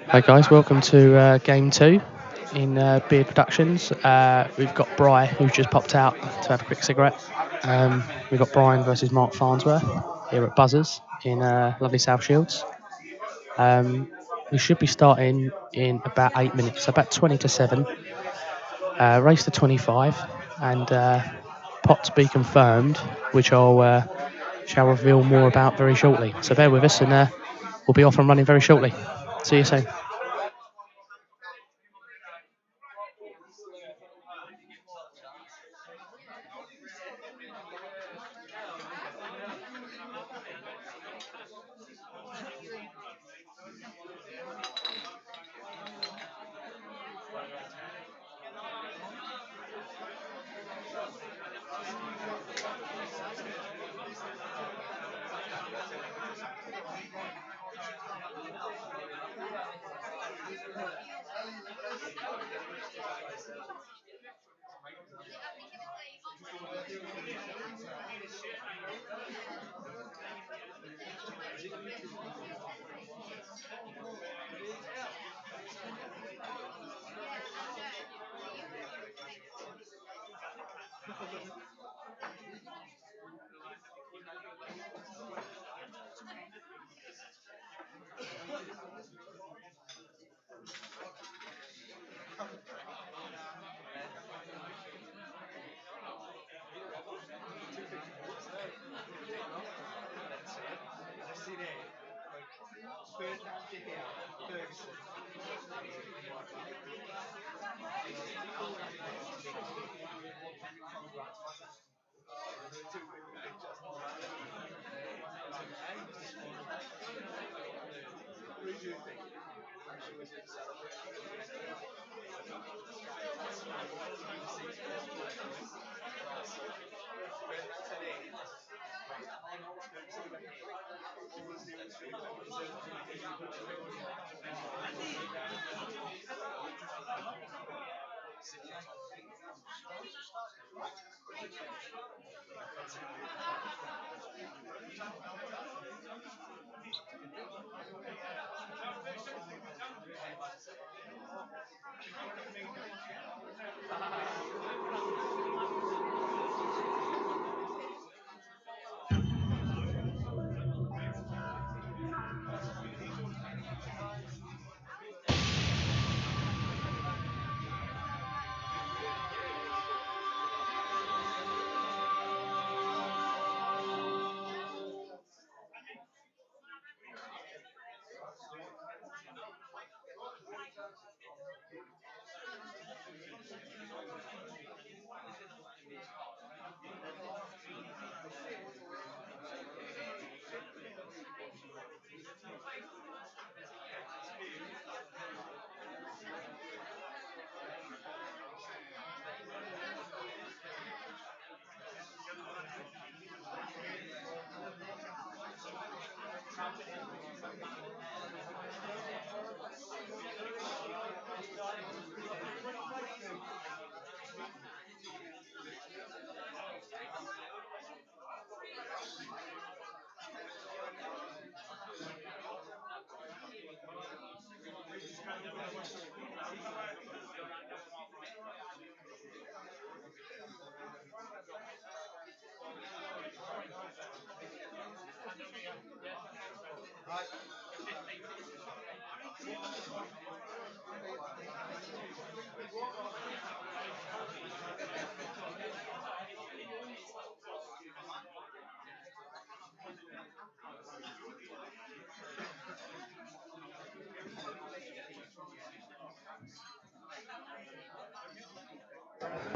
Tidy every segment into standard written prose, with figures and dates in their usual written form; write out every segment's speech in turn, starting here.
Hi guys, welcome to game 2 in Beard Productions. We've got Bri, who's just popped out to have a quick cigarette. We've got Brian versus Mark Farnsworth here at Buzzers in lovely South Shields. We should be starting in about 8 minutes, so about 20 to 7. Race to 25 and pot to be confirmed, which I'll shall reveal more about very shortly. So bear with us and we'll be off and running very shortly. See you soon.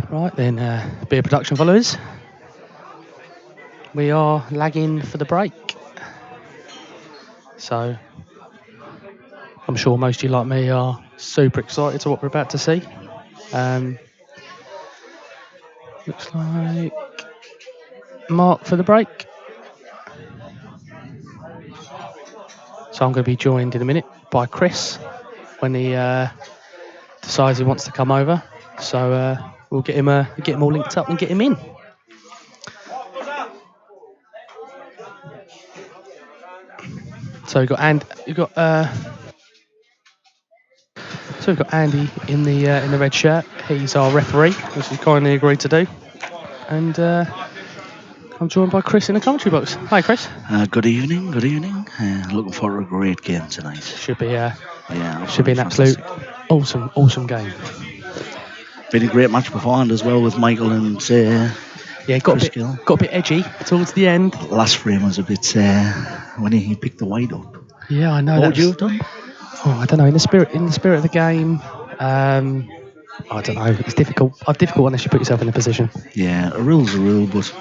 Right then, Beer Production followers, we are lagging for the break. So, I'm sure most of you like me are super excited to what we're about to see. Looks like Mark for the break. So I'm going to be joined in a minute by Chris when he decides he wants to come over. So we'll get him all linked up and get him in. So we've got Andy in the red shirt. He's our referee, which he kindly agreed to do. And I'm joined by Chris in the commentary box. Hi, Chris. Good evening. Looking forward to a great game tonight. Should be an fantastic. absolute awesome game. Been a great match beforehand as well with Michael and got a bit edgy towards the end. Last frame was a bit when he picked the white up. Yeah, I know. What would you have done? Oh, I don't know. In the spirit of the game, I don't know. It's difficult. Unless you put yourself in a position. Yeah, a rule's a rule, but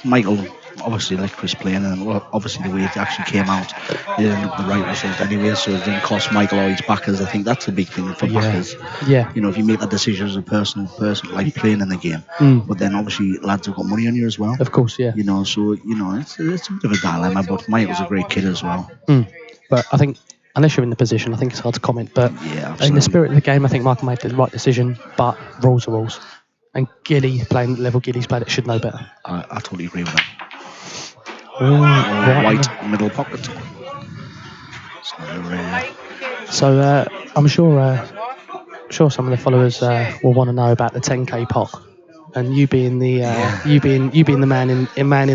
Michael obviously let Chris play, and obviously the way it actually came out, it ended up the right result anyway, so it didn't cost Michael or his backers. I think that's a big thing for backers. Yeah. If you make that decision as a personal person, like playing in the game, but then obviously lads have got money on you as well. Of course, yeah. So it's a bit of a dilemma, but Michael's a great kid as well. But I think, unless you're in the position, I think it's hard to comment. But yeah, in the spirit of the game, I think Michael made the right decision. But rules are rules. And Gilly playing at the level Gilly's played, it should know better. I totally agree with that. White middle pocket. So I'm sure some of the followers will want to know about the 10k pot. And you being the man in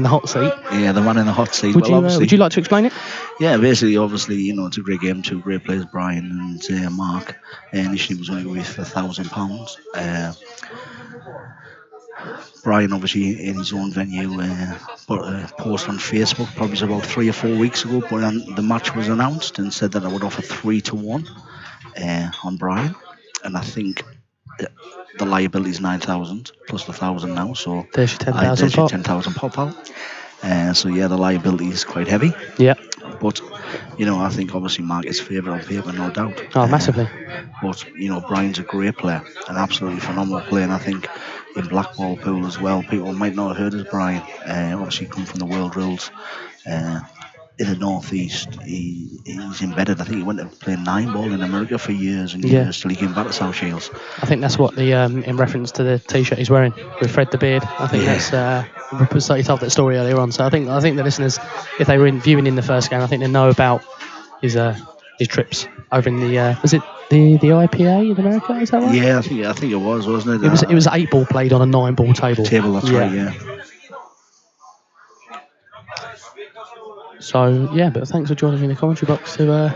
the hot seat. Yeah, the man in the hot seat. Would you like to explain it? Yeah, basically, obviously, it's a great game. Two great players, Brian and Mark. Initially, was only going for £1,000. Brian, obviously, in his own venue, put a post on Facebook probably about 3 or 4 weeks ago. But the match was announced and said that I would offer 3-1 on Brian, and I think the liability is 9,000 plus the 1,000 now, so there's your 10,000 pop. 10,000 pop out. So yeah, the liability is quite heavy. Yeah. But I think obviously Mark is favourite on paper, no doubt. Oh, massively. But Brian's a great player, an absolutely phenomenal player, and I think in Blackball Pool as well, people might not have heard of Brian. Obviously, come from the World Rules. In the northeast, he's embedded. I think he went to play 9-ball in America for years and years till he came back to South Shields. I think that's what the in reference to the T-shirt he's wearing with Fred the Beard. I think that's he told that story earlier on. So I think the listeners, if they were viewing in the first game, I think they know about his trips over in the was it the IPA in America? Is that right? Yeah, I think it was, wasn't it? It was 8-ball played on a 9-ball table. That's right. Yeah. So but thanks for joining me in the commentary box to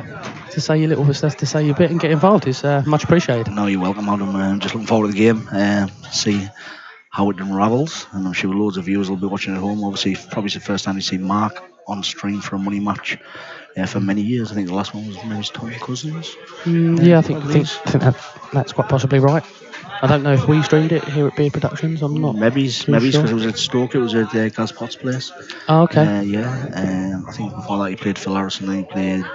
say your little to say your bit and get involved. It's much appreciated. No, you're welcome, Adam. I'm just looking forward to the game. See how it unravels, and I'm sure loads of viewers will be watching at home. Obviously, probably it's the first time you see Mark on stream for a money match for many years. I think the last one was maybe Tom Cousins. I think that's quite possibly right. I don't know if we streamed it here at Beard Productions. I'm not. Maybe because it was at Stoke. It was at Gaz Potts' place. Oh, okay. I think before that he played Phil Harrison, and he played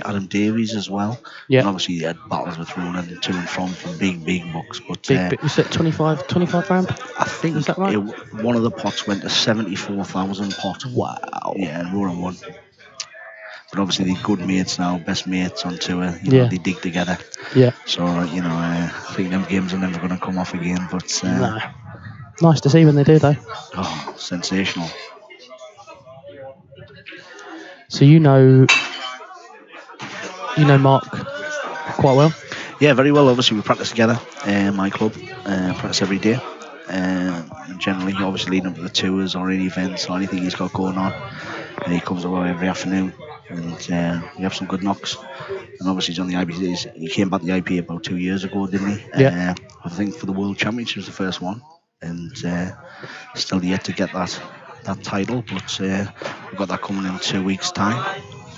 Adam Davies as well. Yeah. And obviously he had battles with Ronan to and from big bucks. But was it 25 grand? I think is that right? One of the pots went to 74,000 pot. Wow. Yeah, and Ronan won. But obviously they're good mates now, best mates on tour. They dig together. Yeah. So I think them games are never going to come off again. But no. Nice to see when they do, though. Oh, sensational. So you know Mark quite well. Yeah, very well. Obviously we practice together. My club practice every day. And generally, obviously leading up to the tours or any events or anything he's got going on, he comes over every afternoon. And we have some good knocks. And obviously he's on the IP. He came back to the IP about 2 years ago, didn't he? Yeah. I think for the World Championship was the first one. And still yet to get that title. But we've got that coming in 2 weeks' time.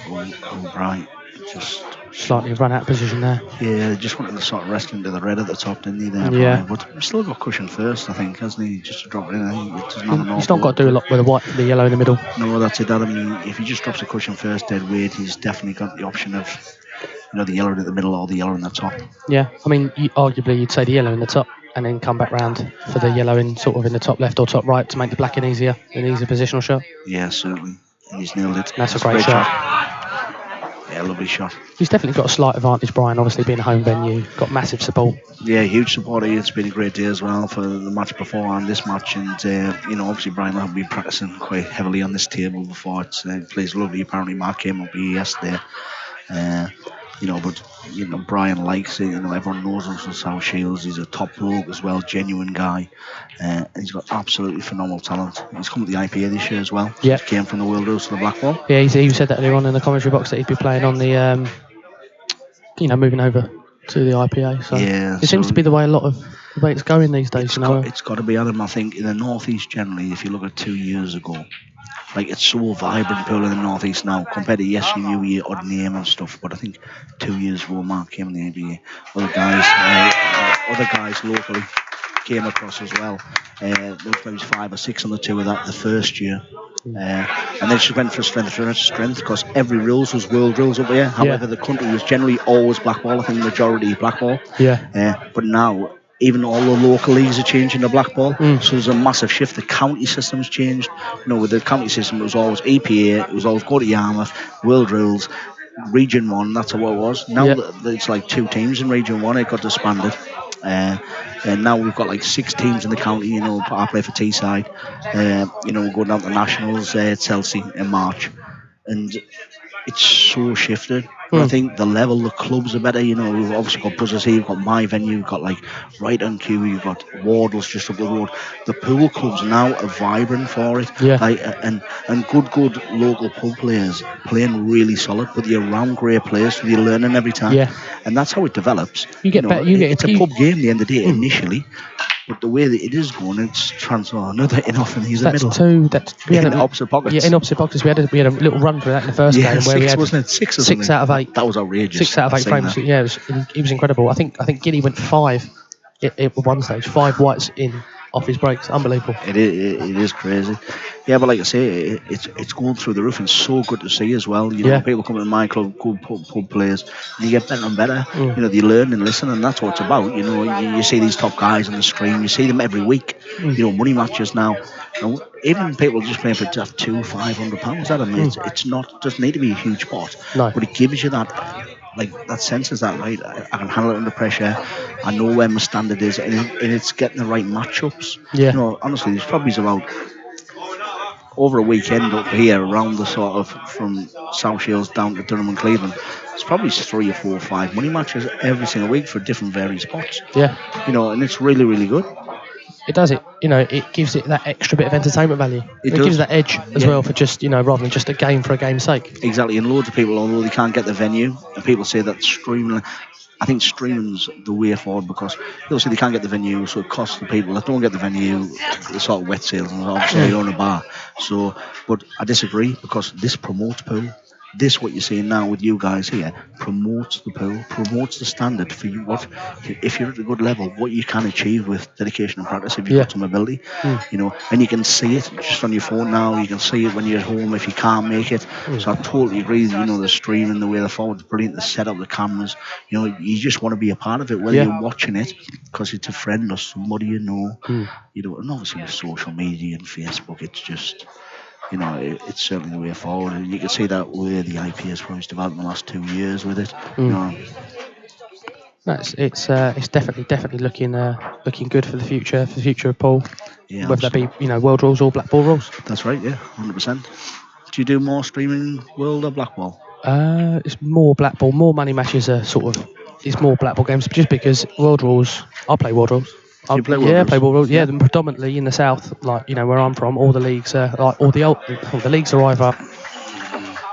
Oh, Brian. Just slightly run out of position there. Yeah, just wanted to sort of rest into the red at the top, didn't he? There, yeah. But he's still got cushion first, I think, hasn't he? Just to drop it in. I think he's not got to do a lot with the yellow in the middle. No, that's it. I mean, if he just drops a cushion first, dead weight, he's definitely got the option of the yellow in the middle or the yellow in the top. Yeah, I mean, arguably you'd say the yellow in the top, and then come back round for the yellow in the top left or top right to make the black an easier positional shot. Yeah, certainly. And he's nailed it. That's a great shot. Yeah, lovely shot. He's definitely got a slight advantage, Brian, obviously being a home venue, got massive support. Yeah, huge support here. It's been a great day as well for the match before and this match. And, obviously Brian will have been practicing quite heavily on this table before. It plays lovely. Apparently Mark came up here yesterday. But Brian likes it. Everyone knows him from South Shields. He's a top bloke as well, genuine guy, and he's got absolutely phenomenal talent. He's come to the IPA this year as well. Yeah, he came from the World Rules to the Blackball. Yeah, he said that earlier on in the commentary box that he'd be playing on the, moving over to the IPA. So yeah, it seems to be the way it's going these days. It's got to be, Adam. I think in the northeast generally, if you look at 2 years ago. Like, it's so vibrant pool in the northeast now compared to yes, you knew your odd name and stuff, but I think 2 years ago Mark came in the ABA. Other guys locally came across as well. There was maybe 5 or 6 on the two of that the first year. And then she went from strength to strength because every rules was world rules up there. However, the country was generally always blackball. I think majority blackball. But now even all the local leagues are changing to blackball. So there's a massive shift. The county system's changed. With the county system, it was always EPA, it was always go to Yarmouth, world rules, Region 1, that's what it was. Now it's like 2 teams in Region 1, it got disbanded. And now we've got like 6 teams in the county. I play for Teesside. We're going down to Nationals at Chelsea in March. And it's so shifted. I think the level, the clubs are better. We've obviously got Buzzers here, we've got my venue, we've got like right on cue, you've got Wardles just up the road. The pool clubs now are vibrant for it. And good local pub players playing really solid, but you're around great players, so you're learning every time. And that's how it develops. You get better. It's a pub game at the end of the day initially. But the way that it is going, it's transfer another in off and he's the middle. We had in opposite pockets. Yeah, in opposite pockets. We had a little run through that in the first game where we had wasn't it? 6 or 6 out of 8. That was outrageous. 6 out of 8 frames. Yeah, it was incredible. I think Gilly went 5 at one stage. 5 whites in off his breaks. Unbelievable. It is crazy. Yeah, but like I say, it's going through the roof and so good to see as well. People coming to my club, good pub players, and you get better and better. You learn and listen, and that's what it's about. You see these top guys on the screen, you see them every week. Money matches now. And even people just playing for just £200-500 out of them. It's not, doesn't need to be a huge pot, but it gives you that. Like that sense is that right. I can handle it under pressure. I know where my standard is, and it's getting the right matchups. Honestly, there's probably about over a weekend up here around the sort of from South Shields down to Durham and Cleveland. It's probably 3 or 4 or 5 money matches every single week for different various spots. And it's really, really good. It does it. It gives it that extra bit of entertainment value. It gives that edge as well for just, rather than just a game for a game's sake. Exactly. And loads of people, although they can't get the venue, and people say that streaming, I think streaming's the way forward because obviously they can't get the venue, so it costs the people that don't get the venue the sort of wet sales, and obviously they own a bar. So, but I disagree because this promotes pool. This, what you're seeing now with you guys here, promotes the pool, promotes the standard for you. If you're at a good level, what you can achieve with dedication and practice if you've got some ability, and you can see it just on your phone now. You can see it when you're at home if you can't make it. So I totally agree. The streaming, the way the forward's brilliant, the setup, the cameras. You just want to be a part of it, whether you're watching it because it's a friend or somebody and obviously with social media and Facebook, it's just. It's certainly the way forward, and you can see that where the IP has probably developed in the last 2 years with it. It's definitely looking good for the future of pool. Whether that be world rules or blackball rules. That's right, 100%. Do you do more streaming world or blackball? It's more blackball, more money matches are it's more blackball games just because world rules. I play world rules. I play world rules. Yeah, predominantly in the south, like where I'm from, all the leagues are the leagues are either.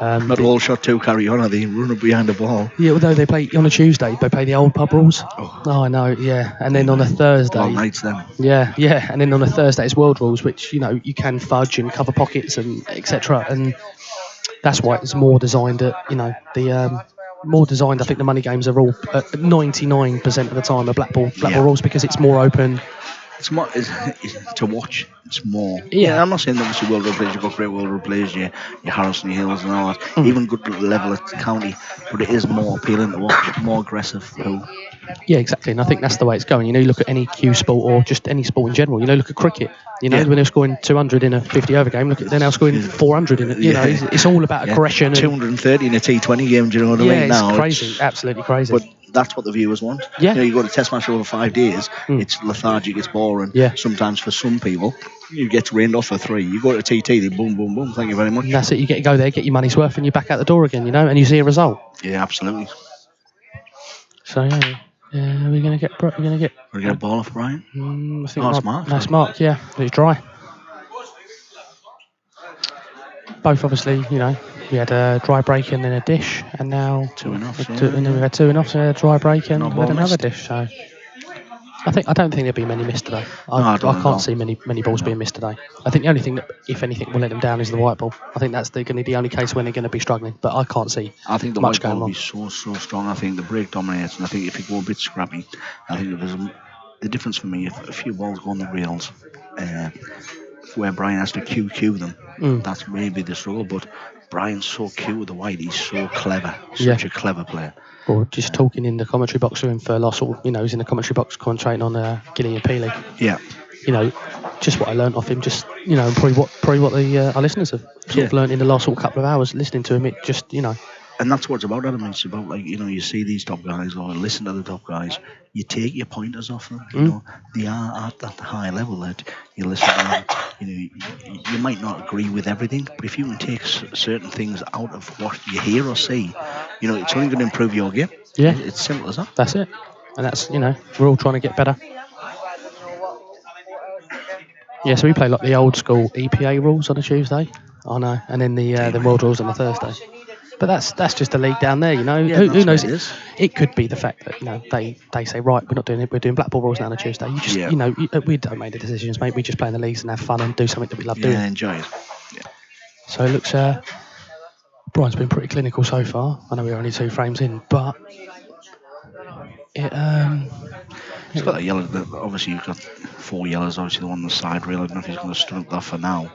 Not all shot 2 carry on, are they? Running behind the ball. Yeah, although they play on a Tuesday, they play the old pub rules. Oh, I know. Yeah, and then on a Thursday. Long nights then. Yeah, and then on a Thursday it's world rules, which you can fudge and cover pockets and etc. And that's why it's more designed at more designed. I think the money games are all 99% of the time are blackball rules because it's more open. it's more it's to watch. It's more. Yeah. I'm not saying that obviously world rugby players. You've got great world rugby players. Your Harrison Hills and all that. Even good level at county, but it is more appealing to watch. More aggressive pool. Yeah, exactly. And I think that's the way it's going. You look at any Q sport or just any sport in general. Look at cricket. When they're scoring 200 in a 50-over game, look at they're now scoring 400 in it. It's all about aggression. 230 in a T20 game. Do you know what I mean? Yeah, it's crazy. Absolutely crazy. But that's what the viewers want. Yeah. You go to test match over 5 days. It's lethargic. It's boring. Yeah. Sometimes for some people, you get rained off for 3. You go to TT, they boom, boom, boom. Thank you very much. And that's it. You get to go there, get your money's worth, and you're back out the door again. And you see a result. Yeah, absolutely. So yeah. We're gonna get. We're gonna get a ball off Brian. I think it's Mark. Nice Mark. Yeah, it's dry. Both obviously, we had a dry break and then a dish, and now 2 and off. and then we had 2 and off, and a dry break and we had another dish. So I don't think there'll be many missed today. I can't see many balls being missed today. I think the only thing that, if anything, will let them down is the white ball. I think that's going to be the only case when they're going to be struggling. But I can't see. I think the much white ball will going be so strong. I think the break dominates, and I think if you go a bit scrappy, I think there's the difference for me. If a few balls go on the rails, where Brian has to QQ them, that's maybe the struggle. But Brian's so cute with the white. He's so clever. Such a clever player. Or just talking in the commentary box with him for last sort of, he's in the commentary box concentrating on Gilly and Peely. Yeah. Just what I learnt off him, just, and probably what the our listeners have sort of learnt in the last sort of couple of hours listening to him. It just, And that's what it's about, Adam. It's about, you see these top guys or listen to the top guys, you take your pointers off them. They are at that high level that you listen to them. You might not agree with everything, but if you can take certain things out of what you hear or see, it's only going to improve your game. Yeah. It's simple as that. That's it. And that's, we're all trying to get better. Yeah, so we play like the old school EPA rules on a Tuesday. I know. And then the world rules on a Thursday. But that's just a league down there, Yeah, who knows? It could be the fact that they say, right, we're not doing it. We're doing black ball rules now on a Tuesday. You just we don't make the decisions, mate. We just play in the leagues and have fun and do something that we love doing. Yeah, enjoy it. Yeah. So it looks. Brian's been pretty clinical so far. I know we're only 2 frames in, but it's got that yellow. Obviously, you've got 4 yellows. Obviously, the one on the side rail. I don't know if he's going to stomach that for now.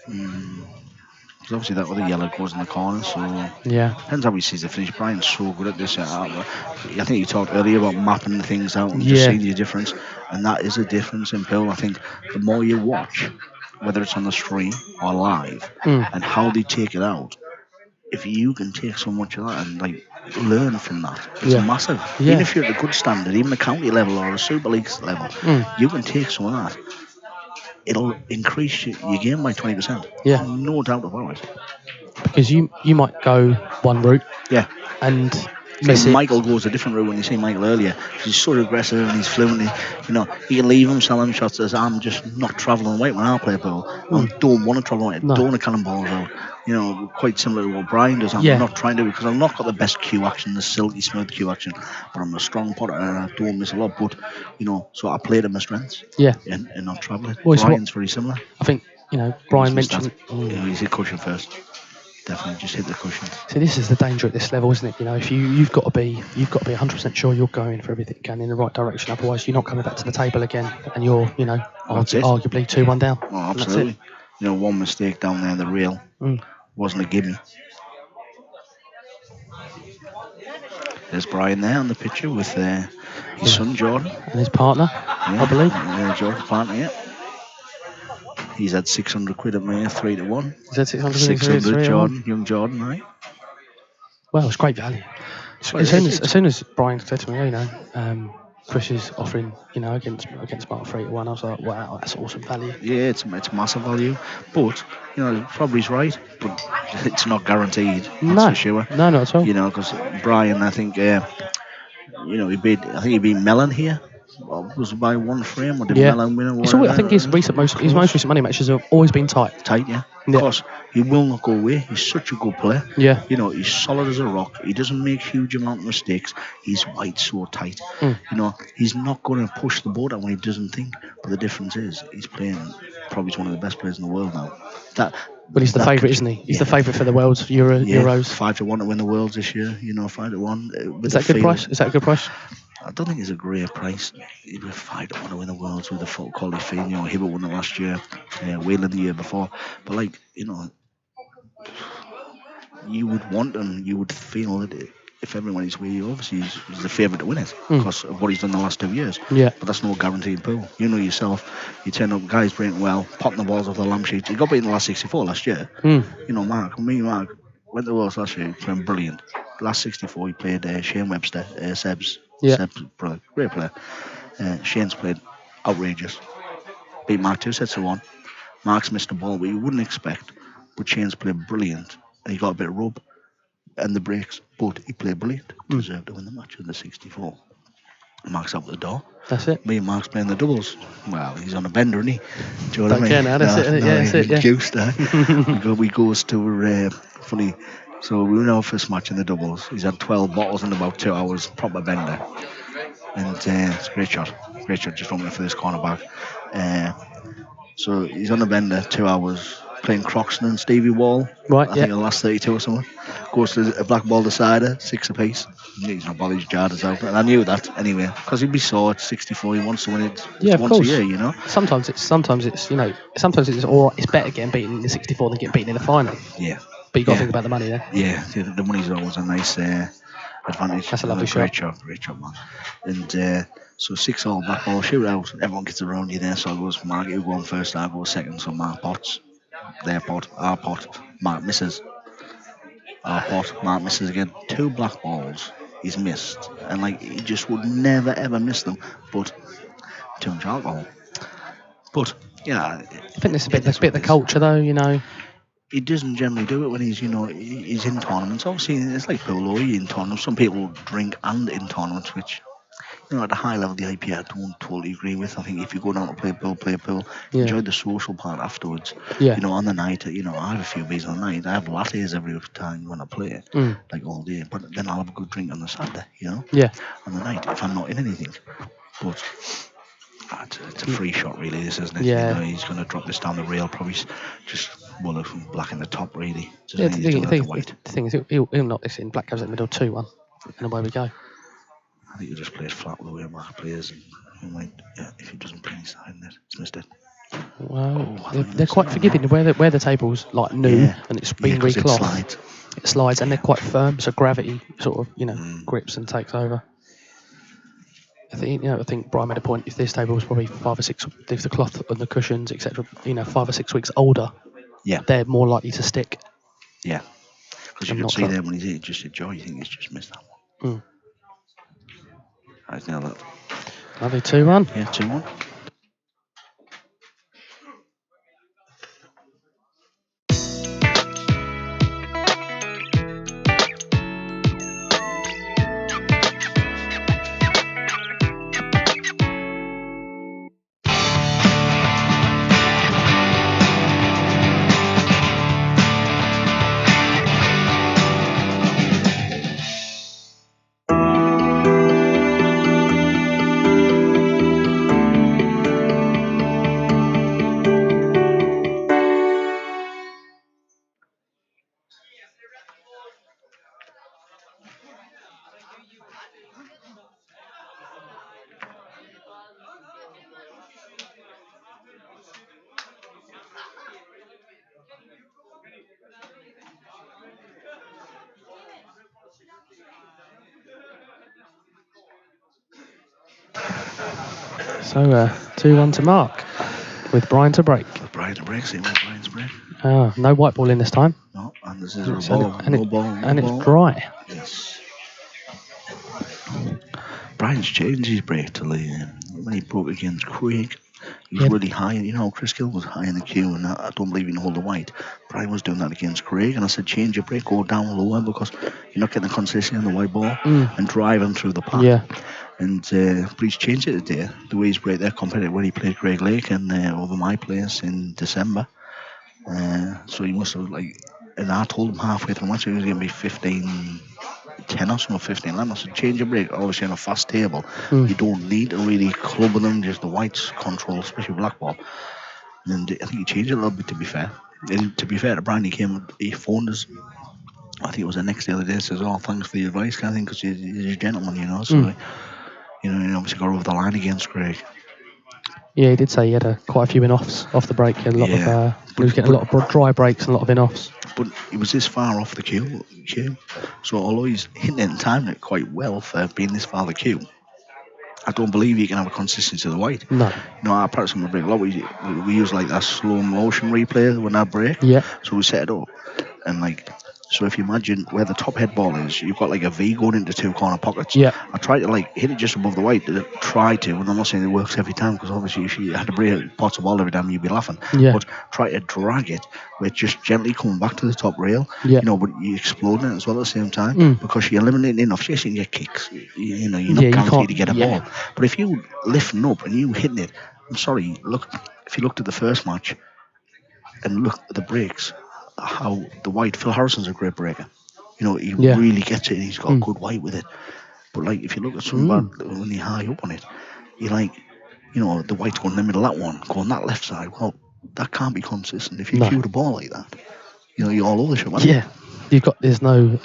Because obviously that other yellow goes in the corner, so depends how he sees the finish. Brian's so good at this. I think you talked earlier about mapping things out and just seeing the difference, and that is a difference in pool. I think the more you watch, whether it's on the stream or live, and how they take it out, if you can take so much of that and learn from that, it's massive. Even if you're at a good standard, even a county level or a Super League level, you can take some of that. It'll increase your game by 20%. Yeah. No doubt about it. Because you might go one route. Yeah. And Michael goes a different route when you see Michael earlier. He's so aggressive and he's fluent. You can leave him, sell him shots as I'm just not travelling away when I play ball. I don't want to travel away. I don't want to cannonball out. Quite similar to what Brian does. I'm not trying to, because I've not got the best cue action, the silky smooth cue action, but I'm a strong potter and I don't miss a lot. But so I play to my strengths. Yeah. And not travelling. Well, Brian's very similar. I think Brian mentioned. He's hit cushion first. Definitely just hit the cushion. See, this is the danger at this level, isn't it? If you've got to be 100% sure you're going for everything, going in the right direction. Otherwise, you're not coming back to the table again, and you're arguably 2-1 down. Oh, absolutely. One mistake down there, the rail wasn't a gimme. There's Brian there on the picture with his son Jordan and his partner, I believe. Jordan's partner, yeah. He's had 600 quid at me, 3-1. He's had 600 600 Jordan, young Jordan, right? Well, it's great value. As soon as Brian said to me, Chris is offering, against Mark 3-1, I was like, wow, that's awesome value. Yeah, it's massive value. But, probably's right, but it's not guaranteed. That's for sure. No, not at all. Because Brian, I think, he beat Mellon here. Was by 1 frame or did Mellon win? I think his most recent money matches have always been tight. Tight, yeah. Of course, he will not go away. He's such a good player. Yeah. He's solid as a rock. He doesn't make huge amount of mistakes. He's white so tight. He's not going to push the boat out when he doesn't think. But the difference is he's playing probably one of the best players in the world now. But he's the favourite, isn't he? He's the favourite for the World's Euros. 5-1 to win the Worlds this year. 5-1. Is that a good price? I don't think it's a great price. If a fighter want to win the Worlds with a full quality field, Hibbert won it last year, Whelan the year before. But you would want him, you would feel that if everyone is where you obviously he's the favourite to win it because of what he's done the last 2 years. Yeah. But that's no guaranteed pool. You know yourself, you turn up, guys playing well, popping the balls off the lamp sheet. He got beaten in the last 64 last year. Mark went to the Worlds last year, playing brilliant. Last 64, he played Shane Webster, Seb's brother, great player. Shane's played outrageous. Beat Mark 2-1. Mark's missed a ball, but you wouldn't expect. But Shane's played brilliant, and he got a bit of rub and the breaks, but he played brilliant. Deserved to win the match in the 64. Mark's out the door. That's it. Me and Mark's playing the doubles. Well, he's on a bender, isn't he? Do you know what I mean? Don't care now, that's it. Yeah, that's it. Juiced, we goes to funny. So we win our first match in the doubles. He's had 12 bottles in about 2 hours, proper bender. And it's a great shot. Just running for this cornerback. So he's on the bender 2 hours playing Croxton and Stevie Wall. Right, I think the last 32 or something. Goes to a black ball decider, 6 apiece. He's not bothered, his jarders out. And I knew that anyway, because he'd be sore at 64. He wants to win it once a year, Sometimes it's sometimes it's all right. It's better getting beaten in the 64 than getting beaten in the final. Yeah. But you got to think about the money there. Yeah, the money's always a nice advantage. That's a lovely shot. Great shot, man. And so 6-all black ball shootout. Everyone gets around you there. So I goes, Mark, you go on first, I go second. So Mark pots. Their pot, our pot. Mark misses. Our pot. Mark misses again. 2 black balls he's missed. And he just would never ever miss them. But too much alcohol. But I think there's a bit of the culture though, He doesn't generally do it when he's in tournaments. Obviously, it's like polo, in tournaments. Some people drink and in tournaments, which, at the high level of the IPA, I don't totally agree with. I think if you go down to play pool, enjoy the social part afterwards. On the night, I have a few beers on the night. I have lattes every time when I play, all day. But then I'll have a good drink on the Saturday, on the night, if I'm not in anything. But it's a free shot, really, this, isn't it? Yeah. He's going to drop this down the rail, probably just black in the top, really. The thing is, he'll knock this in. Black goes in the middle, 2-1, and away we go. I think he just plays flat with the way Mark plays, and if he doesn't play any side in it, it's missed it. Well, they're quite forgiving where the table's new and it's been recloth. It slides, and they're quite firm, so gravity sort of grips and takes over. I think Brian made a point. If this table was probably 5 or 6, if the cloth and the cushions, etc., 5 or 6 weeks older, they're more likely to stick. Yeah, because you can see there when he's in, just a joy. You think he's just missed that one. I think that. Lovely 2-1. Yeah, 2-1. So 2-1 to Mark, with Brian to break. Brian's break. Oh, no white ball in this time. No, and this is a ball. And it's dry. Yes. Brian's changed his break to when he broke against Craig. He was really high. Chris Gill was high in the queue, and I don't believe he can hold the white. Brian was doing that against Craig, and I said, change your break, go down lower, because you're not getting the consistency on the white ball, and drive him through the pack. Yeah. And but he's changed it today, the way he's break there compared to when he played Craig Lake and over my place in December. So he must have, and I told him halfway through the match he was going to be 15-10 or something, 15-11. I said, change your break. Obviously on a fast table, you don't need to really club them, just the whites control, especially black ball. And I think he changed it a little bit, to be fair. And to be fair to Brian, he phoned us. I think it was the next day of the day, says, oh, thanks for the advice, kind of thing, because he's a gentleman, so and obviously got over the line against Craig. Yeah, he did say he had quite a few in-offs off the break. And a lot of he was getting a lot of dry breaks and a lot of in-offs. But he was this far off the queue. So although he's hitting it and timing it quite well for being this far the queue, I don't believe he can have a consistency to the white. No. I practice on the break a lot. We use like that slow motion replay when I break. Yeah. So we set it up. And so if you imagine where the top head ball is, you've got like a V going into two corner pockets. Yeah. I try to hit it just above the white. Try to, and I'm not saying it works every time because obviously if you had to break pots of ball every time, you'd be laughing. Yeah. But try to drag it where it's just gently coming back to the top rail. Yeah. But you're exploding it as well at the same time because you're eliminating enough. Yes, you can get kicks. You're not guaranteed to get a ball. But if you lifting up and you hitting it, I'm sorry. Look, if you looked at the first match and look at the breaks, how the white Phil Harrison's a great breaker. He really gets it and he's got good white with it. But if you look at some when you're high up on it, you're the white's going in the middle of that one, going that left side. Well, that can't be consistent. If you cue the ball like that, you're all over the shop. Yeah. There's no,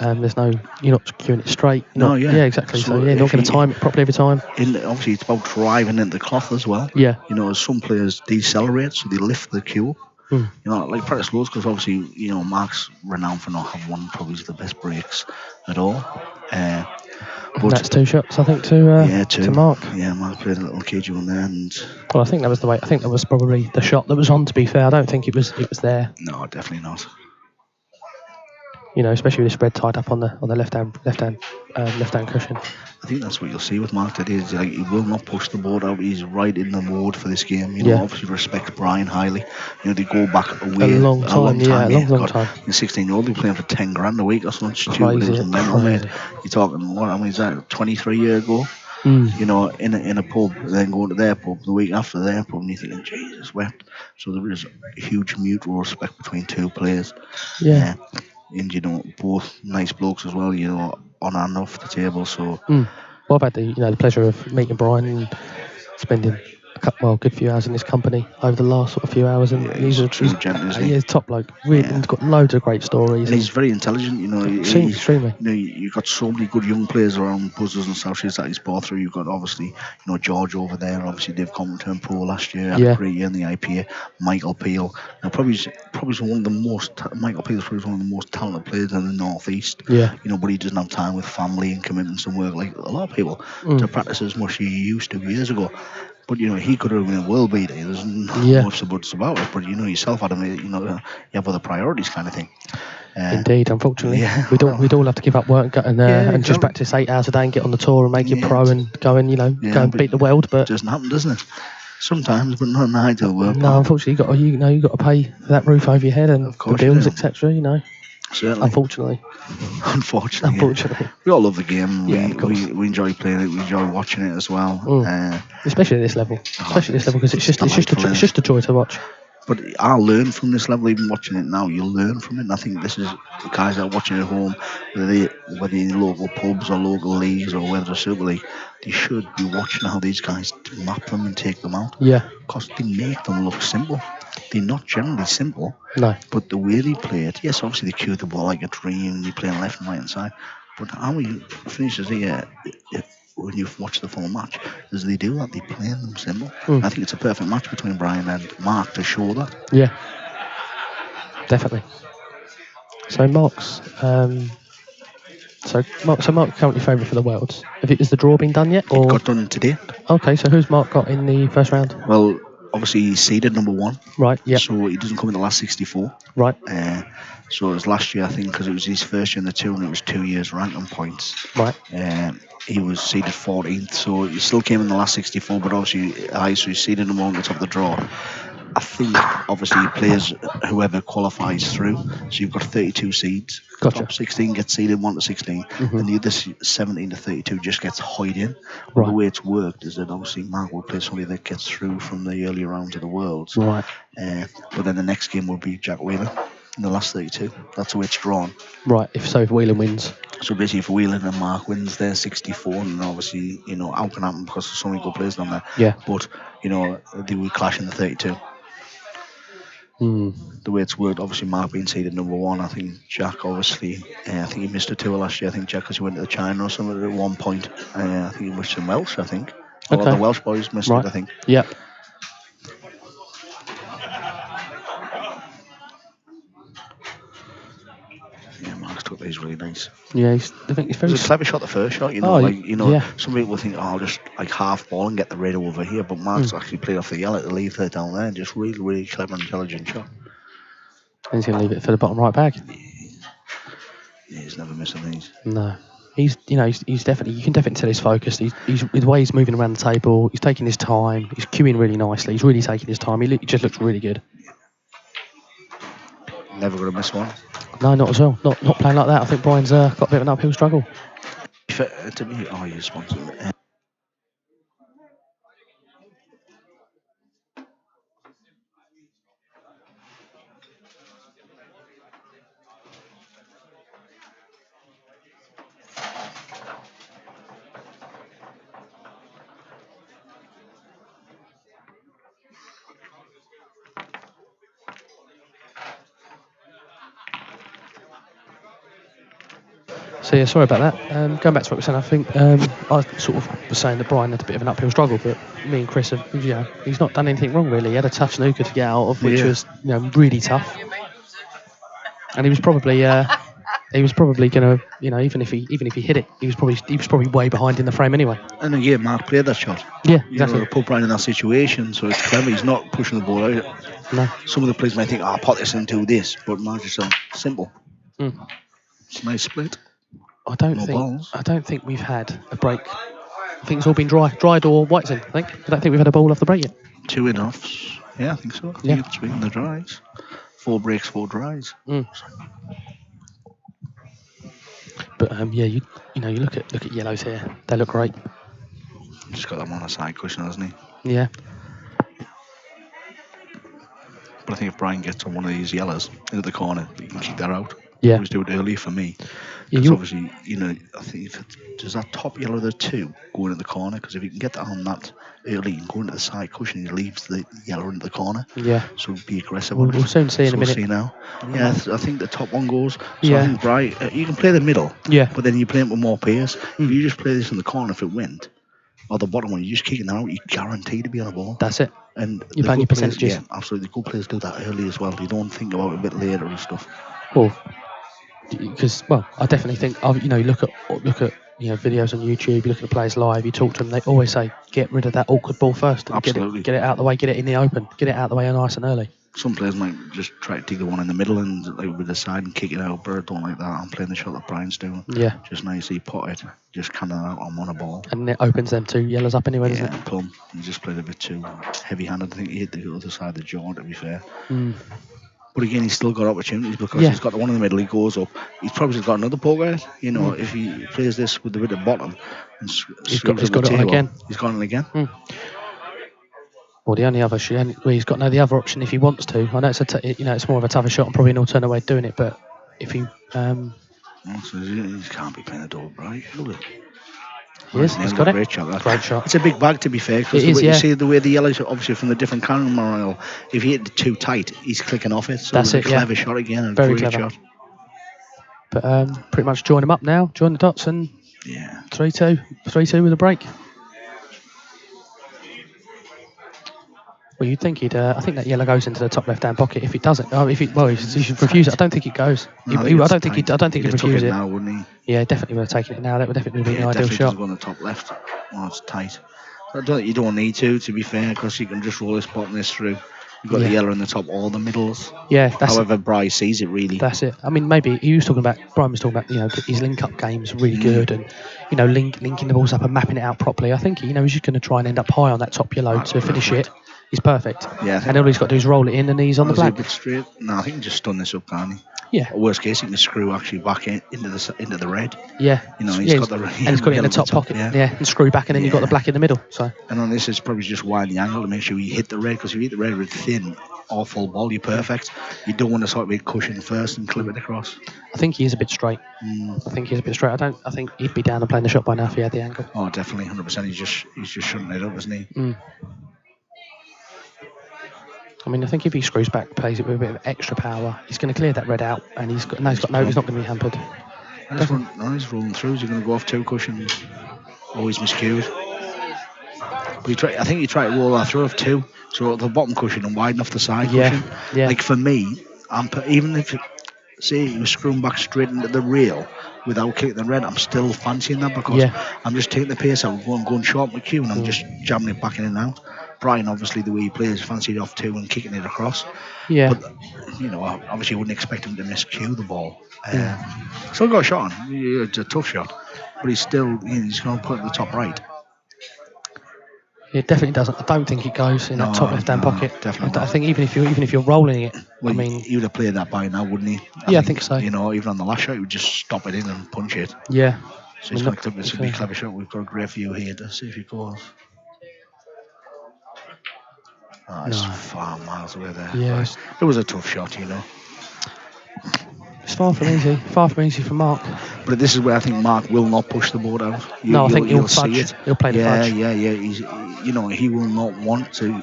you're not queuing it straight. Yeah, exactly. So you're not going to time it properly every time. Obviously, it's about driving into the cloth as well. Yeah. As some players decelerate, so they lift the cue up. Like practice loads because obviously, Mark's renowned for not having one probably the best breaks at all. But that's 2 shots, I think, to Mark. Yeah, Mark played a little cagey one there, and well, I think that was the way. I think that was probably the shot that was on. To be fair, I don't think it was there. No, definitely not. Especially with this red tied up on the left hand cushion. I think that's what you'll see with Mark today. Is he will not push the board out. He's right in the mode for this game. Obviously respects Brian highly. They go back a long time. Long time. In 16-year-old, they're playing for 10 grand a week or something stupid. You're talking what? I mean, is that 23 years ago? In a pub, then going to their pub the week after their pub, and you're thinking, Jesus wept. So there is a huge mutual respect between two players. Yeah. And both nice blokes as well, on and off the table. So well, I've had the pleasure of meeting Brian and spending a good few hours in his company over the last sort of few hours, and he's a true gentleman, isn't he? He's top bloke. Really, he's got loads of great stories. And he's very intelligent, extremely. You've got so many good young players around Buzzers and South Shields that he's brought through. You've got obviously, George over there. Obviously, Dave Commentator pro last year had a great year in the IPA. Michael Peel, probably one of the most. Michael Peel's probably one of the most talented players in the northeast. Yeah. But he doesn't have time with family and commitments and work like a lot of people to practice as much as he used to years ago. But he could have been a world beater. There's not much about it. But yourself, Adam, you have other priorities, kind of thing. Indeed, unfortunately, we'd all have to give up work and just practice 8 hours a day and get on the tour and make it pro and go and go and beat the world. But it doesn't happen, doesn't it? Sometimes, but not in the ideal world. No, unfortunately, you got to pay for that roof over your head and the bills, etc. Certainly. Unfortunately. We all love the game. Yeah, we enjoy playing it. We enjoy watching it as well. Especially at this level. Because it's just a joy to watch. But I'll learn from this level, even watching it now. You'll learn from it. And I think this is the guys that are watching at home, whether in local pubs or local leagues or whether it's Super League, they should be watching how these guys map them and take them out. Yeah. Because they make them look simple. They're not generally simple. No. But the way they play it, yes, obviously they cue the ball like a dream and they play on left and right hand side. But how he finishes here, when you watch the full match, is they do that, they play them simple. I think it's a perfect match between Brian and Mark to show that. Yeah. Definitely. So Mark's Mark's currently favourite for the Worlds. Is the draw been done yet? Or? It got done today. Okay, so who's Mark got in the first round? Well, obviously he's seeded number 1. Right, yeah. So he doesn't come in the last 64. Right. So it was last year, I think, because it was his first year in the tour and it was 2 years ranking points. Right. He was seeded 14th, so he still came in the last 64, but obviously so he's seeded number 1 at the top of the draw. I think, obviously, he plays whoever qualifies through. So you've got 32 seeds. Gotcha. Top 16 gets seeded 1 to 16, and the other 17 to 32 just gets hied in. Right. The way it's worked is that obviously Mark will play somebody that gets through from the earlier rounds of the Worlds. Right. But then the next game will be Jack Whelan in the last 32. That's the way it's drawn. Right. If Whelan wins. So basically, if Whelan and Mark wins their 64, and obviously, how can happen because there's so many good players down there. Yeah. But, they will clash in the 32. The way it's worked, obviously Mark being seeded number 1. I think Jack, obviously, I think he missed a tour last year. I think Jack, because he went to China or something at one point. I think he was some Welsh, I think. A lot of the Welsh boys missed it, I think. Yeah. Yeah, Mark's took these really nice. Yeah, I think he's very. It was a clever shot, the first shot. Some people think, oh, just like half ball and get the red over here. But Mark's actually played off the yellow to leave her down there. Just really, really clever, intelligent shot. And he's going to leave it for the bottom right bag. Yeah, he's never missing these. No. He's definitely, you can definitely tell he's focused. He's the way he's moving around the table, he's taking his time, he's cueing really nicely, he's really taking his time. He just looks really good. Never going to miss one. No, not at all. Not playing like that. I think Brian's got a bit of an uphill struggle. To me, you're sponsored. So yeah, sorry about that. Going back to what we were saying, I think I sort of was saying that Brian had a bit of an uphill struggle, but me and Chris have, he's not done anything wrong really. He had a tough snooker to get out of, which was really tough, and he was probably going to, even if he hit it, he was probably way behind in the frame anyway. And again, Mark played that shot. Yeah, exactly. Put Brian in that situation, so it's clever. He's not pushing the ball out. No. Some of the players might think, I'll put this into this, but Mark just simple. It's a nice split. I don't think we've had a break. I think it's all been dried or whites in. I don't think we've had a ball off the break yet. 2 in-offs. Yeah, I think so. It's between the dries. 4 breaks, 4 dries. But you look at yellows here. They look great. Just got them on a side cushion, hasn't he? Yeah. But I think if Brian gets on one of these yellows into the corner, he can kick that out. Yeah. He was doing it earlier for me. Because obviously, I think does that top yellow, the 2, go into the corner? Because if he can get that on that early and go into the side cushion, he leaves the yellow into the corner. Yeah. So be aggressive. We'll soon see in a minute. We'll see now. Yeah, I think the top one goes. So I think Brian, you can play the middle. Yeah. But then you play it with more pace. If you just play this in the corner, if it went, or the bottom one, you're just kicking that out, you're guaranteed to be on a ball. That's it. And you're playing your percentages. Yeah, absolutely. Good players do that early as well. You don't think about it a bit later and stuff. Well, because I definitely think you look at videos on YouTube, you look at the players live, you talk to them, they always say get rid of that awkward ball first. And absolutely. Get it out of the way, get it in the open, get it out of the way nice and early. Some players might just try to take the one in the middle and with the side and kick it out, but I don't like that. I'm playing the shot that Brian's doing. Yeah. Just nicely put it, just kind of out on one ball. And it opens them 2 yellows up anyway, doesn't it? Yeah, plumb. He just played a bit too heavy-handed. I think he hit the other side of the jaw, to be fair. But again, he's still got opportunities because he's got the one in the middle, he goes up. He's probably got another poke out. If he plays this with the bit of bottom and he's got it on again. He's got it again. Well, the only other he's got no the other option if he wants to. I know it's more of a tougher shot and probably an alternate way of doing it, but if he so he can't be playing the door, right? Look at it. Yes, he's got it. Great shot. Great shot. It's a big bag, to be fair, because you see the way the yellows are obviously from the different camera angle. If he hit it too tight, he's clicking off it. So that's it. Clever shot again. And very great clever. Shot. But pretty much join him up now. Join the dots and 3-2 with a break. Well, you'd think he'd. I think that yellow goes into the top left-hand pocket. If it doesn't, he should refuse it. I don't think it goes. I don't think he'd refuse it. Now, wouldn't he? Yeah, definitely would have taken it now. That would definitely be an ideal shot. Go on the top left. Oh, it's tight. You don't need to be fair, because you can just roll this bottom this through. You've got the yellow in the top, all the middles. Yeah, however Bryce sees it, really. That's it. I mean, maybe Brian was talking about, his link-up game's really good, and linking the balls up and mapping it out properly. I think he's just going to try and end up high on that top yellow to finish it. He's perfect. Yeah. And all he's got to do is roll it in, and he's on the black. A bit straight. No, I think he just stun this up, can't he? Yeah. Or worst case, he can screw actually back into the red. Yeah. He's got the red. And he's got it in the top pocket. Yeah. And screw back, and then you've got the black in the middle. So. And on this, it's probably just wide the angle to make sure you hit the red, because if you hit the red with thin or full ball, you're perfect. You don't want to sort of be cushion first and clip it across. I think he is a bit straight. I think he'd be down and playing the shot by now if he had the angle. Oh, definitely, 100%. He's just shutting it up, isn't he? I mean, I think if he screws back, plays it with a bit of extra power, he's going to clear that red out, and he's not going to be hampered. He's rolling through. Is he going to go off 2 cushions? Oh, he's miscued. But I think he tried to roll that through of 2, so the bottom cushion and widen off the side cushion. Yeah. Like for me, even if say he was screwing back straight into the rail without kicking the red, I'm still fancying that because I'm just taking the pace out, going short with Q, and I'm just jamming it back in and out. Brian, obviously, the way he plays, fancied off 2 and kicking it across. Yeah. But, obviously, you wouldn't expect him to miss Q the ball. Still got a shot on. It's a tough shot. But he's still, he's going to put it in the top right. It definitely doesn't. I don't think it goes in that top left-hand pocket. Definitely. I think even if you're rolling it, well, he would have played that by now, wouldn't he? I think so. Even on the last shot, he would just stop it in and punch it. Yeah. So it's going to be a clever shot. We've got a great view here to see if he goes. It's far miles away there. Yeah. It was a tough shot, It's far from easy for Mark. But this is where I think Mark will not push the board out. I think he'll see it. He'll play the fudge. Yeah. He will not want to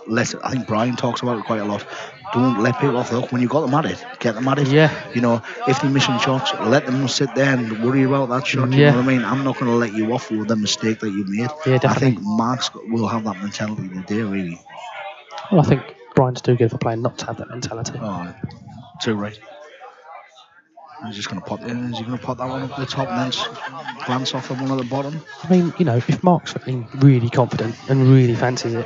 let it. I think Brian talks about it quite a lot. Don't let people off the hook when you've got them at it. Get them at it. Yeah. If they're missing shots, let them sit there and worry about that shot. You know what I mean? I'm not going to let you off with the mistake that you made. Yeah, definitely. I think Mark will have that mentality today, really. Well, I think Brian's too good for playing not to have that mentality. Oh, too right. He's just going to pop. Is he going to pop that one up the top and then glance off the one at the bottom? I mean, if Mark's feeling really confident and really fancies it,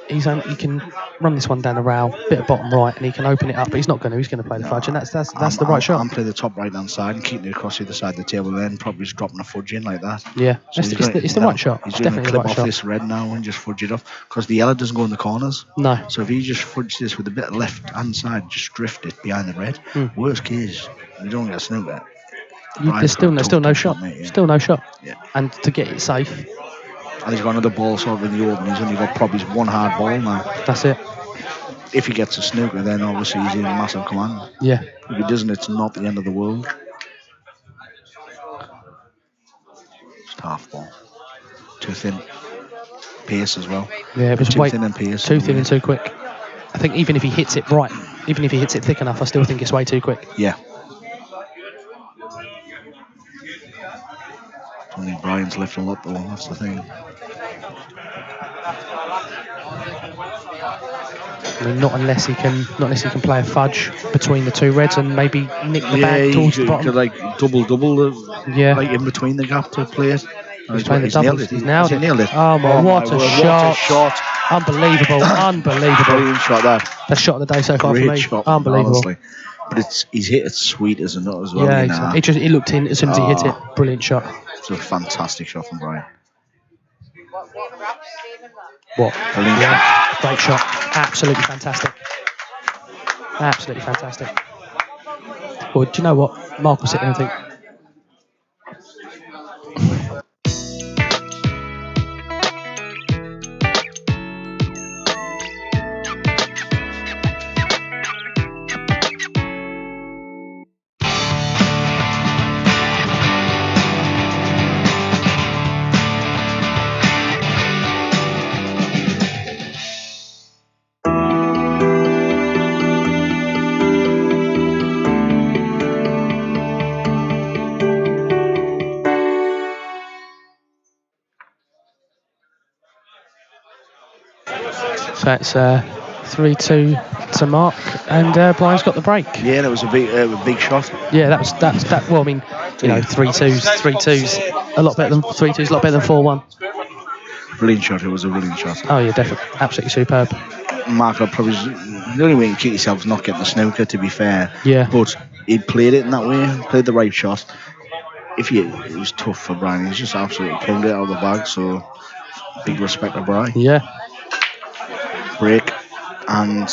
he can run this one down the rail, bit of bottom right, and he can open it up. But he's not going to. He's going to play the fudge, and that's the right shot. I'm playing the top right hand side and keeping it across the other side of the table, and then probably just dropping a fudge in like that. Yeah, so it's the right shot. He's going to clip off this red now and just fudge it off because the yellow doesn't go in the corners. No. So if he just fudges this with a bit of left hand side, just drift it behind the red. Worst case, you don't get a snooker. There's still no shot. Still no shot. Yeah. And to get it safe. And he's got another ball sort of in the open. He's only got probably one hard ball now. That's it. If he gets a snooker, then obviously he's in massive command. Yeah. If he doesn't, it's not the end of the world. Just half ball. Too thin. Pace as well. Yeah, it was too thin and pace. Too thin and too quick. I think even if he hits it right, even if he hits it thick enough, I still think it's way too quick. Yeah. I think Brian's left a lot though, that's the thing. I mean, not unless he can play a fudge between the two reds and maybe nick the bag towards the bottom. Could like double like in between the gap to play it. He's playing the doubles. He's nailed it. Oh my! Oh what a shot! Unbelievable! Brilliant shot that. Best shot of the day so far for me. Shot, unbelievable. Honestly. But he's hit it sweet as a nut as well. Yeah, he looked in as soon as he hit it. Brilliant shot. It's a fantastic shot from Brian. What? Great shot. Absolutely fantastic. Absolutely fantastic. Well, do you know what? Mark will sit there and think. So it's 3-2 to Mark, and Brian's got the break. Yeah, that was a big shot. Yeah, that. Well, I mean, 3-2s, a lot better than 3-2s, a lot better than 4-1. Brilliant shot. It was a brilliant shot. Oh yeah, definitely, absolutely superb. Mark, probably the only way you can kick yourself is not getting the snooker. To be fair, yeah. But he played it in that way, played the right shot. It was tough for Brian. He's just absolutely pulled it out of the bag. So big respect to Brian. Yeah. Break and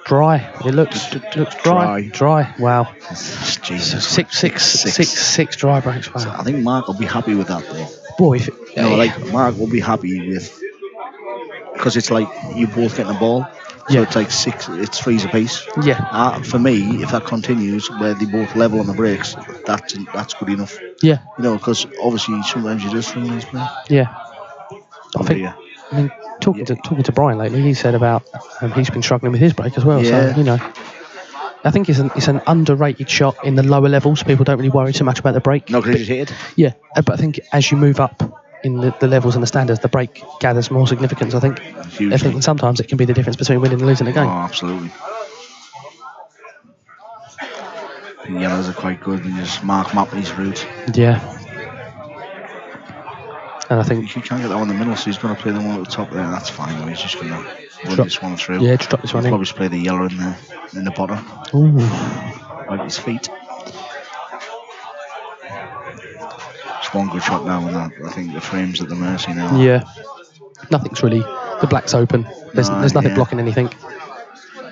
dry. It looks dry. Dry. Wow. Jesus. Six dry breaks. Wow. So I think Mark will be happy with that though. Boy, Mark will be happy with, because it's like you both getting the ball. So it's like it's 3s apiece. Yeah. For me, if that continues where they both level on the breaks, that's good enough. Yeah. Because obviously sometimes you just struggle in this play. Yeah. I I mean, talking to Brian lately, he said about he's been struggling with his break as well. Yeah. So I think it's an underrated shot in the lower levels. People don't really worry so much about the break. No, because he's hit. Yeah, but I think as you move up in the levels and the standards, the break gathers more significance. I think. Hugely. I think sometimes it can be the difference between winning and losing a game. Oh, absolutely. The yellows are quite good. You just map his route. Yeah. And I think he can't get that one in the middle, so he's going to play the one at the top there. That's fine. Though. He's just going to run this one through. Yeah, just drop this one in. Probably just play the yellow in the bottom. Ooh. Right at his feet. It's one good shot now, and that I think the frame's at the mercy now. Yeah. Nothing's really. The black's open. There's nothing blocking anything.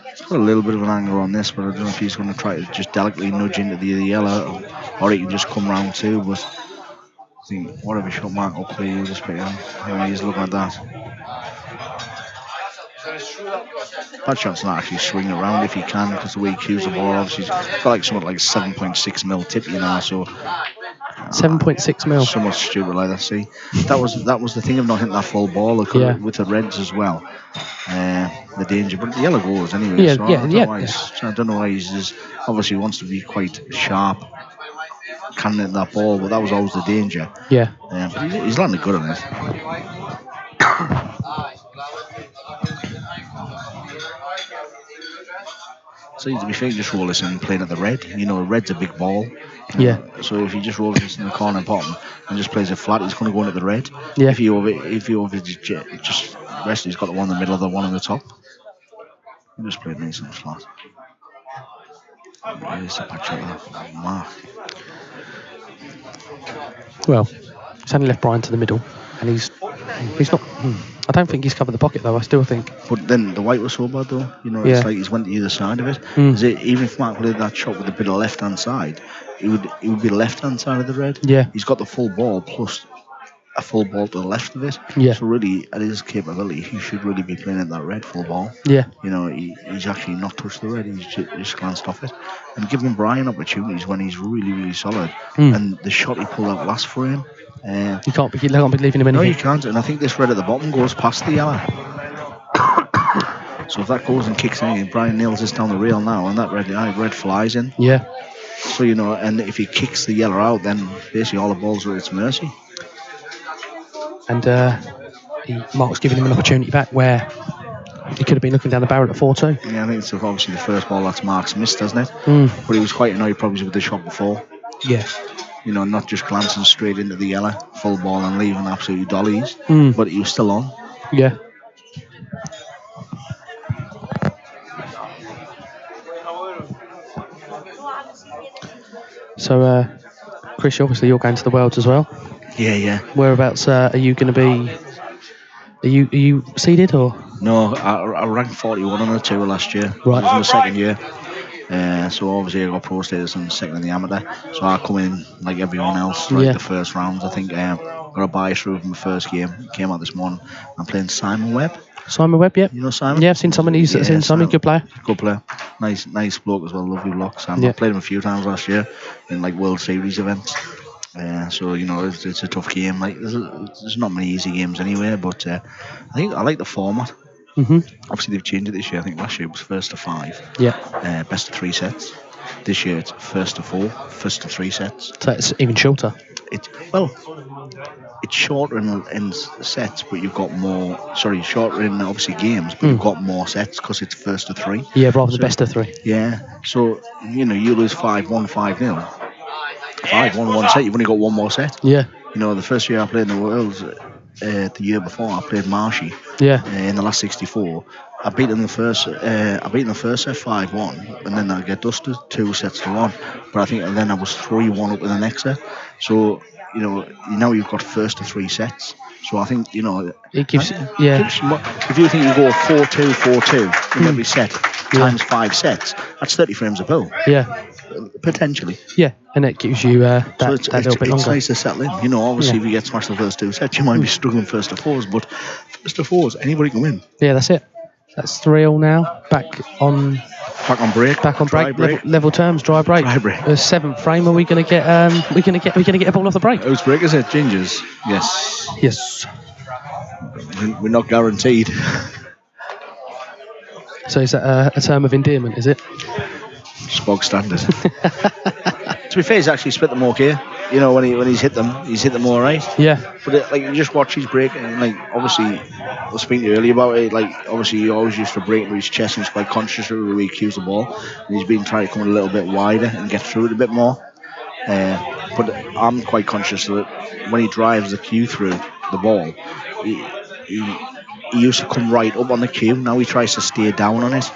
He's got a little bit of an angle on this, but I don't know if he's going to try to just delicately nudge into the yellow, or he can just come round too. But I think whatever shot Mark will play, he'll just play on. He's looking at that. That shot's not actually swing around if he can, because the way he cues the ball, obviously he's got like something like 7.6 mil tip, so 7.6 mil. Somewhat stupid like that. See, that was the thing of not hitting that full ball with the reds as well. The danger, but the yellow goes anyway. Yeah, so I don't know why he's obviously wants to be quite sharp, cannon at that ball, but that was always the danger. Yeah. But he's landing good on it. So to be fair, just roll this in playing at the red. Red's a big ball. Yeah. So if he just rolls this in the corner bottom and just plays it flat, he's going to go into the red. Yeah. If he just rest, he's got the one in the middle, the one on the top. He just played nice and flat. There's a patch of that mark. Well, he's only left Brian to the middle, and he's not. I don't think he's covered the pocket though. I still think. But then the white was so bad though. It's like he's went to either side of it. Even if Mark played that shot with a bit of left hand side, it would be the left hand side of the red. Yeah. He's got the full ball plus a full ball to the left of it. Yeah. So really, at his capability, he should really be playing at that red full ball. Yeah. He's actually not touched the red. He's just glanced off it, and giving Brian opportunities when he's really, really solid. And the shot he pulled out last frame. You can't be leaving him in. No, you can't. And I think this red at the bottom goes past the yellow. So if that goes and kicks in, Brian nails this down the rail now, and that red flies in. Yeah. So and if he kicks the yellow out, then basically all the balls are at its mercy. And Mark's giving him an opportunity back where he could have been looking down the barrel at 4-2. Yeah, I think it's obviously the first ball that's Mark's missed, hasn't it? But he was quite annoyed probably with the shot before. Yeah. Not just glancing straight into the yellow, full ball and leaving absolutely dollies. But he was still on. Yeah. So, Chris, obviously you're going to the Worlds as well. Yeah. Whereabouts are you going to be? Are you seeded or? No, I ranked 41 on the tour last year. Right. It was my second year. So obviously I got pro status and second in the amateur. So I come in like everyone else, the first rounds. I think I got a bye through from the first game. Came out this morning. I'm playing Simon Webb. Simon Webb, yeah. You know Simon? Yeah, I've seen Simon. Simon, good player. Good player. Nice bloke as well. Lovely bloke. I played him a few times last year in like World Series events. So it's a tough game. Like there's not many easy games anyway. But I think I like the format. Obviously they've changed it this year. I think last year it was first to 5. Yeah. Best of 3 sets. This year it's first to 4, first to 3 sets. So it's even shorter. It's shorter in sets, but you've got more. Sorry, shorter in obviously games, but you've got more sets because it's first to 3. Yeah, rather than best of 3. Yeah. So you lose 5-1, 5-0. 5-1 one set. You've only got one more set. Yeah. The first year I played in the Worlds, the year before I played Marshy. Yeah. In the last 64, I beat them the first set 5-1, and then I get dusted 2 sets to 1. But I think then I was 3-1 up in the next set. So now you've got first to 3 sets. So I think it gives if you think you go 4-2, 4-2 in every set times 5 sets, that's 30 frames a bill. Yeah. Potentially. Yeah, and it gives you that little bit longer. It's nice to settle in. Obviously if you get smashed the first 2 sets, you might be struggling first to 4s, but first to 4s, anybody can win. Yeah, that's it. That's 3-3 now. Back on break. Level terms. Dry break. The 7th frame. Are we going to get? We're going to get a ball off the break. Whose break is it? Ginger's. Yes. Yes. we're not guaranteed. So is that a term of endearment, is it? Spog standard. To be fair, he's actually split them okay. You know, when he's hit them all right. Yeah. But like, you just watch his break, and like, obviously, I was speaking earlier about it. Like, obviously, he always used to break into his chest, and he's quite conscious of the way he cues the ball. And he's been trying to come a little bit wider and get through it a bit more. But I'm quite conscious that when he drives the cue through the ball, he used to come right up on the cue. Now he tries to stay down on it,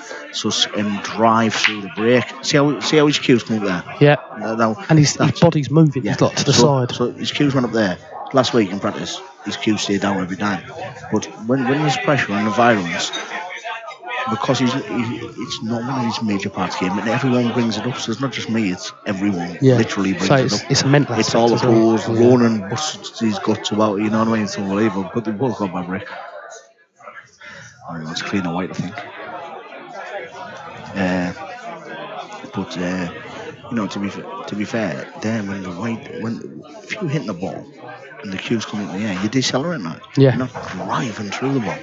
and drive through the break. See how his cues come up there. Yeah. Now, and his body's moving. Yeah. He's like to the side. So his cues went up there. Last week in practice, his cues stayed down every time. But when there's pressure and the violence, because it's not one of his major parts of the game, and everyone brings it up. So it's not just me; it's everyone. Literally brings it up. It's a mental It's all the pros. Well. Ronan busts his guts about it. You know what I mean? It's unbelievable. But they both got my break. It's clean and white, I think. But you know, to be fair, then if you're hitting the ball and the cues come in the air, you're decelerating that. Yeah. You're not driving through the ball.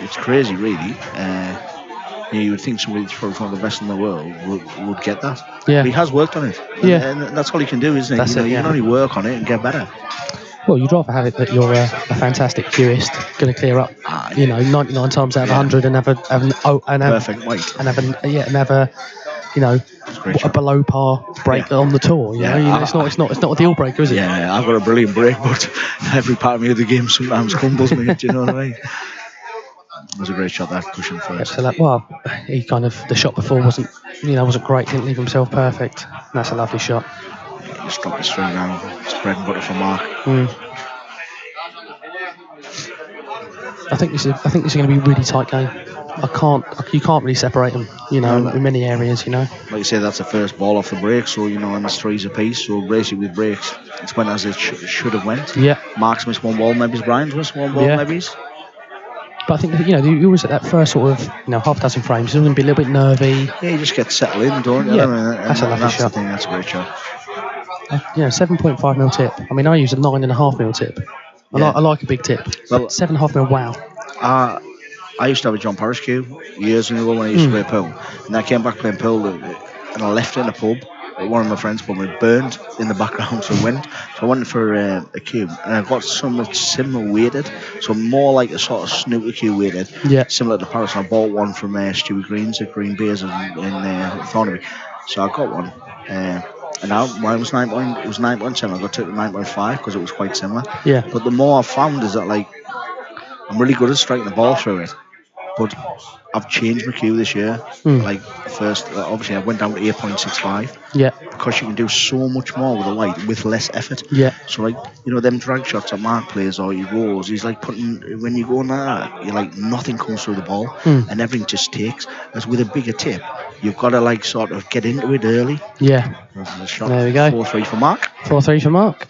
It's crazy, really. You would think somebody that's probably one of the best in the world would get that. Yeah. But he has worked on it. And that's all he can do, isn't it? You can only work on it and get better. Well, you'd rather have it that you're a fantastic cueist, going to clear up, 99 times out of 100, and have perfect weight, and have a a below par break on the tour. You know, it's not a deal breaker, is it? Yeah, I've got a brilliant break, but every part of me of the game sometimes crumbles me. Do you know what I mean? It was a great shot, that cushion first. So the shot before wasn't great. Didn't leave himself perfect. That's a lovely shot. Just drop the string down. It's bread and butter for Mark. I think this is going to be a really tight game. You can't really separate them, in many areas, Like you say, that's the first ball off the break, so, and it's threes apiece, so basically with breaks, it's went as it should have went. Yeah. Mark's missed one ball, maybe Brian's missed one ball, maybe. But I think, you always at that first sort of, half dozen frames, you're going to be a little bit nervy. Yeah, you just get settled in, don't you? Yeah, that's a lovely shot. That's a great shot. 7.5 mil tip. I mean, I use a 9.5 mil tip. I like a big tip. Well, 7.5 mil, wow. I used to have a John Parrish cue years ago when I used to play pool. And I came back playing pool and I left it in a pub. One of my friends put me burned in the background, so I went for a cue, and I got somewhat similar weighted, so more like a sort of snooker cue weighted, similar to Paris. I bought one from Stewie Green's at Green Beers in Thornaby, so I got one, and mine was 9.7. I got to 9.5 because it was quite similar. Yeah. But the more I found is that I'm really good at striking the ball through it, but I've changed my cue this year. First, obviously, I went down to 8.65. Yeah. Because you can do so much more with a light with less effort. Yeah. So them drag shots that Mark plays or he rolls, he's like when you go on that, you're like nothing comes through the ball and everything just takes. As with a bigger tip, you've got to sort of get into it early. Yeah. There we go. 4-3 for Mark. 4-3 for Mark.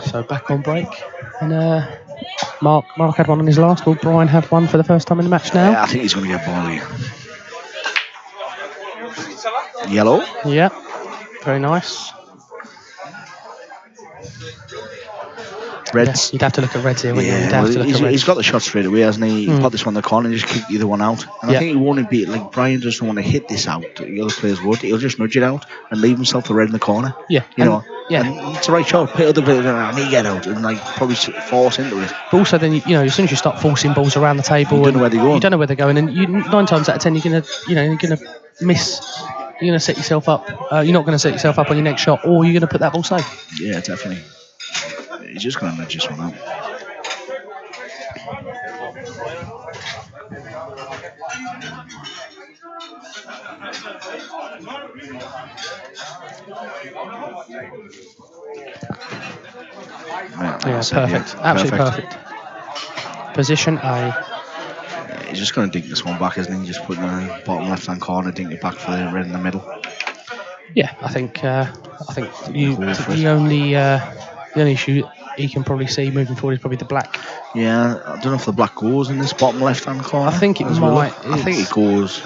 So back on break, and Mark had one on his last. Will Brian have one for the first time in the match now? Yeah, I think he's going to get ball here. Yellow. Yeah, very nice. Reds. You'd have to look at Reds here, wouldn't you? You'd Yeah, have to look at Reds. he's got the shot straight away, hasn't he? He put this one in the corner and just kicked the other one out. And I think he won't be like Brian doesn't want to hit this out. The other players would. He'll just nudge it out and leave himself the red in the corner. Yeah, and it's the right shot. Put other players around, he get out and like probably force into it. But also, then as soon as you start forcing balls around the table, you don't know where they're going. You don't know where they're going, and 9 times out of 10 you're gonna miss. You're gonna set yourself up. You're not gonna set yourself up on your next shot, or you're gonna put that ball safe. Yeah, definitely. He's just gonna nudge this one out. Perfect. Absolutely perfect. Position A. He's just going to dink this one back, isn't he? Just put it in the bottom left-hand corner, dink it back for the red in the middle. Yeah, I think the only issue he can probably see moving forward is probably the black. Yeah, I don't know if the black goes in this bottom left-hand corner. I think it might. Well. I think it goes.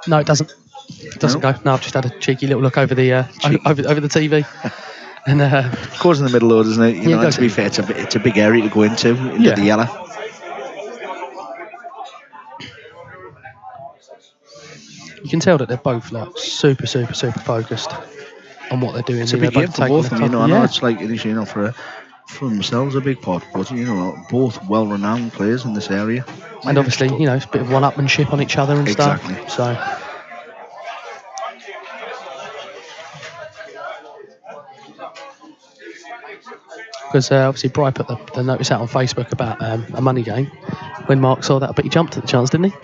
No, it doesn't. It doesn't go. No, I've just had a cheeky little look over the over the TV. And it goes in the middle, though, doesn't it? You know, to be fair, it's a big area to go into the yellow. You can tell that they're both like super focused on what they're doing. It's a big game for both of them. I know it's like initially, for themselves a big pot, but both well-renowned players in this area. And obviously, it's a bit of one-upmanship on each other and stuff. Exactly. So. Because obviously Bri put the notice out on Facebook about a money game. When Mark saw that, but he jumped at the chance, didn't he?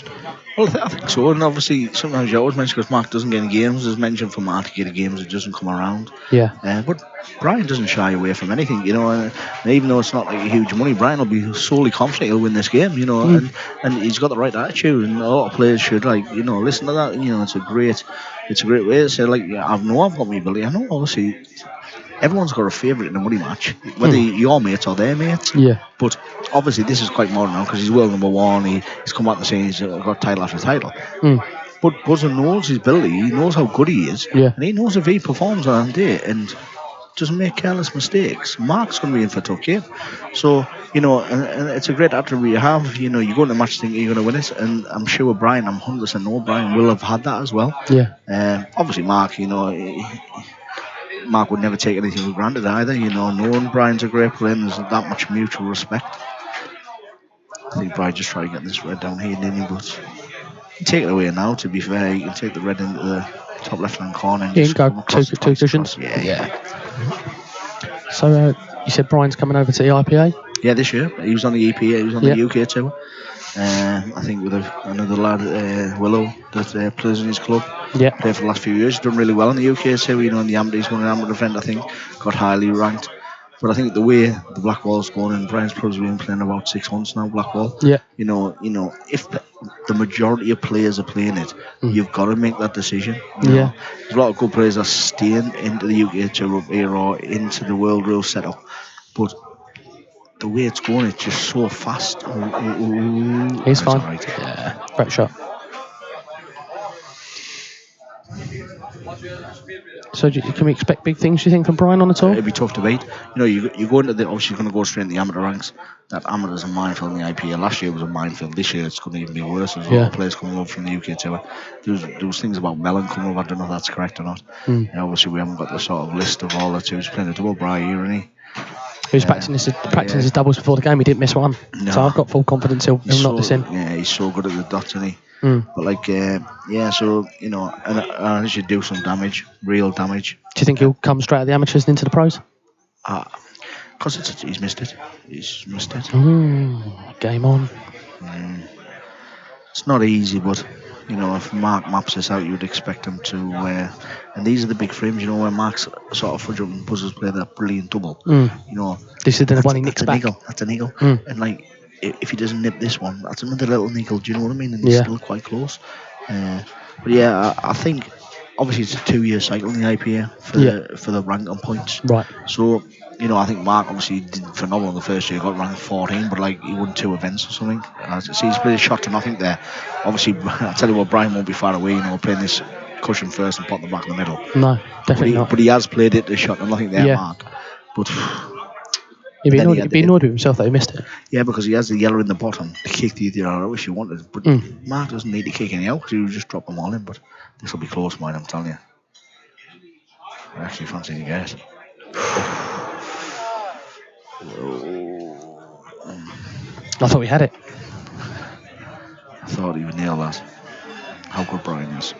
Well, I think so. And obviously, sometimes you always mention because Mark doesn't get any games. There's mention for Mark to get games, it doesn't come around. Yeah. But Brian doesn't shy away from anything, and even though it's not like huge money, Brian will be solely confident he'll win this game, and he's got the right attitude, and a lot of players should listen to that. It's a great way to say I've got my ability. I know obviously everyone's got a favourite in a money match, whether your mates or their mates. Yeah. But obviously this is quite modern now because he's world number one. He's come out and saying he's got title after title. But Buzzer knows his ability. He knows how good he is. Yeah. And he knows if he performs on that day and doesn't make careless mistakes, Mark's going to be in for a tough game. So, and it's a great attribute you have. You go into the match thinking you're going to win it. And I'm sure Brian, I'm 100% know Brian will have had that as well. Yeah. Obviously Mark, Mark would never take anything for granted either, knowing Brian's a great player and there's that much mutual respect. I think Brian just tried to get this red down here, didn't he? But you take it away now, to be fair. You can take the red into the top left-hand corner and just go two cushions. Yeah. So you said Brian's coming over to the IPA? Yeah, this year. He was on the EPA, he was on the UK tour. I think with another lad, Willow, that plays in his club. Yeah. Played for the last few years. He's done really well in the UK too. In the amateur, he's won an amateur event, I think. Got highly ranked. But I think the way the Blackwall's going, and Brian's probably been playing about 6 months now, Blackwall. Yeah. If the majority of players are playing it, you've got to make that decision. There's a lot of good players are staying into the UK tour up here or into the world rule setup. But the way it's going, it's just so fast. He's fine. Right. Yeah. Great shot. So can we expect big things, do you think, from Brian on the tour? It'd be tough to beat. You go into obviously going to go straight in the amateur ranks. That amateur's a minefield in the IPA. Last year was a minefield. This year it's going to even be worse. There's a lot of players coming up from the UK tour. There was things about Mellon coming up. I don't know if that's correct or not. Obviously we haven't got the sort of list of all the two. He's playing a double Brian here, isn't he? He was practicing his doubles before the game. He didn't miss one. No. So I've got full confidence he'll knock this in. Yeah, he's so good at the dots, isn't he? But so and he should do some damage, real damage. Do you think he'll come straight out of the amateurs and into the pros? Because he's missed it. He's missed it. Game on. It's not easy, but if Mark maps this out, you would expect him to. And these are the big frames, where Mark's sort of fudge up and buzzers play that brilliant double. This is the one he nicks back. That's a niggle. And if he doesn't nip this one, that's another little nickel. Do you know what I mean? And it's still quite close. But yeah, I think obviously it's a 2-year cycle in the IPA for the rank and points. Right. So I think Mark obviously did phenomenal in the first year. Got ranked 14, but he won 2 events or something. He's played a shot to nothing there. Obviously, I tell you what, Brian won't be far away. Playing this cushion first and pop the back in the middle. No, definitely not. But he has played it to shot and nothing there, Yeah. Mark. But He'd be annoyed with himself that he missed it. yeah, because he has the yellow in the bottom to kick the other out if he wanted. But Mark doesn't need to kick any out because he would just drop them all in. But this will be close, mine, I'm telling you. I actually fancy the guys. I thought we had it. I thought he would nail that. How good Brian is.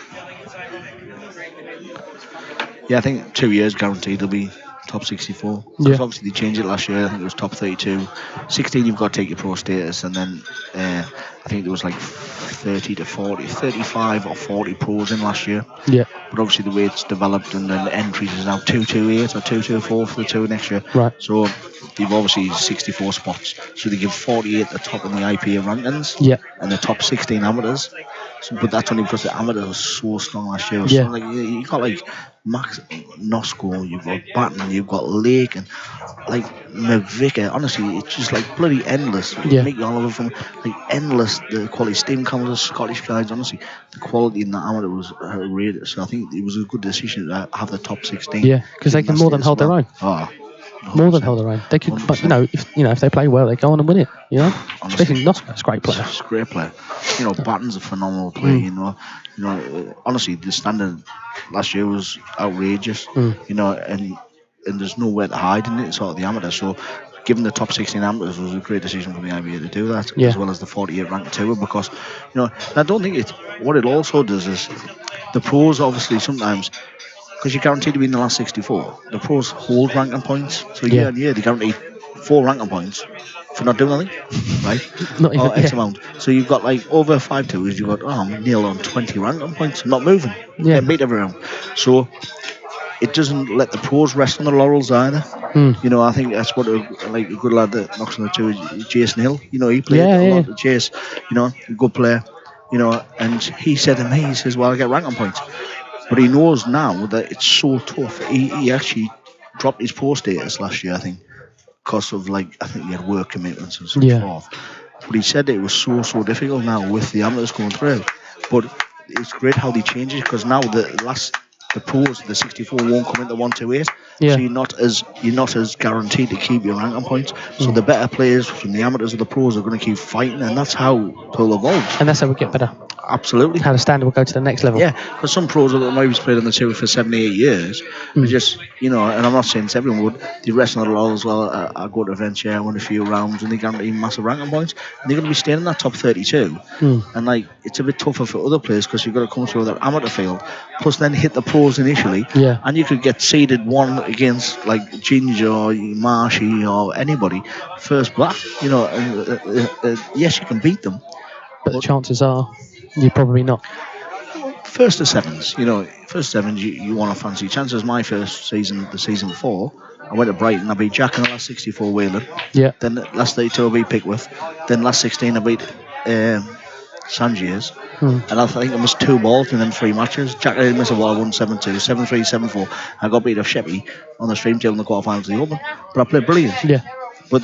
Yeah, I think 2 years guaranteed he'll be top 64. Because obviously they changed it last year. I think it was top 32. 16 you've got to take your pro status, and then I think there was like 30 to 40, 35 or 40 pros in last year. Yeah. But obviously the way it's developed and then the entries is now 228 or 224 for the two next year. Right. So they've obviously 64 spots. So they give 48 the top in the IPA rankings. Yeah. And the top 16 amateurs. So, but that's only because the amateurs were so strong last year. Yeah. So like you got like Max Nosko, you've got Batten, you've got Lake, and like McVicker. Honestly, it's just like bloody endless. Yeah. Mick Oliver from like endless. The quality. Steam Commons, Scottish guys. Honestly, the quality in the amateur was outrageous. So I think it was a good decision to have the top 16. Yeah, because they can more than hold their own. Oh, more than hold their own. They could, but if they play well, they go on and win it. Honestly, Especially Nosko's a great player. He's a great player. Batten's a phenomenal player. Honestly, the standard last year was outrageous. And there's nowhere to hide in it. Sort of the amateur. So, given the top 16 amateurs was a great decision from the IBA to do that, as well as the 48 ranked tour. Because I don't think what it also does is the pros obviously sometimes. Because you're guaranteed to be in the last 64. The pros hold ranking points. So year on year, they guarantee 4 ranking points for not doing anything, right? Not even, X amount. So you've got like over 5 tours, you've got, I'm nearly on 20 ranking points. I'm not moving. Yeah. Beat everyone. So it doesn't let the pros rest on the laurels either. I think that's what a good lad that knocks on the two is Jason Hill. He played a lot of Chase. A good player. And he said to me, he says, well, I get ranking points. But he knows now that it's so tough. He actually dropped his pro status last year, I think, because of I think he had work commitments and so forth. But he said it was so difficult now with the amateurs going through. But it's great how they change it, because now the pros, the 64 won't come into 128. Yeah. So you're not as guaranteed to keep your ranking points. So the better players from the amateurs or the pros are going to keep fighting, and that's how it'll evolve. And that's how we get better. Absolutely. How the standard will go to the next level. Yeah, because some pros that maybe played on the tour for 7, 8 years, they just, and I'm not saying everyone would, they rest on the laurels as well. I go to events, I win a few rounds, and they guarantee massive ranking points, and they're going to be staying in that top 32. And it's a bit tougher for other players because you've got to come through that amateur field, plus then hit the pros initially, and you could get seeded one against like Ginger or Marshy or anybody, first black, yes, you can beat them. But the chances are, you're probably not. First to sevens, you want to fancy chances. My first season, the season before, I went to Brighton, I beat Jack in the last 64 Whelan. Yeah. Then last 32 I beat Pickworth. Then last 16 I beat Sangiers. And I think I missed 2 balls in them 3 matches. Jack didn't miss a ball, I won 7-2, 7-3, 7-4. I got beat off Sheppy on the stream tail in the quarterfinals of the Open. But I played brilliant. Yeah. But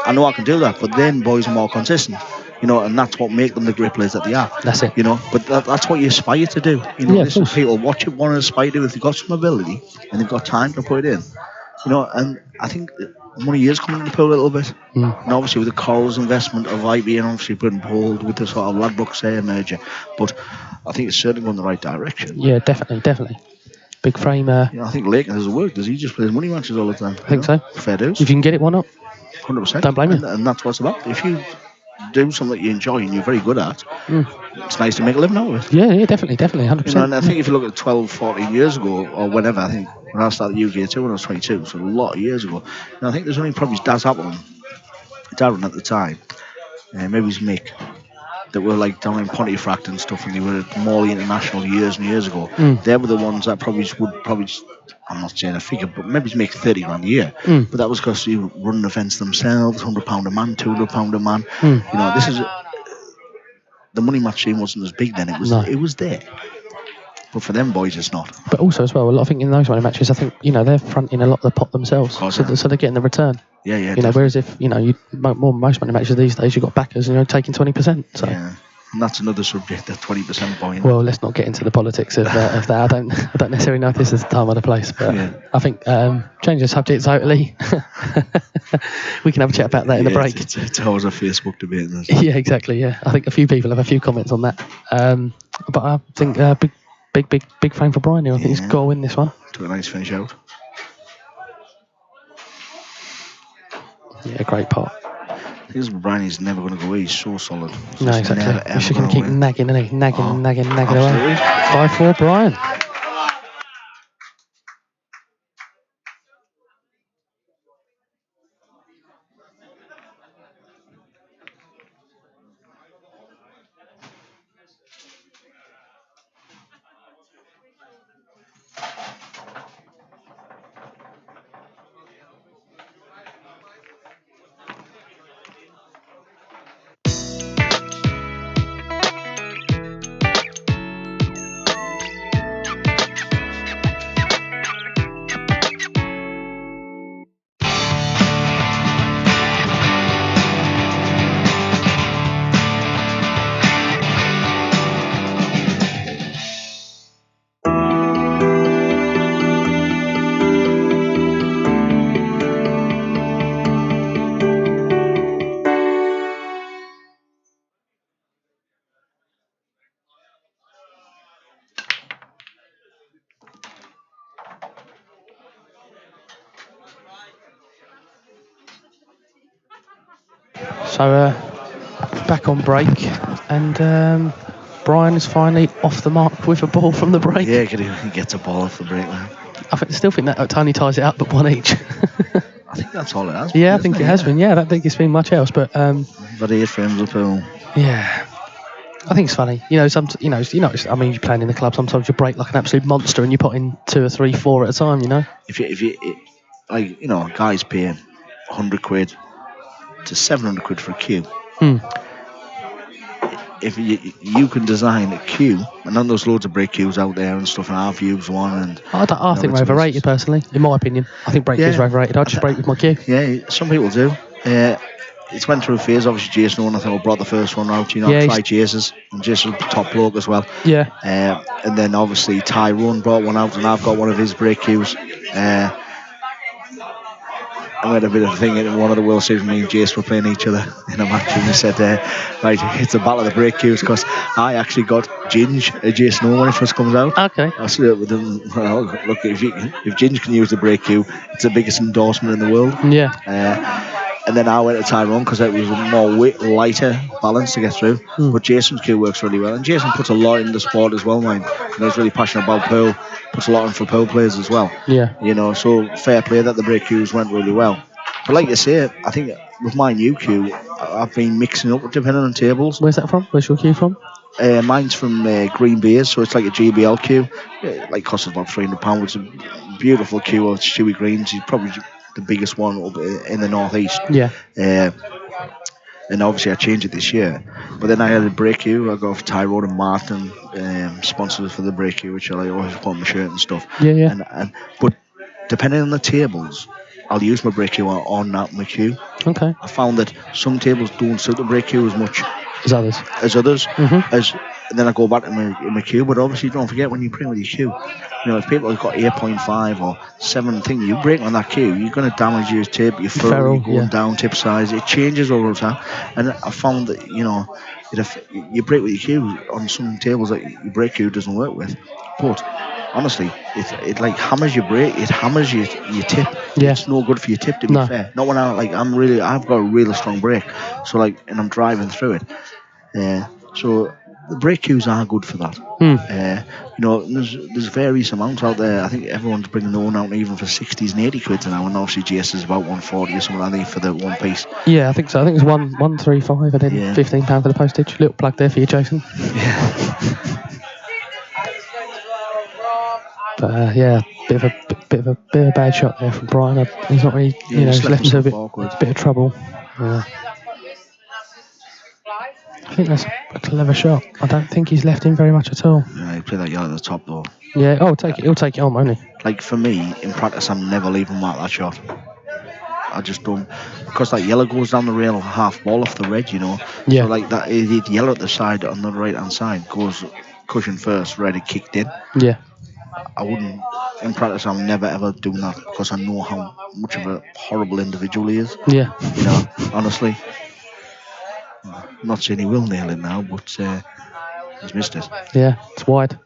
I know I can do that. But then boys are more consistent. And that's what make them the great players that they are. That's it. But that's what you aspire to do. This is people watch it, want to aspire to. If they've got some ability and they've got time to put it in. And I think money is coming into the pool a little bit. And obviously with the Corals investment of IB and obviously putting hold with the sort of Ladbrokes merger. But I think it's certainly going in the right direction. Yeah, definitely. Big frame. I think Lakin has work. Does he just plays money matches all the time? I think so. Fair dues. If you can get it, why not? 100%. Don't blame you. And that's what it's about. If you do something that you enjoy and you're very good at, it's nice to make a living out of it. Yeah, definitely, 100%. And I think if you look at 12, 14 years ago, or whenever, I think when I started UK too when I was 22, so a lot of years ago, I think there's only probably Daz Appleton, Darren at the time, and maybe it's Mick, that were like down in Pontefract and stuff, and they were at Morley International years and years ago. They were the ones that would I'm not saying a figure, but maybe make 30 grand a year. But that was because you run events themselves, £100 a man, £200 a man. This is the money match scene wasn't as big then. It was there. But for them boys, it's not. But also as well, I think in those money matches, I think they're fronting a lot of the pot themselves, so they're getting the return. Yeah. Whereas if most money matches these days, you've got backers, taking 20%. So. Yeah. And that's another subject, that 20% point. Well, let's not get into the politics of that. I don't necessarily know if this is the time or the place, but I think change the subject totally. We can have a chat about that in the break. It's always a Facebook debate, isn't it? Yeah, exactly. Yeah, I think a few people have a few comments on that. But I think big frame for Brian here. I think he's got to win this one. To a nice finish out. Yeah, great part. Because Brian is never going to go away. He's so solid. No, exactly. He's just going to keep nagging, isn't he? Nagging away. 5-4, Brian. So back on break, and Brian is finally off the mark with a ball from the break. Yeah, he gets a ball off the break now. I still think that Tony ties it up, but one each. I think that's all it has been. Yeah, I think it has been. Yeah, I don't think it's been much else, but. But 8 frames up hill. Yeah. I think it's funny, I mean, you're playing in the club. Sometimes you break like an absolute monster, and you put in 2 or 3, 4 at a time. If you guys pay £100 to £700 for a cue. If you can design a cue, and then there's loads of break cues out there and stuff, and I've used one. And I think they're overrated personally, in my opinion. I think break cues are overrated. I just break with my cue. Yeah, some people do. It's went through a phase. Obviously, Jason Owen, I think, brought the first one out. Try Jason's, and Jason's top bloke as well. Yeah. And then obviously Tyrone brought one out, and I've got one of his break cues. I had a bit of a thing in one of the World Series. Me and Jace were playing each other in a match, and he said, "Right, it's a battle of the break cues," because I actually got Ginge, Jason Owen, when it first comes out. Okay. I said with him, well, look, if Ginge can use the break cue, it's the biggest endorsement in the world. Yeah. And then I went to Tyrone because it was a more lighter balance to get through. But Jason's cue works really well, and Jason puts a lot in the sport as well, mind. And he's really passionate about pool, puts a lot in for pool players as well. Yeah. So fair play that the break cues went really well. But like you say, I think with my new cue, I've been mixing up depending on tables. Where's that from? Where's your cue from? Mine's from Green Bay's, so it's like a GBL cue. Like costs about £300. It's a beautiful cue of Stewie Green's. He's probably the biggest one up in the northeast. Yeah. And obviously I changed it this year. But then I had a break cue. I got off Tyrone and Martin, sponsors for the break cue, which I always put on my shirt and stuff. Yeah. But depending on the tables, I'll use my break cue on that my cue. Okay. I found that some tables don't suit the break cue as much as others. Mm-hmm. And then I go back to my cue. But obviously, don't forget when you play with your cue. If people have got 8.5 or 7 thing, you break on that cue, you're going to damage your tip, your ferrule, you're going down tip size. It changes over time. And I found that if you break with your cue on some tables that your break cue doesn't work with, but honestly, it like hammers your break, it hammers your tip. Yeah. It's no good for your tip, to be fair. Not when I've got a really strong break, so and I'm driving through it. So the break cues are good for that. There's various amounts out there. I think everyone's bringing their own out, even for 60s and 80 quid now, and obviously GS is about 140 or something, I think, for the one piece. Yeah, I think so. I think it's 135 and then £15 for the postage. Little plug there for you, Jason. Yeah. But bit of a bad shot there from Brian. He's not really, he's left into a bit of trouble. I think that's a clever shot. I don't think he's left him very much at all. Yeah, he played that yard at the top though. Yeah, he'll take it on, won't he? Like for me, in practice, I'm never leaving mark that shot. I just don't, because that yellow goes down the rail half ball off the red, you know. Yeah. So like that, the yellow at the side on the right hand side goes cushion first, red it kicked in. Yeah. I wouldn't, in practice, I'm never ever doing that because I know how much of a horrible individual he is. Yeah. You know, honestly. I'm not saying he will nail it now, but he's missed it. Yeah, it's wide.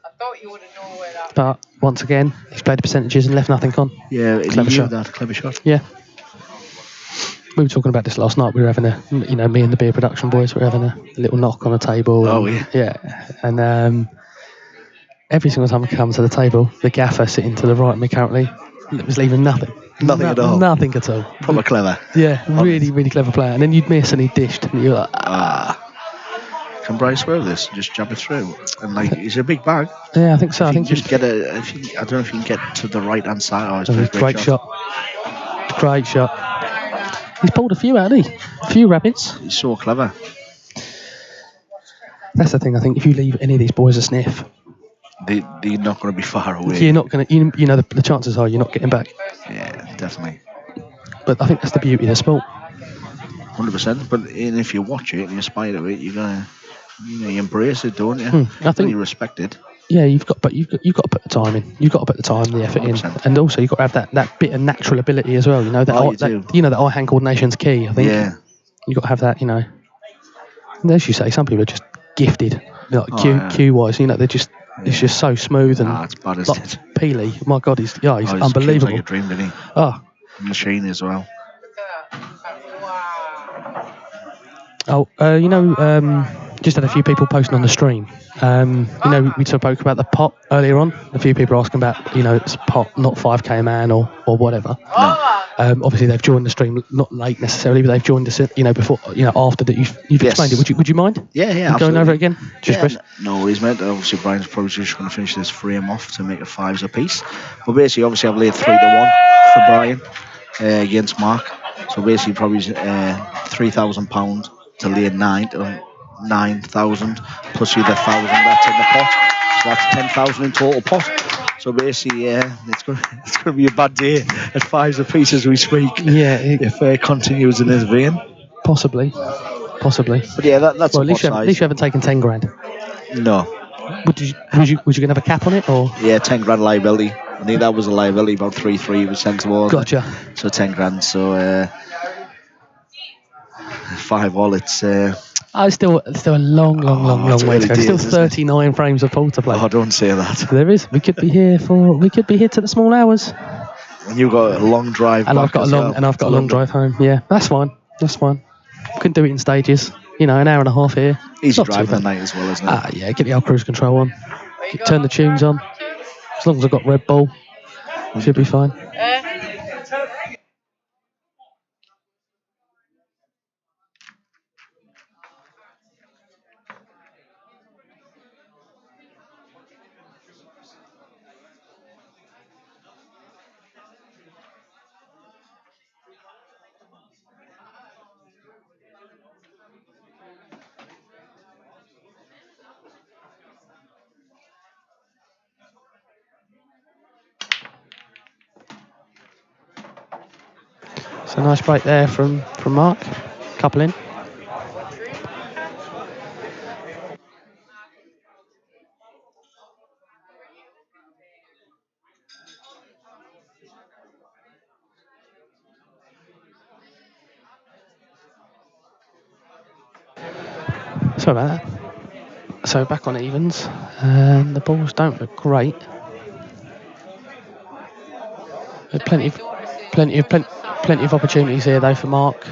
But once again, he's played the percentages and left nothing on. Yeah, Clever he shot. that clever shot. Yeah. We were talking about this last night. We were having a, you know, me and the beer production boys were having a little knock on the table. Oh, and, yeah. And every single time we come to the table, the gaffer sitting to the right of me currently was leaving nothing. Nothing at all. Nothing at all. Proper clever. Yeah, really, really clever player. And then you'd miss and he dished. And you're like, Can Bryce throw this? Just jab it through. And like, it's a big bag. Yeah, I think so. If I you think can just get a. I don't know if you can get to the right hand side. Oh, it's a great shot. Great shot. He's pulled a few out, hasn't he? A few rabbits. He's so clever. That's the thing. I think if you leave any of these boys a sniff, They're not going to be far away. you're not going to. You know, the chances are you're not getting back. Yeah, definitely. But I think that's the beauty of the sport. 100%. But if you watch it and you aspire to it, you're gonna, you embrace it, don't you? I think you respect it. Yeah, you've got to put the time in. You've got to put the time, the effort 100%. in, and also you've got to have that bit of natural ability as well. You know that eye hand coordination's key. I think. Yeah. You've got to have that. You know, and as you say, some people are just gifted, like cue wise. You know, they're just it's just so smooth and it's bad, isn't it? Peely. My God, he's unbelievable. He's like a dream, didn't he? Oh, machine as well. Oh, just had a few people posting on the stream. We spoke about the pot earlier on. A few people are asking about, it's pot, not 5K man or whatever. No. Obviously, they've joined the stream not late necessarily, but they've joined us, before, after that you've explained it. Would you mind? Yeah, going over it again? No worries, mate. Obviously, Brian's probably just going to finish this frame off to make it fives apiece. But basically, obviously, I've laid 3-1 for Brian against Mark. So basically, probably £3,000 to lay 9,000 plus the 1,000 that's in the pot. So that's 10,000 in total pot. So basically, it's going to be a bad day at fives apiece as we speak. Yeah, if it continues in this vein. Possibly. But yeah, that's well. At least you haven't taken 10 grand. No. Would you going to have a cap on it or? Yeah, 10 grand liability. I think that was a liability, about 3 was sent towards. Gotcha. So 10 grand. So 5 all. It's still a long way to go. Still 39 frames of pool to play. Oh, don't say that. There is. We could be here to the small hours. And you've got a long drive. And I've got a long drive home. Yeah, that's fine. Couldn't do it in stages. An hour and a half here. Easy drive the night as well, isn't it? Yeah. Get the old cruise control on. Turn the tunes on. As long as I've got Red Bull, should be fine. So nice break there from Mark. Couple in. Sorry about that. So back on evens, and the balls don't look great. Plenty of opportunities here though for Mark.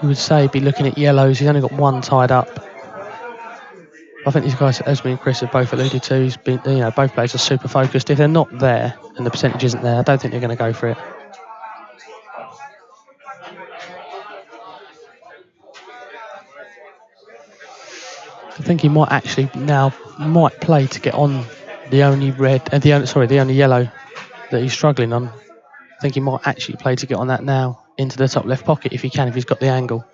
You would say be looking at yellows. He's only got one tied up. I think these guys, as me and Chris have both alluded to, he's been, both players are super focused. If they're not there and the percentage isn't there, I don't think they're going to go for it. I think he might actually play to get on the only yellow that he's struggling on. I think he might actually play to get on that now into the top left pocket if he can, if he's got the angle.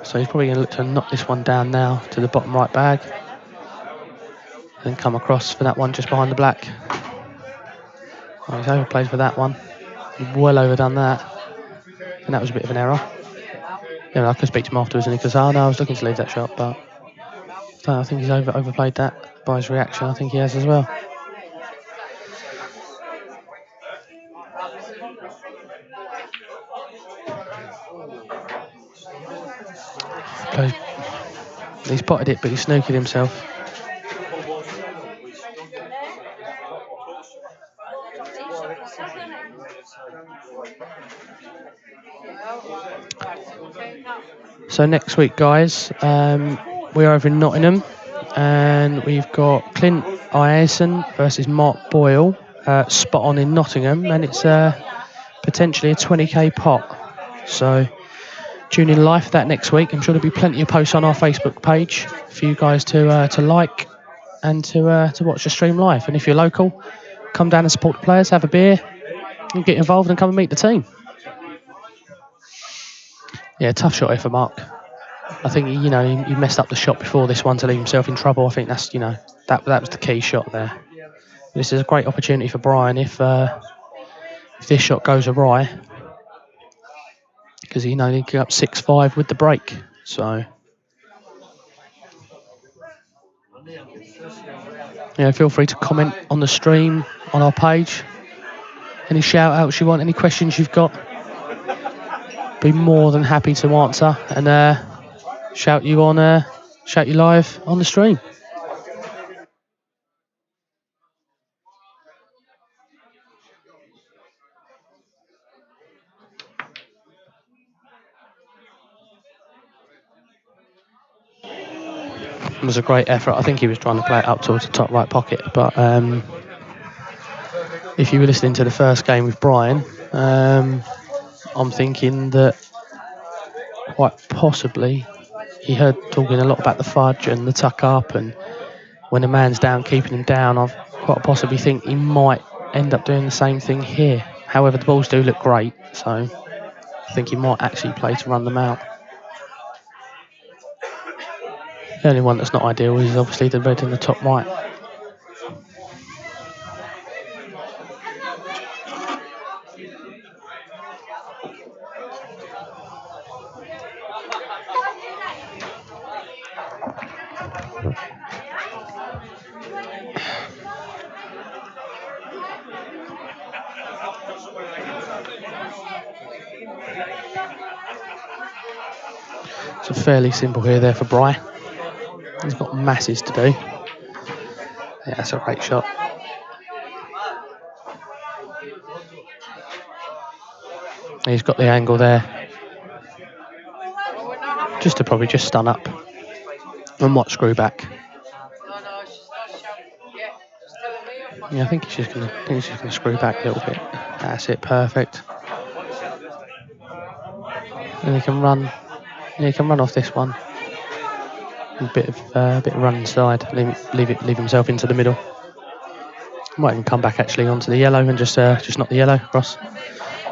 So he's probably going to look to knock this one down now to the bottom right bag. Then come across for that one just behind the black. Oh, he's overplayed for that one. Well overdone that. And that was a bit of an error. Yeah, I could speak to him afterwards and he goes, oh no, I was looking to leave that shot, but I think he's overplayed that by his reaction. I think he has as well. He's potted it, but he's snookered himself. So next week, guys, we're over in Nottingham, and we've got Clint Ierson versus Mark Boyle, spot on in Nottingham, and it's potentially a 20k pot. So tune in live for that next week. I'm sure there'll be plenty of posts on our Facebook page for you guys to like and to watch the stream live. And if you're local, come down and support the players, have a beer, and get involved and come and meet the team. Yeah, tough shot here for Mark. I think he messed up the shot before this one to leave himself in trouble. I think that's that was the key shot there. This is a great opportunity for Brian if this shot goes awry, because he can get up 6-5 with the break. So feel free to comment on the stream on our page. Any shout outs you want, any questions you've got, be more than happy to answer and shout you live on the stream. It was a great effort. I think he was trying to play it up towards the top right pocket, but if you were listening to the first game with Brian, I'm thinking that quite possibly he heard talking a lot about the fudge and the tuck up, and when a man's down, keeping him down, I quite possibly think he might end up doing the same thing here. However, the balls do look great, so I think he might actually play to run them out. The only one that's not ideal is obviously the red in the top right. So fairly simple here there for Bry. He's got masses to do. Yeah, that's a great shot. He's got the angle there. Just to probably just stun up and watch screw back. Yeah, I think he's just gonna screw back a little bit. That's it, perfect. And he can run. Yeah, he can run off this one. A bit of run inside. Leave himself into the middle. Might even come back actually onto the yellow and just knock the yellow across.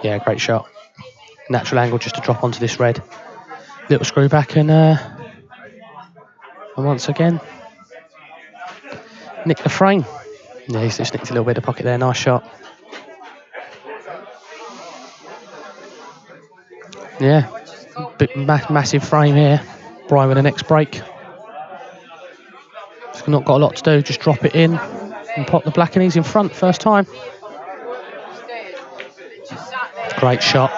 Yeah, great shot. Natural angle just to drop onto this red. Little screw back and once again nick the frame. Yeah, he's just nicked a little bit of pocket there. Nice shot. Yeah, massive frame here. Brian with the next break. He's not got a lot to do. Just drop it in and pop the black, and he's in front first time. Great shot.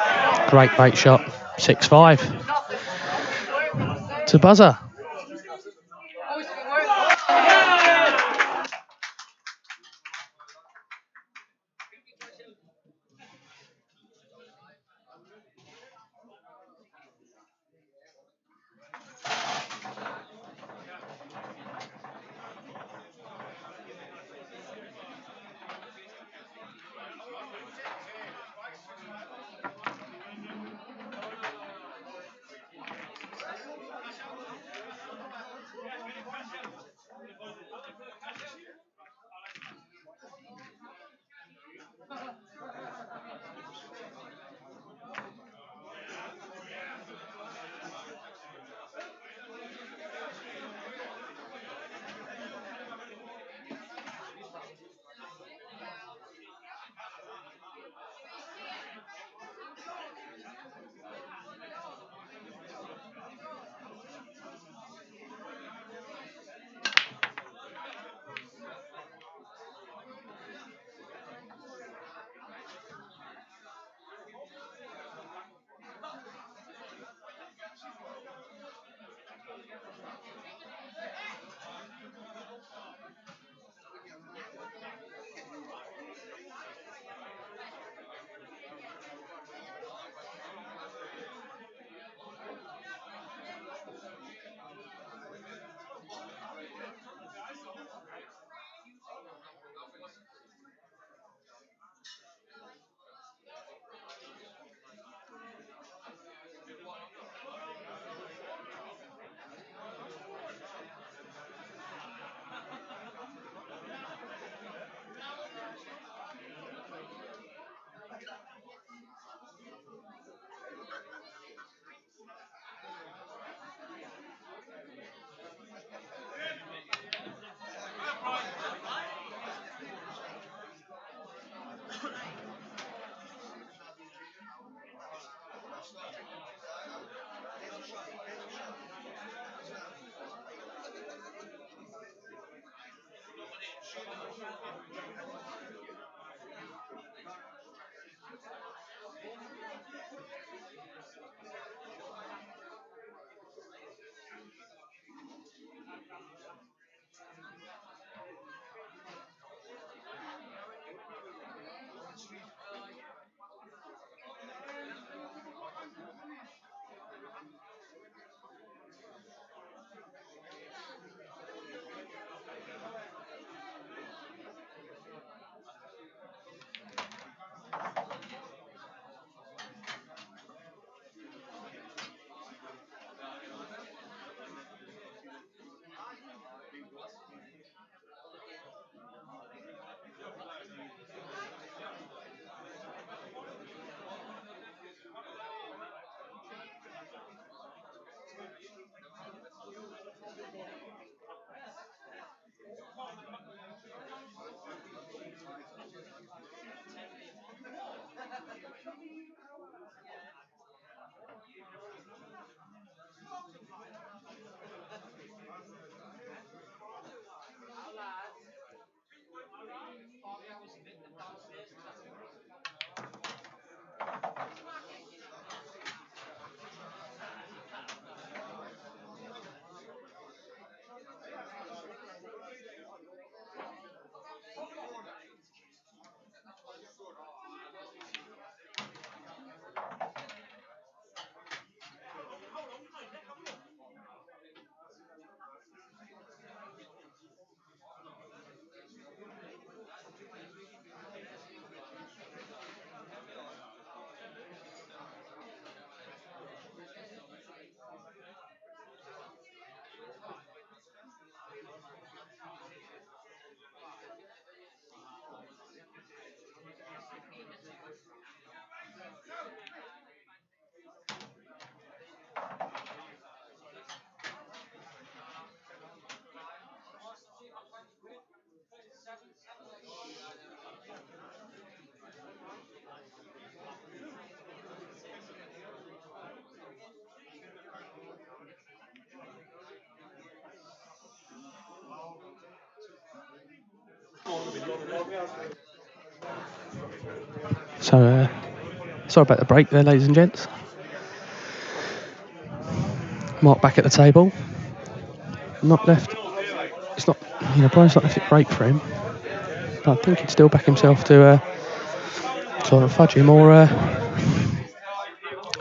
Great shot. 6-5. To buzzer. So Sorry about the break there, ladies and gents. Mark back at the table. Not left. It's not, Brian's not left it great for him. But I think he'd still back himself to sort of fudge him or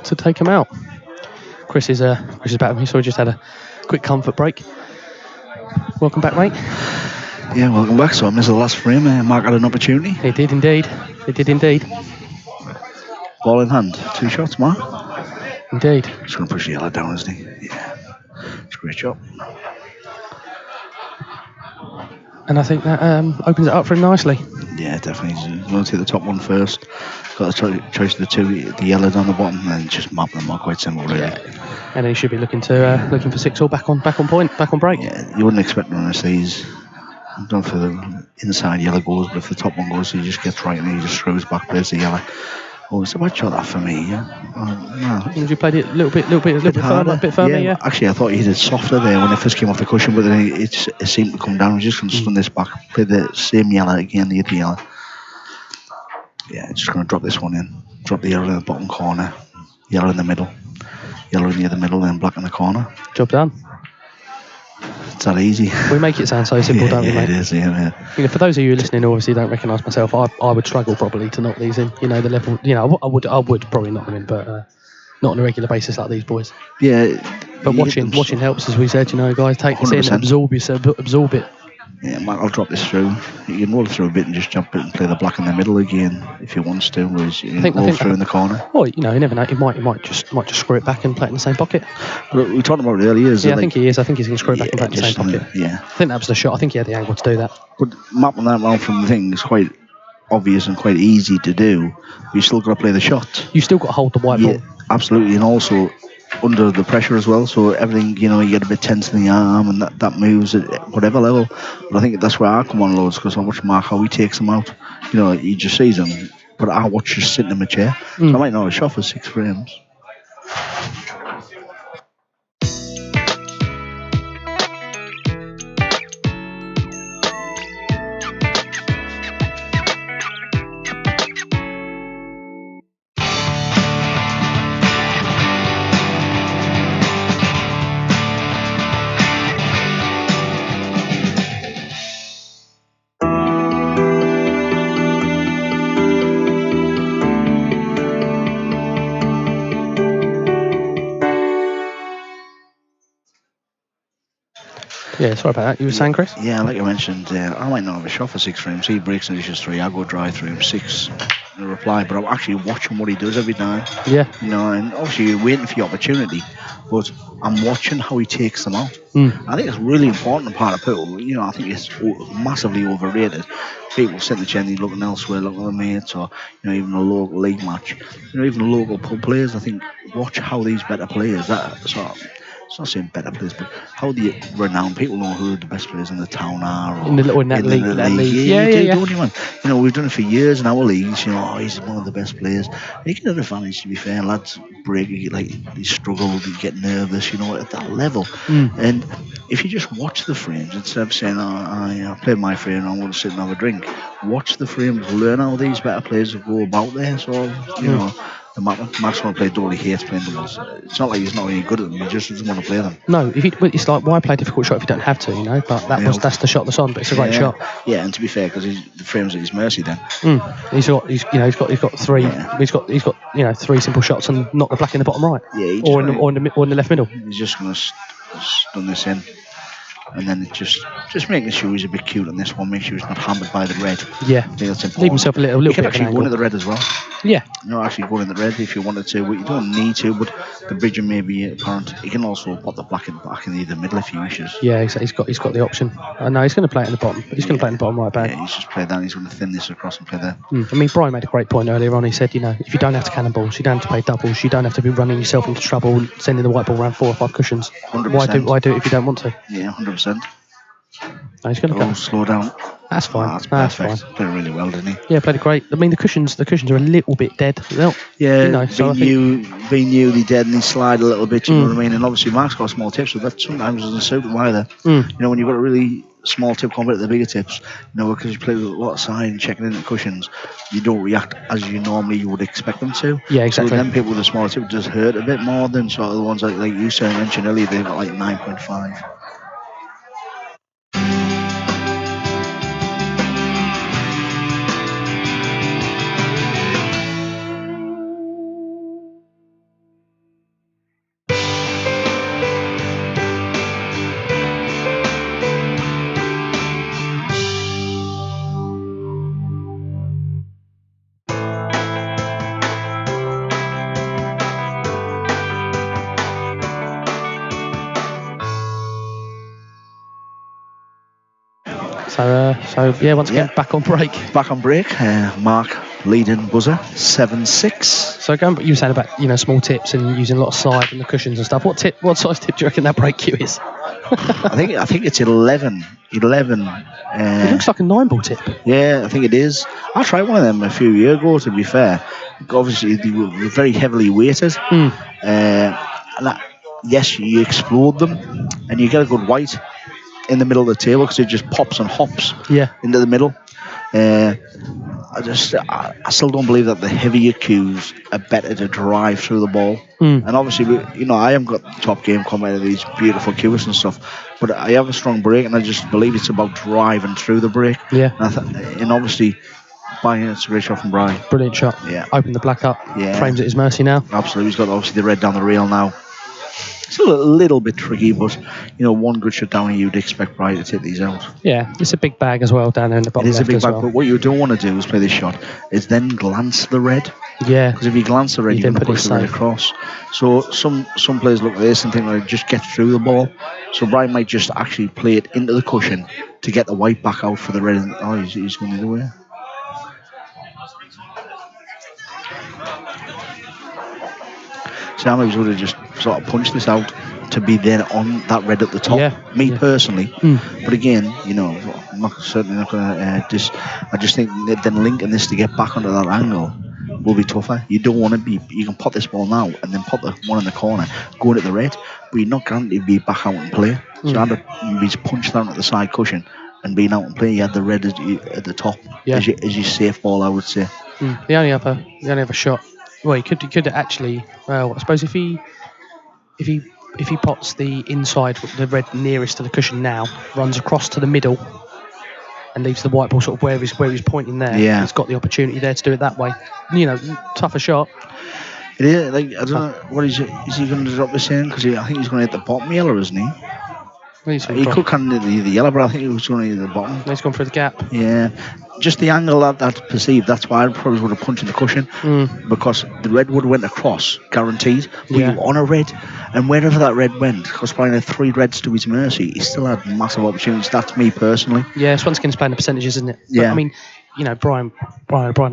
to take him out. Chris is back with me, so we just had a quick comfort break. Welcome back, mate. Yeah, welcome back. So I missed the last frame. Mark had an opportunity. He did indeed. Ball in hand. 2 shots, Mark. Indeed. Just going to push the yellow down, isn't he? Yeah. It's a great shot. And I think that opens it up for him nicely. Yeah, definitely. He's going to take the top one first. Got the choice of the 2, the yellow down the bottom, and then just map them. Quite simple, really. Yeah. And then he should be looking for 6 all back on point, back on break. Yeah, you wouldn't expect one of these. Done for the inside yellow goes, but if the top one goes, he just gets right and he just screws back, plays the yellow. Oh, it's a bad shot that for me, yeah. No. Would you played it a little bit firmer, yeah? Actually, I thought he did softer there when it first came off the cushion, but then it seemed to come down. He's just going to stun this back, play the same yellow again, the other yellow. Yeah, just going to drop this one in. Drop the yellow in the bottom corner, yellow in the middle, yellow in the other middle, and black in the corner. Job done. It's that easy. We make it sound so simple, don't we, mate? It is, yeah. For those of you listening who obviously don't recognise myself, I would struggle probably to knock these in. The level, I would probably knock them in, but not on a regular basis like these boys. Yeah. But watching helps, as we said, guys, take this 100%. in, absorb it. Yeah, Mark, I'll drop this through. You can roll through a bit and just jump it and play the black in the middle again if he wants to. Whereas you can roll through in the corner. Well, you never know. He might just screw it back and play it in the same pocket. But we talked about it earlier. Yeah, I think he is. I think he's going to screw it back and play it in the same pocket. Yeah. I think that was the shot. I think he had the angle to do that. But mapping that around from the thing is quite obvious and quite easy to do. But you still got to play the shot. You still got to hold the white ball. Absolutely, and also under the pressure as well, so everything, you get a bit tense in the arm and that moves at whatever level. But I think that's where I come on loads, because I watch Mark how he takes them out. He just sees them, but I watch just sitting in my chair. So I might not have shot for 6 frames. Yeah, sorry about that. You were saying, Chris? Yeah, like I mentioned, I might not have a shot for 6 frames. He breaks and dishes 3. I go dry through him 6 in a reply, but I'm actually watching what he does every time. Yeah. And obviously you're waiting for your opportunity, but I'm watching how he takes them out. I think it's a really important part of pool. I think it's massively overrated. People sit in the chair and they're looking elsewhere, looking at their mates, or even a local league match. Even the local pub players. I think watch how these better players. It's not saying better players, but how the renowned people know who the best players in the town are. Or in that league. Yeah. Don't you, man? We've done it for years in our leagues. He's one of the best players. You get an advantage, to be fair. Lads break, they struggle, they get nervous, at that level. And if you just watch the frames, instead of saying, I played my frame and I want to sit and have a drink, watch the frames, learn how these better players go about there. So, Max want to play double, he hates playing doubles. It's not like he's not really good at them, he just doesn't want to play them. No, it's like, why play a difficult shot if you don't have to, but that's the shot that's on, but it's a great shot. Yeah, and to be fair, because the frame's at his mercy then. He's got 3 he's got 3 simple shots and not the black in the bottom right. Yeah, or in the left middle. He's just gonna stun this in. And then it just making sure he's a bit cute on this one, make sure he's not hammered by the red. Yeah. I think that's important. Leave himself a little bit. You can bit actually go into the red as well. Yeah. Actually go in the red if you wanted to, but you don't need to. But the bridging may be apparent. He can also put the black in the middle if he wishes. Yeah, he's got the option. No, he's going to play it in the bottom. He's going to play it in the bottom right back. Yeah, he's just played that. He's going to thin this across and play there. Brian made a great point earlier on. He said, if you don't have to cannonballs, you don't have to play doubles, you don't have to be running yourself into trouble, sending the white ball around 4 or 5 cushions. 100%. Why do it if you don't want to? Yeah, 100%. No, he's going to go. Slow down. That's fine. That's perfect. Played really well, didn't he? Yeah, played it great. I mean, the cushions are a little bit dead. Being newly dead and they slide a little bit, you know what I mean? And obviously Mark's got small tips, so that sometimes doesn't suit him either. When you've got to really small tip compared to the bigger tips, because you play with a lot of side and checking in the cushions, you don't react as you normally would expect them to. Yeah, exactly. So then people with a smaller tip just hurt a bit more than sort of the ones like you mentioned earlier, they've got like 9.5. So yeah, once again, back on break. Back on break. Mark leading buzzer 7-6. So going, but you were saying about small tips and using a lot of slide and the cushions and stuff. What size tip do you reckon that break cue is? I think it's 11. 11. It looks like a 9-ball tip. Yeah, I think it is. I tried one of them a few years ago. To be fair, obviously they were very heavily weighted. Yes, you explode them, and you get a good weight in the middle of the table because it just pops and hops into the middle. I still don't believe that the heavier cues are better to drive through the ball. And obviously, I haven't got the top game commentator these beautiful cues and stuff, but I have a strong break, and I just believe it's about driving through the break. Yeah. And obviously, it's a great shot from Brian. Brilliant shot. Yeah. Open the black up. Yeah. Frames at his mercy now. Absolutely. He's got obviously the red down the rail now. Still a little bit tricky, but one good shot down, you'd expect Brian to take these out. Yeah, it's a big bag as well down there in the bottom. It is a big bag, well. but what you don't want to do is play this shot is then glance the red. Yeah. Because if you glance the red, you're going to push the red across. So some players look at this and think, like, just get through the ball. So Brian might just actually play it into the cushion to get the white back out for the red. Oh, he's going the other way. So I maybe would have just sort of punched this out to be then on that red at the top. Personally. But again, I'm certainly not going to I just think that then linking this to get back onto that angle will be tougher. You don't want to be. You can pop this ball now and then pop the one in the corner, go into the red, but you're not guaranteed to be back out and play. So I'd have maybe punched down at the side cushion and being out and play. You had the red at the top as your safe ball, I would say. The only other shot. Well, he could actually. Well, I suppose if he pots the inside, the red nearest to the cushion now, runs across to the middle, and leaves the white ball sort of where he's pointing there. Yeah. He's got the opportunity there to do it that way. Tougher shot. It is. I don't know. What is it? Is he going to drop this in? Because I think he's going to hit the bottom yellow, isn't he? He could kind of hit the yellow, but I think he was going to hit the bottom. He's gone through the gap. Yeah. Just the angle that's perceived, that's why I probably would have punched in the cushion, because the red would have went across, guaranteed. But you were on a red, and wherever that red went, because Brian had 3 reds to his mercy, he still had massive opportunities. That's me personally. Yeah, it's once again playing the percentages, isn't it? Yeah. But, I mean, Brian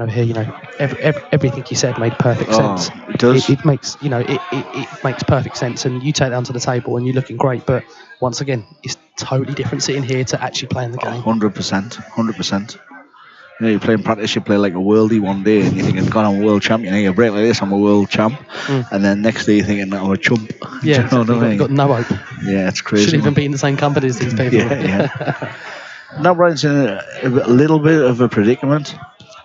over here, everything you said made perfect sense. It does. It makes, it makes perfect sense, and you take that onto the table, and you're looking great. But once again, it's totally different sitting here to actually playing the game. 100%. You play in practice, you play like a worldie one day, and you're thinking, God, I'm a world champion. You break like this, I'm a world champ. And then next day you're thinking, I'm a chump. Yeah, you've got no hope. Yeah, it's crazy. Shouldn't even be in the same company as these people. Yeah. Now Brian's in a little bit of a predicament.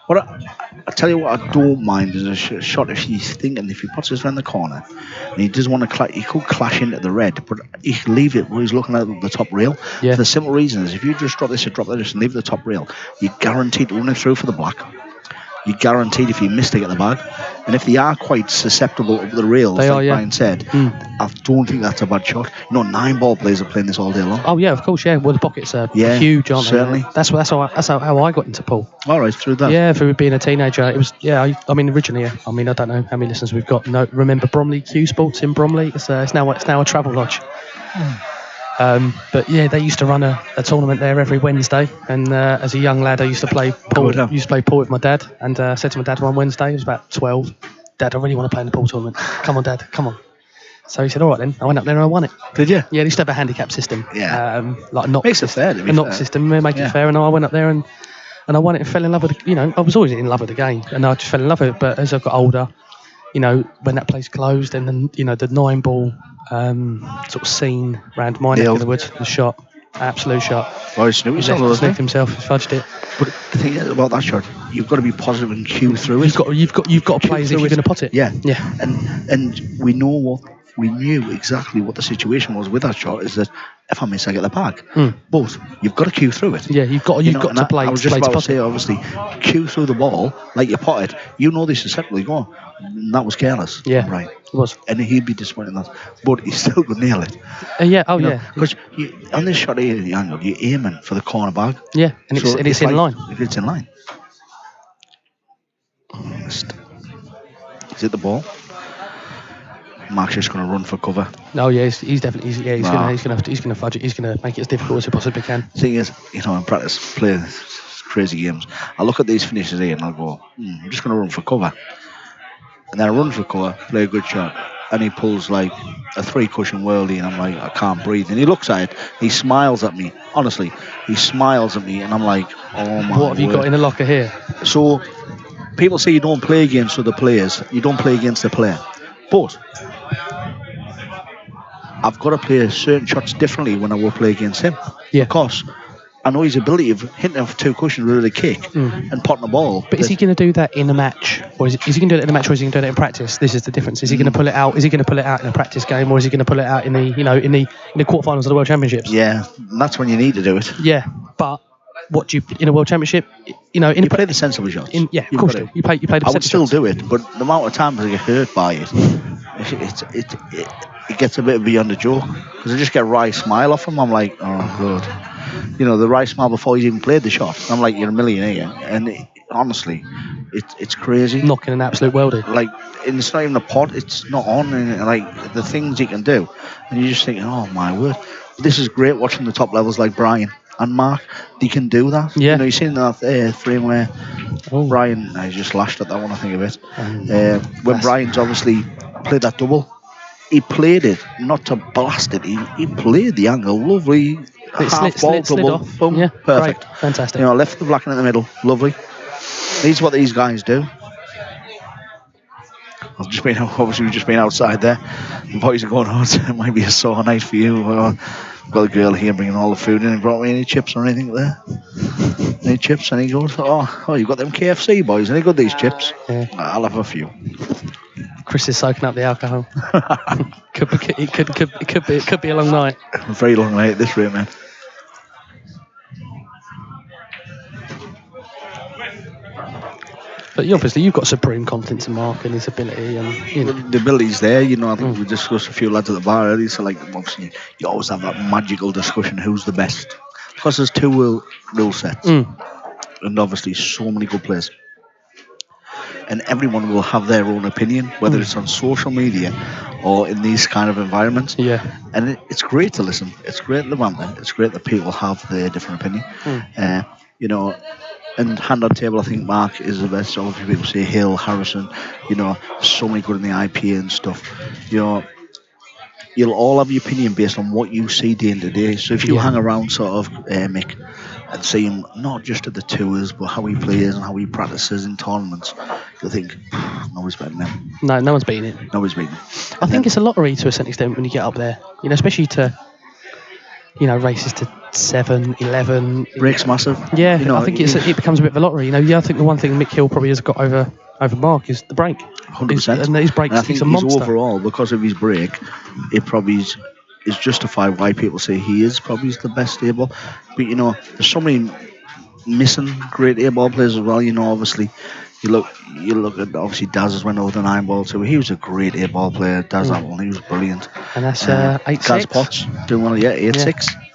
What I tell you what I don't mind is a shot if he's thinking, if he puts this around the corner and he doesn't want to he could clash into the red, but he can leave it where he's looking at the top rail. Yeah. For the simple reason is if you just drop this and leave the top rail, you're guaranteed to run it through for the black. You're guaranteed if you miss to get the bag. And if they are quite susceptible up the rails, Brian said, I don't think that's a bad shot. 9-ball players are playing this all day long. Oh yeah, of course, yeah. Well, the pockets are huge, aren't they? Certainly. That's how I got into pool. All right, through that. Yeah, for being a teenager, it was. Yeah, I mean, originally, I don't know how many listeners we've got. Remember Bromley Q Sports in Bromley? It's now a travel lodge. But yeah, they used to run a tournament there every Wednesday, and as a young lad, I used to play pool. With my dad, and said to my dad one Wednesday, I was about 12, Dad, I really want to play in the pool tournament. Come on, Dad, come on. So he said, all right then. I went up there and I won it. Did you? Yeah, they used to have a handicap system. Yeah. Like a knock Makes system. it fair, a knock system, make it fair, and I went up there and I won it and fell in love with it. I was always in love with the game, and I just fell in love with it. But as I got older, when that place closed, and then the 9-ball sort of scene around my neck of the woods, the shot, Absolute shot. Oh, he snooped He himself, left, wasn't sniffed he? himself, fudged it. But the thing is about that shot, you've got to be positive and cue through it. You've got to play as if you're going to pot it. Yeah. Yeah. And we knew exactly what the situation was with that shot. Is that if I miss, I get the bag. But you've got to cue through it. Yeah, you've got to play. I was just about to say, it. obviously, cue through the ball like you pot it. You know this is separately going. That was careless. Yeah, right. It was. And he'd be disappointed in that, but he still could nail it. Yeah. Oh, yeah. Because on this shot here, the angle, you're aiming for the corner bag. Yeah, and it's in line. If it's in line. Is it the ball? Mark's just going to run for cover. No, yeah, he's definitely he's going to fudge it. He's going to make it as difficult as he possibly can. Thing is, in practice playing crazy games, I look at these finishes here and I go, I'm just going to run for cover. And then I run for cover, play a good shot, and he pulls like a 3-cushion worldie, and I'm like, I can't breathe. And he looks at it, he smiles at me. Honestly, he smiles at me, and I'm like, oh my What have you got in the locker here? So people say you don't play against other players, you don't play against the player, but I've got to play certain shots differently when I will play against him. Yeah. Because I know his ability of hitting off 2 cushions with a kick and potting the ball. But is he going to do that in a match, or is he going to do it in a match, or is he going to do it in practice? This is the difference. Is he going to pull it out? Is he going to pull it out in a practice game, or is he going to pull it out in the in the quarterfinals of the World Championships? Yeah, and that's when you need to do it. Yeah, but what do you in a World Championship? You play the sensible shots. Of course you play the I would still shots. do it, but the amount of times I get hurt by it, it gets a bit beyond a joke, because I just get a wry smile off him. I'm like, oh god. The right smile before he's even played the shot. I'm like, you're a millionaire. And honestly, it's crazy. Knocking an absolute worldie. Like, and it's not even a pot, it's not on. And like, the things he can do. And you just think, oh my word. This is great watching the top levels like Brian and Mark. They can do that. Yeah. You've seen that frame where Brian, I just lashed at that one, I think of it. When Brian's obviously played that double, he played it, not to blast it. He played the angle, lovely. Half ball double, off. boom, yeah, perfect. Great. Fantastic. Left the black in the middle, lovely. These are what these guys do. We've just been outside there. The boys are going, it might be a sore night for you. I've got a girl here bringing all the food in. He brought me any chips or anything there? Any chips? And he goes, oh, you got them KFC boys? Any good, these chips? Yeah. I'll have a few. Chris is soaking up the alcohol. It could be a long night. A very long night at this rate, man. But obviously you've got supreme confidence in Mark and his ability, and the ability's there. I think we discussed a few lads at the bar earlier. So like, obviously, you always have that magical discussion: who's the best? Because there's 2 rule sets, and obviously so many good players, and everyone will have their own opinion, whether it's on social media or in these kind of environments. Yeah. And it's great to listen. It's great to banter. It's great that people have their different opinion. And hand on table, I think Mark is the best. Obviously, people say Hill, Harrison, so many good in the IPA and stuff. You'll all have your opinion based on what you see day to day. So if you hang around sort of Mick and see him not just at the tours, but how he plays and how he practices in tournaments, you'll think, nobody's beating him. No one's beating it. Nobody's beating him. I think it's a lottery to a certain extent when you get up there. Especially to, races to 7, 11. Break's massive. Yeah, I think it becomes a bit of a lottery. I think the one thing Mick Hill probably has got over Mark is the break. 100%. And his break, I think he's a monster. Overall, because of his break, it probably is justified why people say he is probably the best air ball. But there's so many missing great air ball players as well. Obviously, you look at obviously Daz has went over the 9 ball too. He was a great air ball player. Daz that one, he was brilliant. And that's 8-6. Daz Potts doing well, 8-6.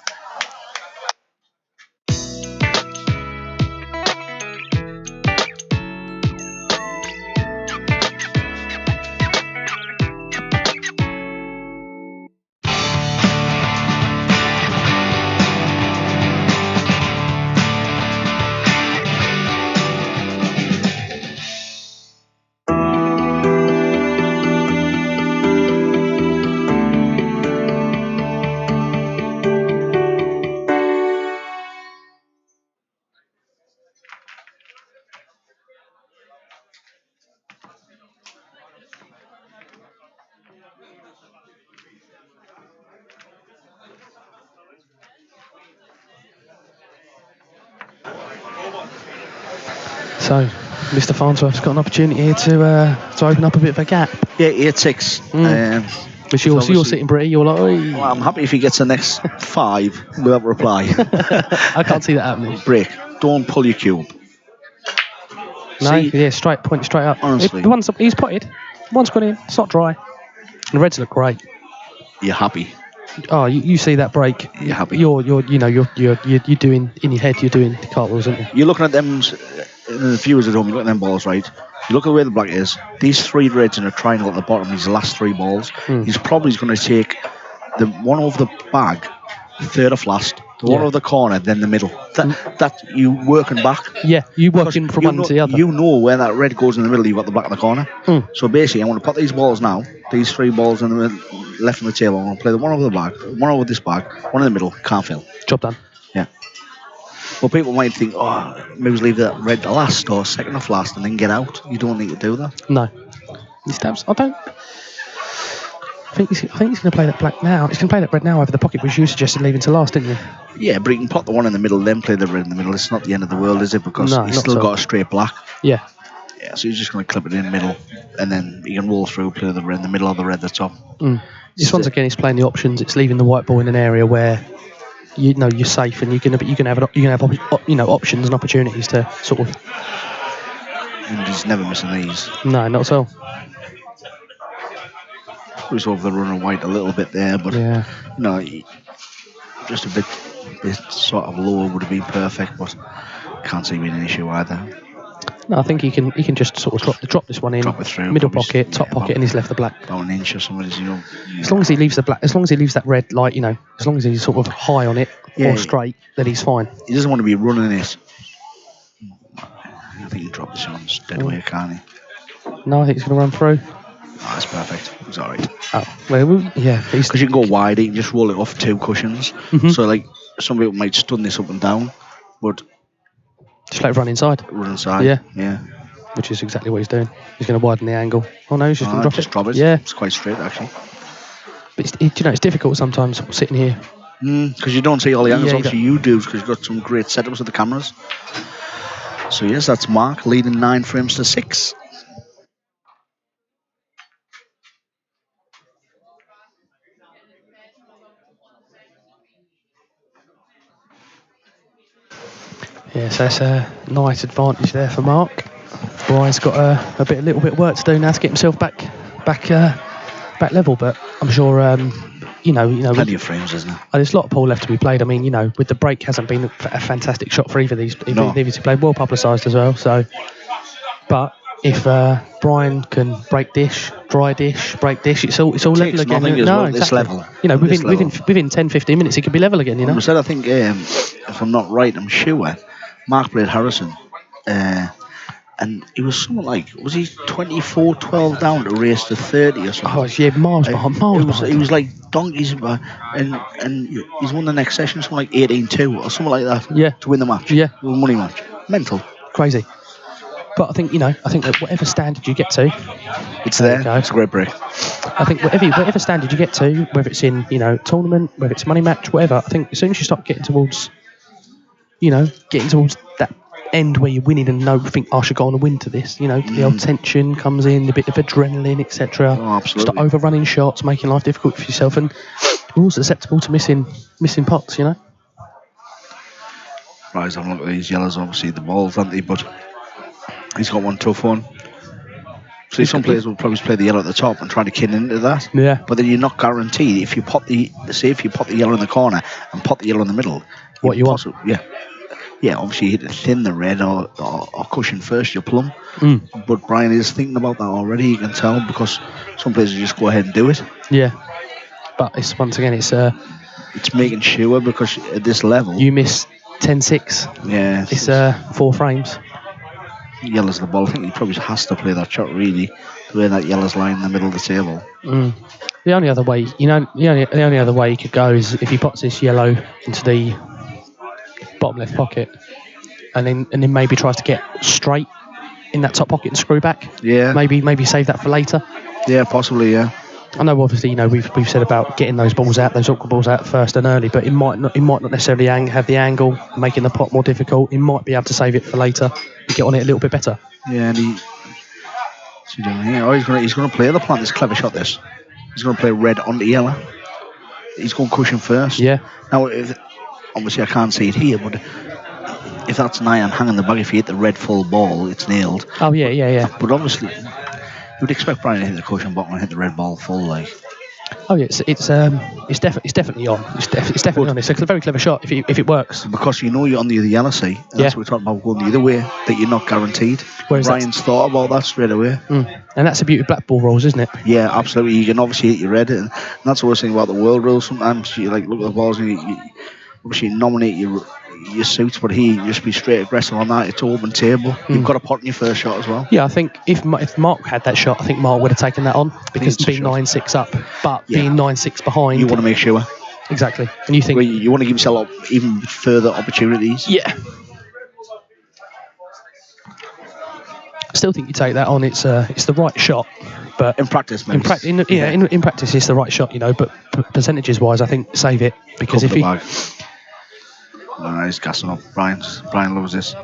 So, Mr. Farnsworth's got an opportunity here to open up a bit of a gap. Yeah, 8-6. Which you're sitting pretty, you're like, oi. Well, I'm happy if he gets the next 5 without reply. I can't see that happening. Break. Don't pull your cube. No, See? yeah, point straight up. Honestly. He's potted. One's gone in. It's not dry. The reds look great. You're happy. Oh, you see that break? You're happy. You're doing in your head. You're doing cartwheels, aren't you? You're looking at them. The viewers at home, you look at them balls, right? You look at where the black is. These 3 reds in a triangle at the bottom. These last 3 balls. He's probably going to take the one over the bag, third of last, the one over the corner, then the middle. That you working back. Yeah, you working from one to the other. You know where that red goes in the middle. You've got the black in the corner. So basically, I want to put these balls now. These 3 balls in the left on the table. I want to play the one over the bag, one over this bag, one in the middle. Can't fail. Job done. Yeah. Well, people might think, maybe leave that red to last or second off last and then get out. You don't need to do that. No. He stabs. I think he's going to play that black now. He's going to play that red now over the pocket, which you suggested leaving to last, didn't you? Yeah, but he can put the one in the middle, then play the red in the middle. It's not the end of the world, is it? Because he's still got a straight black. Yeah. Yeah, so he's just going to clip it in the middle, and then he can roll through, play the red in the middle or the red at the top. This once again, he's playing the options. It's leaving the white ball in an area where you're safe, and you can have options and opportunities to sort of. And he's never missing these. No, not at all. He's over the runner white a little bit there, but just a bit sort of lower would have been perfect, but can't see being an issue either. No, I think he can just sort of drop this one in, drop it through, middle pocket, top pocket, and he's left the black. About an inch or something, As long as he leaves the black, as long as he leaves that red, as long as he's sort of high on it or straight, then he's fine. He doesn't want to be running it. I think he dropped this one dead away, can't he? No, I think he's going to run through. Oh, that's perfect. He's all right. Oh, well, yeah. Because you can go wide, you can just roll it off 2 cushions. So, like, some people might stun this up and down, but just let it run inside. Run inside. Yeah. Which is exactly what he's doing. He's going to widen the angle. Oh no, he's just going to drop it. Yeah. It's quite straight, actually. But it's difficult sometimes sitting here. Because you don't see all the angles. Obviously, you do, because you've got some great setups with the cameras. So, yes, that's Mark leading 9 frames to 6. Yeah, so that's a nice advantage there for Mark. Brian's got a little bit of work to do now to get himself back level, but I'm sure plenty of frames, isn't it? There's a lot of pool left to be played. I mean, with the break hasn't been a fantastic shot for either of these. Either two played well publicised as well. So, but if Brian can break dish, dry dish, break dish, it's all level again. No, exactly. This level. Within 10-15 minutes, it could be level again. I said, I think if I'm not right, I'm sure Mark played Harrison. And it was something like, was he 24-12 down to race to 30 or something? Oh, yeah, miles behind. It was like donkeys, and he's won the next session, something like 18-2 or something like that. Yeah. To win the match. Yeah. The money match. Mental. Crazy. But I think that whatever standard you get to, it's there. It's a great break. I think whatever standard you get to, whether it's in tournament, whether it's money match, whatever. I think as soon as you start getting towards that end where you're winning and think I should go on and win to this. The old tension comes in, a bit of adrenaline, etc. Oh, absolutely. Start overrunning shots, making life difficult for yourself, and you're also susceptible to missing pots. Right, I'm looking at these yellows. Obviously, the balls, aren't they? But he's got one tough one. See, some players will probably play the yellow at the top and try to kid into that. Yeah. But then you're not guaranteed if you pop the yellow in the corner and pop the yellow in the middle. What you want? Yeah, obviously you hit it thin, the red or cushion first, your plum. But Brian is thinking about that already, you can tell, because some players just go ahead and do it. Yeah. But it's it's making sure, because at this level you miss 10-6. Yeah. It's 4 frames. Yellow's the ball. I think he probably has to play that shot, really, the way that yellow's lying in the middle of the table. The only other way, the only other way he could go is if he pots this yellow into the bottom left pocket, and then maybe tries to get straight in that top pocket and screw back. Yeah. Maybe save that for later. Yeah, possibly. Yeah. I know, obviously, we've said about getting those balls out, those awkward balls out first and early, but he might not necessarily have the angle, making the pot more difficult. He might be able to save it for later and get on it a little bit better. Yeah, and what's he doing here? Oh, he's going to play the plant. This clever shot. This. He's going to play red onto yellow. He's going cushion first. Yeah. Now, obviously, I can't see it here, but if that's an iron hanging the bag, if you hit the red full ball, it's nailed. Oh yeah. But obviously, you would expect Brian to hit the cushion bottom and hit the red ball full, like. Oh yeah, it's definitely on. It's definitely on. It's a very clever shot if it works. Because you're on the other yellow side. That's what we're talking about, going the other way, that you're not guaranteed. Whereas Brian's thought about that straight away. And that's the beauty of black ball rules, isn't it? Yeah, absolutely. You can obviously hit your red, and that's the worst thing about the world rules. Sometimes you look at the balls and you obviously nominate your suits, but here you just be straight aggressive on that. It's open table. You've got a pot in your first shot as well. Yeah, I think if Mark had that shot, I think Mark would have taken that on, because being 9-6 up, but being 9-6 behind, you want to make sure. Exactly, and you think you want to give yourself even further opportunities. Yeah. I still think you take that on. It's the right shot, but in practice, maybe. In practice, it's the right shot, But percentages wise, I think save it, because if he. He's gassing up. Brian loves this.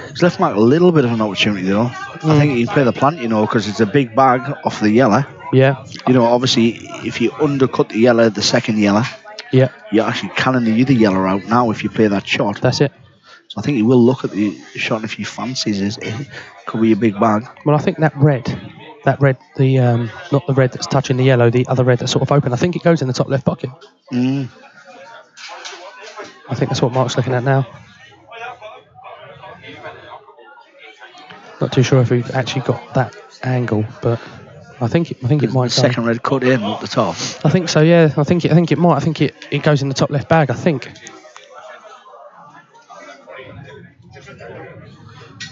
He's left Mark a little bit of an opportunity, though. I think he can play the plant, because it's a big bag off the yellow. Yeah. Obviously, if you undercut the yellow, the second yellow, you're actually canning the other yellow out now if you play that shot. That's it. So I think he will look at the shot, and if he fancies it could be a big bag. Well, I think that red, the not the red that's touching the yellow, the other red that's sort of open, I think it goes in the top left pocket. I think that's what Mark's looking at now. Not too sure if we've actually got that angle, but I think it might go. Second red cut in at the top. I think so. Yeah, I think it might. I think it goes in the top left bag. I think.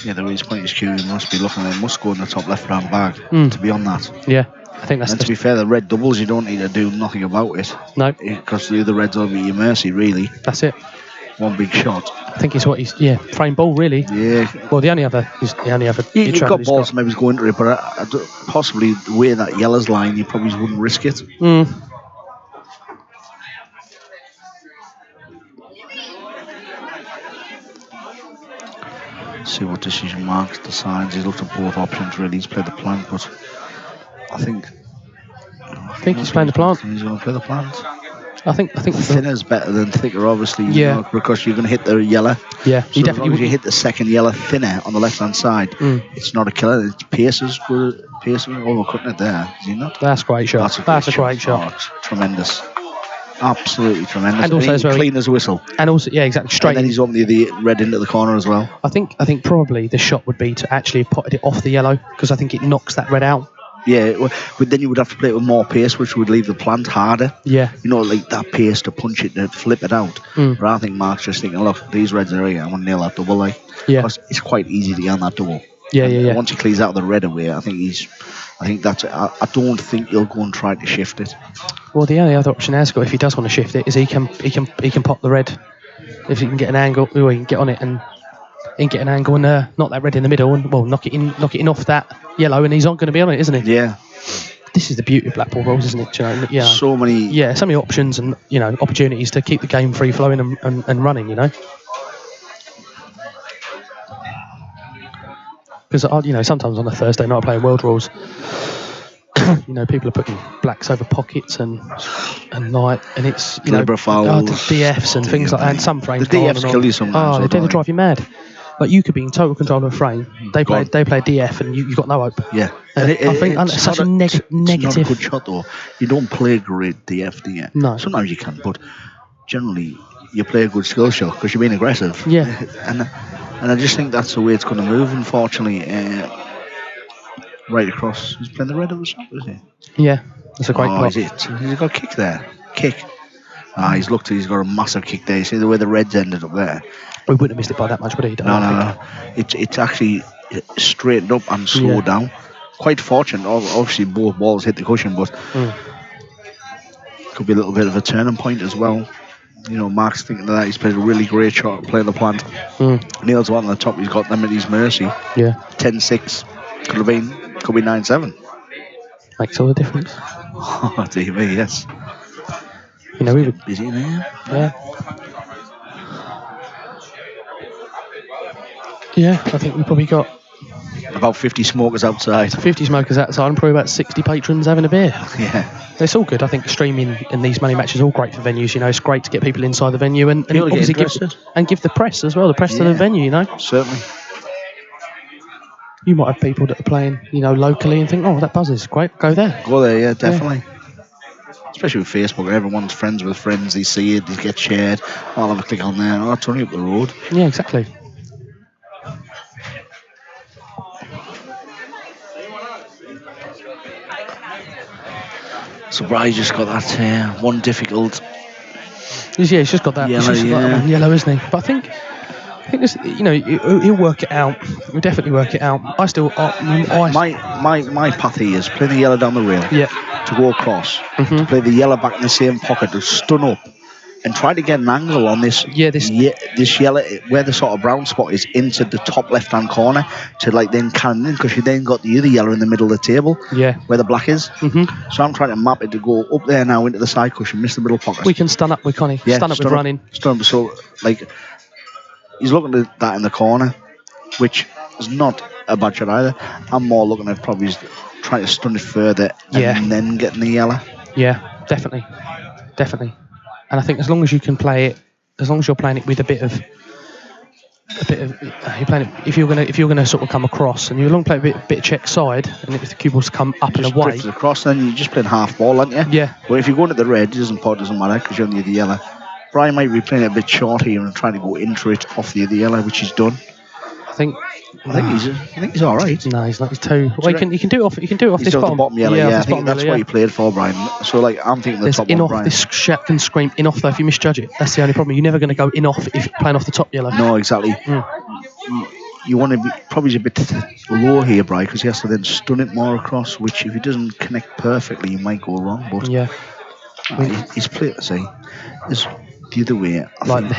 Yeah, there is plenty of skew. You must be looking. They must go in the top left round bag to be on that. Yeah, I think that's. And to be fair, the red doubles, you don't need to do nothing about it. No, because the other reds will be your mercy, really. That's it. One big shot. I think it's what he's frame ball really. Yeah. Well, the only other. You've got balls maybe go into it, but possibly the way that yellow's lying, you probably wouldn't risk it. See what decision Mark decides. He's looked at both options really. He's played the plant, but I think he's playing the plant. He's going to play the plant. I think thinner's better than thicker, obviously. Because you're going to hit the yellow. Yeah, so as long as you hit the second yellow thinner on the left hand side, it's not a killer. It's Pierce's overcutting it there. Is he not? That's a great shot. That's a great shot. Oh, tremendous. Absolutely tremendous. And also as well, clean as a whistle. And also, yeah, exactly. Straight. And then he's opened the red into the corner as well. I think probably the shot would be to actually have potted it off the yellow, because I think it knocks that red out. Yeah, but then you would have to play it with more pace, which would leave the plant harder. Yeah. Like that pace to punch it, to flip it out. But I think Mark's just thinking, look, these reds are here, I want to nail that double. Because it's quite easy to get on that double. Yeah. Once he clears out the red away, I don't think he'll go and try to shift it. Well, the only other option he's got, if he does want to shift it, is he can pop the red. If he can get an angle, he can get on it and get an angle and knock that red in the middle and knock it in off that yellow, and he's not going to be on it, isn't he? Yeah. This is the beauty of black ball rules, isn't it? Yeah. So many options and opportunities to keep the game free flowing and running. Because sometimes on a Thursday night playing world rules, people are putting blacks over pockets and night, and it's DFs and things like that, and some frames. The DFs kill you sometimes. They tend to drive you mad. Like, you could be in total control of a frame. They play DF and you've got no hope. Yeah. I think it's such a negative. It's not a good shot though. You don't play great DF, do you? No. Sometimes you can, but generally you play a good skill shot because you're being aggressive. Yeah. And I just think that's the way it's going to move, unfortunately. Right across. He's playing the red of the shot, is he? Yeah. That's a great pot. He's got a kick there. He's got a massive kick there. You see the way the reds ended up there? We wouldn't have missed it by that much, would he? No. It's actually straightened up and slowed down. Quite fortunate. Obviously, both balls hit the cushion, but could be a little bit of a turning point as well. Mark's thinking of that. He's played a really great shot playing the plant. Neil's one on the top. He's got them at his mercy. Yeah. 10-6. Could be 9-7. Makes all the difference. Oh, dear me, yes. You know, we would. Busy there. Yeah. Yeah, I think we probably got About 50 smokers outside. 50 smokers outside and probably about 60 patrons having a beer. Yeah. It's all good. I think streaming in these money matches is all great for venues. You know, it's great to get people inside the venue and People get obviously give the press as well, the press to the venue, you know. Certainly. You might have people that are playing, you know, locally and think, oh, that buzz is great, go there. Go there, yeah, definitely. Especially with Facebook, where everyone's friends with friends, they see it, they get shared. I'll have a click on there, oh, it's only up the road. Yeah, exactly. So Bry's just got that one difficult. Yeah, he's just got that. Yellow, He's just got that one yellow, isn't he? But I think this, you know, he'll work it out. He'll definitely work it out. My path here is play the yellow down the rail. Yeah. To go across. To play the yellow back in the same pocket to stun up. And try to get an angle on this yellow, where the sort of brown spot is, into the top left-hand corner to like then cannon in, because you then got the other yellow in the middle of the table, where the black is. So I'm trying to map it to go up there now into the side cushion, miss the middle pocket. We can stun up with Connie. Yeah, stun up with running. Stun up. So like he's looking at that in the corner, which is not a bad shot either. I'm more looking at probably trying to stun it further and then getting the yellow. Yeah, definitely. And I think as long as you can play it, as long as you're playing it with a bit of, you're playing it. If you're gonna sort of come across, and you're long play a bit of check side, and if the cube balls come up and away, just across, then you're just playing half ball, aren't you? Yeah. But if you're going at the red, it doesn't matter because you're on the other yellow. Brian might be playing it a bit short here and trying to go into it off the other yellow, which he's done. I think he's all right. No, he's not. He's too. Well, you can do it off. You can do it off this bottom yellow. Yeah, I think that's what he played for, Brian. So like, I'm thinking the top one, Brian. This shot can scream in off though if you misjudge it. That's the only problem. You're never going to go in off if you're playing off the top yellow. No, exactly. You want to be probably a bit low here, Brian, because he has to then stun it more across. Which, if he doesn't connect perfectly, you might go wrong. But he's played. Say, it's the other way.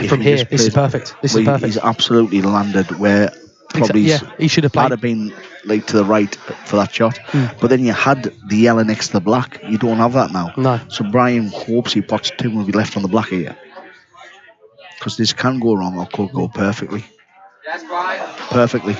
From here, this is perfect. This is perfect. He's absolutely landed where. Probably he should have played. Might have been like to the right for that shot, but then you had the yellow next to the black. You don't have that now. No. So Brian hopes he pots two will be left on the black here, because this can go wrong or could go perfectly. Perfectly.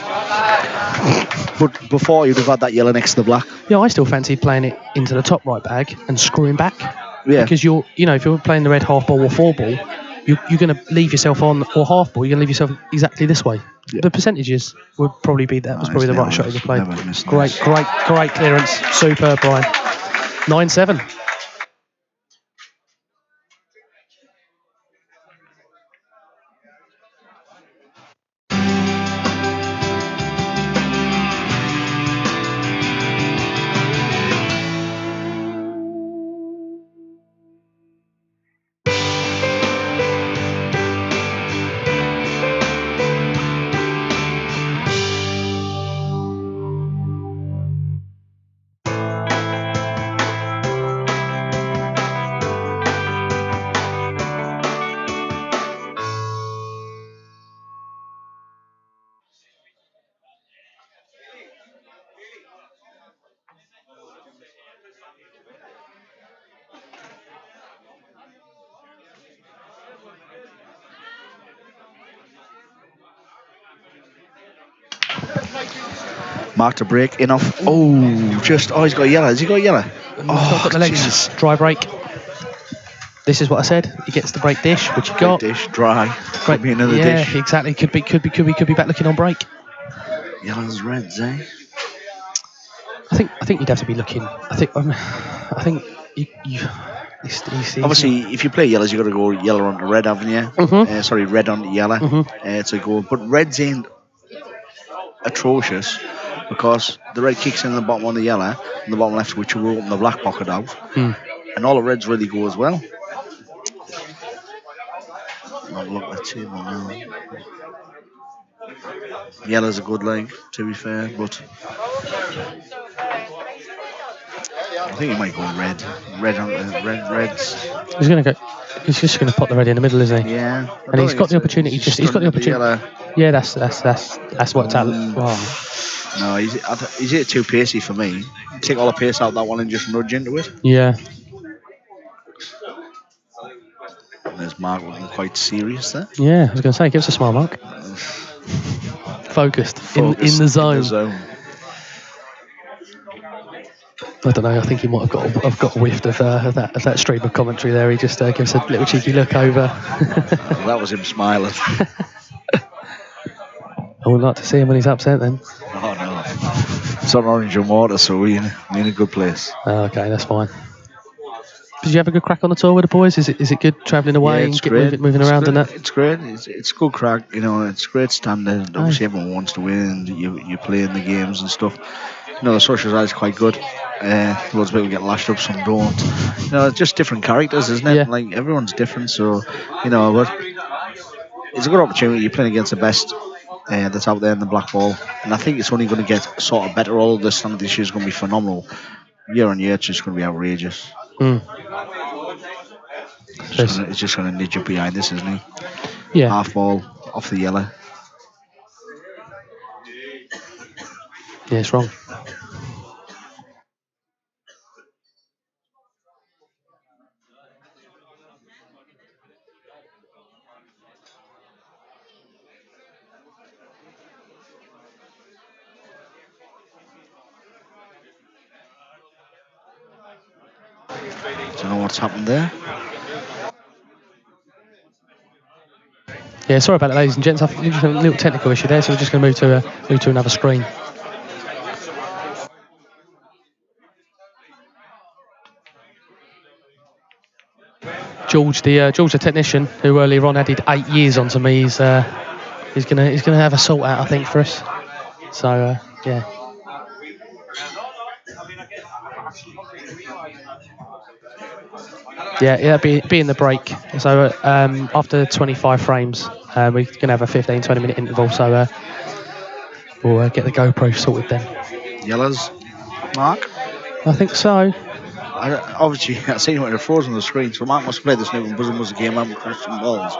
But before you'd have had that yellow next to the black. Yeah, I still fancy playing it into the top right bag and screwing back. Yeah. Because if you're playing the red half ball or four ball, you're going to leave yourself on, or half ball, you're going to leave yourself exactly this way. Yeah. The percentages would probably be that. Was probably the right shot you played. Great clearance. Superb, Brian. 9-7. Mark to break in off. He's got yellow. Has he got yellow? Got the legs. Jesus. Dry break. This is what I said. He gets the break dish, which he got. Dish dry. Could be another dish. Yeah, exactly. Could be back looking on break. Yellows, reds, eh? I think you'd have to be looking. I think you. Obviously, if you play yellows, you've got to go yellow onto red, haven't you? Sorry, red onto yellow to go. But reds ain't atrocious, because the red kicks in the bottom on the yellow and the bottom left, which will open the black pocket out, and all the reds really go as well. I'll look at the table now. Yellow's a good leg, to be fair, but I think he might go reds. He's just gonna put the red in the middle, isn't he? Yeah. And he's got the opportunity. He's got the opportunity. Yeah, that's what it's at. Wow. No, he's it too pacey for me. Take all the pace out of that one and just nudge into it. Yeah. And there's Mark looking quite serious there. Yeah, I was going to say, give us a smile, Mark. Focused. In the zone. In the zone. I don't know. I think he might have got whiffed of that stream of commentary there. He just gives a little cheeky look over. That was him smiling. I would like to see him when he's upset then. Oh no, it's on orange and water, so we're in a good place. Oh, okay, that's fine. Did you have a good crack on the tour with the boys? Is it good travelling away and moving around and that? It's great. It's good crack. You know, it's great standard. Obviously, everyone wants to win. You play in the games and stuff. You know, the social side is quite good. Loads of people get lashed up, some don't. You know, it's just different characters, isn't it? Yeah. Like everyone's different, so you know, but it's a good opportunity. You're playing against the best that's out there in the black ball, and I think it's only going to get sort of better. All of the standard this year is going to be phenomenal. Year on year, it's just going to be outrageous. It's just going to nudge up behind this, isn't he? Yeah. Half ball off the yellow. Yeah, it's wrong. Don't know what's happened there. Yeah, sorry about that, ladies and gents. I think there's a little technical issue there, so we're just going to move to another screen. George, the technician, who earlier on added 8 years onto me, he's gonna have a sort out, I think, for us. So yeah. Yeah, be in the break. So after 25 frames, we're going to have a 15-20 minute interval. So we'll get the GoPro sorted then. Yellows, Mark? I think so. Obviously, I seen it frozen on the screen, so Mark must have played this new Bosom was a game and crashed some balls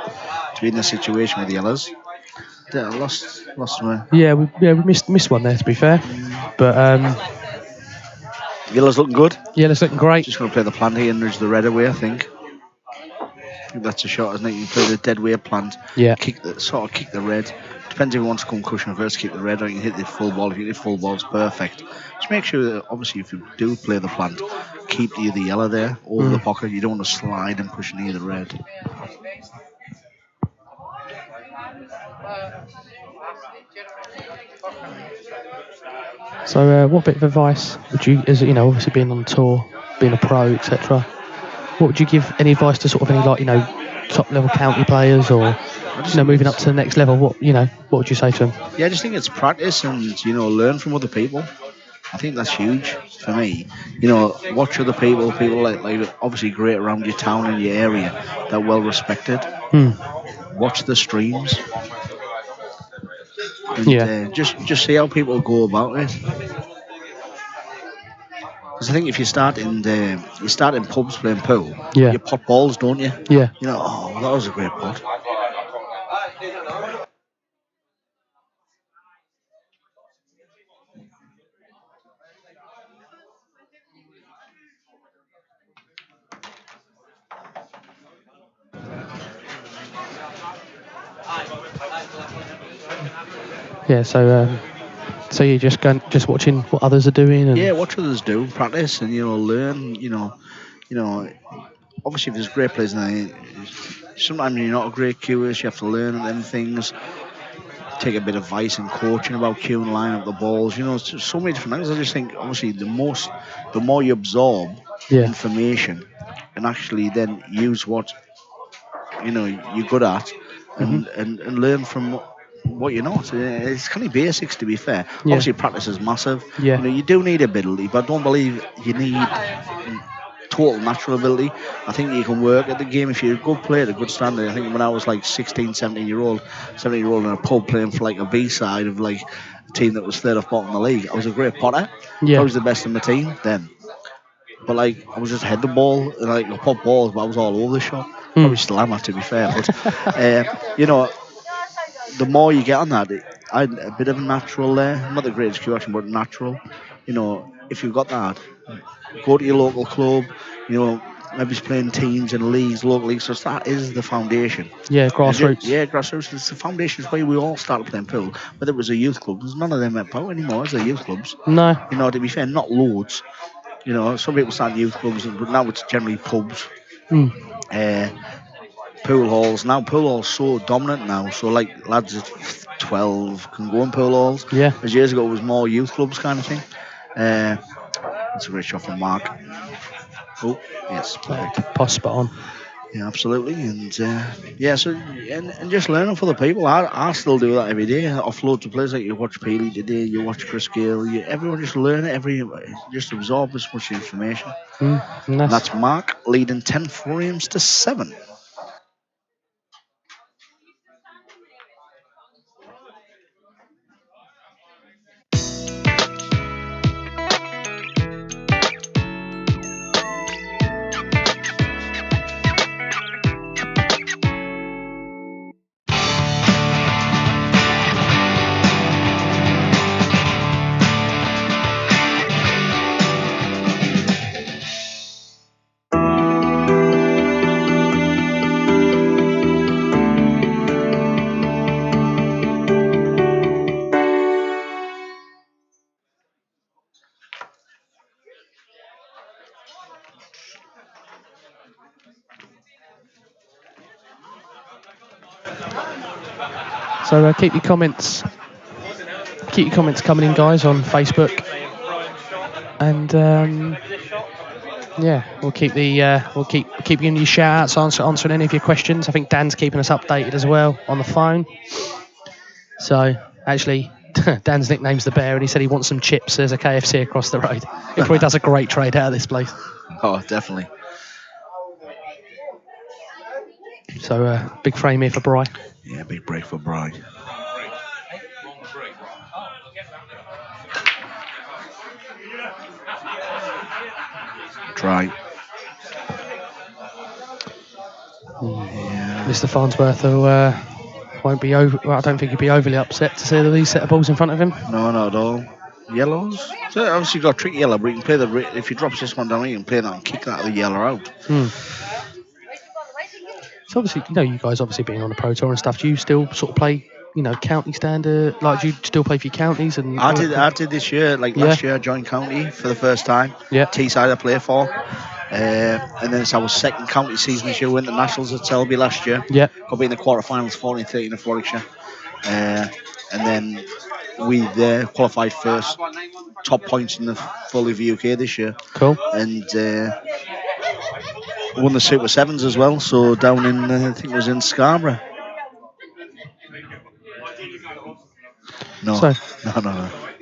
to be in this situation with the yellows. Yeah, lost me. Yeah, we missed one there, to be fair. But yellow's looking good. Yellow's looking great. Just going to play the plant here and nudge the red away, I think. That's a shot, isn't it? You play the dead weight plant. Yeah. Kick the red. Depends if you want to come cushion first, kick the red, or you can hit the full ball. If you hit the full ball, it's perfect. Just make sure that, obviously, if you do play the plant, keep the yellow there over the pocket. You don't want to slide and push near the red. So, what bit of advice would you, as you know, obviously being on tour, being a pro, etc., what would you give any advice to sort of any, like, you know, top level county players, or moving up to the next level? What would you say to them? Yeah, I just think it's practice and learn from other people. I think that's huge for me. Watch other people like obviously great around your town and your area that are well respected. Watch the streams. And, just see how people go about it. Because I think if you start in pubs playing pool, you pot balls, don't you? Yeah. That was a great pot. Yeah, so you're just watching what others are doing, and watch others do, practice, and learn. Obviously, if there's great players, sometimes you're not a great cuer, so you have to learn them things. Take a bit of advice and coaching about cueing, line up the balls. It's so many different things. I just think, obviously, the more you absorb information, and actually then use what you're good at, and learn from what you know. It's kind of basics, to be fair. Obviously, practice is massive. You do need ability, but don't believe you need total natural ability. I think you can work at the game if you're a good player, a good standard. I think when I was like 16, 17-year-old in a pub playing for like a B-side of like a team that was third off bottom in the league, I was a great potter. I was the best in the team then. But like, I was just head the ball, and like I pop balls, but I was all over the shop. Probably still am, to be fair. But the more you get on that, I had a bit of a natural there. Not the greatest cue action, but natural. You know, if you've got that, go to your local club. You know, maybe playing teams and leagues, local leagues. So that is the foundation. Yeah, grassroots. Yeah, grassroots. It's the foundation. It's where we all started playing pool. Whether it was a youth club, there's none of them at pool anymore. Is there youth clubs? No. You know, to be fair, not loads. You know, some people start youth clubs, but now it's generally pubs. Pool halls. Now pool halls so dominant now. So like lads at 12 can go in pool halls. Yeah. As years ago it was more youth clubs kind of thing. That's a great shot from Mark. Oh, yes, perfect. Pass spot on. Yeah, absolutely. And so and just learning for the people. I still do that every day. I offload to players like you watch Peely today, you watch Chris Gale, everyone just learn it, just absorb as much information. And that's Mark leading 10 frames to 7. So keep your comments coming in, guys, on Facebook, and we'll keep giving you shout outs, answering any of your questions. I think Dan's keeping us updated as well on the phone. So actually, Dan's nickname's the Bear, and he said he wants some chips. There's a KFC across the road. He probably does a great trade out of this place. Oh, definitely. So big frame here for Bry. Yeah, big break for Bry. Try. Yeah. Mr. Farnsworth won't be over. Well, I don't think he'd be overly upset to see these set of balls in front of him. No, not at all. Yellows. So obviously you've got a trick yellow, but you can play if he drops this one down, you can play that and kick that other yellow out. So obviously, you guys obviously being on the Pro Tour and stuff, do you still sort of play, county standard? Like, do you still play for your counties? And I did this year. Last year, I joined county for the first time. Yeah. Teesside I play for. And then it's our second county season this year. We went to Nationals at Selby last year. Yeah. Got to be in the quarterfinals, 14-13 of Warwickshire. And then we qualified first, top points in the full of UK this year. Cool. And won the Super Sevens as well. So down in, I think it was in Scarborough. No.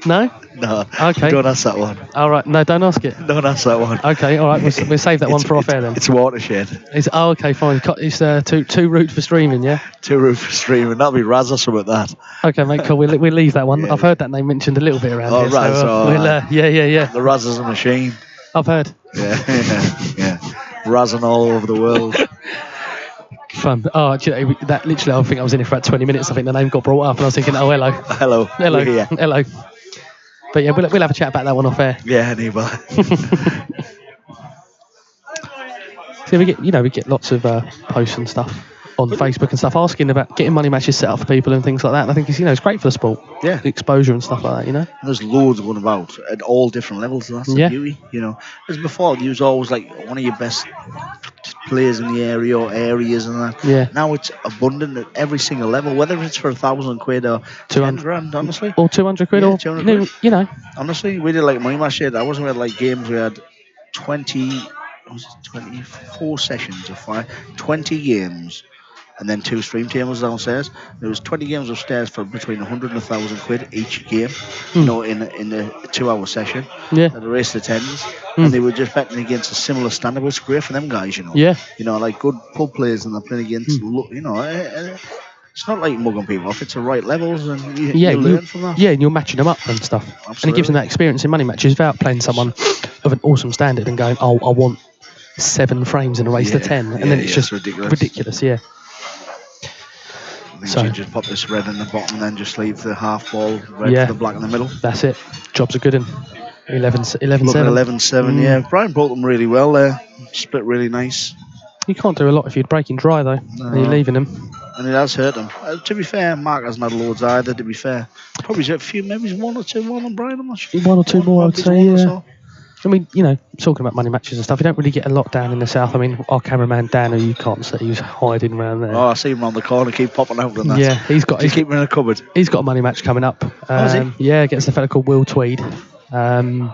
No? No. Okay. Don't ask that one. All right. No, don't ask it. Don't ask that one. Okay. All right. We'll save that one for off air then. It's Watershed. Okay. Fine. It's two route for streaming. Yeah. Two route for streaming. That'll be Raz or something like that. Okay, mate. Cool. We'll leave that one. Yeah. I've heard that name mentioned a little bit around here. Raz. Yeah. The Raz is a machine. I've heard. Yeah. Razzing all over the world. Fun. Oh, that literally, I think I was in it for about 20 minutes. I think the name got brought up, and I was thinking, oh, hello. Hello. But yeah, we'll have a chat about that one off air. Yeah, anyway. So we get lots of posts and stuff on Facebook and stuff asking about getting money matches set up for people and things like that. And I think it's great for the sport. Yeah. The exposure and stuff like that, And there's loads going about at all different levels. That's the beauty, As before, you was always like one of your best players in the area or areas and that. Yeah. Now it's abundant at every single level, whether it's for £1,000 or 200 grand, honestly. Or 200 quid or 200 quid. Honestly, we did like money match shit. I wasn't with like games. We had 24 sessions of 20 games. And then 2 stream tables downstairs. There was 20 games upstairs for between 100 and 1,000 quid each game. In a 2-hour session. Yeah. At a race to tens, and they were just betting against a similar standard. It's great for them guys, Yeah. Like good pub players, and they're playing against. It's not like mugging people off. It's the right levels, and you learn from that. Yeah, and you're matching them up and stuff. Absolutely. And it gives them that experience in money matches without playing someone of an awesome standard and going, oh, I want 7 frames in a race to 10, and then it's just ridiculous. Yeah. means So- you just pop this red in the bottom and then just leave the half ball red Yeah. for the black in the middle. That's it. Job's a good one. 11-7. Looking at 11-7, yeah. Mm. Brian brought them really well there. Split really nice. You can't do a lot if you're breaking dry, though. No. And you're leaving them. And it has hurt them. To be fair, Mark hasn't had loads either, to be fair. Probably a few, maybe one or two more than Brian, I'm not sure. One or two more, I would say, one or yeah. so. I mean, you know, talking about money matches and stuff, you don't really get a lot down in the south. I mean, our cameraman Dan, who you can't see, he's hiding around there. Oh, I see him around the corner, keep popping out and that. Yeah, he's keep him in a cupboard. He's got a money match coming up. Is he? Yeah, against a fella called Will Tweed. And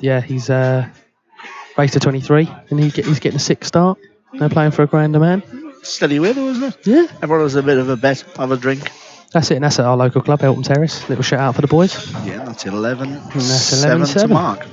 yeah, he's race to 23, and he's getting a 6 start. They're playing for a grand a man. Steady way though, isn't it? Yeah. Everyone has a bit of a bet, have a drink. That's it, and that's at our local club, Eltham Terrace. Little shout out for the boys. Yeah, that's 11. And that's 7 to 11-7. Mark.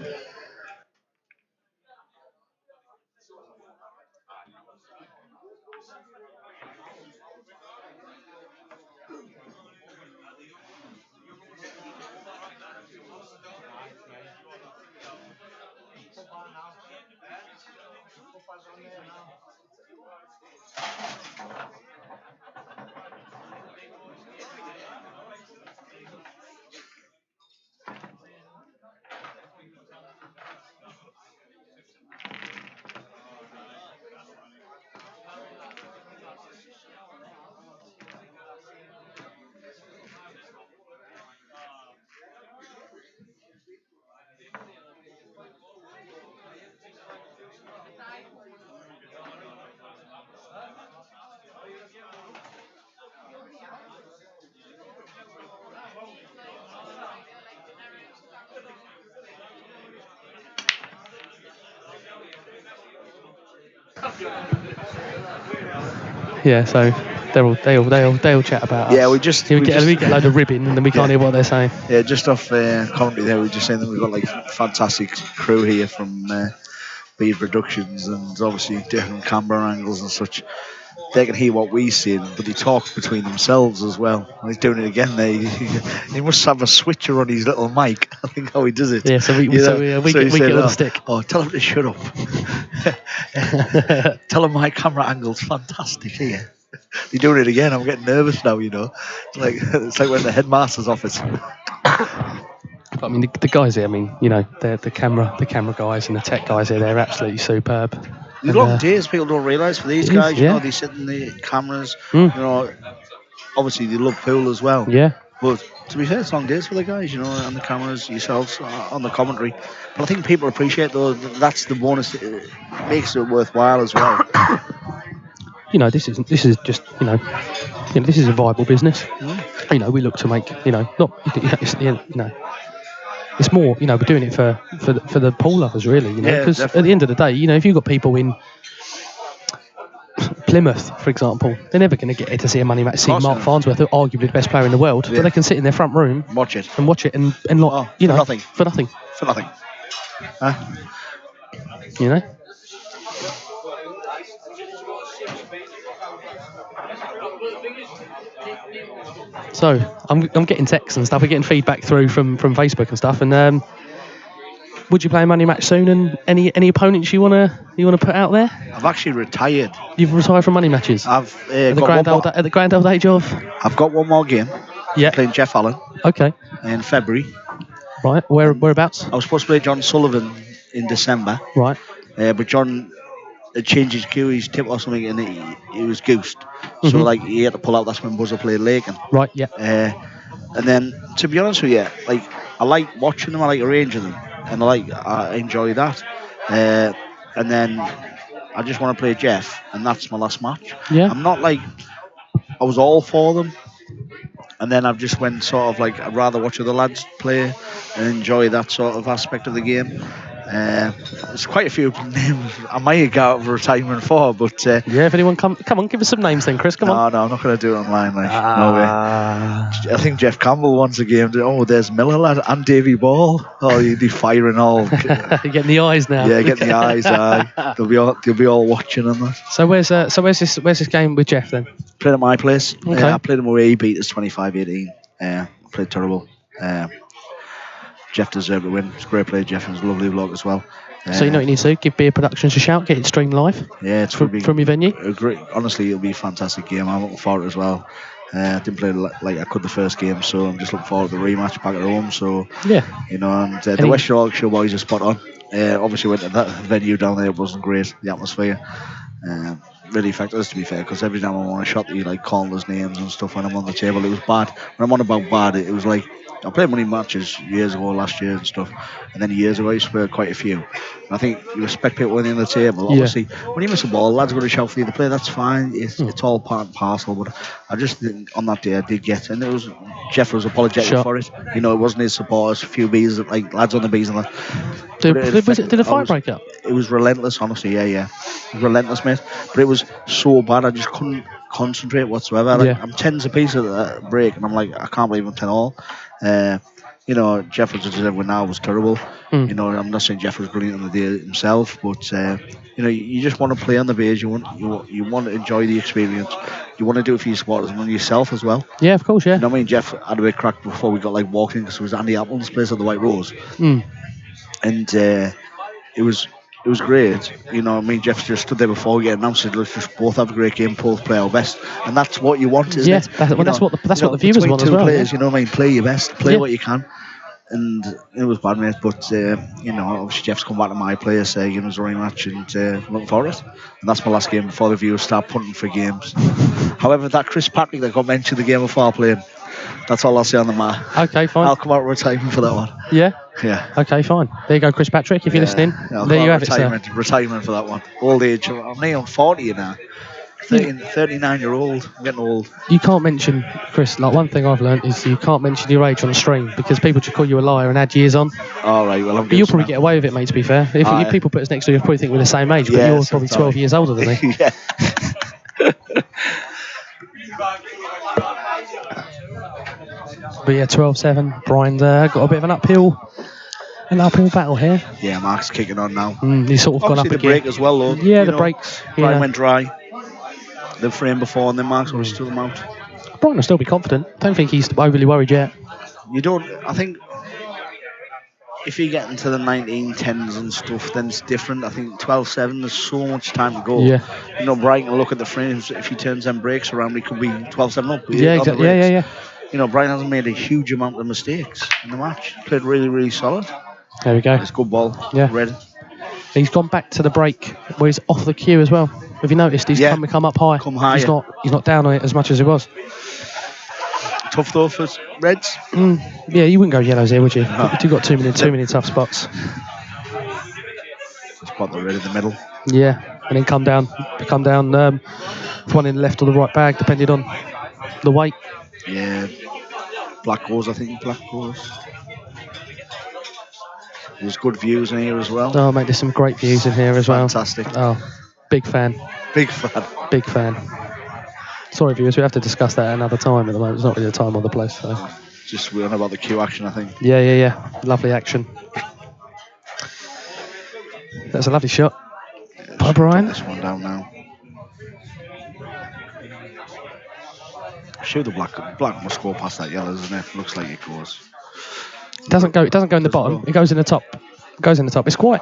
Yeah, so they all chat about us. Yeah, we get a load of ribbing, and then we can't hear what they're saying. Yeah, just off commentary there, we were just saying that we've got like fantastic crew here from Beard Productions, and obviously different camera angles and such. They can hear what we see, but they talk between themselves as well. And he's doing it again. He must have a switcher on his little mic. I think how he does it. Yeah, so we get on the stick. Oh, tell him to shut up. Tell him my camera angle's fantastic here. You're doing it again. I'm getting nervous now. You know, it's like we're in the headmaster's office. I mean, the guys here. I mean, you know, the camera guys and the tech guys here. They're absolutely superb. These long days, people don't realise for these guys. You know, they sit in the cameras. You know, obviously they love pool as well. Yeah. But to be fair, it's long days for the guys. You know, on the cameras, yourselves, on the commentary. But I think people appreciate though. That's the bonus. It makes it worthwhile as well. You know, this is just this is a viable business. You know, we look to make it's more, you know, we're doing it for the pool lovers, really, you know, because at the end of the day, you know, if you've got people in Plymouth, for example, they're never going to get here to see a money match, see Mark Farnsworth, arguably the best player in the world, but they can sit in their front room, watch it, and not, you know, for nothing. Huh? You know. So I'm getting texts and stuff. We're getting feedback through from Facebook and stuff. And would you play a money match soon? And any opponents you wanna put out there? I've actually retired. You've retired from money matches. I've at the grand old age of. I've got one more game. Yeah. Playing Jeff Allen. Okay. In February. Right. Whereabouts? I was supposed to play John Sullivan in December. Right. But John had changed his cue, his tip or something, and he was goosed. So he had to pull out. That's when Buzzer played Lakin. Right. Yeah. And then, to be honest with you, I like watching them. I like arranging them, and I enjoy that. And then I just want to play Jeff, and that's my last match. Yeah. I'm not I was all for them, and then I've just went sort of I'd rather watch other lads play and enjoy that sort of aspect of the game. There's quite a few names I might go out of retirement for, but if anyone come on, give us some names then, Chris. Come on. No, I'm not going to do it online. No way. I think Jeff Campbell wants a game. Oh, there's Miller lad and Davy Ball. Oh, you'd be firing all. You're getting the eyes now. Yeah, getting the eyes. They'll be all watching and that. So where's this game with Jeff then? Played at my place. Okay. I played him away. He beat us 25-18. Played terrible. Jeff deserved a win. It's a great play. Jeff was a lovely bloke as well. So you know what you need to do? Give Beer Productions a shout. Get it streamed live. Yeah, it's from your venue. Honestly, it'll be a fantastic game. I'm looking forward as well. Didn't play like I could the first game, so I'm just looking forward to the rematch back at home. So Yeah. and the West Yorkshire boys are spot on. Obviously went to that venue down there. It wasn't great, the atmosphere. Really affected us, to be fair, because every time I want a shot, you like calling us names and stuff when I'm on the table. It was bad. When I'm on about bad, it was like I played money matches years ago, last year and stuff, and then years ago I used to play quite a few. And I think you respect people winning the table. Obviously, when you miss a ball, lads got to shout for you to play. That's fine. It's all part and parcel. But I just didn't, on that day I did get, and it was Jeff was apologetic for it. It wasn't his supporters, a few bees, like lads on the bees and that. Did the fight break up? It was relentless, honestly. Yeah. Relentless, mate. But it was so bad, I just couldn't concentrate whatsoever. Like, I'm 10s a piece at the break, and I'm like, I can't believe I'm 10 all. Jeff was everyone now was terrible. I'm not saying Jeff was brilliant on the day himself, but you just want to play on the beers. You want to enjoy the experience. You want to do it for your supporters and yourself as well. Yeah, of course, yeah. I mean, Jeff had a bit crack before we got walking because it was Andy Appleton's place at the White Rose, and it was great. Jeff just stood there before we get announced. Said, "Let's just both have a great game, both play our best," and that's what you want, isn't it? That's what the viewers want as well. Players, play your best, play what you can. And it was bad, mate. But obviously Jeff's come back to my place, giving us a rematch, and looking for it. And that's my last game before the viewers start punting for games. However, that Chris Patrick that got mentioned the game before playing, that's all I'll say on the mat. Okay, fine. I'll come out retirement for that one. Yeah. Yeah. Okay, fine. There you go, Chris Patrick. If you're listening, there you have it, sir. Retirement for that one. Old age. I'm nearly 40 now. 39-year-old. I'm getting old. You can't mention, Chris, one thing I've learned is you can't mention your age on the stream because people just call you a liar and add years on. All right, well, you'll probably get away with it, mate, to be fair. If people put us next to you, you'll probably think we're the same age, but you're probably 12 years older than me. Yeah. But yeah, 12-7. Brian's got a bit of an uphill battle here. Yeah, Mark's kicking on now. He's sort of gone up again. The break as well, though. Yeah, the breaks. Brian went dry. The frame before, and then Mark's going to stood him out. Brian will still be confident. Don't think he's overly worried yet. You don't. I think if you get into the 1910s and stuff, then it's different. I think 12-7. There's so much time to go. Yeah. Brian can look at the frames. If he turns them breaks around, he could be 12-7 up. Yeah, exactly. Yeah. Brian hasn't made a huge amount of mistakes in the match. He played really, really solid. There we go. It's a good ball. Yeah. Red. He's gone back to the break where he's off the cue as well. Have you noticed? He's come up high. He's not down on it as much as he was. Tough though for Reds. Yeah, you wouldn't go yellows here, would you? No. You've got too many tough spots. Spot the red in the middle. Yeah, and then come down. One in the left or the right bag, depending on the weight. Yeah, black goes. I think black goes. There's good views in here as well. Oh, mate, there's some great views in here as well. Fantastic. Oh, big fan. Big fan. Big fan. Sorry, viewers, we have to discuss that another time at the moment. It's not really the time or the place. So. Just we're on about the queue action, I think. Yeah. Lovely action. That's a lovely shot. By Brian. This one down now. Shoot the black must go past that yellow, doesn't it? Looks like it goes. It doesn't go in the bottom. It goes in the top. It's quite.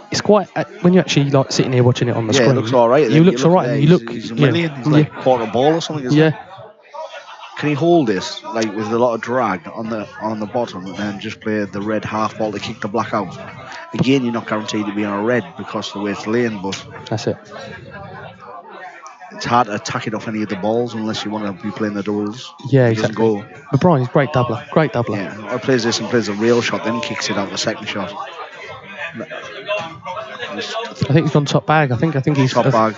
When you're actually sitting here watching it on the screen. Yeah, it looks all right. You looks all right. He's a million. He's like quarter ball or something. Isn't it? Can he hold this with a lot of drag on the bottom and then just play the red half ball to kick the black out? Again, you're not guaranteed to be on a red because of the way it's laying, but that's it. It's hard to attack it off any of the balls unless you want to be playing the doubles. Yeah, exactly. Go. But Brian is great doubler. Yeah, or plays this and plays a real shot, then kicks it out the second shot. I think he's gone top bag. I think he's top bag.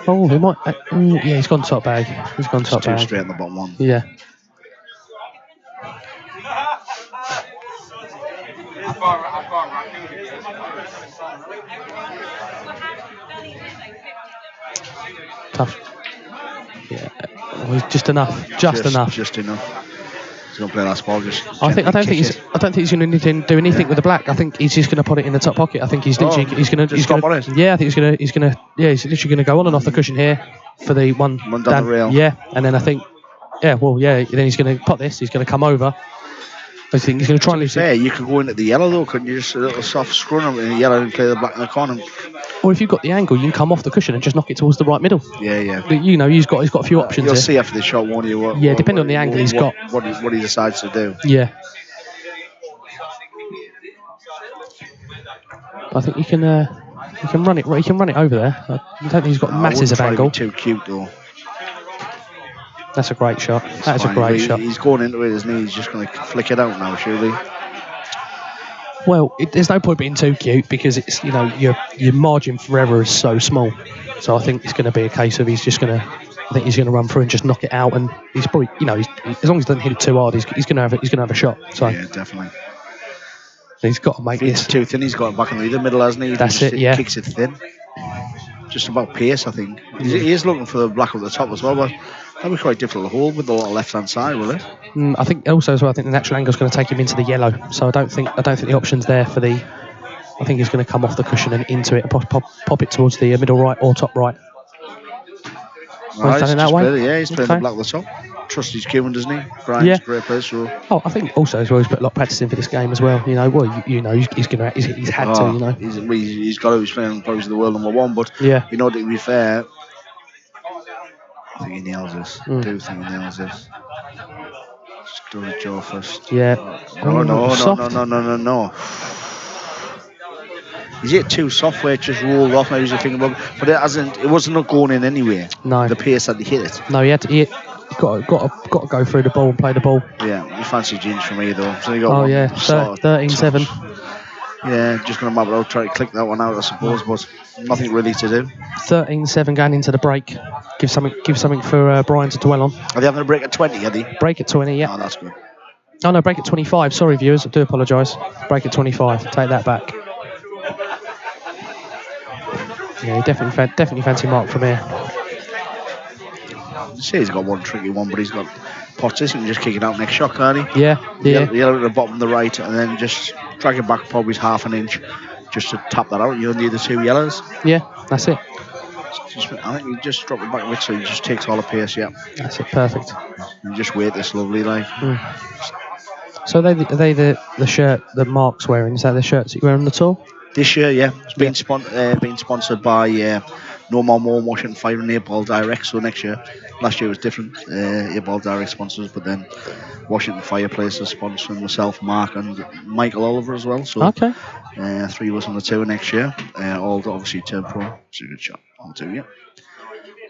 Oh, he might. Yeah, he's gone top bag. He's gone top bag. Two straight on the bottom one. Yeah. Tough. Yeah. Oh, he's just enough. Just enough. Just enough. He's gonna play that ball. I don't think he's gonna need to do anything with the black. I think he's just gonna put it in the top pocket. I think he's literally he's gonna. Yeah, I think he's gonna. Yeah, he's literally gonna go on and off the cushion here for the one down the rail. Yeah, and then I think. Yeah, well, yeah. Then he's gonna put this. He's gonna come over. I think he's gonna try and. Yeah, you could go into the yellow though, couldn't you? Just a little soft scrun in the yellow and play the black in the corner. Or if you've got the angle, you can come off the cushion and just knock it towards the right middle. Yeah. But, you know, he's got a few options You'll here. see after the shot, won't you? Depending on the angle he's got. What he decides to do. Yeah. I think you can run it. He can run it over there. I don't think he's got masses of angle. Too cute though. That's a great shot. That's a great shot. He's going into it, isn't he? He's just going to flick it out now, surely. Well, there's no point being too cute because it's, you know, your margin for error is so small. So I think it's going to be a case of he's going to run through and just knock it out, and he's probably, you know, as long as he doesn't hit it too hard, he's going to have a shot. So yeah, definitely. He's got to make this. It's too thin. He's got it back in the middle, hasn't he? That's it. Yeah. Kicks it thin. Just about pace, I think. He is looking for the black at the top as well, but that'll be quite difficult to hold with the left-hand side, will it? I think also as well. I think the natural angle is going to take him into the yellow. So I don't think the option's there for the. I think he's going to come off the cushion and into it and pop it towards the middle right or top right. He's playing the black at the top. Trust his cueing, doesn't he? Brian's great player. So. Oh, I think also as well he's put a lot of practice in for this game as well. You know, he's had to. You know, he's got to. He's playing probably the world #1, but you know, to be fair, I think he nails this. I do think he nails this. Just do a jaw first. Yeah. No. Is it too soft where it just rolled off? Maybe he's thinking about, but it wasn't going in anywhere. No. The pace that he hit it. No, he got to go through the ball and play the ball. Yeah, you fancy Ginge for me though. So you got 13-7. Yeah, just going to map it out, try to click that one out, I suppose, but nothing really to do. 13-7 going into the break. Give something for Brian to dwell on. Are they having a break at 20, are they? Break at 20, yeah. Oh, that's good. Oh no, break at 25. Sorry, viewers, I do apologise. Break at 25. Take that back. Yeah, definitely fancy Mark from here. You see, he's got one tricky one, but he's got Potters. He can just kick it out next shot, can't he? Yeah. Yellow at the bottom of the right, and then just drag it back probably half an inch, just to tap that out. You don't need the two yellows. Yeah, that's it. I think you just drop it back a bit so he just takes all the pace. Yeah. That's it. Perfect. You just wait this lovely, like. So are they the shirt that Mark's wearing? Is that the shirts that you wear on the tour? This year, yeah. It's been sponsored by No More Washington Fire and Airball Direct. So next year, last year was different. Airball Direct sponsors, but then Washington Fireplace is sponsoring myself, Mark, and Michael Oliver as well. So okay. 3 of us on the tour next year. All obviously turn pro. It's a good shot. I'll do, yeah.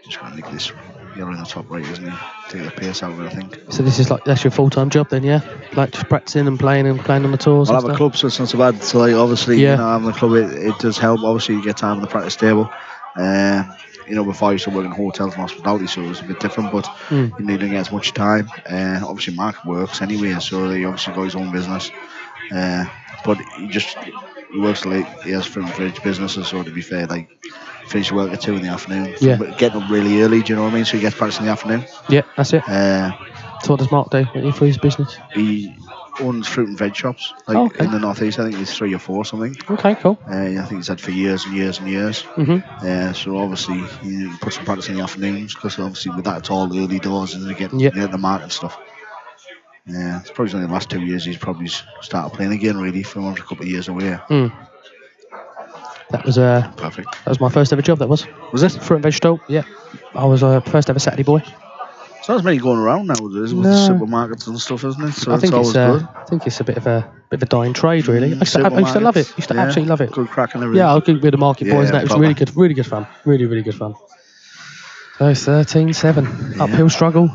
Just going to nick this yellow in the top right, isn't he? Take the pace out of it, I think. So this is that's your full-time job then, yeah? Like just practicing and playing on the tours. I'll have a club, so it's not so bad. So like, obviously, having the club, it does help. Obviously, you get time on the practice table. Before I used to work in hotels and hospitality, so it was a bit different, but you don't get as much time. Obviously, Mark works anyway, so he obviously got his own business. But he works late. He has fruit and veg businesses, so to be fair, like, finish work at 2 in the afternoon. Yeah. Getting up really early, do you know what I mean? So he gets practice in the afternoon. Yeah, that's it. So what does Mark do for his business? He owns fruit and veg shops, in the northeast. I think there's 3 or 4 something. Okay, cool. I think he's had for years and years and years. So obviously he puts some practice in the afternoons, because obviously with that it's all early doors and get the market and stuff. It's probably only the last 2 years he's probably started playing again, really, from a couple of years away. That was perfect. That was my first ever job. That was it? Fruit and veg stall. Yeah, I was first ever Saturday boy. So there's many going around nowadays with the supermarkets and stuff, isn't it? So I think it's good. I think it's a bit of a dying trade, really. I used to love it. Used to absolutely love it. Good crack and everything. Yeah, I'll give the market boys. That was really good fun. Really good fun. So 13-7, uphill struggle.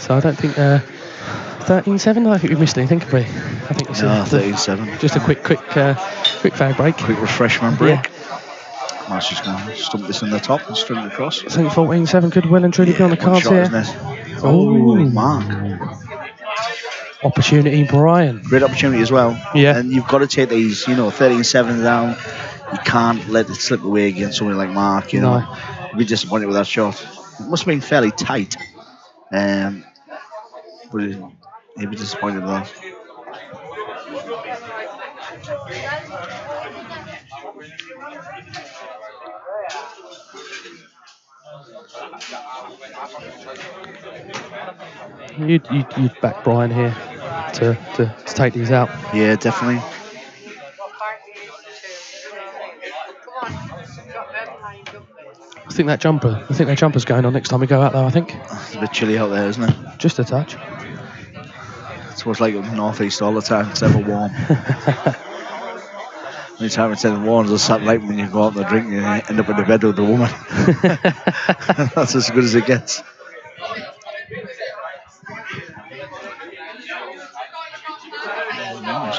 So I don't think 13-7. I don't think we've missed anything, have we? I think it's No, 13-7. just a quick fag break. Quick refreshment break. That's just going to stump this in the top and string it across. I think 14-7 could well and truly be on the cards shot, here. isn't it? Oh, Mark. Opportunity, Brian. Great opportunity as well. Yeah. And you've got to take these, 13-7 down. You can't let it slip away against somebody like Mark, you know. You'd be disappointed with that shot. It must have been fairly tight. But he'd be disappointed with that. You'd back Brian here to take these out. Yeah, definitely. I think that jumper's going on next time we go out though, I think. It's a bit chilly out there, isn't it? Just a touch. It's what's like up northeast all the time. It's ever warm. Anytime it's ever warm, it's sat night when you go out and drink, you end up in the bed with the woman. That's as good as it gets.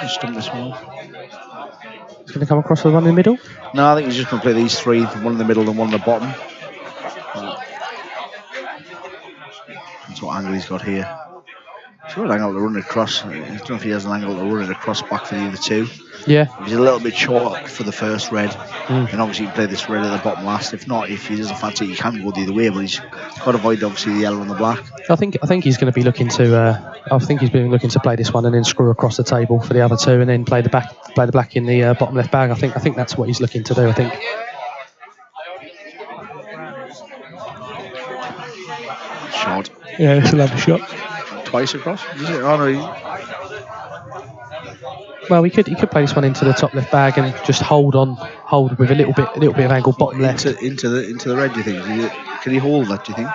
Just stump this one. He's going to come across the one in the middle? No, I think he's just going to play these three, one in the middle and one in the bottom. That's what angle he's got here. He's got an angle to run it across. I don't know if he has an angle to run it across back for the other two. Yeah. He's a little bit short for the first red. And obviously you can play this red at the bottom last. If not, if he doesn't fancy it, you can go the other way, but he's got to avoid obviously the yellow and the black. I think he's going to be looking to he's been looking to play this one and then screw across the table for the other two and then play the black in the bottom left bag. I think that's what he's looking to do, I think. Short. Yeah, it's a lovely shot. Twice across? Is it? Oh, no. Well, he could play this one into the top left bag and just hold with a little bit of angle bottom left into the red. Do you think? Can he hold that? Do you think?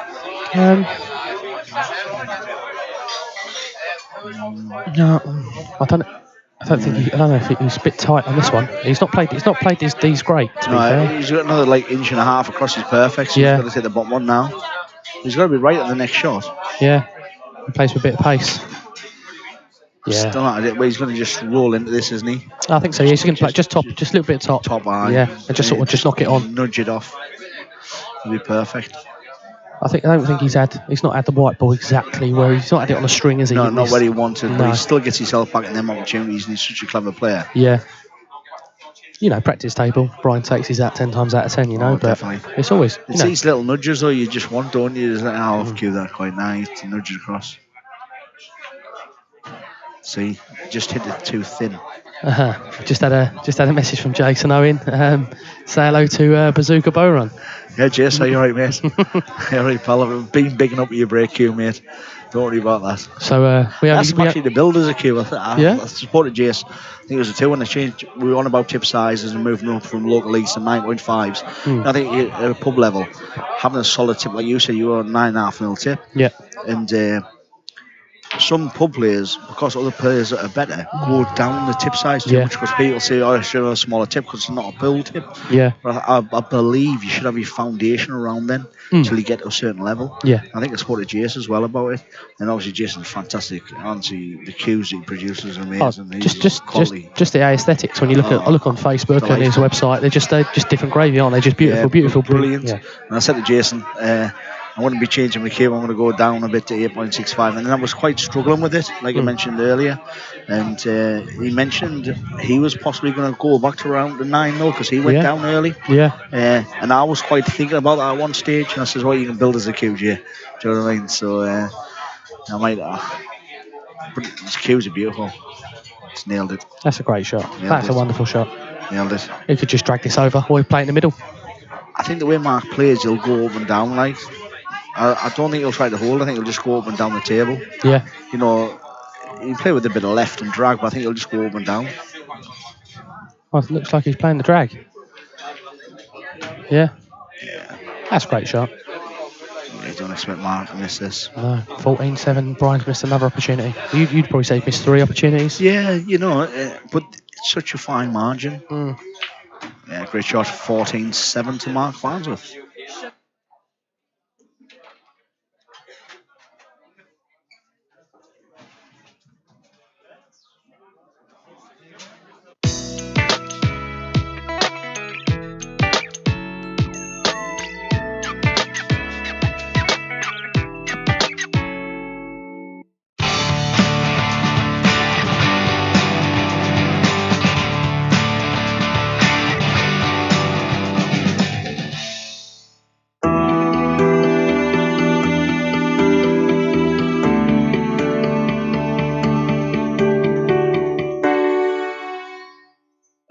No, I don't know if he's a bit tight on this one. He's not played these great. To be fair. He's got another inch and a half across his perfect. So he's got to take the bottom one now. He's got to be right at the next shot. Yeah, he plays with a bit of pace. Yeah. Still not at it, but he's going to just roll into this, isn't he? I think so. Yeah, he's going to play just a little bit of top. Top eye. Yeah, and just knock it on. Nudge it off. It'll be perfect. I don't think he's not had the white ball exactly where he's not had it on a string, is he? No, not where he wanted, No. but he still gets himself back in them opportunities, and he's such a clever player. Yeah. Practice table. Brian takes his out 10 times out of 10. But definitely. It's always. It's these little nudges though you just want, don't you? Is that off cue? That quite nice to nudge it across. See, just hit it too thin. Just had a message from Jason Owen. Say hello to Bazooka Bowrun. Yeah, Jason, are you alright, mate? All right, pal. I've been bigging up your break queue, mate. Don't worry about that. So that's actually the builders a queue. Yeah. I supported Jason. I think it was a 2 when they changed. We were on about tip sizes and moving up from local leagues to 9.5s. I think at a pub level, having a solid tip like you said, you were on 9.5 mil tip. Yeah. And some pub players, because other players that are better, go down the tip size too much because people say, I should have a smaller tip because it's not a pool tip. Yeah. But I believe you should have your foundation around then until you get to a certain level. Yeah. I think I supported Jason as well about it. And obviously Jason's fantastic. Honestly, the cues he produces are amazing. Just the aesthetics when you look on Facebook and his website, they're just different gravy, aren't they? Just beautiful, brilliant. Yeah. And I said to Jason, I wouldn't be changing my cue. I'm going to go down a bit to 8.65, and then I was quite struggling with it, like I mentioned earlier. And he mentioned he was possibly going to go back to around the 9 mil because he went down early. Yeah. And I was quite thinking about that at one stage, and I said, "Well, you can build as a cue, Jay." Do you know what I mean? So I might. But his cues are beautiful. It's nailed it. That's a great shot. That's a wonderful shot. Nailed it. He could just drag this over or play in the middle. I think the way Mark plays, he'll go up and down like. I don't think he'll try to hold. I think he'll just go up and down the table. Yeah. He'll play with a bit of left and drag, but I think he'll just go up and down. Well, it looks like he's playing the drag. Yeah. That's a great shot. You don't expect Mark to miss this. No. 14-7. Brian's missed another opportunity. You'd probably say he's missed 3 opportunities. Yeah, but it's such a fine margin. Yeah, great shot. 14-7 to Mark Farnsworth.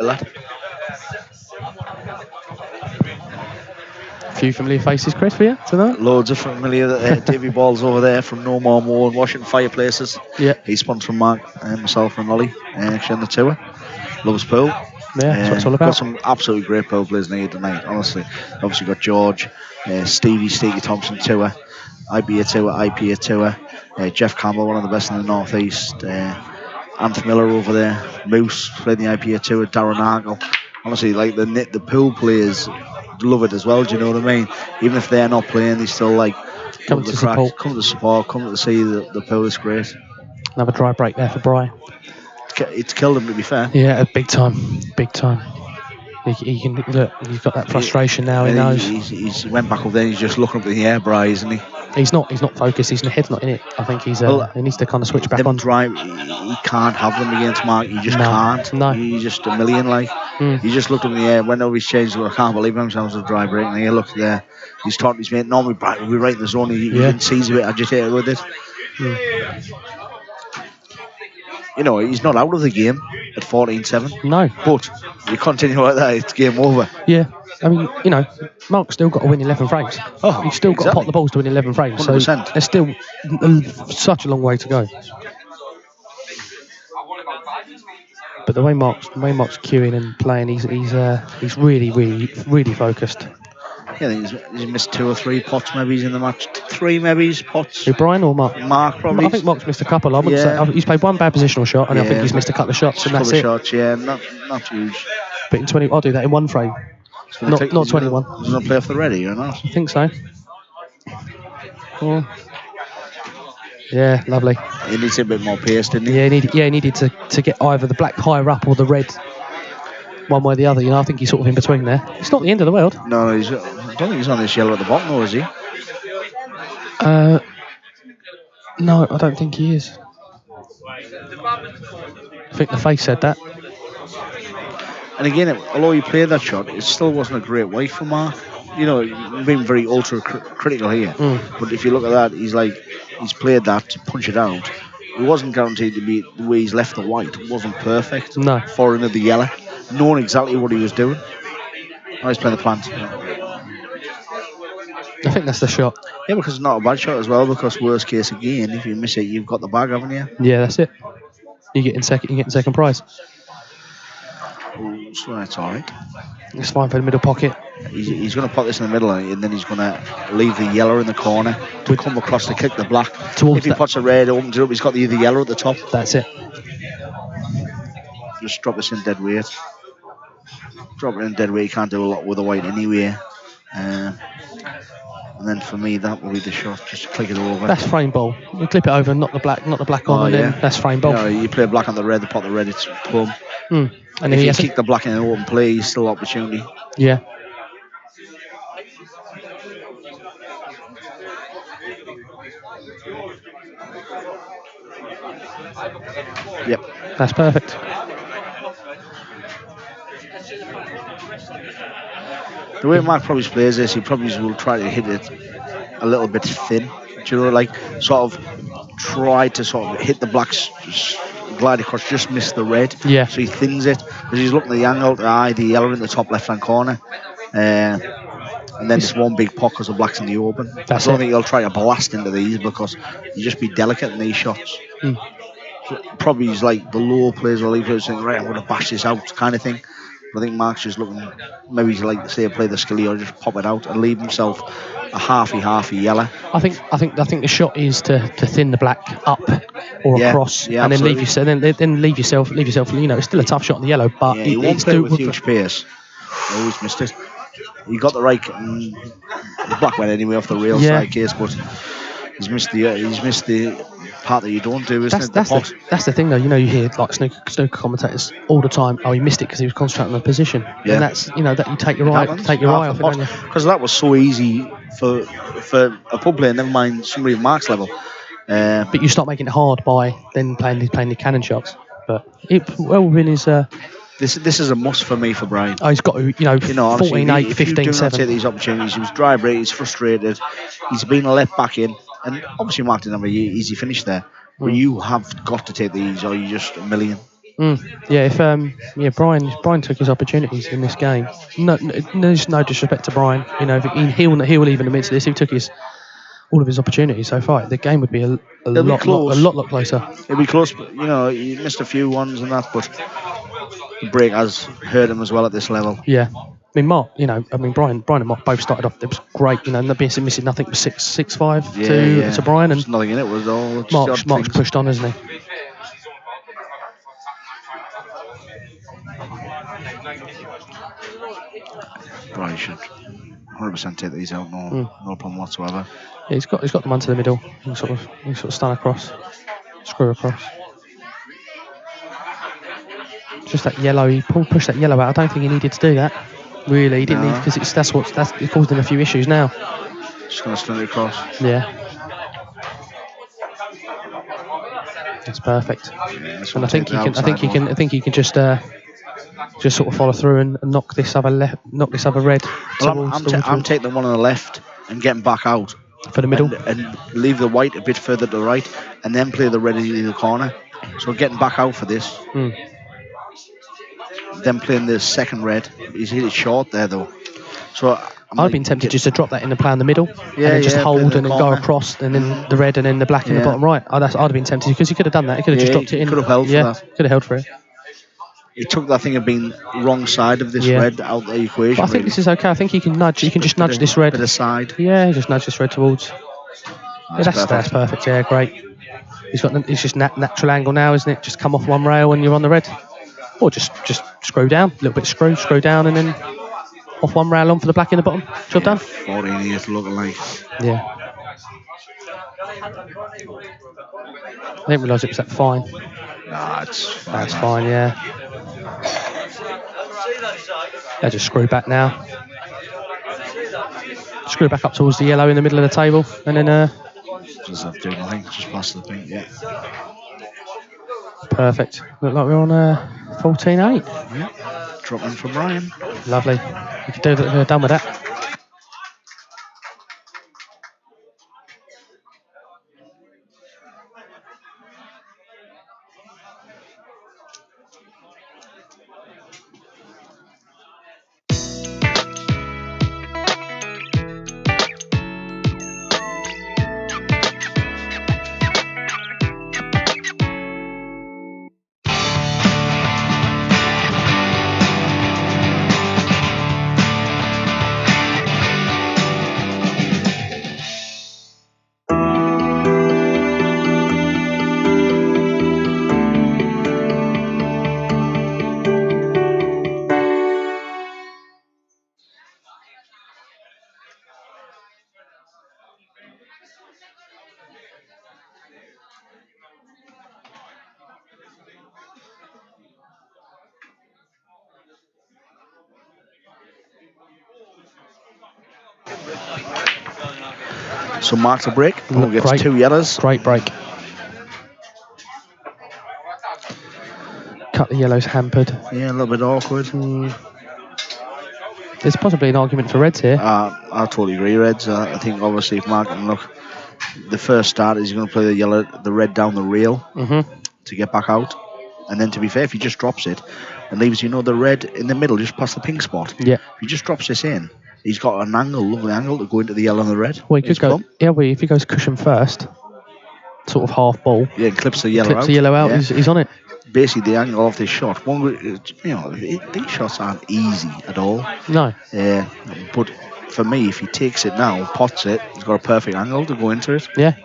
lad. A few familiar faces, Chris, for you tonight? Loads of familiar Davy Balls over there from No More More and Washington Fireplaces. Yeah. He's sponsoring Mark and myself and Ollie actually on the tour. Loves pool. Yeah, that's what it's all about. Got some absolutely great pool players in here tonight, honestly. Obviously got George, Stevie Thompson tour, IPA tour, IPA tour, Jeff Campbell, one of the best in the Northeast, Anth Miller over there, Moose playing the IPA tour, Darren Argle. Honestly, like the pool players love it as well, do you know what I mean? Even if they're not playing, they still like Come to support. Come to support, come to see the pool is great. Another dry break there for Brian. It's killed him, to be fair. Yeah, big time. He can look. He's got that frustration now. He knows. He's went back up there. He's just looking up in the air, Bri, isn't he? He's not focused. His head's not in it. I think he needs to kind of switch back on. Drive, he can't have them against Mark. He just can't. No. He's just a million. He just looked up in the air. Whenever he's changed, I can't believe himself as a dry break. And he looked there. He's talking to his mate. Normally, we're right in the zone. He sees a bit agitated with it. You know, he's not out of the game at 14-7. No. But you continue like that, it's game over. Yeah. I mean, you know, Mark's still got to win 11 frames. Oh, he's still got to pot the balls to win 11 frames. 100%. So there's still such a long way to go. But the way Mark's queuing and playing, he's really focused. Yeah, I think he's missed 2 or 3 pots maybe in the match. 3 maybe pots. Who, Brian or Mark? Mark probably. I think Mark's missed a couple. I wouldn't say he's played one bad positional shot, and I think he's missed a couple of shots, and that's it. Shots, yeah, not huge. But in 20, I'll do that in one frame. Not 21. He's going to play off the ready or not? I think so. Yeah, lovely. He needs a bit more pace, didn't he? Yeah, he needed to get either the black higher up or the red. One way or the other, you know. I think he's sort of in between there. It's not the end of the world. No, I don't think he's on this yellow at the bottom, though, is he? No, I don't think he is. I think the face said that. And again, although he played that shot, it still wasn't a great weight for Mark. You know, you've been very ultra critical here. But if you look at that, he's played that to punch it out. It wasn't guaranteed to be the way he's left the white. It wasn't perfect. No. For into the yellow. Knowing exactly what he was doing. Now he's playing the plant. I think that's the shot. Yeah, because it's not a bad shot as well, because worst case again, if you miss it, you've got the bag, haven't you? Yeah, that's it. You get in second prize. Oh, so that's alright. It's fine for the middle pocket. He's going to put this in the middle, and then he's going to leave the yellow in the corner to come across to kick the black. If he puts a red, opens it up, he's got the yellow at the top. That's it. Just drop this in dead weight. Drop it in dead weight. You can't do a lot with the white anyway. And then for me, that will be the shot. Just click it over. That's frame ball. You clip it over, not the black on, and then that's frame ball. You know, you play black on the red, the pot the red, it's plumb. And if you kick the black in an open play, he's still opportunity. Yeah. Yep. That's perfect. The way Mark probably plays this, he probably will try to hit it a little bit thin. Do you know, like sort of try to sort of hit the blacks, glide across, just miss the red. Yeah. So he thins it because he's looking at the angle, the yellow in the top left-hand corner. And then it's one big pot because the black's in the open. I don't think he'll try to blast into these because you just be delicate in these shots. So probably he's like the low players will leave saying, right, I'm going to bash this out kind of thing. But I think Mark's just looking, maybe he's like say play the skilly or just pop it out and leave himself a halfy yellow. I think the shot is to thin the black up or across, and then leave yourself. You know, it's still a tough shot on the yellow, but he won't play with huge pace. Always missed it. He got the right. The black went anyway off the rail side case, but he's missed the part that you don't do, isn't it? That's the thing, though. You know, you hear like snooker commentators all the time. Oh, he missed it because he was concentrating on the position. Yeah. And that's that you take your eye off it, don't you? Because that was so easy for a pub player. Never mind somebody of Mark's level. But you start making it hard by then playing the cannon shots. But well within his. This is a must for me for Brian. Oh, he's got to, 14-8, 15-7. If you do not take these opportunities, he was dry break, he's frustrated, he's been let back in, and obviously Mark didn't have an easy finish there. But you have got to take these, or you're just a million. Yeah, if Brian took his opportunities in this game. No disrespect to Brian. You know, he'll even admit to this. If he took all of his opportunities so far, the game would be a lot closer. It'll be close. But, you know, he missed a few ones and that, but the break has hurt him as well at this level. Yeah. I mean, Brian and Mark both started off. It was great, you know, missing nothing but 6-5 to Brian, and there's nothing in it. Was all Mark's pushed on, hasn't he? Brian should 100% take these out. No problem whatsoever. Yeah, he's got them onto the middle. He sort of stun across, screw across. Just that yellow. He pushed that yellow out. I don't think he needed to do that. Really, he didn't need, because that's it caused him a few issues now. Just gonna stun it across. Yeah. That's perfect. Yeah, and I think he can just sort of follow through and knock this other red. Well, I'm taking the one on the left and getting back out for the middle and leave the white a bit further to the right, and then play the red in the corner. So getting back out for this. Then playing the second red. He's hit it short there though. So I'd been tempted just to drop that in the play in the middle, and then just hold and then go across, and then the red and then the black in the bottom right. I'd have been tempted, because he could have done that. He could have just dropped it in. Could have held for that. Could have held for it. He took that thing of being wrong side of this red out of the equation. But I think this is okay. I think he can nudge. He can just nudge this red. Bit of side. Yeah, just nudge this red towards. That's perfect. Yeah, great. It's just natural angle now, isn't it? Just come off one rail and you're on the red. Or just screw down, a little bit screw down, and then off one rail on for the black in the bottom. Job done. 14 years looking like. Yeah. I didn't realise it was that fine. Nah, it's fine. That's fine, yeah. They just screw back now. Screw back up towards the yellow in the middle of the table, and then just have to do nothing, just pass the pink, yeah. Perfect. Look like we're on 14-8. Yeah. Dropping for Brian. Lovely. You can do that. We're done with that. So marks a break. Who gets 2 yellows? Great break. Cut the yellows hampered. Yeah, a little bit awkward. There's possibly an argument for reds here. I totally agree, reds. I think obviously if Mark can look, the first start is going to play the red down the rail to get back out. And then to be fair, if he just drops it and leaves, the red in the middle, just past the pink spot. Yeah. If he just drops this in, he's got an lovely angle to go into the yellow and the red. Well, he could go. Yeah, well, if he goes cushion first, sort of half ball. Yeah, and clips the yellow out. Yeah. He's on it. Basically, the angle of this shot. These shots aren't easy at all. No. Yeah, but for me, if he takes it now, pots it, he's got a perfect angle to go into it. Yeah.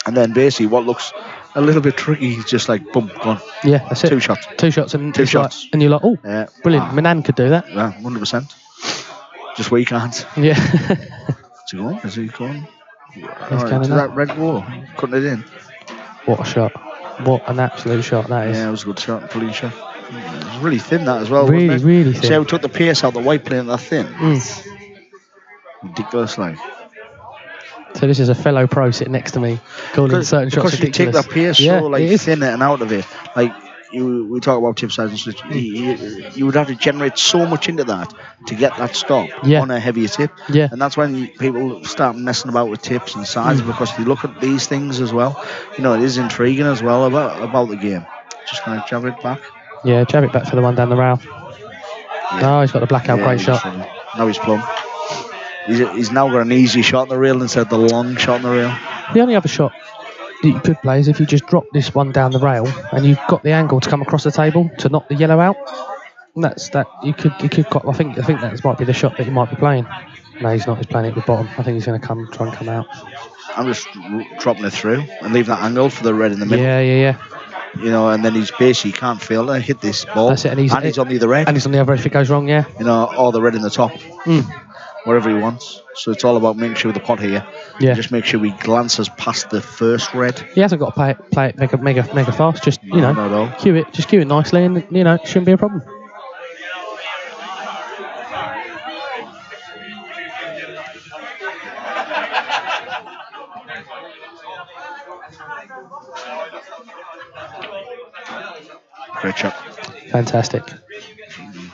And then basically, what looks a little bit tricky, he's just like, boom, gone. Yeah, that's it. 2 shots. 2 shots and 2 shots. And you're like, oh, brilliant. Manan could do that. Yeah, 100%. Just we can't. Yeah. Is he going? Is he going? To that red wall, cutting it in. What a shot. What an absolute shot that is. Yeah, it was a good shot, police shot. It was really thin, that as well. Really thin. See how we took the pace out the white playing that thin? Ridiculous, like. So this is a fellow pro sitting next to me calling certain shots ridiculous. Because you take that pace so thin and out of it. Like, we talk about tip size and such. You would have to generate so much into that to get that stop on a heavier tip. Yeah. And that's when people start messing about with tips and size, because if you look at these things as well, it is intriguing as well about the game. Just going to jab it back. Yeah, jab it back for the one down the rail. Yeah. No, he's got the blackout. Great shot. Now he's plumb. He's now got an easy shot on the rail instead of the long shot on the rail. The only other shot that you could play is if you just drop this one down the rail and you've got the angle to come across the table to knock the yellow out. And that's that. You could. I think that might be the shot that you might be playing. No, he's not. He's playing it with bottom. I think he's going to try and come out. I'm just dropping it through and leave that angle for the red in the middle. Yeah. You know, and then he's basically can't fail to hit this ball. That's it, and he's on the other end. And he's on the other end if it goes wrong, yeah. You know, or the red in the top. Wherever he wants. So it's all about making sure with the pot here. Yeah. Just make sure he glances past the first red. He hasn't got to play it mega fast. Just, not at all. cue it nicely, and, it shouldn't be a problem. Great shot. Fantastic.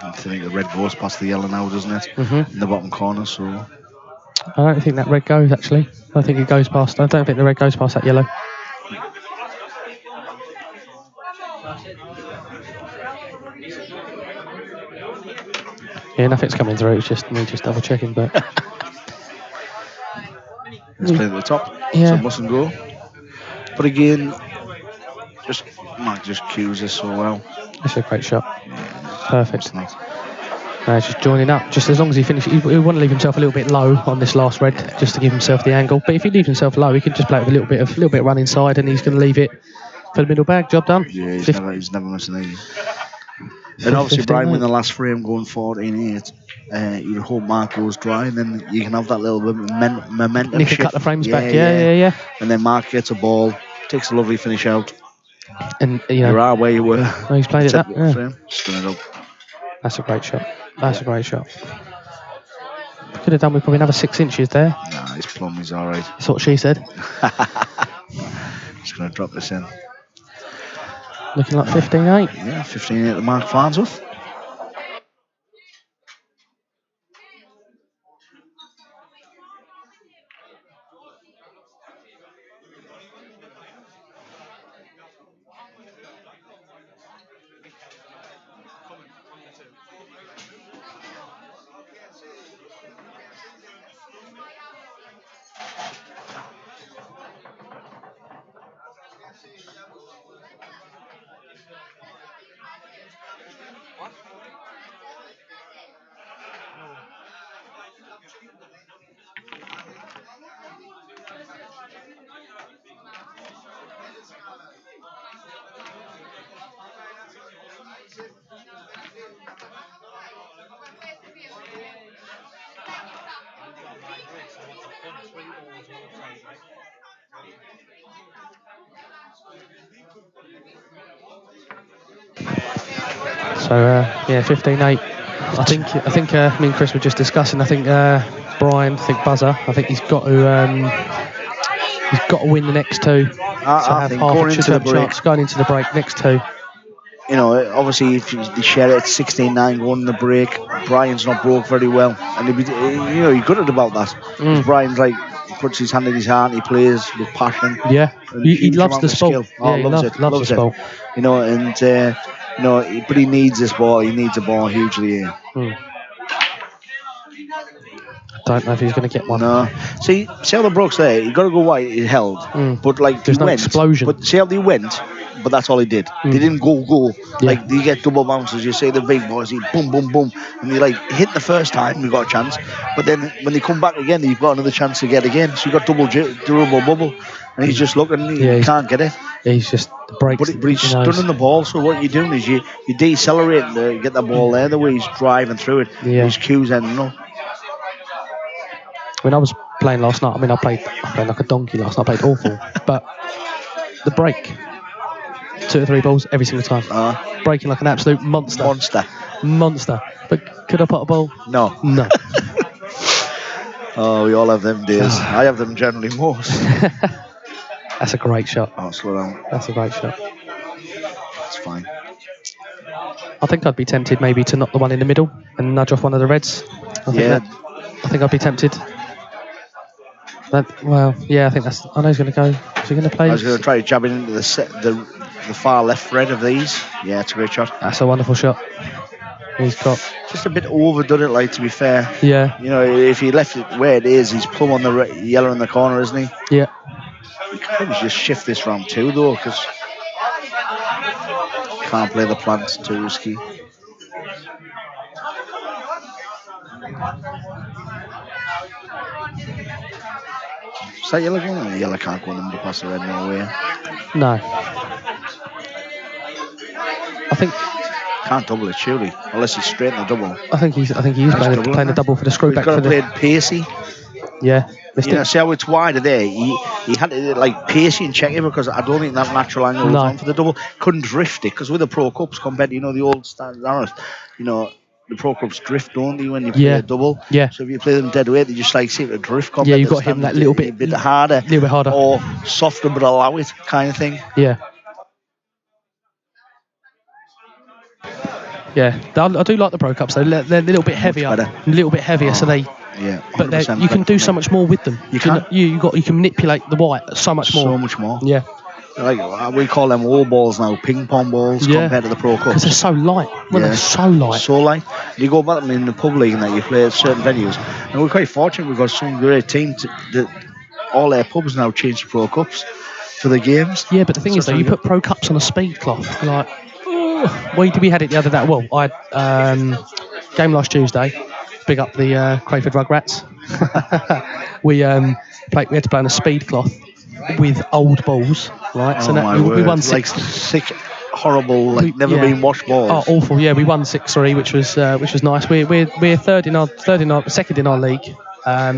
I think the red goes past the yellow now, doesn't it? In the bottom corner, so... I don't think that red goes, actually. I think it goes past... I don't think the red goes past that yellow. Yeah, nothing's coming through. It's just me just double checking, but... Let's play at the top. Yeah. So it mustn't go. But again... Mark just cues us so well. That's a great shot. Perfect. He's just joining up. Just as long as he finishes, he want to leave himself a little bit low on this last red, just to give himself the angle. But if he leaves himself low, he can just play with a little bit of run inside, and he's going to leave it for the middle bag. Job done. Yeah, he's never missing anything. And obviously, Brian win the last frame going 14-8. You hope Mark goes dry, and then you can have that little bit of momentum. And he can cut the frames back. Yeah. And then Mark gets a ball, takes a lovely finish out. And you're right where you were. Oh, he's played it that. Yeah. Frame, spin it up. That's a great shot. That's a great shot. Could have done with probably another 6 inches there. Nah, he's plumb. He's all right. That's what she said. Just going to drop this in. Looking like 15-8. Yeah, 15-8 to Mark Farnsworth. So yeah, 15-8. I think me and Chris were just discussing. I think Brian, buzzer. I think he's got to win the next two to have half a chance going into the break. Next two. You know, obviously, if they share it at 16-9 going in the break, Brian's not broke very well, and he's gutted about that. Brian's like puts his hand in his heart, he plays with passion. Yeah, he loves the sport. Oh, yeah, loves it. You know, and but he needs this ball. He needs a ball hugely here. Don't know if he's going to get one. No. See how the Brooks there? He got to go wide. He held, but like there's no explosion. But see how they went. But that's all he did. They didn't go. Yeah. Like you get double bounces. You say the big boys, he boom, boom, boom, and they like hit the first time. We got a chance, but then when they come back again, you've got another chance to get again. So you got double bubble, and he's just looking. He can't get it. He's just breaks. But he's stunning the ball. So what you're doing is you decelerate to get the ball there. The way he's driving through it, his cues ending up. When I was playing last night, I played like a donkey last night. I played awful, but the break. 2 or 3 balls every single time. Breaking like an absolute monster. But could I put a ball? No. Oh, we all have them days. I have them generally most. That's a great shot. Oh, slow down. That's a great shot. That's fine. I think I'd be tempted maybe to knock the one in the middle and nudge off one of the reds. I think I'd be tempted. I think that's. I know he's going to go. Is he going to play? I was going to try jabbing into the the far left thread of these. Yeah, it's a great shot. That's a wonderful shot. He's got Just a bit overdone it, like, to be fair. Yeah. You know, if he left it where it is, he's plumb on the yellow in the corner, isn't he? Yeah. You can probably just shift this round too, though, because can't play the plants, too risky. Is that yellow going? Yellow can't go on the pass the red no way. No. I think can't double it surely, unless he's straight in the double. I think he's playing a double for the screw back. He's got to play pacey. Yeah. You know, see how it's wider there. He had to like pacey and check it, because I don't think that natural angle was on for the double. Couldn't drift it, because with the Pro Cups compared to, you know, the old standard, you know, the Pro Cups drift, don't they, when you play a double? Yeah. So if you play them dead weight, they just like seem to drift. Yeah, you've got him that little bit harder, or softer but allow it kind of thing. Yeah. Yeah, I do like the Pro Cups though. They're a little bit heavier, so they. Yeah, but you can do so much more with them. You can. You can manipulate the white so much more. So much more. Yeah. Like we call them all balls now, ping pong balls compared to the Pro Cups. Because they're so light. They're so light. So light. You go back them in the pub league and that you play at certain venues, and we're quite fortunate. We've got some great teams that all their pubs now change to Pro Cups for the games. Yeah, but the thing is though, you put Pro Cups on a speed cloth, like. We had it the other day. Well, I had game last Tuesday. Big up the Crayford Rugrats. we had to play on a speed cloth with old balls, right? Oh, so we won 6. Like sick, horrible, like never been washed balls. Oh, awful! Yeah, we won 6-3, which was nice. We're second in our league.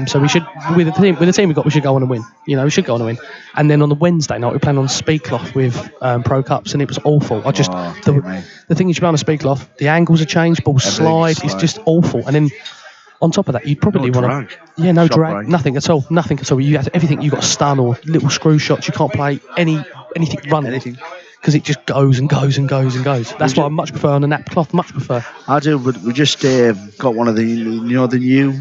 So we should, with the team we got, we should go on and win. You know, we should go on and win. And then on the Wednesday night, we played on speed cloth with Pro Cups, and it was awful. The thing is, you play on a speed cloth, the angles are changed, balls slide. It's just awful. And then on top of that, you'd probably want to, no drag, nothing at all. You have everything. You got stun or little screw shots. You can't play anything running. Because it just goes and goes and goes and goes. That's why I much prefer on a nap cloth. Much prefer. I do, but we just got one of the new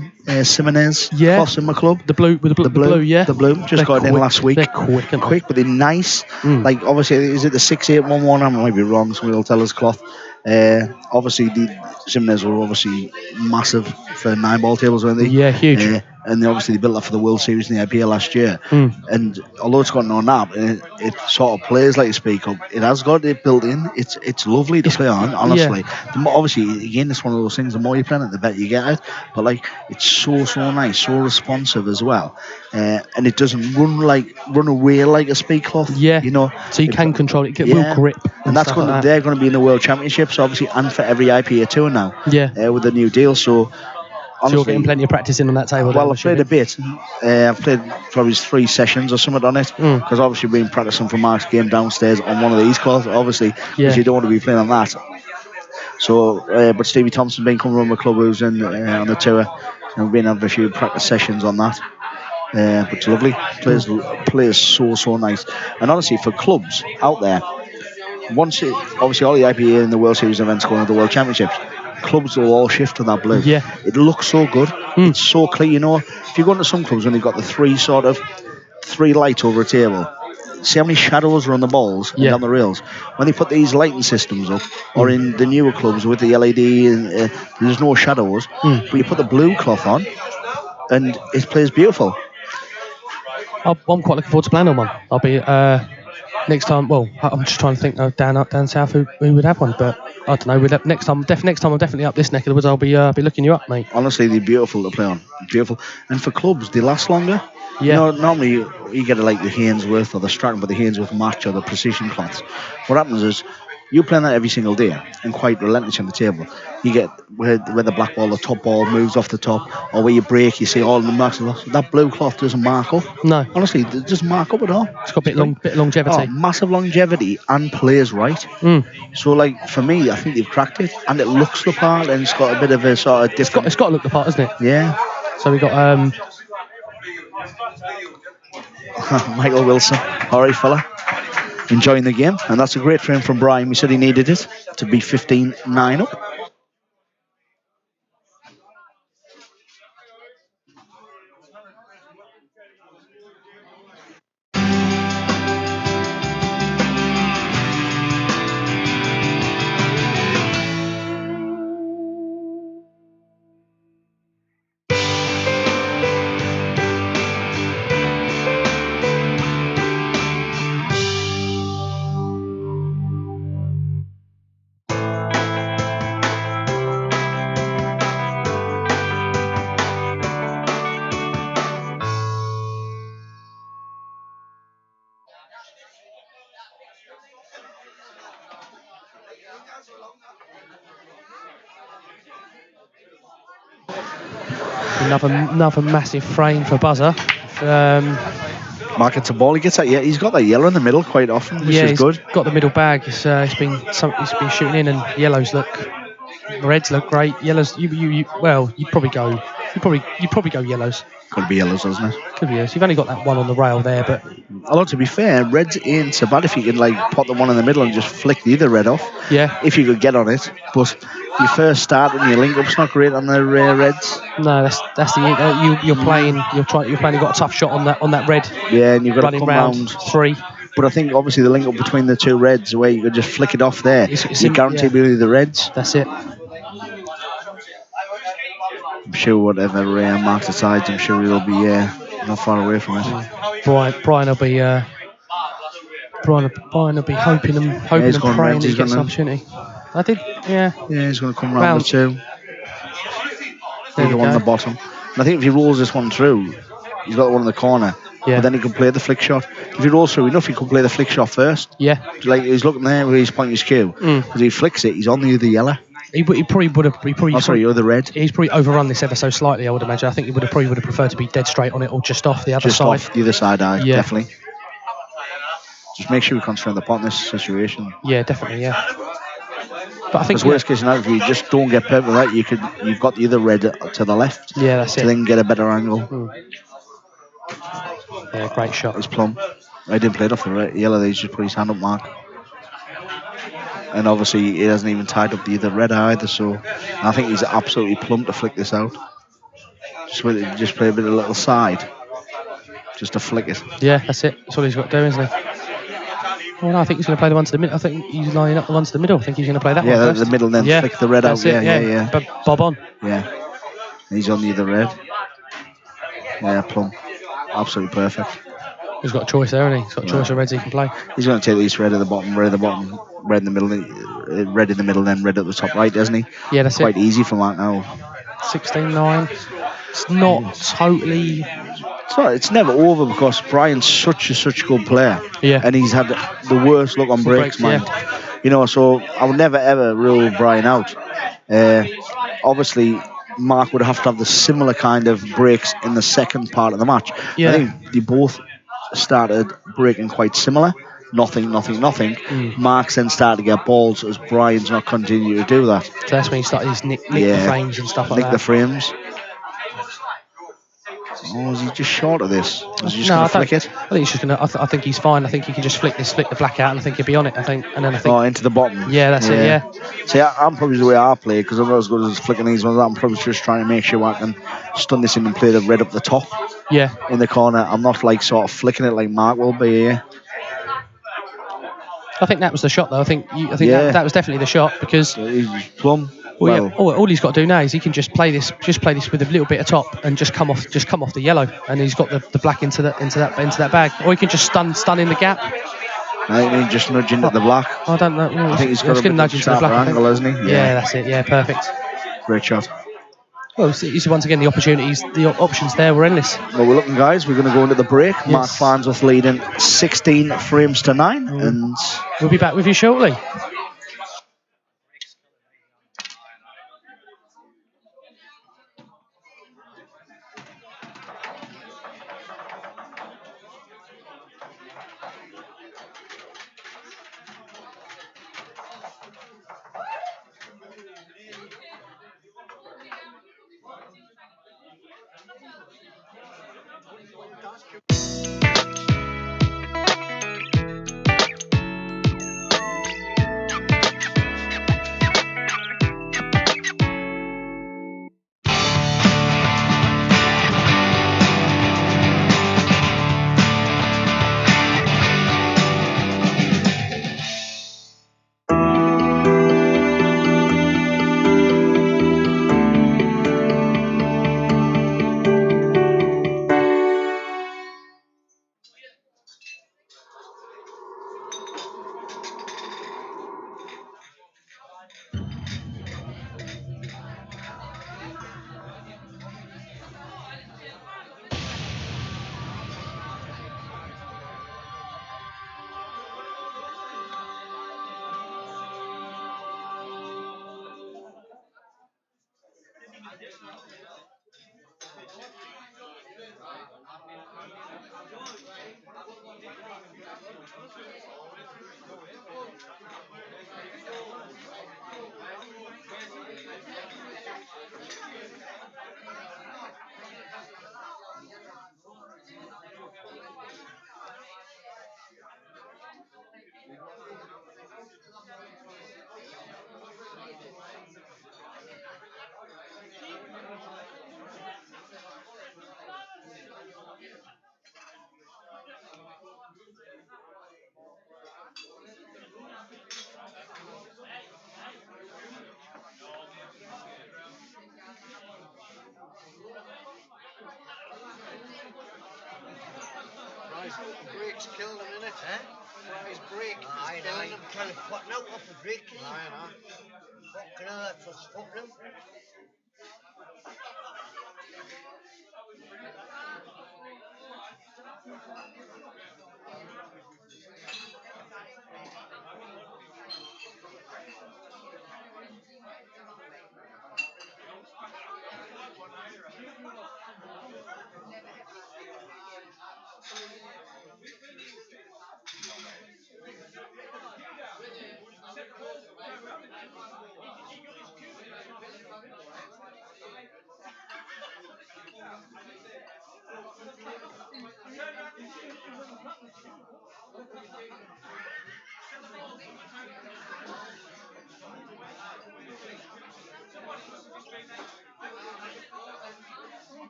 Simonez cloths in my club. The blue with the blue, yeah. The blue just got it in last week. They're quick, but they're nice. Like obviously, is it the 6811? I might be wrong. Somebody will tell us cloth. Obviously, the Simonez were obviously massive for 9-ball tables, weren't they? Yeah, huge. And obviously they built that for the World Series in the IPA last year. And although it's got no nap, it sort of plays like a speed cup. It has got it built in. It's lovely to play on, honestly. Obviously, again, it's one of those things. The more you play it, the better you get it. But like, it's so nice, so responsive as well. And it doesn't run away like a speed cloth. Yeah, you know. So you can control it. Get real grip. And that's they're going to be in the World Championships, obviously, and for every IPA tour now. Yeah. With the new deal, so. Honestly, you're getting plenty of practice in on that table. Well, I've played a bit. I've played probably 3 sessions or something on it, because obviously we've been practicing for Mark's game downstairs on one of these cloths, obviously, because you don't want to be playing on that. So, but Stevie Thompson's been coming around my club who's on the tour, and we've been having a few practice sessions on that. But it's lovely. Players so nice. And honestly, for clubs out there, obviously all the IPA and the World Series events going to the World Championships, clubs will all shift to that blue. Yeah. It looks so good. It's so clear. You know, if you go into some clubs when they've got the 3 lights over a table, see how many shadows are on the balls and down the rails. When they put these lighting systems up, or in the newer clubs with the LED, and there's no shadows, but you put the blue cloth on, and it plays beautiful. I'm quite looking forward to playing on one. I'll be next time. Well, I'm just trying to think down south who would have one, but I don't know. Next time I'm definitely up this neck of the woods. I'll be looking you up, mate. Honestly, they're beautiful to play on. Beautiful, and for clubs, they last longer. Yeah. You know, normally you get like the Hainsworth or the Stratton, but the Hainsworth match or the precision cloths. What happens is you playing that every single day and quite relentless on the table. You get where the black ball, the top ball moves off the top, or where you break, you see all the marks. That blue cloth doesn't mark up. No, honestly, it doesn't mark up at all. It's got a bit of longevity. Massive longevity, and plays right. So, like for me, I think they've cracked it, and it looks the part, and it's got a bit of a sort of different. It's got to look the part, isn't it? Yeah. So we got Michael Wilson, all right, fella. Enjoying the game, and that's a great frame from Brian. We said he needed it to be 15-9 up. Another massive frame for buzzer. Mark gets a ball. He gets that. Yeah, he's got that yellow in the middle quite often, which is good. Got the middle bag. He's been shooting in, and yellows reds look great. Yellows, you probably go yellows. Could be yellows, doesn't it? Could be yellows. You've only got that one on the rail there, but although to be fair, reds ain't so bad if you can like put the one in the middle and just flick the other red off. Yeah. If you could get on it, but your first start and your link up's not great on the reds. No, that's the you're playing. You've got a tough shot on that red. Yeah, and you've got running to come round 3. But I think obviously the link up between the two reds, where you could just flick it off there, you guarantee really the reds. That's it. I'm sure whatever Mark decides, I'm sure he'll be not far away from it. Brian will be hoping and praying that he gets an opportunity. I did, yeah. Yeah, he's going to come round the 2. The one on the bottom. And I think if he rolls this one through, he's got the one in the corner. Yeah. But then he can play the flick shot. If he rolls through enough, he can play the flick shot first. Yeah. Like he's looking there where he's pointing his cue. Because he flicks it, he's on the other yellow. He probably would have. Other red. He's probably overrun this ever so slightly, I would imagine. I think he would have preferred to be dead straight on it or just off the other side. Just off the other side, definitely. Just make sure we concentrate on the pot in this situation. Yeah, definitely, yeah. But I think worst case scenario, if you just don't get perfect with that, you've got the other red to the left. Yeah, that's it. To then get a better angle. Yeah, great shot. It's plumb. I didn't play it off the red, yellow. He's just put his hand up, Mark. And obviously he hasn't even tied up the other red either, so I think he's absolutely plumb to flick this out. Just play a bit of a little side, just to flick it. Yeah, that's it. That's all he's got to do, isn't he? Well, no, I think he's going to play the one to the middle. I think he's lining up the one to the middle. I think he's going to play that one first. Yeah, the middle, and then flick the red out. Yeah. But bob on. Yeah. He's on the other red. Yeah, plumb. Absolutely perfect. He's got a choice there, hasn't he? He's got a choice of reds he can play. He's going to take these red at the bottom, red in the middle, then red at the top right, doesn't he? Yeah, that's quite easy for Mark now. 16-9. It's not totally... It's never over because Brian's such a good player. Yeah. And he's had the worst luck on breaks, man. Yeah. So I would never ever rule Brian out. Obviously, Mark would have to have the similar kind of breaks in the second part of the match. Yeah. I think they both started breaking quite similar. Nothing. Mark's then started to get balls as Brian's not continuing to do that. So that's when he started to nick the frames and stuff like that. Nick the frames. Oh, is he just short of this? Is he just going to flick it? I think he's just going to. I think he's fine. I think he can just flick the black out, and I think he'll be on it. I think. Into the bottom. Yeah, that's it. Yeah. See, I'm probably the way I play because I'm not as good as flicking these ones. I'm probably just trying to make sure I can stun this in and play the red up the top. Yeah. In the corner, I'm not like sort of flicking it like Mark will be here. I think that was the shot, though. I think that was definitely the shot because. Plumb. All he's got to do now is he can just play this with a little bit of top and just come off the yellow, and he's got the black into that bag, or he can just stun in the gap. I think just nudge into the black. I don't know. I think he's got a bit nudge into the black angle, hasn't he? Yeah, that's it. Yeah, perfect. Great shot. Well, once again, the options there were endless. Well, we're looking, guys. We're going to go into the break. Yes. Mark Farnsworth leading 16 frames to 9, and we'll be back with you shortly. Break's killed him, innit? His break is Aye, killing him. trying to putting out off the break. Aye. Fucking hell, that's what's fucking him.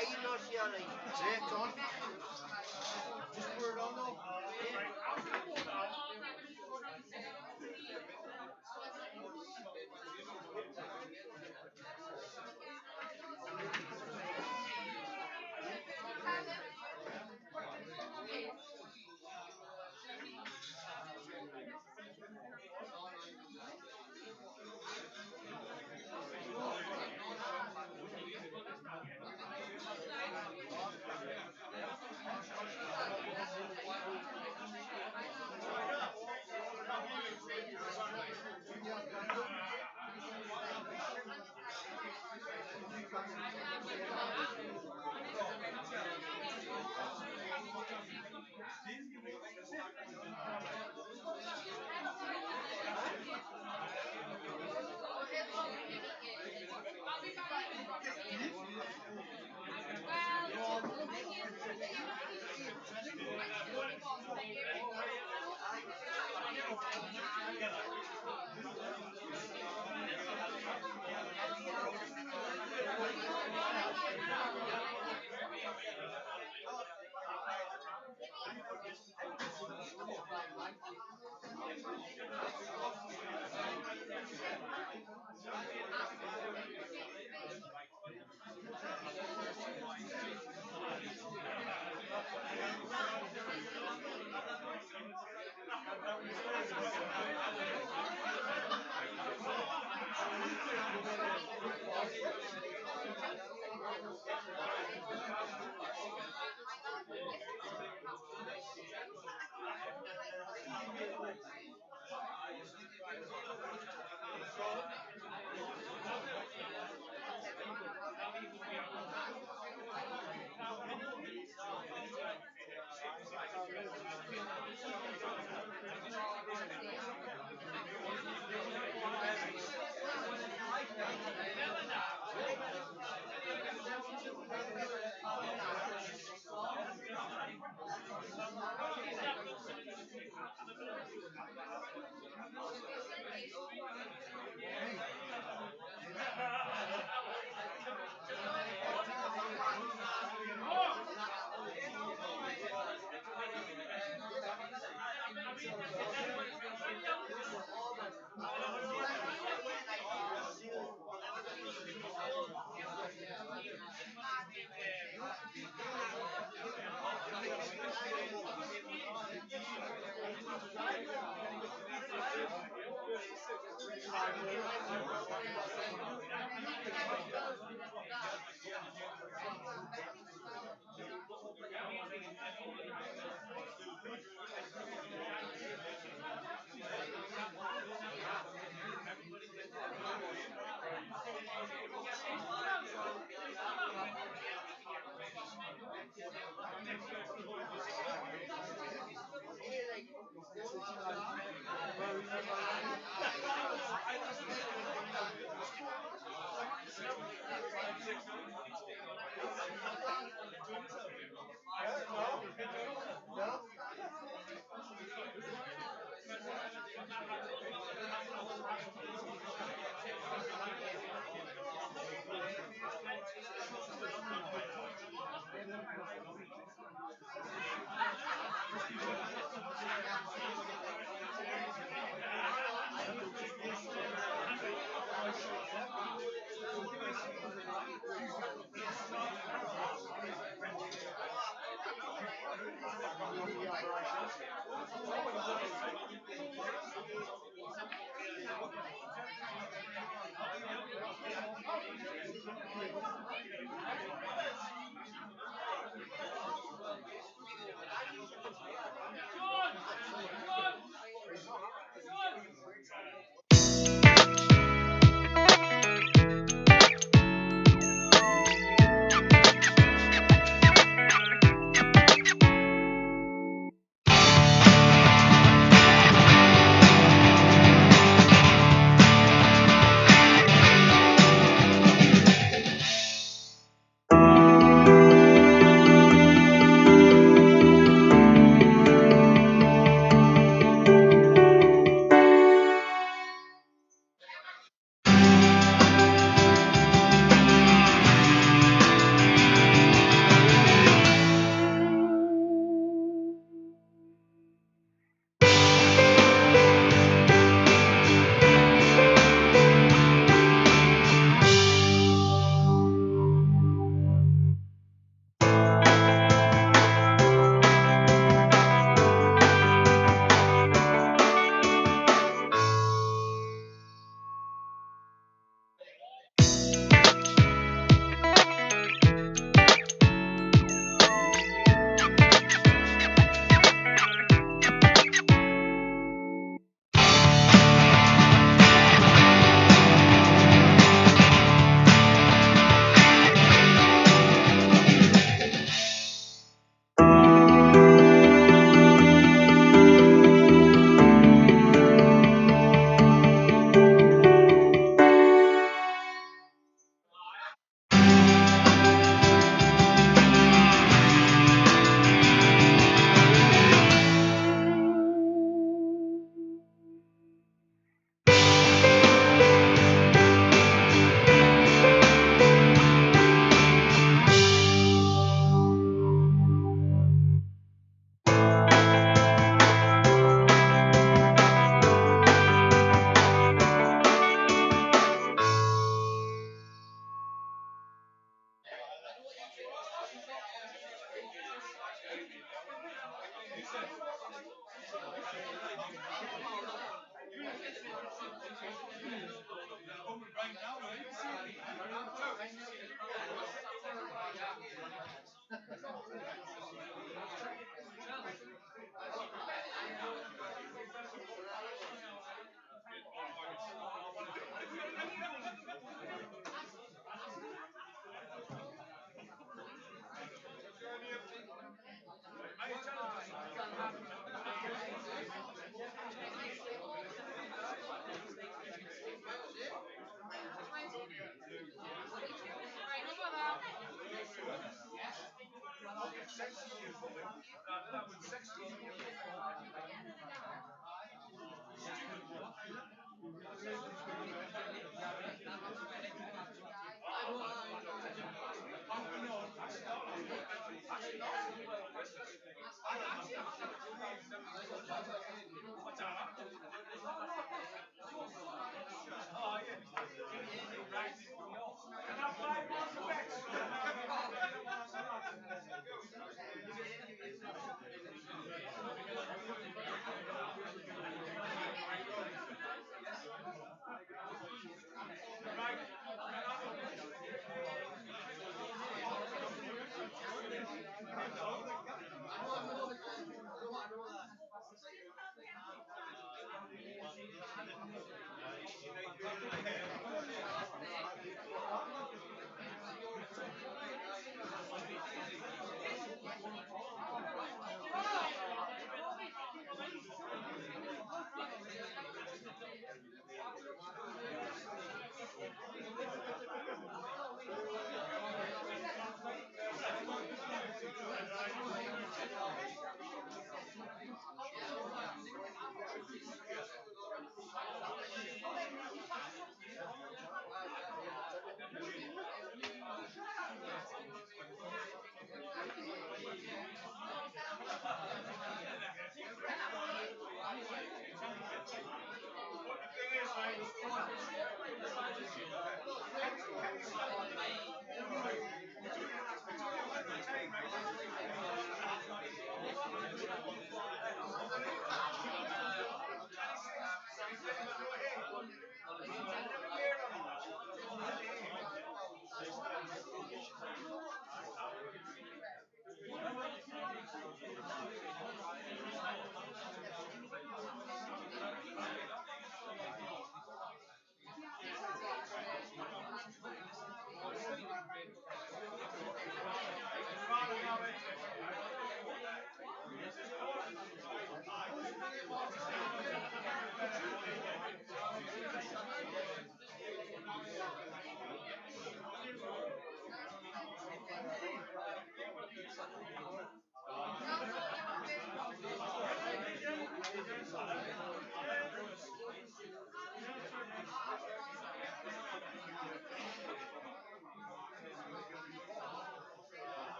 Are you not yelling? Take on. Just put it on though.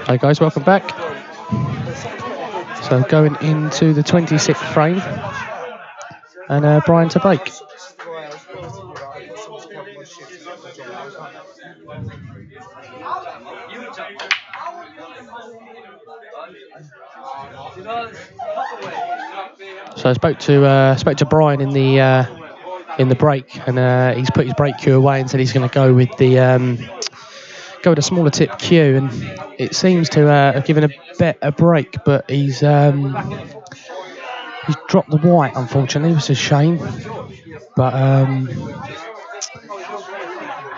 Hi guys, welcome back. So going into the 26th frame, and Brian to break. So I spoke to Brian in the break, and he's put his break cue away and said he's going to go with a smaller tip cue, and it seems to have given a bit a break, but he's dropped the white, unfortunately. It was a shame, but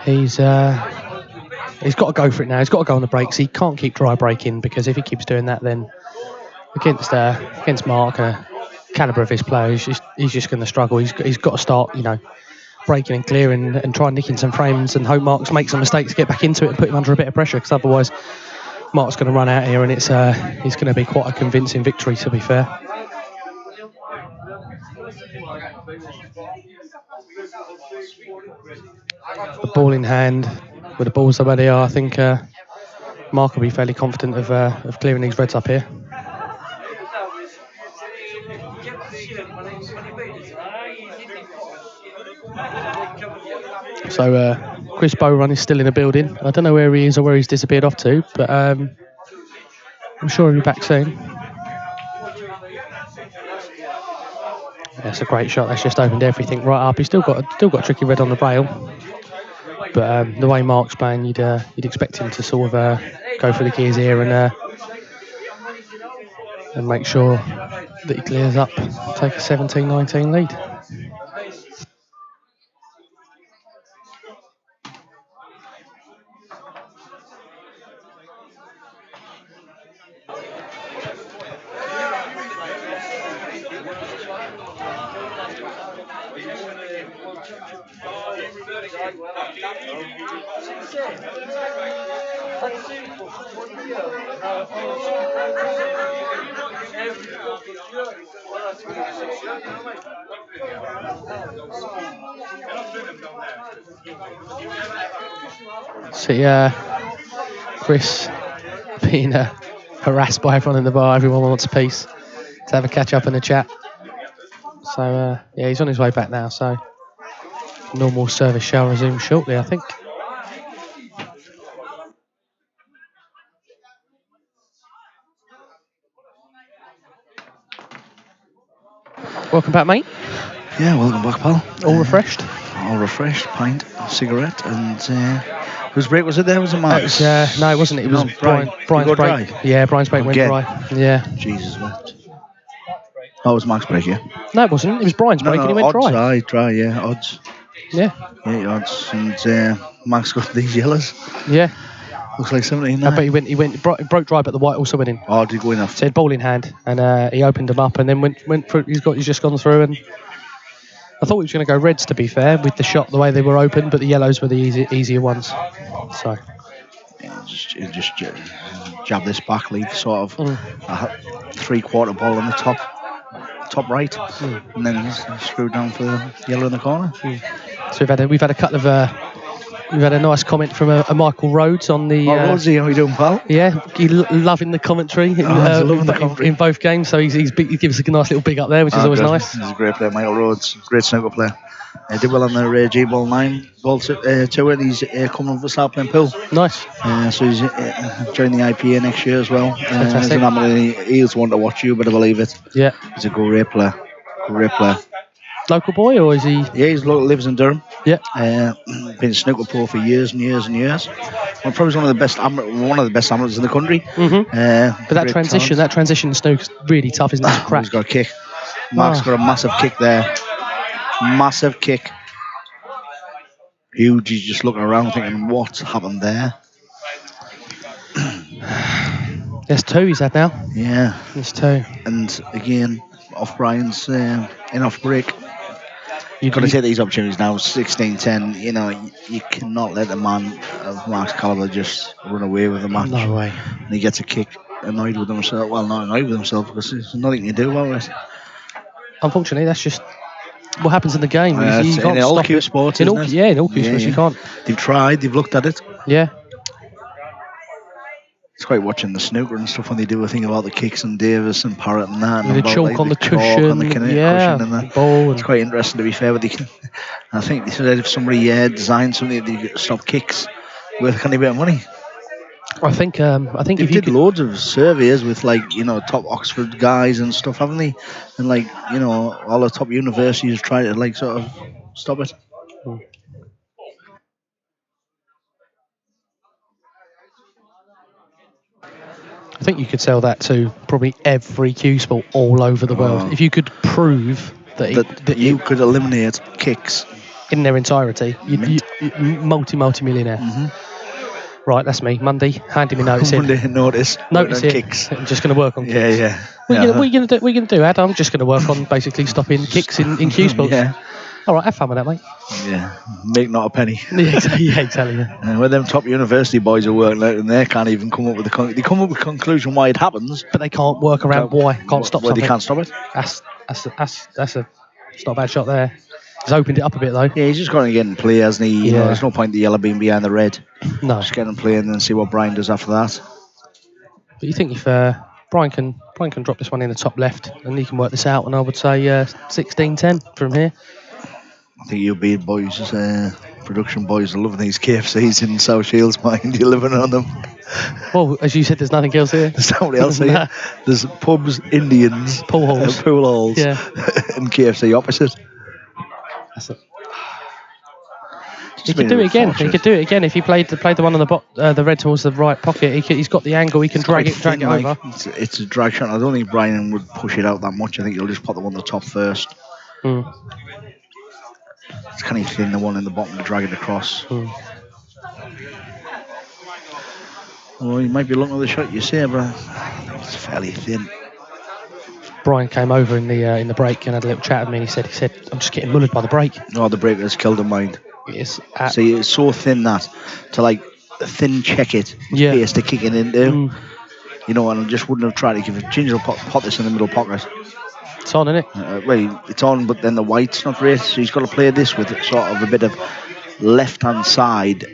he's got to go for it now. He's got to go on the brakes. He can't keep dry braking, because if he keeps doing that, then against Mark, calibre of his player, he's just going to struggle. He's got to start, breaking and clearing and try nicking some frames, and hope Mark's makes some mistakes, get back into it and put him under a bit of pressure, because otherwise Mark's going to run out here, and it's going to be quite a convincing victory, to be fair. The ball in hand, with the balls the way they are, I think Mark will be fairly confident of clearing these reds up here. So Chris Bowrun is still in the building. I don't know where he is or where he's disappeared off to, but I'm sure he'll be back soon. That's a great shot. That's just opened everything right up. He's still got a tricky red on the rail, but the way Mark's playing, you'd expect him to sort of go for the gears here and make sure that he clears up, take a 17-19 lead. See, Chris being harassed by everyone in the bar. Everyone wants a piece to have a catch up and a chat. So yeah, he's on his way back now. So normal service shall resume shortly, I think. Welcome back, mate. Yeah, welcome back, pal. All refreshed? All refreshed, pint, cigarette, and whose break was it there? Was it Mark's? No, it wasn't. It was Brian's break. Dry? Yeah, Brian's break went Again? dry. Yeah. Jesus wept. Oh, it was Mark's break, yeah? No, it wasn't. It was Brian's break and he went odds, dry. Dry, yeah, odds. Yeah. Yeah, odds. And Max got these yellows. Yeah. Looks like 17 But he broke dry, but the white also went in. Oh, did he go in after? So he had ball in hand, and he opened them up, and then went through. He's just gone through, and I thought he was going to go reds, to be fair, with the shot the way they were open, but the yellows were the easier ones. So Yeah, just jab this back, leave sort of a 3/4 ball on the top right, and then just screw down for the yellow in the corner. So we've had a couple of. We've had a nice comment from a Michael Rhodes on the. Rhodesy, how you doing, pal? Yeah, loving the commentary in both games. So he gives us a nice little big up there, which is always nice. He's a great player, Michael Rhodes. Great snooker player. Did well on the G ball 9, ball 2, and he's coming up for start playing pool. Nice. So he's joining the IPA next year as well. Fantastic. He's one to watch, you better believe it. Yeah. He's a great player. Great player. Local boy, or is he? Yeah, he's local, lives in Durham. Yeah. Been snooker pro for years and years and years. Well, probably one of the best amateurs in the country. But that transition in snooker's really tough, isn't it? It's a crack. He's got a kick. Mark's got a massive kick there. Massive kick. Huge. He's just looking around thinking, what's happened there? There's two he's had now. Yeah. There's two. And again, off Brian's off break. You've got to take these opportunities now. 16-10. You know, you cannot let a man of Mark's caliber just run away with the match. No way. And he gets a kick, annoyed with himself. Well, not annoyed with himself because there's nothing you can do about it. Unfortunately, that's just what happens in the game. You can't in all stop cue it. sports, in isn't all, it? Yeah, in all cue sports, you can't. They've tried. They've looked at it. Yeah. It's great watching the snooker and stuff when they do a thing about the kicks and Davis and Parrott and that. With and the about, chalk on the chalk cushion. on the cushion and that. Ball. It's quite interesting, to be fair. But they can, I think they said if somebody designed something that could stop kicks, worth a bit of money. I think They if you did loads of surveys with top Oxford guys and stuff, haven't they? And all the top universities try to sort of stop it. I think you could sell that to probably every cue sport all over the world. If you could prove that you could eliminate kicks in their entirety, you'd multi-millionaire. Right, that's me. Monday, handing me notice in. Monday, notice it. Kicks. I'm just going to work on kicks. Yeah. What are you going to do, Ad? I'm just going to work on basically stopping kicks in cue sports. Yeah. All right, have fun with that, mate. Yeah, make not a penny. Yeah, exactly. When them top university boys are working out and they can't even come up with they come up with a conclusion why it happens, but they can't work around why can't stop something. They can't stop it. That's it's not a bad shot there. He's opened it up a bit though. Yeah, he's just going to get in play, hasn't he? You know, there's no point in the yellow being behind the red. No. Just get in play and then see what Brian does after that. But you think if Brian can drop this one in the top left and he can work this out, and I would say 16-10 from here. I think you'll be boys, production boys are loving these KFCs in South Shields, mind. You're living on them. Well, as you said, there's nothing else here. There's nobody else here. There's pubs, Indians, pool halls, and KFC opposite. That's it. He could do it again. He could do it again if he played the one on the red towards the right pocket. He's got the angle. He can drag it over. It's a drag shot. I don't think Brian would push it out that much. I think he'll just put the one on the top first. It's kind of thin, the one in the bottom to drag it across. Well, you might be looking at the shot you say, but it's fairly thin. Brian came over in the break and had a little chat with me. And he said, I'm just getting mullered by the break. Oh, the break has killed him, mind. Yes. See, it's so thin that to thin check it, pace to kick it into. You know, and I just wouldn't have tried to give it. Ginger will pop this in the middle pocket. It's on, isn't it? Well, it's on, but then the white's not great, so he's got to play this with sort of a bit of left-hand side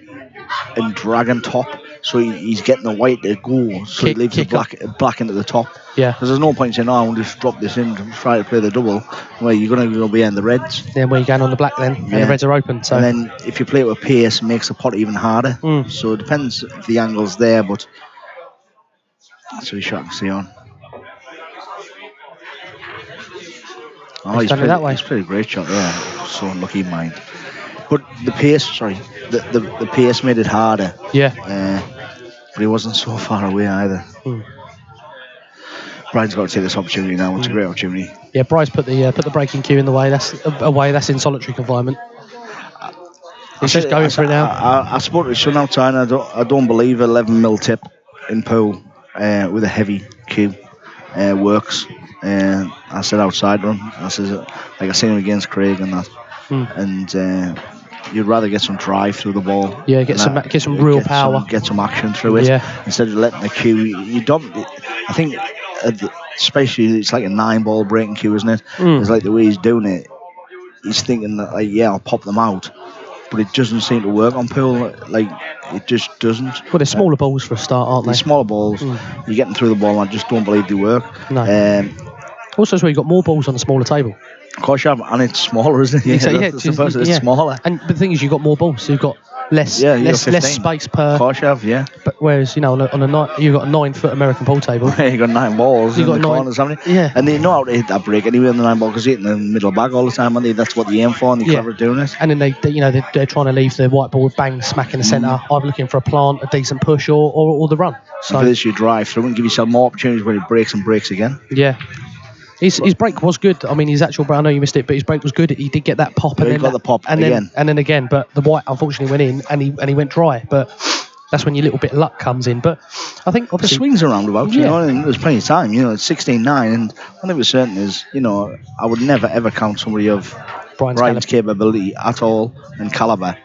and drag on top. so he's getting the white to go, so he leaves the black into the top. Yeah. Because there's no point saying, "Oh, I'll just drop this in to try to play the double." Where you're going to go behind the reds. Then where you going on the black then, and the reds are open. So. And then if you play it with pace, it makes the pot even harder. So it depends if the angle's there, but that's really shot I can see on. Oh, he's played a great shot, yeah. So unlucky in mind. But the pace, the pace made it harder. Yeah. But he wasn't so far away either. Brian's got to take this opportunity now. It's a great opportunity. Yeah, Bryce put the breaking cue in the way. That's in solitary confinement. He's just going for it now. I spoke to his son outside, and I don't believe 11mm tip in pool with a heavy cue works. And I said outside to him, I said, like I seen him against Craig and that, and you'd rather get some drive through the ball. Yeah, get some real power, get some action through it, instead of letting the cue. You don't. I think, especially it's like a 9-ball breaking cue, isn't it? It's like the way he's doing it. He's thinking that, like, I'll pop them out. But it doesn't seem to work on pool. Like, it just doesn't. Well, they're smaller balls for a start, aren't they? They're smaller balls. You're getting through the ball, and I just don't believe they work. No. Also, as well, you've got more balls on the smaller table. Of course you have, and it's smaller, isn't it? It's smaller. But the thing is, you've got more balls, so you've got less space per. Of course you have, yeah. But whereas, on a night, you've got a 9-foot American pool table. You've got 9 balls in the corners, haven't you? Yeah. And they know how to hit that break anyway on the 9 ball, because they hit in the middle bag all the time, and that's what they aim for, and they're clever doing it. And then they're trying to leave the white ball with bang smack in the centre, either looking for a plant, a decent push, or the run. So for this, you drive through and give yourself more opportunities when it breaks and breaks again. Yeah. His break was good. I mean, his actual break, I know you missed it, but his break was good. He did get that pop, and then got the pop again. And then again, but the white unfortunately went in, and he went dry. But that's when your little bit of luck comes in. But I think obviously the swings are roundabout, and there's plenty of time. It's 16-9, and one thing was certain is, I would never ever count somebody of Brian's capability at all and calibre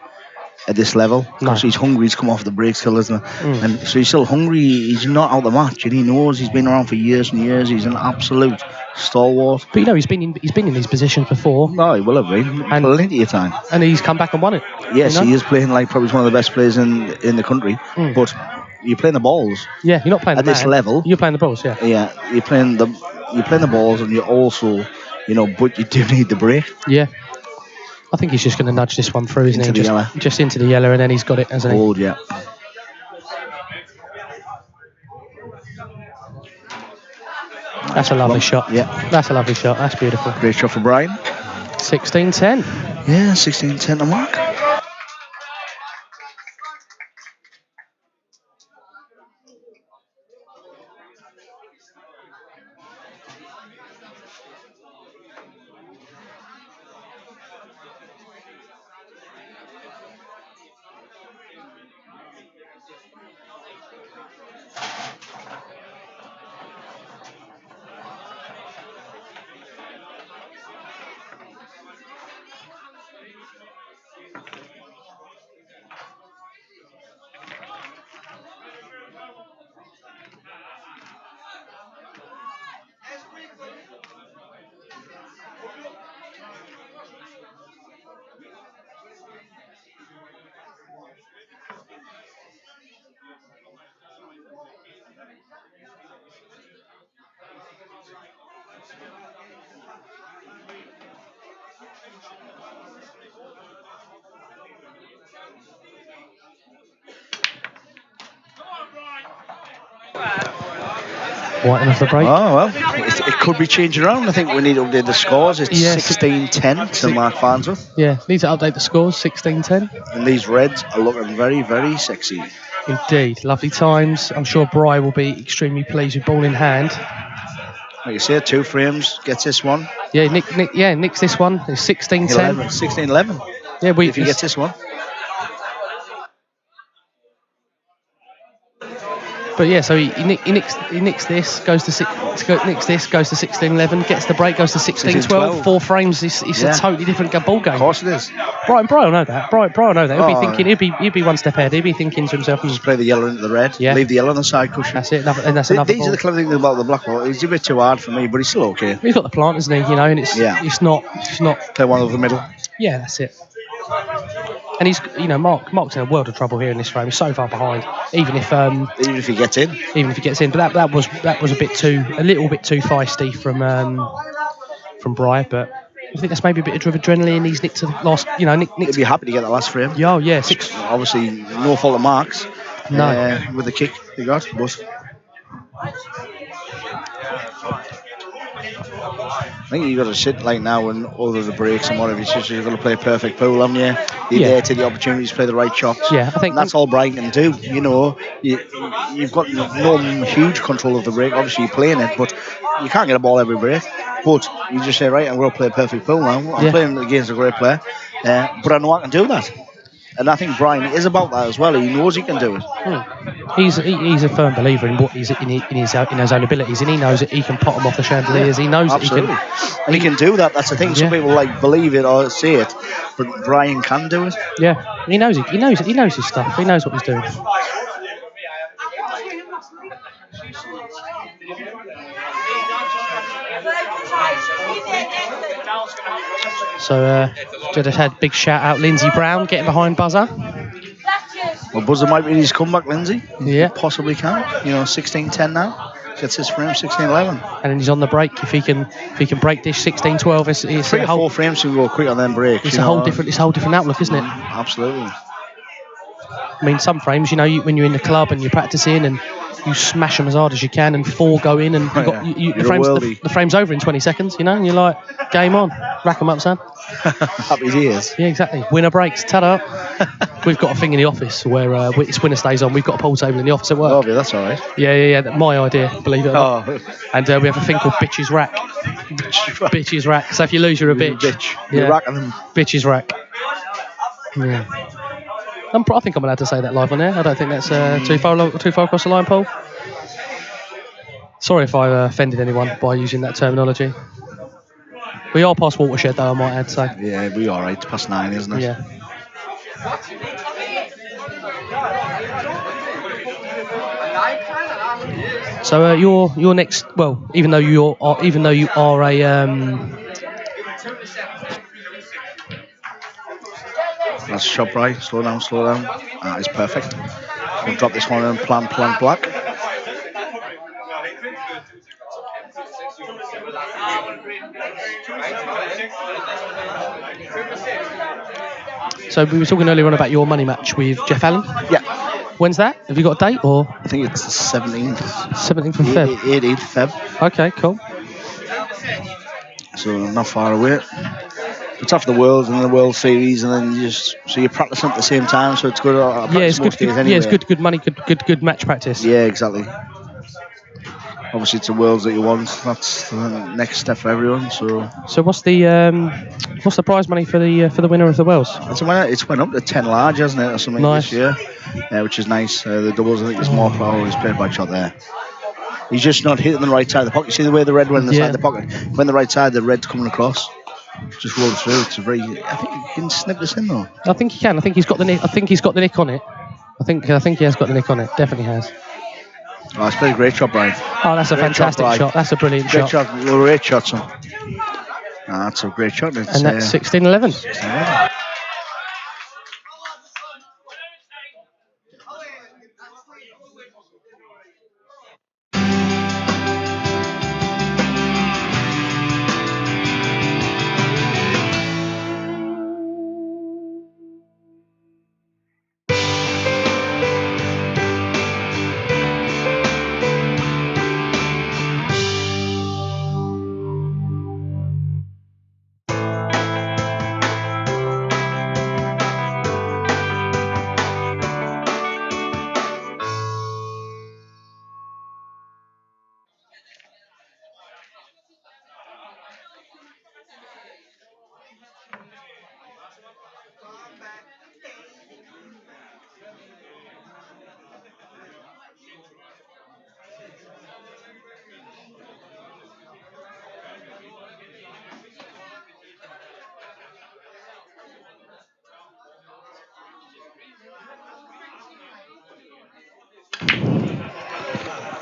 at this level, because he's hungry. He's come off the break still, isn't he? And so he's still hungry. He's not out the match, and he knows he's been around for years and years. He's an absolute stalwart. But he's been in these positions before. No, he will have been plenty of time, and he's come back and won it. Yes, he is playing like probably one of the best players in the country. But you're playing the balls. Yeah, you're not playing at this level. You're playing the balls. Yeah. Yeah, you're playing the balls, and you're also, but you do need the break. Yeah. I think he's just going to nudge this one through, isn't he? Just into the yellow, and then he's got it, hasn't he? Hold, yeah. That's a lovely shot. Yeah. That's a lovely shot. That's beautiful. Great shot for Brian. 16-10. Yeah, 16-10 to mark. White enough the break. Oh, well, it could be changing around. I think we need to update the scores. It's 16-10 to Mark Farnsworth. Yeah, need to update the scores, 16-10. And these reds are looking very, very sexy. Indeed, lovely times. I'm sure Bry will be extremely pleased with ball in hand. Like you say, 2 frames, gets this one. Yeah, Nick's this one. It's 16-10. 16-11. Yeah, if he gets this one. But yeah, so he nicks this, goes to 16-11, gets the break, goes to 16-12. 4 frames. It's a totally different ball game. Of course it is. Brian will know that. Brian will know that. He'll be thinking. He'll be one step ahead. He'll be thinking to himself, just play the yellow into the red. Yeah. Leave the yellow on the side cushion. That's it. And that's another. These are the clever things about the black ball. It's a bit too hard for me, but he's still okay. He's got the plant, isn't he? And it's not. Play one over the middle. Yeah, that's it. And he's, Mark's in a world of trouble here in this frame. He's so far behind. Even if he gets in. But that was a little bit too feisty from Bry. But I think that's maybe a bit of adrenaline. He's nicked to the last. He'd be happy to get that last frame. Yeah, yeah. Six. Obviously, no fault of Mark's. No. With the kick he got, but I think you've got to sit like now and all of the breaks and whatever. You've got to play a perfect pool, haven't you? You're there to the opportunities to play the right shots. Yeah, I think and that's all Brian can do. You've got no huge control of the break. Obviously, you're playing it, but you can't get a ball every break. But you just say, right, I'm going to play a perfect pool now. I'm playing against a great player, but I know I can do that. And I think Brian is about that as well. He knows he can do it. He's a firm believer in what he's in his own abilities, and he knows that he can pot them off the chandeliers. He knows absolutely. that he can. And he can do that. That's the thing. Some people believe it or say it, but Brian can do it. Yeah, he knows it. He knows his stuff. He knows what he's doing. So just had big shout out Lindsay Brown getting behind buzzer. Well, buzzer might be his comeback, Lindsay. Yeah, possibly can. 16-10 now. Gets his frame 16-11. And then he's on the break. If he can break this 16-12, it's 3 or 4 frames can go quicker than break. It's a whole different outlook, isn't it? Absolutely. I mean, some frames, when you're in the club and you're practicing and you smash them as hard as you can and 4 go in and the frame's over in 20 seconds, and you're like, game on, rack them up, son. Happy days. Yeah, exactly. Winner breaks, ta-da. We've got a thing in the office where it's winner stays on. We've got a pool table in the office at work. Oh, yeah, that's all right. Yeah. My idea, believe it or not. And we have a thing called bitches rack. Bitches rack. So if you lose, you're a bitch. You're racking them. Bitches rack. Yeah. I think I'm allowed to say that live on air. I don't think that's too far across the line, Paul. Sorry if I offended anyone by using that terminology. We are past watershed, though, I might add. So yeah, we are right. Past 9, isn't it? Yeah. So your next, well, even though you are a That's shot right. Slow down. That is perfect. We'll drop this one and plant black. So we were talking earlier on about your money match with Jeff Allen. Yeah. When's that? Have you got a date or? I think it's the 17th. 17th of Feb. 18th Feb. Okay, cool. So not far away. It's after the World and the World Series, and then you're practicing at the same time, so it's good. It's good. Anyway. Yeah, it's good money, good match practice. Yeah, exactly. Obviously, it's the Worlds that you want. That's the next step for everyone. So what's the prize money for the winner of the Worlds? It's went up to 10 large, hasn't it, or something this year, which is nice. The doubles, I think, is more for always played by shot there. He's just not hitting the right side of the pocket. You see the way the red went in the side of the pocket. When the right side, the red's coming across. Just roll through. It's a very. I think you can snip this in though. I think he can. I think he's got the nick. I think he's got the nick on it. I think he has got the nick on it. Definitely has. Oh, it's been a great shot, Brian. Oh, that's a fantastic shot. That's a brilliant shot. Great shot, son. That's a great shot. And that's 16-11.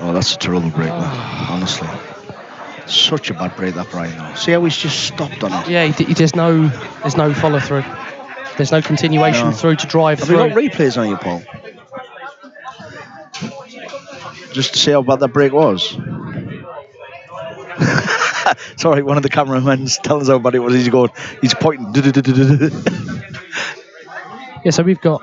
Oh, that's a terrible break, honestly. Such a bad break, that Brian. See how he's just stopped on it? Yeah, there's no follow through. There's no continuation No. through to drive Have through. you got replays on you, Paul? Just to see how bad that break was. Sorry, one of the cameramen's telling us how bad it was. He's pointing. Yeah, so we've got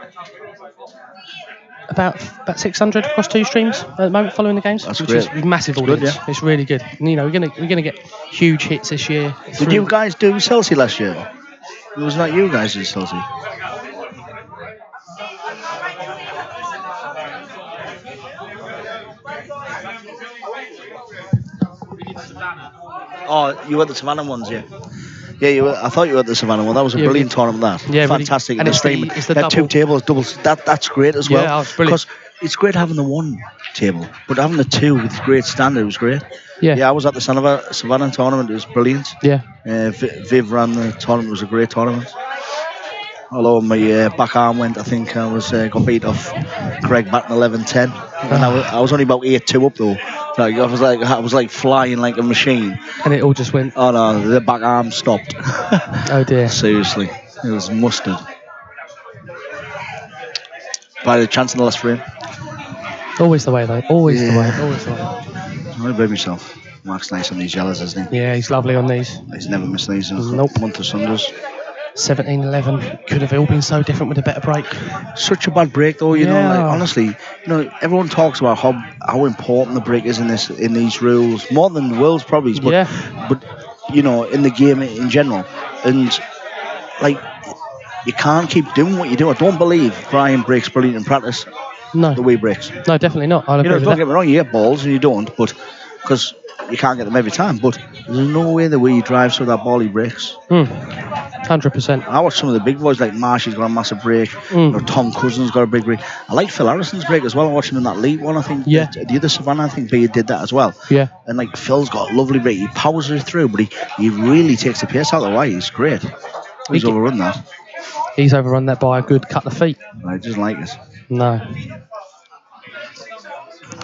about 600 across 2 streams at the moment following the games, That's which great. is massive It's good, audience. It's really good. And, you know, we're gonna get huge hits this year. Did you guys do Chelsea last year? It was not you guys did Chelsea. Oh, you were the Savannah ones, yeah. Yeah, you were, I thought you were at the Savannah one. That was a brilliant tournament. That fantastic. Really, and it's the they had double. 2 tables, doubles. That's great as well. Yeah, it's brilliant. Because it's great having the 1 table, but having the 2 with great standard was great. Yeah, I was at the Savannah tournament. It was brilliant. Yeah. Viv ran the tournament. It was a great tournament. Although my back arm went, I think I was got beat off Craig back in 11-10, and I was only about 8-2 up though. Like, I was like flying like a machine. And it all just went. Oh no, the back arm stopped. Oh dear. Seriously, it was mustard. By the chance in the last frame. Always the way though. Always the way. I don't blame myself. Mark's nice on these yellows, isn't he? Yeah, he's lovely on these. He's never missed these. Nope. Month of Sunders. 17-11 could have all been so different with a better break. Such a bad break though, you know. Like, honestly, everyone talks about how important the break is in these rules, more than the world's probably. But in the game in general, and like you can't keep doing what you do. I don't believe Brian breaks brilliant in practice. No, the way he breaks. No, definitely not. I'll agree with don't that. get me wrong, you get balls and you don't, but because you can't get them every time. But there's no way the way he drives through that ball he breaks. 100%. I watch some of the big boys like Marshy's got a massive break. Tom Cousins got a big break. I like Phil Harrison's break as well. I'm watching in that late one. I think the other Savannah, I think B did that as well. Yeah. And like Phil's got a lovely break. He powers it through, but he really takes the pace out of the way. He's great. He's overrun that. He's overrun that by a good couple of feet. I just like it. No.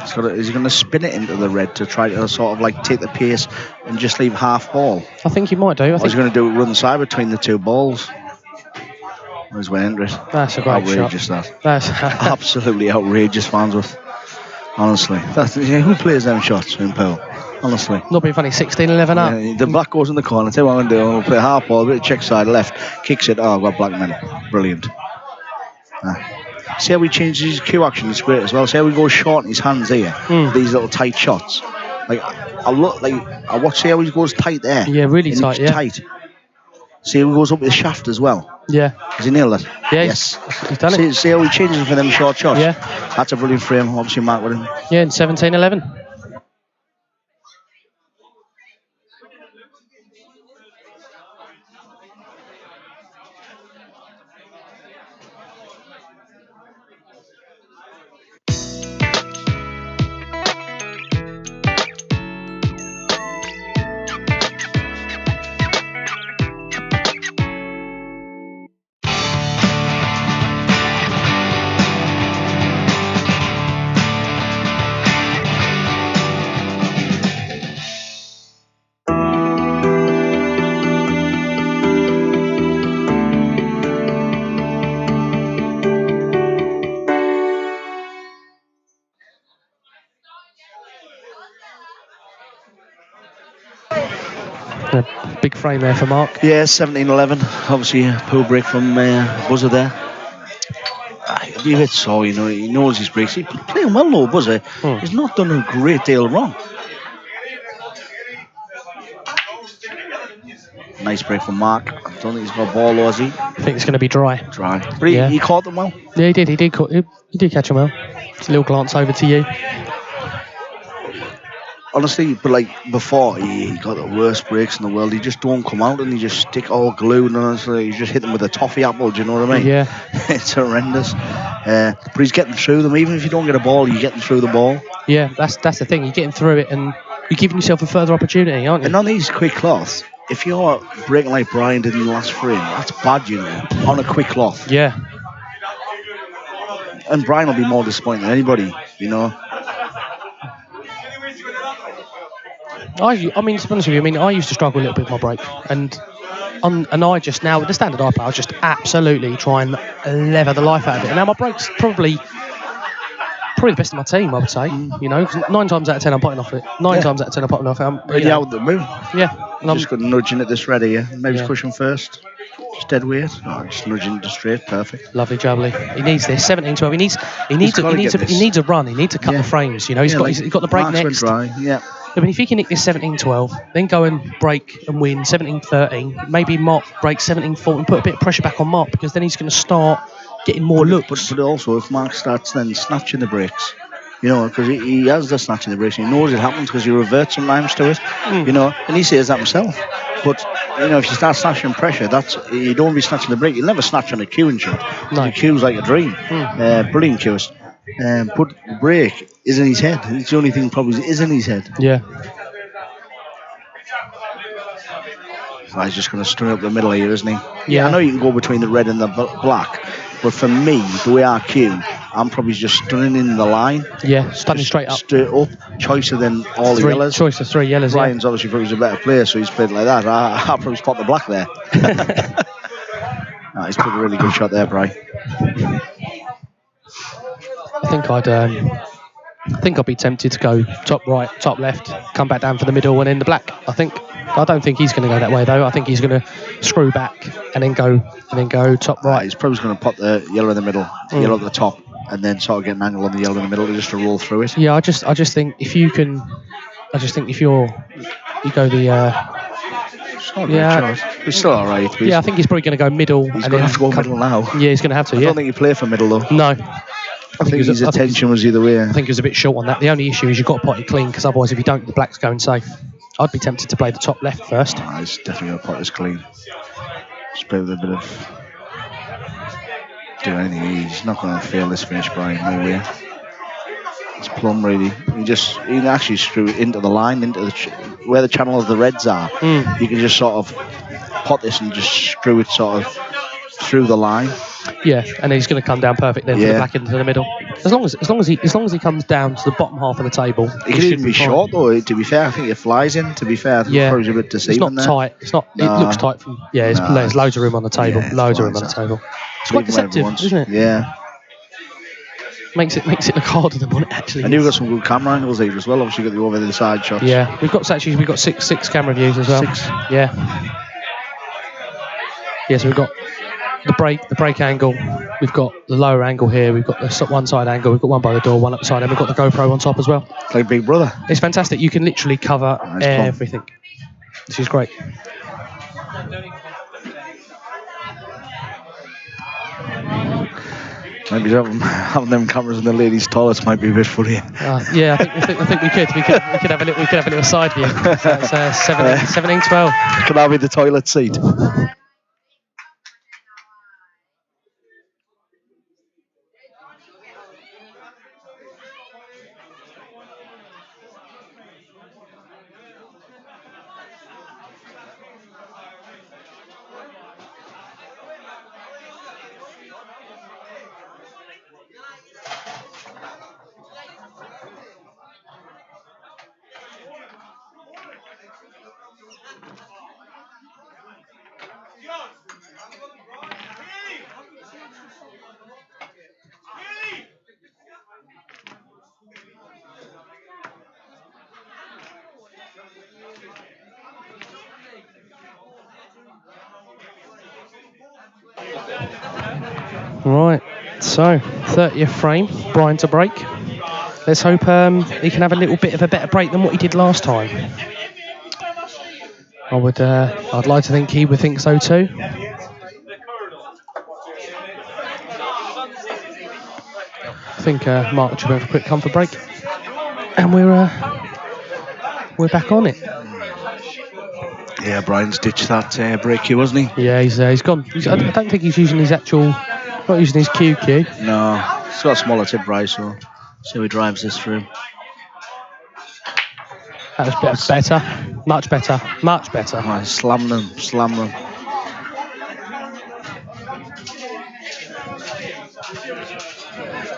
Is he going to spin it into the red to try to sort of like take the pace and just leave half ball? I think he might do. Or he's going to do it run side between the 2 balls. He's went into it. That's a great outrageous shot. That's absolutely outrageous, Farnsworth. Honestly. Who plays them shots in pool? Honestly. Not being funny, 16-11 up. The black goes in the corner. Tell you what I'm going to do. I'll play half ball, a bit of check side left, kicks it. Oh, I've got black men. Brilliant. See how he changes his cue action, it's great as well. See how he goes short in his hands here, these little tight shots. Like I watch, see how he goes tight there. Yeah, really tight. Yeah. Tight. See how he goes up with the shaft as well. Yeah. Has he nailed it? Yeah. Yes. He's done it. See how he changes for them short shots. Yeah. That's a brilliant frame. Obviously, Mark with him. Yeah, in 17-11. Big frame there for Mark. Yeah, 17-11. Obviously, a pool break from Buzzer there. I'd be a bit sore, he knows his breaks. He's playing well though, Buzzer. He's not done a great deal wrong. Nice break from Mark. I don't think he's got a ball, though, has he? I think it's going to be dry. But he caught them well. Yeah, he did. He did catch them well. Just a little glance over to you. Honestly, but like before, he got the worst breaks in the world. He just don't come out and he just stick all glued, and honestly, you just hit them with a toffee apple. Do you know what I mean? Yeah. It's horrendous. But he's getting through them. Even if you don't get a ball, you're getting through the ball. Yeah, that's the thing. You're getting through it, and you're giving yourself a further opportunity, aren't you? And on these quick cloths, if you're breaking like Brian did in the last frame, that's bad, on a quick cloth. Yeah. And Brian will be more disappointed than anybody, I mean, to be honest with you, I used to struggle a little bit with my break, and and I just now with the standard I play, I just absolutely try and lever the life out of it. And now my break's probably the best of my team, I would say. You know, 'cause 9 times out of 10 I'm potting off it. 9 times out of 10 I'm potting off it. Really out the move. Yeah. And Just got nudging at this ready, yeah. Maybe Yeah. push him first. Just dead weight. Oh, just nudging it straight, perfect. Lovely jubbly. He needs this 17-12. He needs gotta get this. he needs a run. He needs to cut the frames. You know, he's got the break Marks went next. dry. Yeah. I mean, if he can nick this 17-12, then go and break and win 17-13, maybe Mark breaks 17-14 and put a bit of pressure back on Mark, because then he's going to start getting more looks. But also, if Mark starts then snatching the breaks, you know, because he has the snatching the breaks, he knows it happens because he reverts sometimes to it, you know, and he says that himself. But, you know, if you start snatching pressure, you don't be snatching the break. You'll never snatch on a queuing shot. No. The queue's like a dream. Brilliant queues. But the break is in his head. It's the only thing probably is in his head. Yeah. So he's just going to string up the middle here, isn't he? Yeah. I know you can go between the red and the black, but for me, the way I queue, I'm probably just stunning in the line. Yeah, stunning straight up. Straight up. Choicer than all the yellows. Choice of 3 yellows, Ryan's obviously probably a better player, so he's played like that. I'll probably spot the black there. He's put a really good shot there, Brian. I think I'd be tempted to go top right, top left, come back down for the middle and in the black. I don't think he's going to go that way though. I think he's going to screw back and then go top right. He's probably going to pop the yellow in the middle, yellow at the top, and then sort of get an angle on the yellow in the middle just to roll through it. Yeah, I just think if you go the It's still alright. Yeah, I think he's probably going to go middle. He's going to have to go middle now. Yeah, he's going to have to. I don't think he played for middle though. No. I think his attention was either way. I think he was a bit short on that. The only issue is you've got to pot it clean, because otherwise if you don't, the black's going safe. I'd be tempted to play the top left first. He's definitely going to pot this clean. Just play with a bit of... do anything. He's not going to fail this finish, Brian. No way. It's plumb, really. He can actually screw it into the line, into where the channel of the reds are. You can just sort of pot this and just screw it sort of through the line. Yeah, and he's going to come down perfect then for the black into the middle. As long as he comes down to the bottom half of the table, he could even be short though. To be fair, I think it flies in. To be fair, probably a bit deceiving. It's not tight. It's not. No. It looks tight from. Yeah, there's loads of room on the table. Loads of room on the table. It's quite deceptive, isn't it? Yeah. Makes it look harder than what it actually is. And you've got some good camera angles here as well. Obviously, you've got the over the side shots. Yeah, we've got six camera views as well. 6. Yeah. Yeah, so we've got the break angle, we've got the lower angle here, we've got the one side angle, we've got one by the door, one up the side, and we've got the GoPro on top as well. Like Big Brother. It's fantastic. You can literally cover everything. This is great. Maybe having them cameras in the ladies' toilets might be a bit funny. Yeah, I think we could. We could have a little side view. So it's 17-12. Could that be the toilet seat? Right, so 30th frame, Brian to break. Let's hope he can have a little bit of a better break than what he did last time. I'd like to think he would think so too. I think Mark should have a quick comfort break, and we're back on it. Yeah, Brian's ditched that break cue, wasn't he? Yeah, he's gone. I don't think he's using his actual. Not using his QQ. No, he's got a smaller tip, Bryce, so see how he drives this through. That was better. Much better. Much better. Oh, slam them.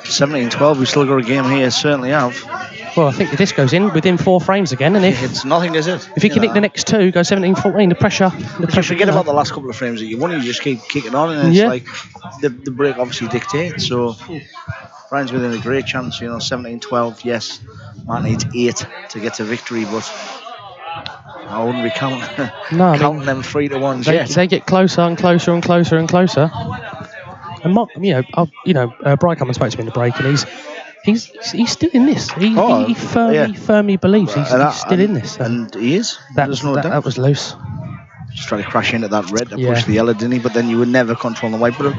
17-12, we've still got a game here, certainly have. Well, I think this goes in within 4 frames again, and It's nothing, is it? if he can nick the next 2, go 17-14. The pressure. You forget about the last couple of frames that you won. You just keep kicking on, and it's like the break obviously dictates. So Brian's within a great chance. 17-12. Yes, Mark needs 8 to get to victory, but I wouldn't be counting them 3 to 1s yet. They get closer and closer and closer and closer. And Mark, Brian come and spoke to me in the break, and he's still in this. He firmly believes he's still in this. And he is. That was loose. Just trying to crash into that red to push the yellow, didn't he? But then you would never control the white. But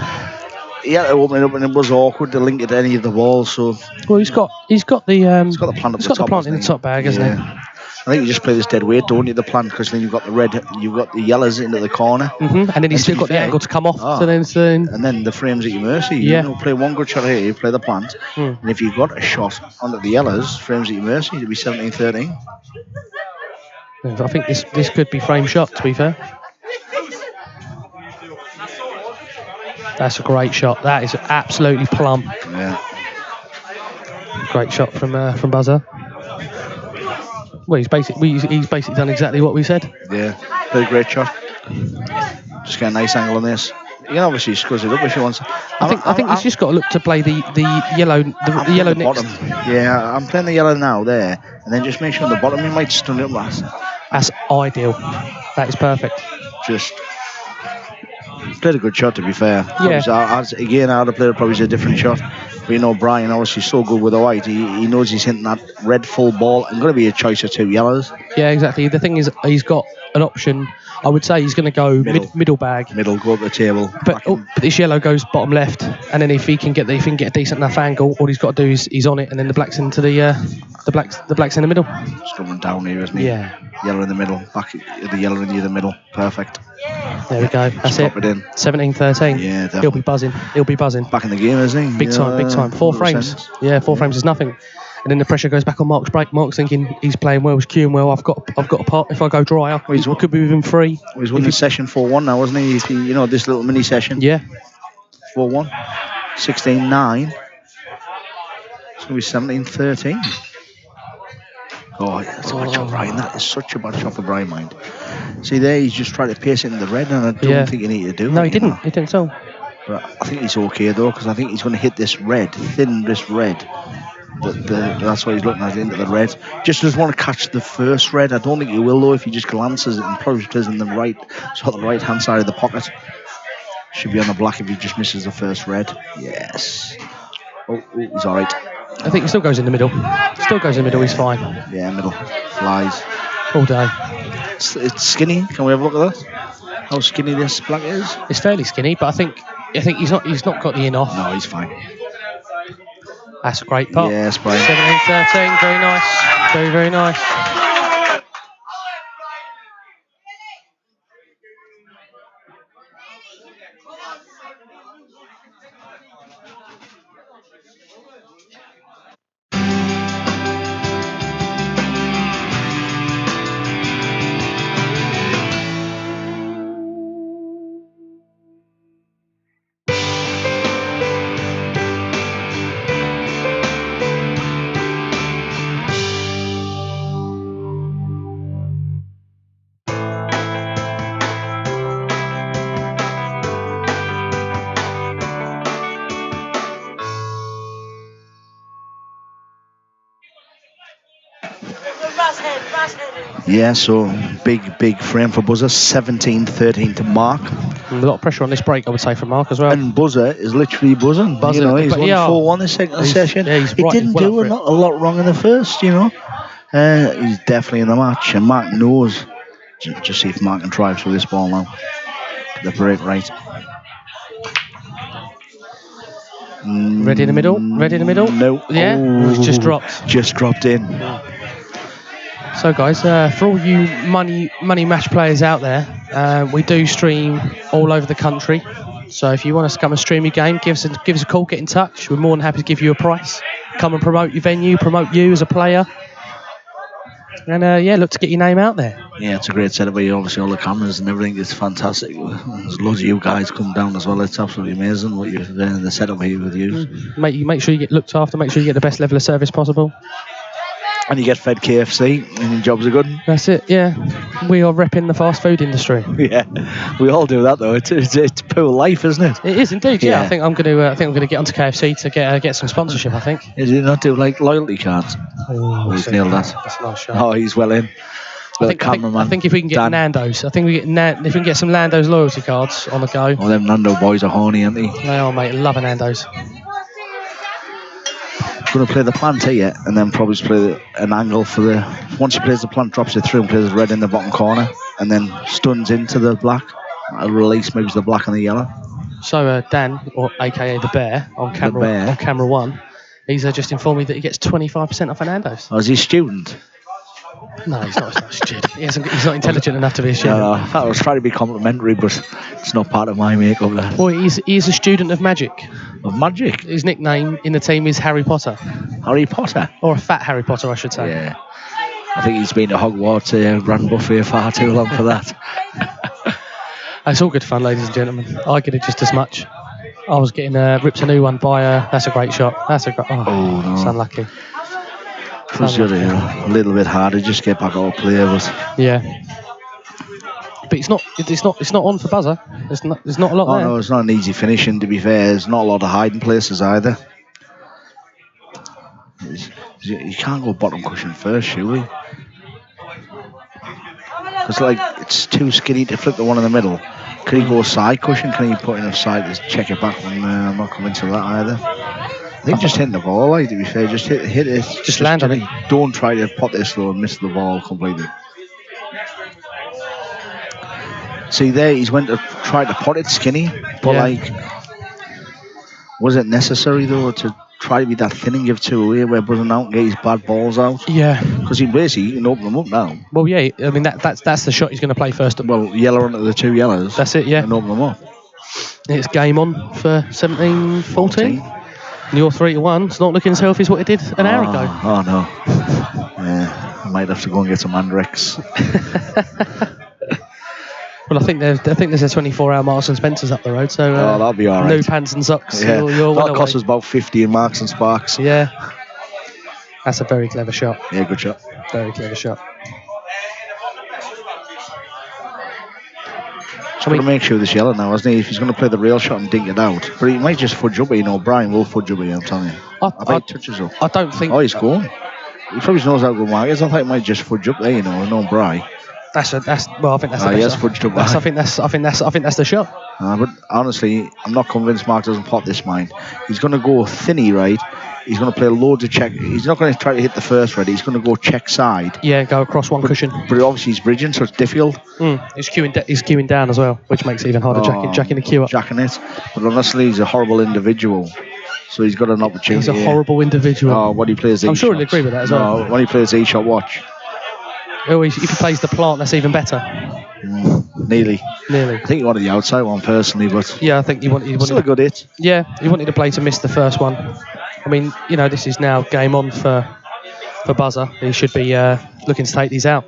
he had to open it up, and it was awkward to link it to any of the walls. So he's got the plant He's got the plant in the top bag, hasn't he? I think you just play this dead weight, don't you, the plant, because then you've got the red, you've got the yellows into the corner. And then he's still got the angle to come off. So then and then the frame's at your mercy. You play one good shot here, you play the plant. And if you've got a shot onto the yellows, frame's at your mercy, it'll be 17-13. I think this could be frame shot, to be fair. That's a great shot. That is absolutely plumb. Yeah. Great shot from Buzzer. Well, he's basically done exactly what we said. Yeah, played a great shot. Just get a nice angle on this. You can obviously scuzz it up if you want. I think he's just got to look to play the yellow yellow next. Bottom. Yeah, I'm playing the yellow now there, and then just make sure on the bottom you might stun it last. That's ideal. That is perfect. Just played a good shot, to be fair. Yeah. Again, I would have played probably a different shot. But Brian obviously so good with the white. He knows he's hitting that red full ball and going to be a choice of 2 yellows. Yeah, exactly. The thing is, he's got an option. I would say he's going to go middle bag. Middle, go up the table. But this yellow goes bottom left, and then if he can get a decent enough angle, all he's got to do is he's on it, and then the black's into the black's in the middle. Just coming down here, isn't he? Yeah. Yellow in the middle, back the yellow in the middle. Perfect. There we go. That's it. Yeah, 17-13. definitely. He'll be buzzing. Back in the game, isn't he? Big time. 4 frames. Yeah, 4 frames is nothing. And then the pressure goes back on Mark's break. Mark's thinking he's playing well, he's queuing well. I've got a pot. If I go dry, could be within 3. He's winning session 4-1 now, wasn't he? This little mini session. Yeah. 4-1. 16-9. It's going to be 17-13. Oh, that's a bad shot, Brian. That is such a bad shot for Brian, mind. See there, he's just trying to pace it in the red, and I don't think you need to do it. No, he didn't. He didn't at all. But I think he's okay, though, because I think he's going to hit this red, this red. That's what he's looking at, into the red. Just doesn't want to catch the first red. I don't think he will, though, if he just glances it and probably plays in the right-hand side of the pocket. Should be on the black if he just misses the first red. Yes. Oh, he's all right. I think he still goes in the middle. He's fine. Yeah, middle. Flies. All day. It's skinny. Can we have a look at that? How skinny this black is? It's fairly skinny, but I think he's not got the in off. No, he's fine. That's a great pot. Yes, Brian. 17-13. Very nice. Very, very nice. Yeah, so big frame for Buzzer. 17-13 to Mark. A lot of pressure on this break, I would say, for Mark as well. And Buzzer is literally buzzing. He's won 4-1 this second session. Yeah, he didn't do a lot wrong in the first, He's definitely in the match, and Mark knows. Just see if Mark can drive with this ball now. The break right. Ready in the middle? No. Yeah, it's just dropped. Just dropped in. So guys, for all you money match players out there, we do stream all over the country. So if you want us to come and stream your game, give us a call, get in touch. We're more than happy to give you a price. Come and promote your venue, promote you as a player. And look to get your name out there. Yeah, it's a great setup where obviously all the cameras and everything is fantastic. There's loads of you guys come down as well. It's absolutely amazing what you've the setup here with you. Make sure you get looked after, make sure you get the best level of service possible. And you get fed KFC, and your jobs are good. That's it. Yeah, we are repping the fast food industry. Yeah, we all do that though. It's poor life, isn't it? It is indeed. Yeah, Yeah. I think I'm going to get onto KFC to get some sponsorship. I think. Is it not do like loyalty cards? Oh, He's nailed that. That's a nice shot. Oh, he's well in. I think if we can get Dan. Nando's, if we can get some Nando's loyalty cards on the go. Oh, them Nando boys are horny, aren't they? They are, mate. Love a Nando's. Going to play the plant here, and then probably play an angle for the. Once he plays the plant, drops it through and plays red in the bottom corner, and then stuns into the black. A release maybe the black and the yellow. So Dan, or AKA the Bear, on camera one, he's just informed me that he gets 25% off a Nando's. Oh, is he a student? No, he's not a student. He's not intelligent enough to be a student. No, I was trying to be complimentary, but it's not part of my makeup. That. Well, he's a student of magic. Of magic? His nickname in the team is Harry Potter. Harry Potter? Or a fat Harry Potter, I should say. Yeah. I think he's been to Hogwarts, ran buffet far too long for that. It's all good fun, ladies and gentlemen. I get it just as much. I was getting ripped a new one by that's a great shot. That's a great. Oh, no. It's unlucky. It's a little bit harder, just get back out play, but yeah. But it's not on for buzzer. There's not a lot there. No, it's not an easy finishing. To be fair, there's not a lot of hiding places either. You can't go bottom cushion first, surely. It's like it's too skinny to flip the one in the middle. Can he go side cushion? Can he put in a side to check it back? And I'm not convinced of that either. I think just hitting the ball, like, to be fair, just hit it. Just land on it. Don't try to pot this though and miss the ball completely. See there, he's went to try to pot it skinny, but like, was it necessary though to try to be that thin and give two away where Brother out and get his bad balls out? Yeah. Because he basically can open them up now. Well, yeah, I mean that's the shot he's going to play first. Well, yellow onto the two yellows. That's it, yeah. And open them up. It's game on for 17-14. And your 3-1. It's not looking as healthy as what it did an hour ago. Oh no. Yeah, I might have to go and get some Andrex. Well, I think there's a 24-hour Marks and Spencer's up the road, so that'll be all right. No pants and socks. Yeah, you're that costs us about 50 in Marks and Sparks. Yeah, that's a very clever shot. Yeah, good shot. Very clever shot. He's got to make sure this yellow now, hasn't he? If he's going to play the real shot and dink it out, but he might just fudge up it. Brian will fudge up it. I'm telling you. I bet he touches up. I don't think. Oh, he's gone. He probably knows how good Mark is. I think he might just fudge up there. No, Brian. Well, I think that's. Yes, fudged up. I think that's the shot. But honestly, I'm not convinced Mark doesn't pot this mine. He's going to go thinny, right? He's going to play loads of check. He's not going to try to hit the first ready. He's going to go check side. Yeah, go across one cushion. But obviously he's bridging, so it's difficult. He's queuing down as well, which makes it even harder. Jacking the queue up. Jacking it. But honestly, he's a horrible individual. So he's got an opportunity. He's a horrible individual. Oh, when he plays I'm sure he'll agree with that as well. No, when he plays E-shot, watch. Oh, if he plays the plant, that's even better. Nearly. I think he wanted the outside one personally, but yeah, I think he wanted. Still a good hit. Yeah, he wanted to play to miss the first one. I mean, this is now game on for Buzzer. He should be looking to take these out.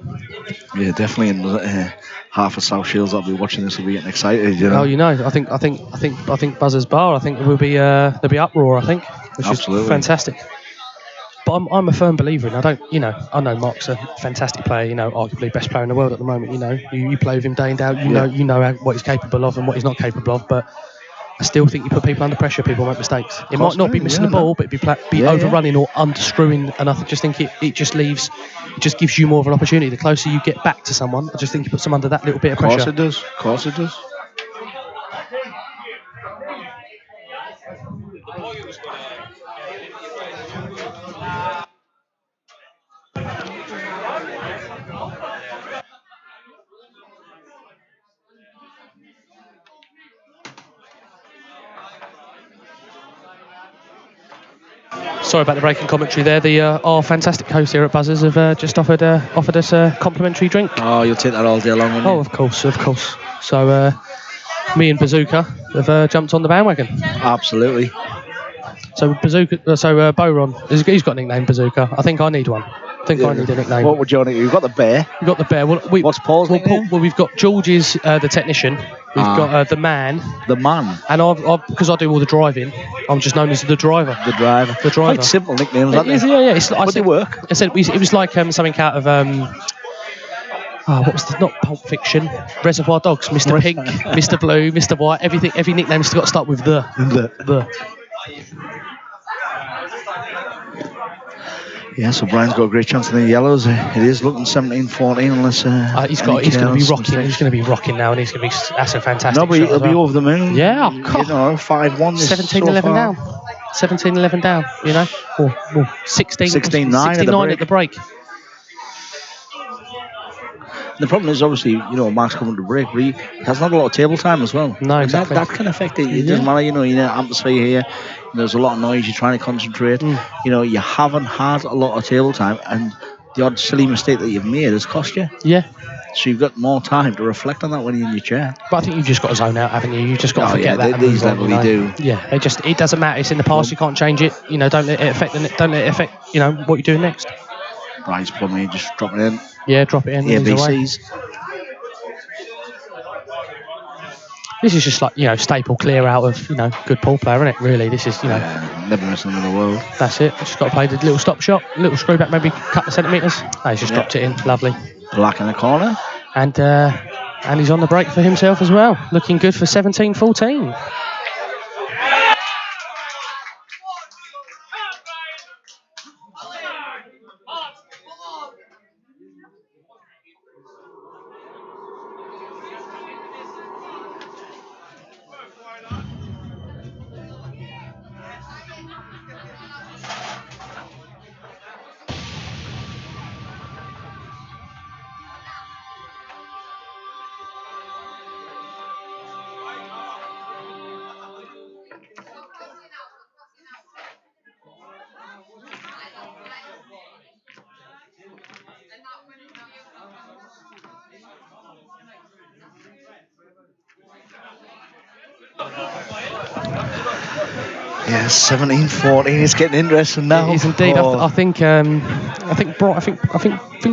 Yeah, definitely. And half of South Shields that'll be watching this will be getting excited. I think Buzzer's bar. I think it will be there'll be uproar. I think, which Absolutely. is fantastic. But I'm a firm believer in. I know Mark's a fantastic player. Arguably best player in the world at the moment. You play with him day in day out. You know what he's capable of and what he's not capable of. But I still think you put people under pressure, people make mistakes. It might not be missing the ball, but be overrunning or underscrewing. And I just think it just gives you more of an opportunity. The closer you get back to someone, I just think you put them under that little bit of pressure. Of course it does. Sorry about the breaking commentary there. Our fantastic hosts here at Buzzers have just offered us a complimentary drink. Oh, you'll take that all day long, won't you? Oh, of course. So me and Bazooka have jumped on the bandwagon. Absolutely. So Boron, he's got a nickname, Bazooka. I think I need one. I need a nickname. What would you want? You've got the bear. We've got the bear. What's Paul's nickname? Well, we've got George's the technician. We've got the man. The man. And because I do all the driving, I'm just known as the driver. The driver. The driver. Quite simple nicknames, aren't they? Yeah. It's, but they work. I said it was like something out of what was not Pulp Fiction, Reservoir Dogs, Mr. Pink, Mr. Blue, Mr. White, everything. Every nickname's got to start with the. Yeah, so Brian's got a great chance in the yellows. It is looking 17-14 unless he's going to be rocking. He's going to be rocking now, and he's going to be. That's a fantastic. No, but he'll be over the moon. Yeah, 5-1. 17-11 down. 17-11 down. You know, or 16-9 at the break. The problem is obviously, Mark's coming to break, but he has not a lot of table time as well. No, exactly. That can affect it. It doesn't matter, you're in an atmosphere here. There's a lot of noise. You're trying to concentrate. You haven't had a lot of table time, and the odd silly mistake that you've made has cost you. Yeah. So you've got more time to reflect on that when you're in your chair. But I think you've just got to zone out, haven't you? You've just got to forget that. These levels you do. Yeah, it doesn't matter. It's in the past. You can't change it. Don't let it affect. Don't let it affect. What you're doing next. Right, probably just drop it in. Yeah, drop it in. ABCs. This is just like, staple clear out of, good pool player, isn't it? Really, this is, never missing them in the world. That's it. Just got to play the little stop shot, little screw back, maybe a couple of centimetres. Oh, he's just dropped it in. Lovely. Black in the corner. And he's on the break for himself as well. Looking good for 17-14. Yeah, 17-14. It's getting interesting now. It is indeed. I think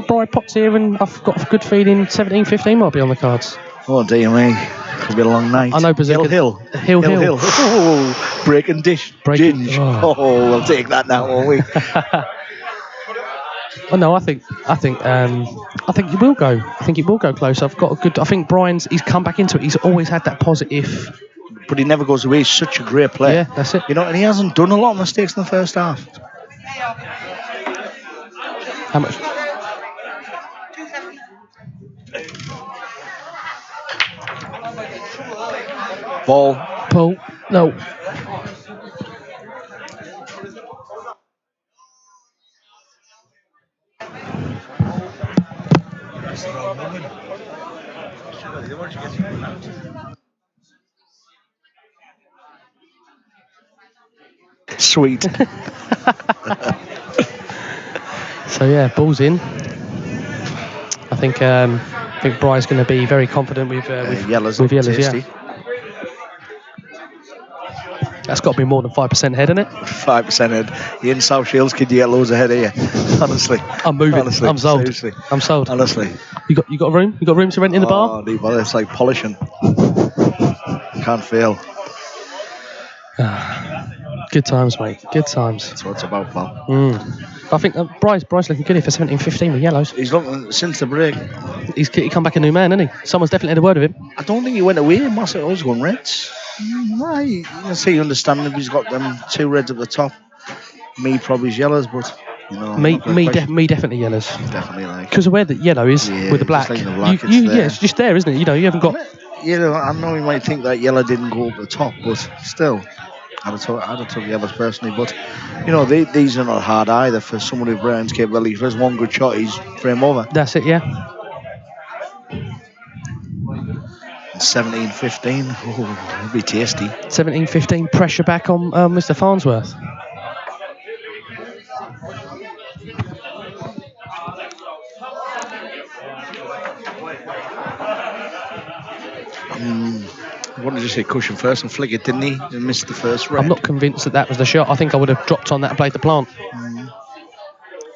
Bri pops here, and I've got a good feeling 17-15 might be on the cards. Oh dear me, could be a long night. I know Berserker. Hill. Oh, breaking dish. Ginge. Oh, we'll take that now, won't we? Oh no, I think it will go. I think it will go close. I think he's come back into it. He's always had that positive. But he never goes away. He's such a great player. Yeah, that's it. And he hasn't done a lot of mistakes in the first half. How much? Ball. Pull. No. Sweet. So yeah, ball's in. I think Bry's going to be very confident with yellows. Yeah. That's got to be more than 5% head, isn't it? 5% head. You in South Shields, kid, you get loads of head here. Honestly. I'm moving. Honestly. I'm sold. Seriously. I'm sold. Honestly. You got a room? You got room to rent in the bar? Oh, well, it's like polishing. Can't fail. Good times, mate. Good times. That's what it's about, pal. I think Bryce looking good here for 17-15 with yellows. He's looking since the break. He come back a new man, hasn't he? Someone's definitely had a word of him. I don't think he went away. He must have always gone reds. Right. You can see, understand if he's got them two reds at the top. Me probably yellows, but me definitely yellows. Definitely like. Because of where the yellow is with the black. Like the black it's just there, isn't it? You haven't got. I know you might think that yellow didn't go up the top, but still. I'd have took yellows personally, but these are not hard either for someone who Brown's capability. If there's one good shot, he's frame over. That's it, yeah. 17-15, oh, it'll be tasty. 17-15, pressure back on Mr. Farnsworth. What did you say? Cushion first and flick it, didn't he? And missed the first red. I'm not convinced that was the shot. I think I would have dropped on that and played the plant.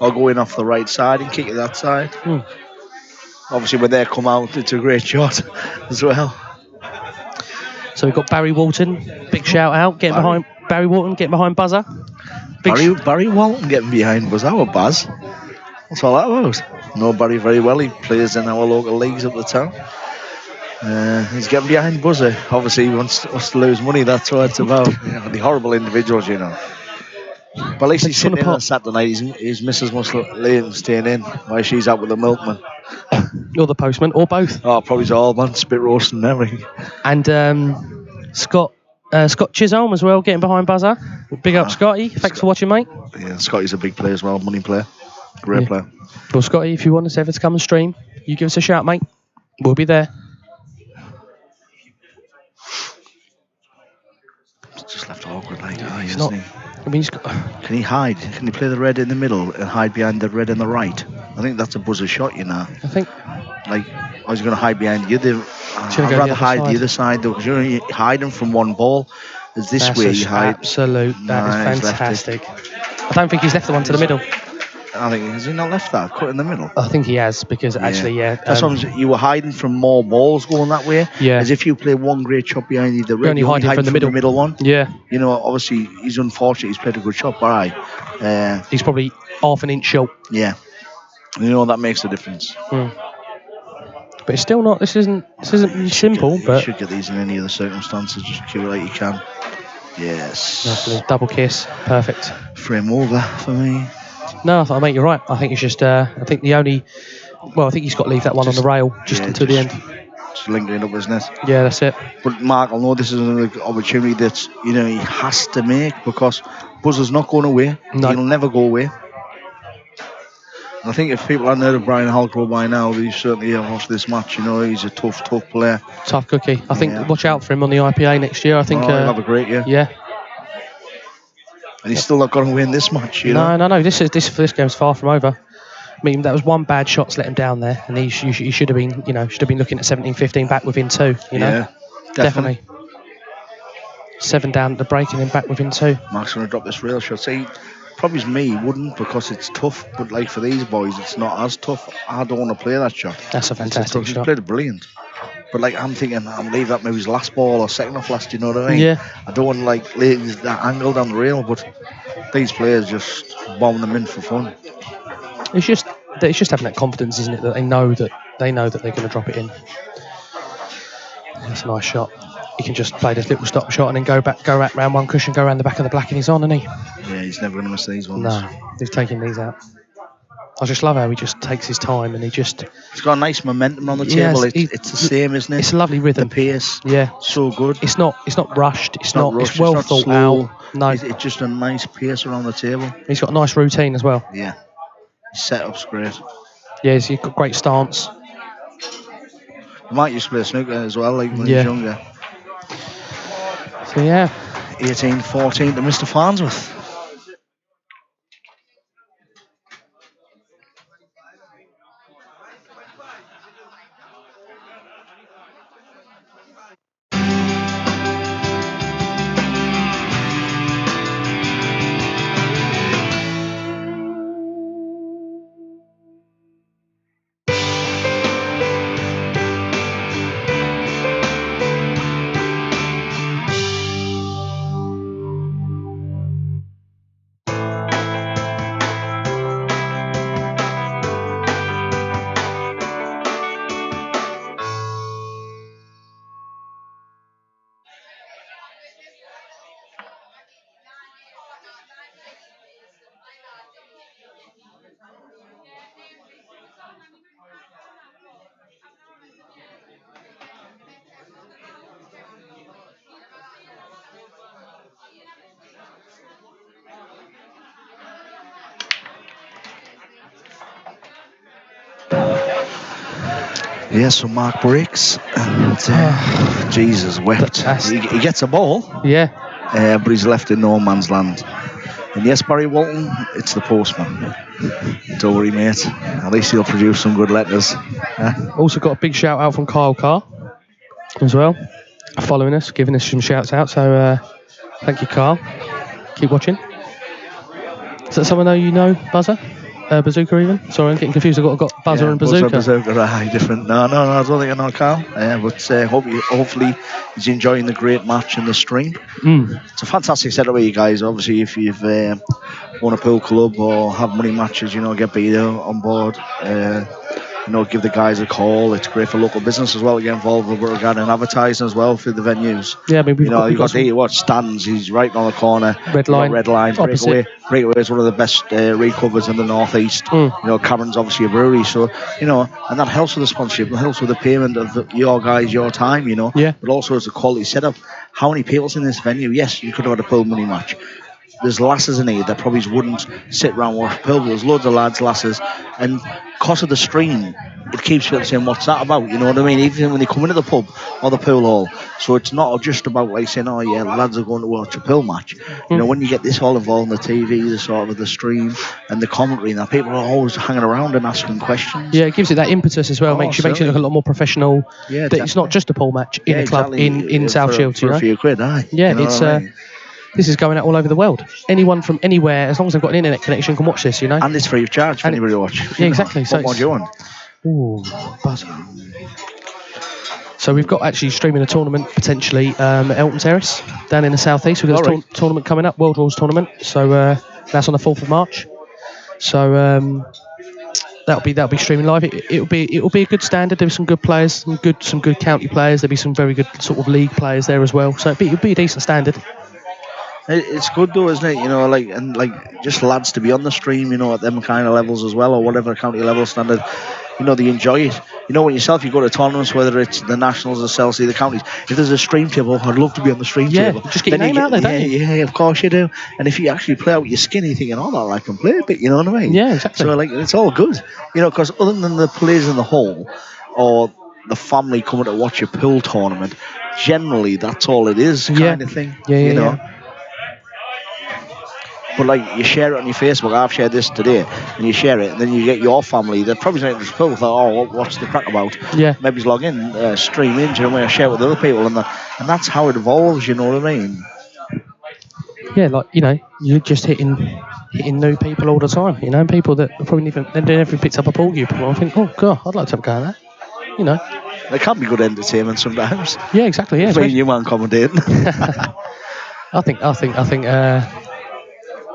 I'll go in off the right side and kick it that side. Obviously, when they come out, it's a great shot as well. So we've got Barry Walton, big shout out, getting Barry. behind Barry Walton, getting behind Buzzer. Big Barry Walton getting behind was our Baz. What's all that about? Know Barry very well. He plays in our local leagues up the town. He's getting behind Buzzer. Obviously, he wants us to lose money. That's what it's about. The horrible individuals, you know. But at least he's sitting in on Saturday night. His missus must let him staying in while she's out with the milkman. Or the postman, or both. Oh, probably all, man. Spit roasting and everything. And Scott Chisholm as well, getting behind Buzzer. Big up, Scotty. Thanks for watching, mate. Yeah, Scotty's a big player as well, money player. Great player. Well, Scotty, if you want us ever to come and stream, you give us a shout, mate. We'll be there. Just left awkward, like, he's not. I mean, can he hide? Can he play the red in the middle and hide behind the red in the right? I think that's a Buzzer shot, you know. I think. Like, I was going to hide behind the other. I'd rather hide the other side, though, because you're hiding from one ball. As this way, you hide. Absolute. That is fantastic. I don't think he's left the one to the middle. I think, has he not left that? Cut in the middle? I think he has, because actually, Sometimes you were hiding from more balls going that way. Yeah. As if you play one great shot behind the red, you're only hiding from the middle one. Yeah. You know, obviously, he's unfortunate. He's played a good shot, but he's probably half an inch short. Yeah. You know, that makes a difference. But it's still not. This isn't simple. But you should get these in any other circumstances. Just cue it like you can. Yes. Lovely. Double kiss. Perfect. Frame over for me. No, mate, you're right. I think it's just. I think the only. Well, I think he's got to leave that one on the rail until the end. Just linking it up, isn't it? Yeah, that's it. But Mark, I know this is an opportunity that he has to make, because Buzzer's not going away. No. He'll never go away. I think if people hadn't heard of Brian Halcrow by now, they certainly have watched this match. He's a tough player. Tough cookie. I think watch out for him on the IPA next year. I think he'll have a great year. Yeah. And he's still not going to win this match, No. This game's far from over. I mean, that was one bad shot to let him down there, and he should have been, looking at 17-15 back within two. Yeah, definitely. 7 down at the break and then back within 2. Mark's going to drop this rail shot. See, probably me wouldn't, because it's tough. But like for these boys, it's not as tough. I don't want to play that shot. That's a fantastic shot. He's played it brilliant. But like I'm thinking, I'll leave that maybe his last ball or second off last. You know what I mean? Yeah. I don't want to lay that angle down the rail, but these players just bomb them in for fun. It's just having that confidence, isn't it? That they know that they're going to drop it in. That's a nice shot. He can just play this little stop shot and then go round one cushion, go around the back of the black, and he's on, isn't he? Yeah, he's never going to miss these ones. No, he's taking these out. I just love how he just takes his time and he's got a nice momentum on the table. It's the same, isn't it? It's a lovely rhythm. The pace. Yeah. So good. It's not rushed. It's well thought slow. out. No. It's just a nice pace around the table. He's got a nice routine as well. Yeah. His setup's great. Yeah, he's got great stance. Mike used to play snooker as well, like when he was younger. So yeah. 18-14 to Mr. Farnsworth. Yeah, so Mark breaks and Jesus wept. He gets a ball. Yeah. But he's left in no man's land. And yes, Barry Walton, it's the postman. Don't worry, mate. At least he'll produce some good letters. Also got a big shout out from Kyle Carr as well, following us, giving us some shouts out. So thank you, Carl. Keep watching. Is that someone you know, Buzzer? Bazooka even? Sorry, I'm getting confused. I've got buzzer and Buzzer bazooka. and bazooka, aye, different. No, I don't think I know, Carl. But hopefully he's enjoying the great match and the stream. It's a fantastic setup with you guys. Obviously, if you've won a pool club or have money matches, get Peter on board. Give the guys a call. It's great for local business as well to get involved with regarding advertising as well for the venues. Yeah, I mean, we've got there you watch stands. He's right on the corner. Red line. Breakaway is one of the best recovers in the northeast. Cameron's obviously a brewery, so and that helps with the sponsorship. It helps with the payment of your guys, your time. Yeah. But also it's a quality setup. How many people's in this venue? Yes, you could have had a pool money match. There's lasses in here that probably wouldn't sit around and watch pool. There's loads of lads, lasses, and because of the stream, it keeps people saying, what's that about? You know what I mean? Even when they come into the pub or the pool hall. So it's not just about like saying, oh yeah, lads are going to watch a pool match. When you get this all involved in the TV, the sort of the stream and the commentary, and that people are always hanging around and asking questions. Yeah, it gives it that impetus as well. Makes it look a lot more professional. Yeah, that it's not just a pool match in a club in South Shields. For a few quid, aye. Yeah, it's this is going out all over the world. Anyone from anywhere, as long as they've got an internet connection, can watch this. And it's free of charge for anybody to watch. Yeah, exactly. What more do you want? Ooh, buzzer. So we've got actually streaming a tournament potentially at Elton Terrace down in the southeast. We've got a tournament coming up, World Rules tournament. So that's on the 4th of March. So that'll be streaming live. It'll be a good standard. There'll be some good players, some good county players. There'll be some very good sort of league players there as well. So it'll be a decent standard. It's good though, isn't it? Just lads to be on the stream, at them kind of levels as well, or whatever county level standard. They enjoy it. When yourself, you go to tournaments, whether it's the nationals, the Chelsea, the counties. If there's a stream table, I'd love to be on the stream table. Just get your name out there, don't you? Yeah, of course you do. And if you actually play out your skin, you're thinking, oh, I can play a bit. You know what I mean? Yeah, exactly. So it's all good. Because other than the players in the hall or the family coming to watch a pool tournament, generally that's all it is, kind of thing. Yeah. But you share it on your Facebook. I've shared this today, and you share it, and then you get your family. They're probably not just pool. Thought, what's the crack about? Yeah. Maybe log in, stream in, I share it with other people, and that's how it evolves. You know what I mean? Yeah, you're just hitting new people all the time. People that probably never picked up a pool cue before. I think, oh god, I'd like to have a go at that. It can be good entertainment sometimes. Yeah, exactly. Yeah, me and you man commentating. I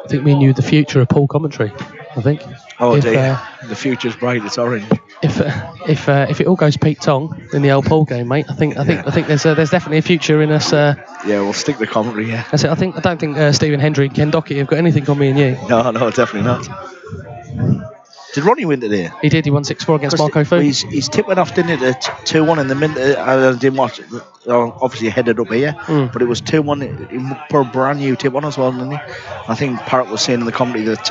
think me and you, the future of pool commentary. I think. Oh dear, the future's bright. It's orange. If it all goes Pete Tong in the old pool game, mate, I think there's definitely a future in us. Yeah, we'll stick the commentary. Yeah. That's it. I don't think Stephen Hendry and Ken Dockett have got anything on me and you. No, definitely not. Did Ronnie win today? He did. He won 6-4 against Marco Fu. His tip went off, didn't it? 2-1 in the minute. I didn't watch it. Obviously, headed up here, but it was 2-1. He put a brand new tip on as well, didn't he? I think Parrott was saying in the commentary that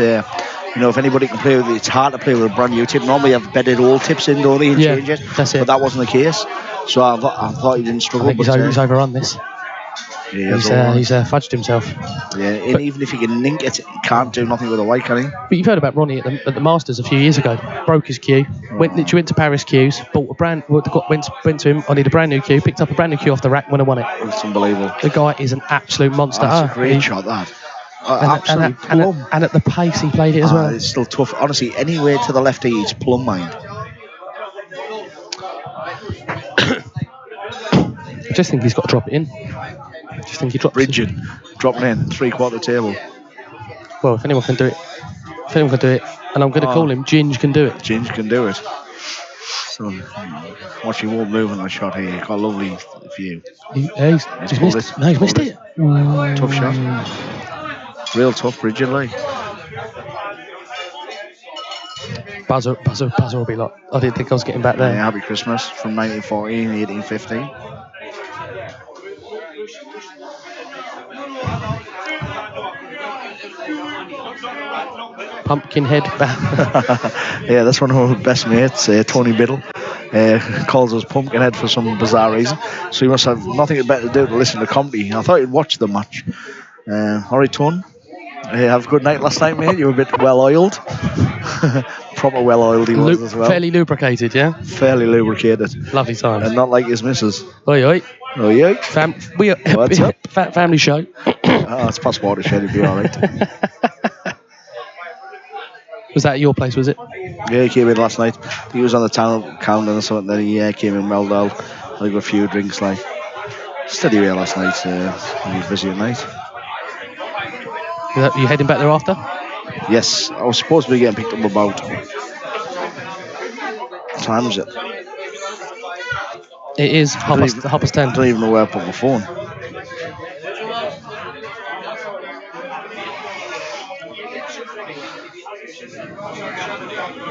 if anybody can play with it, it's hard to play with a brand new tip. Normally, you have bedded old tips in, don't they, and change it. That's it. But that wasn't the case. So I thought he didn't struggle. I think he's overrun this. Yeah, he's fudged himself. Yeah, and even if he can nink it, he can't do nothing with a white, can he? But you've heard about Ronnie at the Masters a few years ago. Broke his cue, went to Paris cues, bought went to him. I need a brand new cue. Picked up a brand new cue off the rack when I won it. It's unbelievable. The guy is an absolute monster. That's a great shot, that. And at the pace he played it as well. It's still tough. Honestly, anywhere to the left of you, it's plumb mind. I just think he's got to drop it in. I just think he drops Bridget, dropping in, 3/4 table. Well, if anyone can do it, and I'm going to call him, Ginge can do it. Ginge can do it. So, watch, he won't move on that shot here. He's got a lovely view. He's missed it. Tough shot. Real tough, Bridget, Buzzer will be like, I didn't think I was getting back there. Yeah, happy Christmas from 1940 and 1850. Pumpkinhead. Yeah, that's one of our best mates, Tony Biddle. Calls us Pumpkinhead for some bizarre reason. So he must have nothing better to do to listen to comedy. I thought he'd watch the match. Alright, Tone. Have a good night last night, mate. You were a bit well oiled. Proper well oiled he was as well. Fairly lubricated, yeah? Fairly lubricated. Lovely time. And not like his missus. Oi, oi. Oi, oi. What's up? Family show. It's past watershed, it'd be alright. Was that at your place, was it? Yeah, he came in last night. He was on the town countdown or something. Then he came in well down. I got a few drinks. Like steady away last night. When he was busy at night. You heading back there after? Yes, I was supposed to be getting picked up about. What time is it? It is half past 10. I don't even know where I put my phone.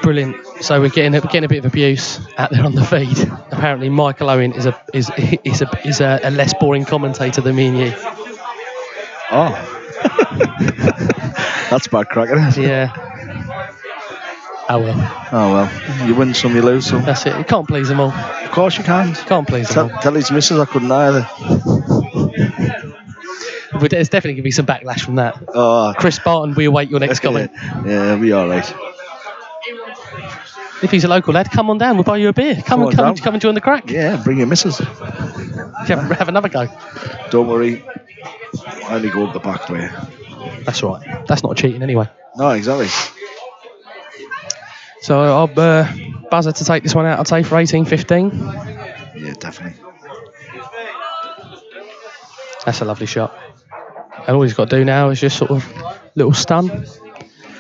Brilliant. So we're getting a bit of abuse out there on the feed. Apparently, Michael Owen is a less boring commentator than me and you. Oh, that's bad crack, isn't it? Yeah. Oh well. Oh well, you win some, you lose some. That's it. You can't please them all. Of course you can't. Can't please them all. Tell his missus I couldn't either. But there's definitely going to be some backlash from that. Oh, Chris Barton, we await your next comment. Yeah, we all right. If he's a local lad, come on down. We'll buy you a beer. Come and join the crack. Yeah, bring your missus. Have another go. Don't worry. I only go up the back way. That's right. That's not cheating anyway. No, exactly. So I'll buzzer to take this one out, I'd say, for 18-15. Yeah, definitely. That's a lovely shot. And all he's got to do now is just sort of little stun,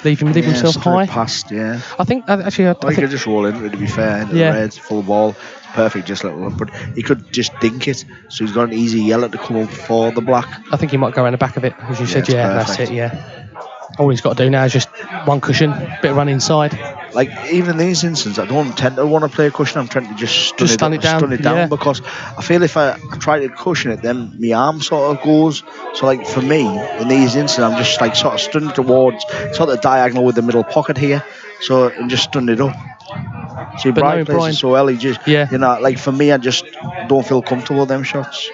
leave himself high. Past, yeah. I think actually, I He think could just roll into it, to be fair, into the red, full ball. It's perfect, just little. But he could just dink it, so he's got an easy yellow to come up for the black. I think he might go around the back of it, as you said. Yeah, perfect. that's it. Yeah. All he's got to do now is just one cushion, bit of run inside. Like even in these instances, I don't tend to want to play a cushion. I'm trying to just stun it down yeah. Because I feel if I try to cushion it, then my arm sort of goes. So like for me, in these instances, I'm just like sort of stunning towards sort of diagonal with the middle pocket here, so and just stun it up. See, Brian plays it so well. He just, like for me, I just don't feel comfortable with them shots.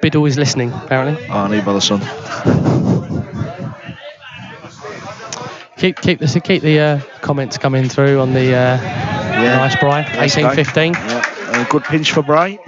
Biddle is listening, apparently. Oh, I need by the sun. Keep the comments coming through on the nice Bry. 18-15. Yeah, a good pinch for Bry.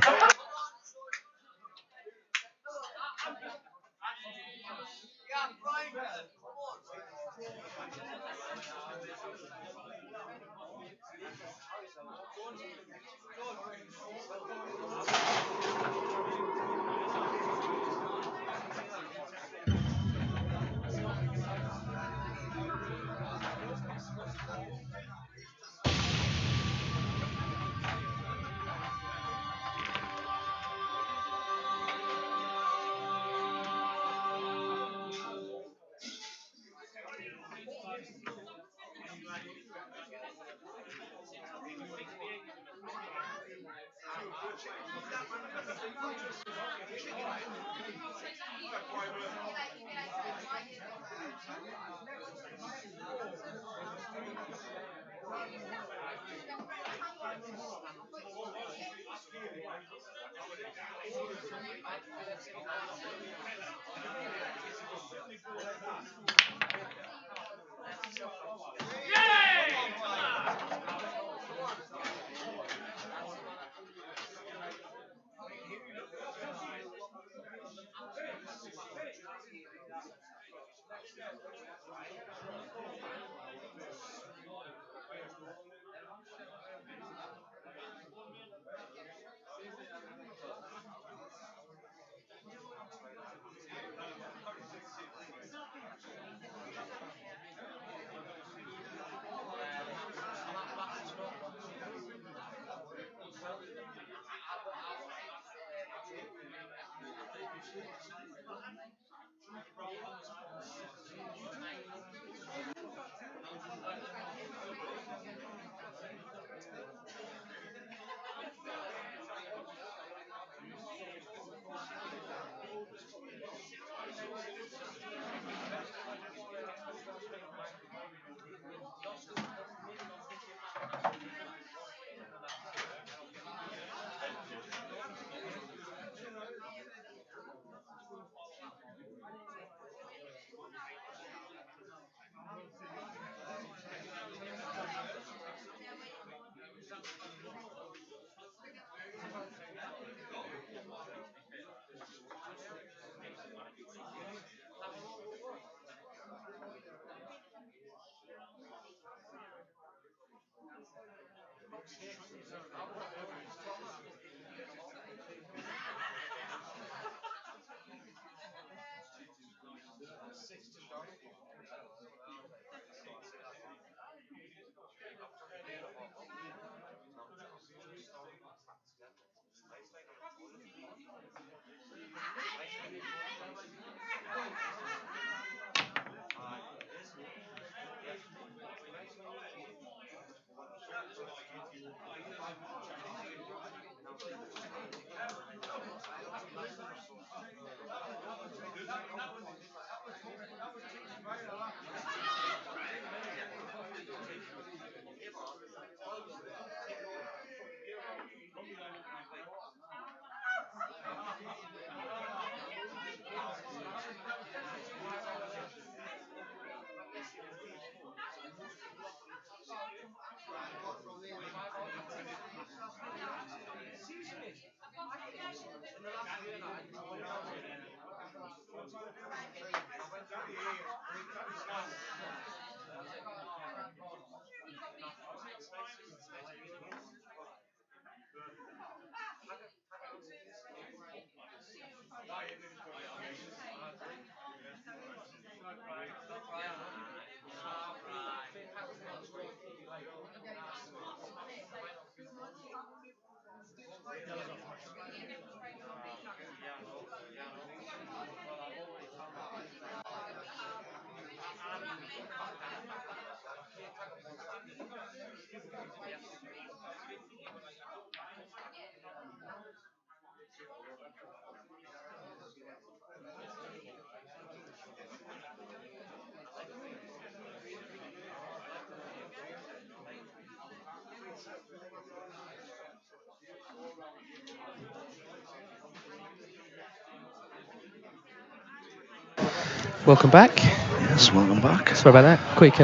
Welcome back. Yes, welcome back. Sorry about that. Quick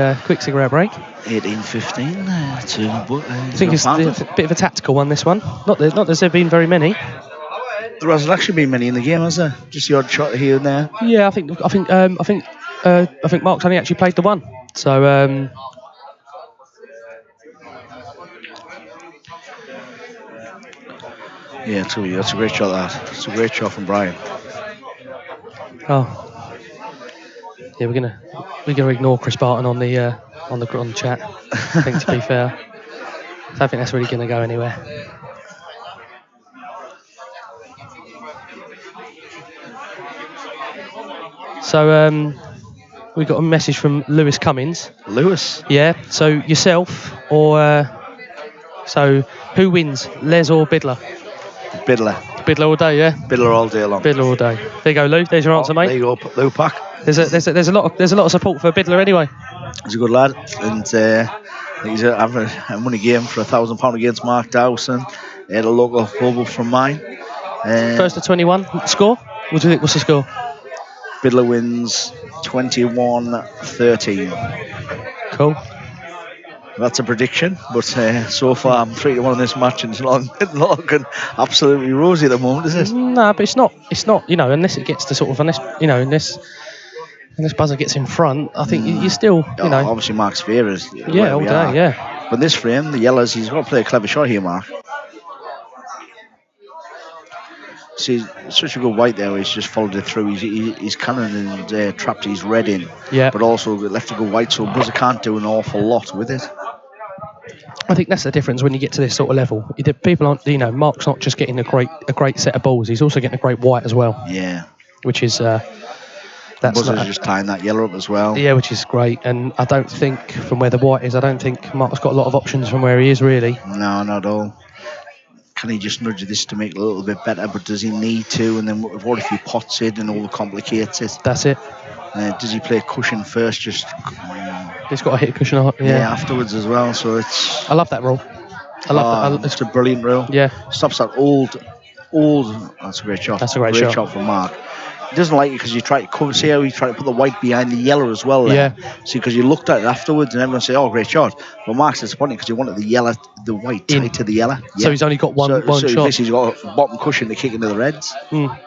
cigarette break. 18:15 to I think it's a bit of a tactical one, this one. Not that there's been very many. There hasn't actually been many in the game, has there? Just the odd shot here and there. Yeah, I think Mark's only actually played the one. So Yeah, too. That's a great shot. It's a great shot from Brian. oh. Yeah, we're gonna ignore Chris Barton on the chat. I think, to be fair, I don't think that's really gonna go anywhere. So we got a message from Lewis Cummins. Lewis. Yeah. So yourself or so who wins, Les or Biddler? Biddler. Biddler all day, yeah. Biddler all day long. Biddler all day. There you go, Lou. There's your answer, mate. There you go, Lou Pack. There's a lot of support for Biddler anyway. He's a good lad, and he's having a money game for £1,000 against Mark Dowson at a local club from mine. First to 21 score. What do you think? What's the score? Biddler wins 21-13. Cool. That's a prediction, but so far I'm 3-1 in this match, and it's not looking absolutely rosy at the moment, is it? No, but it's not. Unless it gets to sort of unless buzzer gets in front, I think you still, Obviously Mark's favours. Yeah, all day, yeah. But this frame, the yellows, he's got to play a clever shot here, Mark. See, such a good white there. He's just followed it through. He's cannon and trapped his red in. Yeah. But also left a good white, so buzzer can't do an awful lot with it. I think that's the difference when you get to this sort of level. People aren't, Mark's not just getting a great set of balls. He's also getting a great white as well. Yeah. Which is Buzzer's just tying that yellow up as well. Yeah, which is great. And I don't think from where the white is, I don't think Mark's got a lot of options from where he is really. No, not at all. Can he just nudge this to make it a little bit better? But does he need to? And then what if he pots it and overcomplicates it? That's it. Does he play cushion first? He's got to hit a cushion. Yeah, afterwards as well. So it's. I love that rule. I love that. It's a brilliant rule. Yeah. Stops that old. That's a great shot. That's a great shot from Mark. He doesn't like it because you try to cover. See how he tried to put the white behind the yellow as well. There. Yeah. See, because you looked at it afterwards and everyone said, "Oh, great shot." But Mark's disappointing because he wanted the white tight to the yellow. Yeah. So he's only got one so shot. He's got a bottom cushion to kick into the reds. Mm.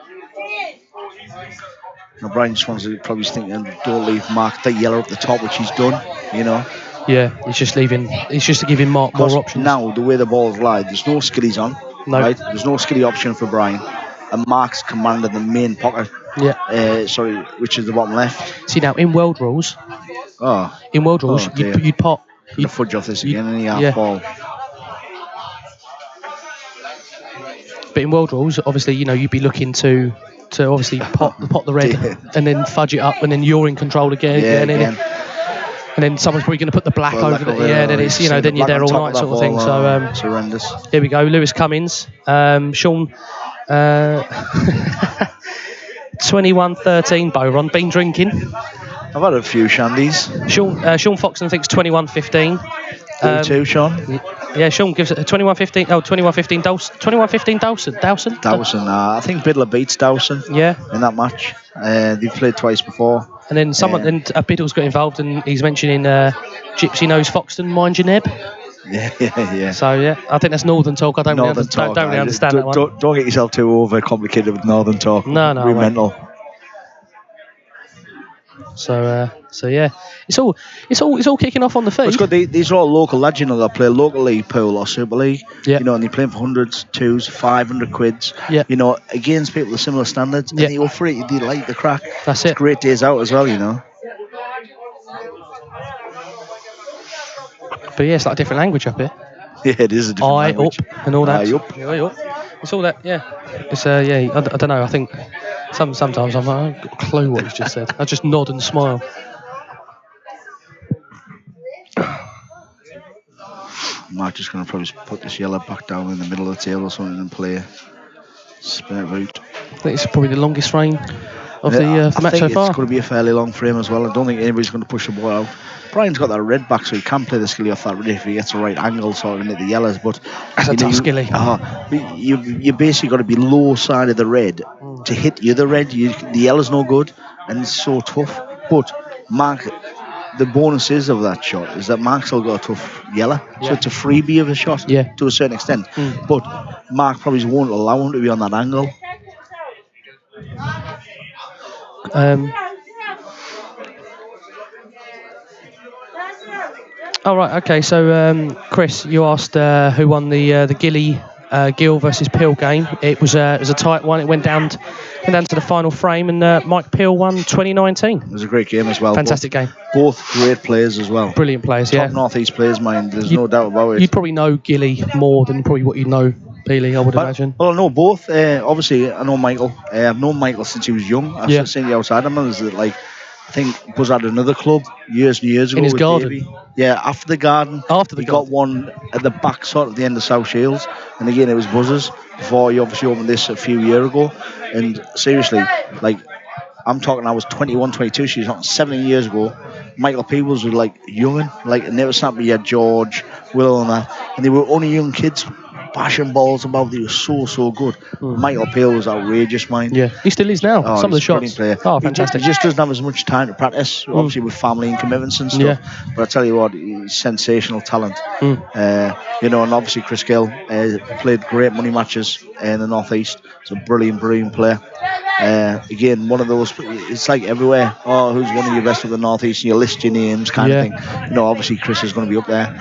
Now Brian just wants to probably thinking, don't leave Mark the yellow up the top, which he's done. Yeah, he's just giving Mark more Because options. now, the way the ball's lied, there's no skillies on, No. right? There's no skilly option for Brian. And Mark's commanded the main pocket, Yeah. which is the bottom left. See now, in world rules, Oh, dear. you'd pot. The fudge off this again, and yeah. ball. But in world rules, obviously, you'd be looking to obviously pot the red and then fudge it up, and then you're in control again. Yeah, and then someone's probably going to put the black over the then it's then you're there all night sort of thing. So it's horrendous. Here we go, Lewis Cummins, Sean. 21-13 Bowron, been drinking. I've had a few shandies. Sean Foxton thinks 21-15. 32, Sean? Yeah, Sean gives it a 21-15. Oh, 21-15 Dawson. 21-15 Dawson. Dawson. I think Biddler beats Dawson. Yeah. In that match. They've played twice before. And then Biddle's got involved, and he's mentioning Gypsy knows Foxton, mind your neb. Yeah. So yeah, I think that's Northern talk. I don't really understand that one. Don't get yourself too overcomplicated with Northern talk. No, Be mental. So yeah, it's all kicking off on the feed. It's good. These are all local lads, that play local league pool or Super League. Yeah. And they're playing for hundreds, twos, 500 quids. Yeah. Against people of similar standards. Yeah. And they offer it. They like the crack. That's it's it. Great days out as well, But yeah, it's like a different language up here. Yeah, it is a different language. Up and all that. Up. It's all that. Yeah. It's I don't know. I think sometimes I'm like, I haven't got a clue what he's just said. I just nod and smile. Mark just going to probably put this yellow back down in the middle of the table or something and play spin it out. I think it's probably the longest frame of the match so far. I think it's going to be a fairly long frame as well. I don't think anybody's going to push the ball out. Brian's got that red back, so he can play the skilly off that red if he gets the right angle, sort of into the yellows. But that's a tough skilly. You basically got to be low side of the red to hit the other red. The yellow's no good, and it's so tough. But Mark, the bonuses of that shot is that Mark's still got a tough yellow, so it's a freebie of a shot to a certain extent. But Mark probably won't allow him to be on that angle. Oh right, okay. So Chris, you asked who won the Gilly Gill versus Peel game. It was a tight one. It went down to the final frame, and Mike Peel won 2019. It was a great game as well. Fantastic game. Both great players as well. Brilliant players. Top North East players, mind. There's no doubt about it. You'd probably know Gilly more than probably what you know Peely, I would imagine. Well, I know both. Obviously, I know Michael. I've known Michael since he was young. I've seen the outside of him. I think Buzz had another club years and years ago. In his with garden. Davey. Yeah, after the garden. He got one at the back, sort of the end of South Shields. And again, it was Buzz's before he obviously opened this a few years ago. And seriously, I'm talking, I was 21, 22. She was talking 17 years ago. Michael Peebles was young, never snapped me yet. George, Will, and that. And they were only young kids bashing balls about. They were so good. Michael Peel was outrageous, mind. Yeah, he still is now. Some of the shots. Player. Oh, fantastic. He just doesn't have as much time to practice, obviously with family and commitments and stuff. Yeah. But I tell you what, he's sensational talent. And obviously Chris Gill played great money matches in the North East. He's a brilliant player. Again, one of those, it's like everywhere. Oh, who's one of your best of the North East? And you list your names, kind of thing. Obviously Chris is going to be up there.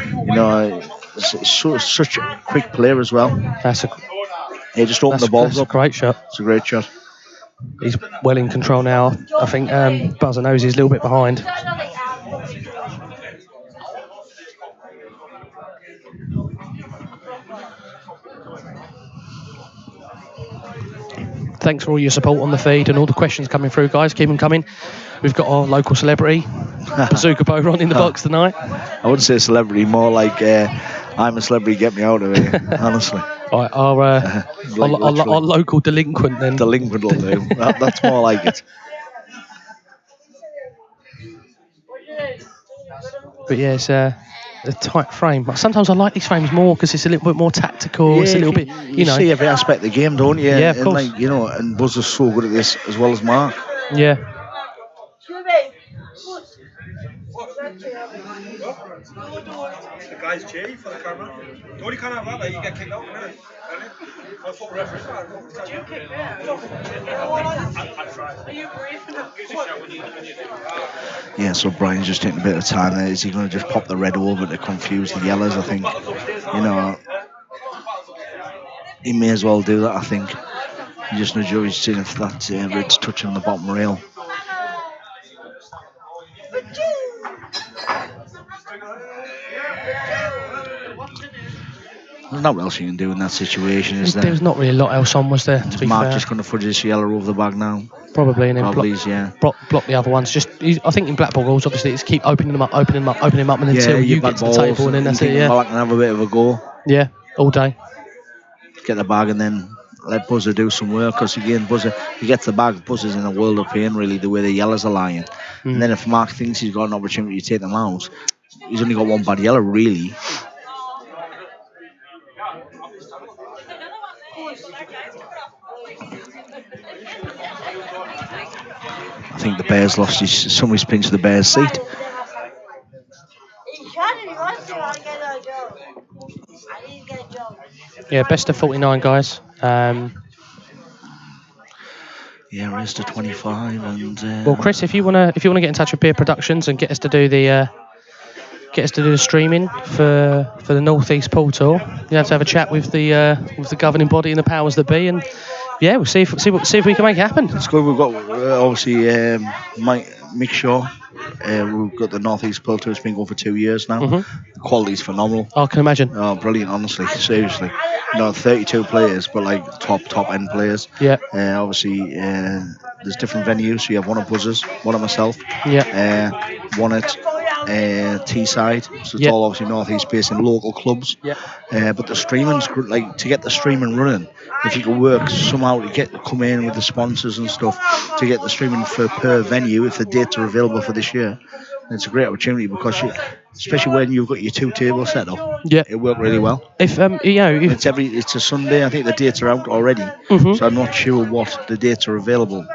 Such a quick player as well. He just opened the balls up. That's a great shot. It's a great shot. He's well in control now. I think Buzzer knows he's a little bit behind. Thanks for all your support on the feed and all the questions coming through, guys. Keep them coming. We've got our local celebrity, Bazooka Bowron, in the box tonight. I wouldn't say celebrity, more like I'm a celebrity, get me out of here, honestly. Right, our local delinquent then. Delinquent will do. That's more like it. But yeah, it's a tight frame. But sometimes I like these frames more because it's a little bit more tactical. Yeah, it's a little bit, you see every aspect of the game, don't you? Yeah, of course. And Buzz is so good at this as well as Mark. Yeah. The guy's cheering for the camera. No, you can't have that. Like, you get kicked out, innit? I thought referee. Did you kick there? I tried. Are you brave enough? Yeah, so Brian's just taking a bit of time there. Is he going to just pop the red over to confuse the yellows? I think, you know, he may as well do that. I think. You just know Joey's seeing if that red's touching the bottom rail. There's not else you can do in that situation, is there? There's not really a lot else on, was there? To be Mark fair, just going to fudge this yellow over the bag now. probably, and then Probably, yeah. block the other ones. I think in blackball rules, obviously, it's keep opening them up, and until you get to the table, and then that's it. Yeah, Well, I can have a bit of a go. Yeah, all day. Get the bag and then let Buzzer do some work. Because again, Buzzer, he gets the bag. Buzzer's in a world of pain, really, the way the yellows are lying. And then if Mark thinks he's got an opportunity to take them out, he's only got one bad yellow, really. I think the Bears lost somebody's pinched the Bears seat. Yeah, best of 49, guys. Yeah, race to 25, and Well, Chris, if you wanna get in touch with Beer Productions and get us to do the streaming for the North East Pool Tour, you have to have a chat with the governing body and the powers that be, and yeah, we'll see if we can make it happen. it's good. We've got obviously Mick Shaw. We've got the North East Pool Tour. It's been going for 2 years now. The quality's phenomenal. I can imagine. Oh, brilliant! Honestly, seriously. 32 players, but like top end players. Yeah. Obviously, there's different venues. So you have one at Buzzers, one at myself. Yeah. One at Teesside. So it's all obviously North East based in local clubs. Yeah. But the streaming's like to get the streaming running. If you could work somehow to come in with the sponsors and stuff to get the streaming per venue, if the dates are available for this year, it's a great opportunity because especially when you've got your two tables set up, it worked really well. If It's a Sunday. I think the dates are out already, so I'm not sure what the dates are available.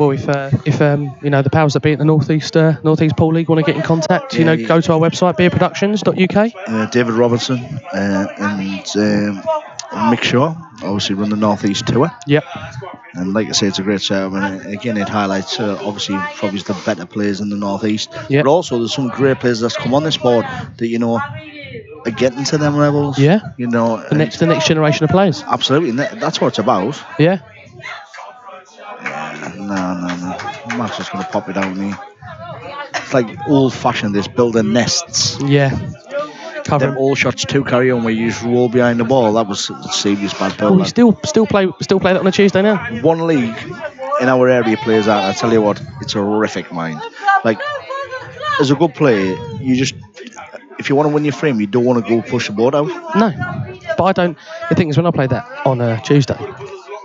Well, if the powers that be at the North East Pool League want to get in contact, go to our website beerproductions.uk. David Robertson and Mick Shaw obviously run the North East tour. Yep. And like I say, it's a great setup, and again, it highlights obviously probably the better players in the North East. Yep. But also, there's some great players that's come on this board that are getting to them levels. Yeah. The next generation of players. Absolutely, and that's what it's about. Yeah. No. Mark's just going to pop it out me. It's like old-fashioned, this building nests. Yeah. Them all shots to carry on where you just roll behind the ball. That was a serious bad build. We still play that on a Tuesday now. One league in our area plays that. I tell you what, it's horrific, mind. Like, as a good player, if you want to win your frame, you don't want to go push the board out. No, but I don't. The thing is, when I play that on a Tuesday,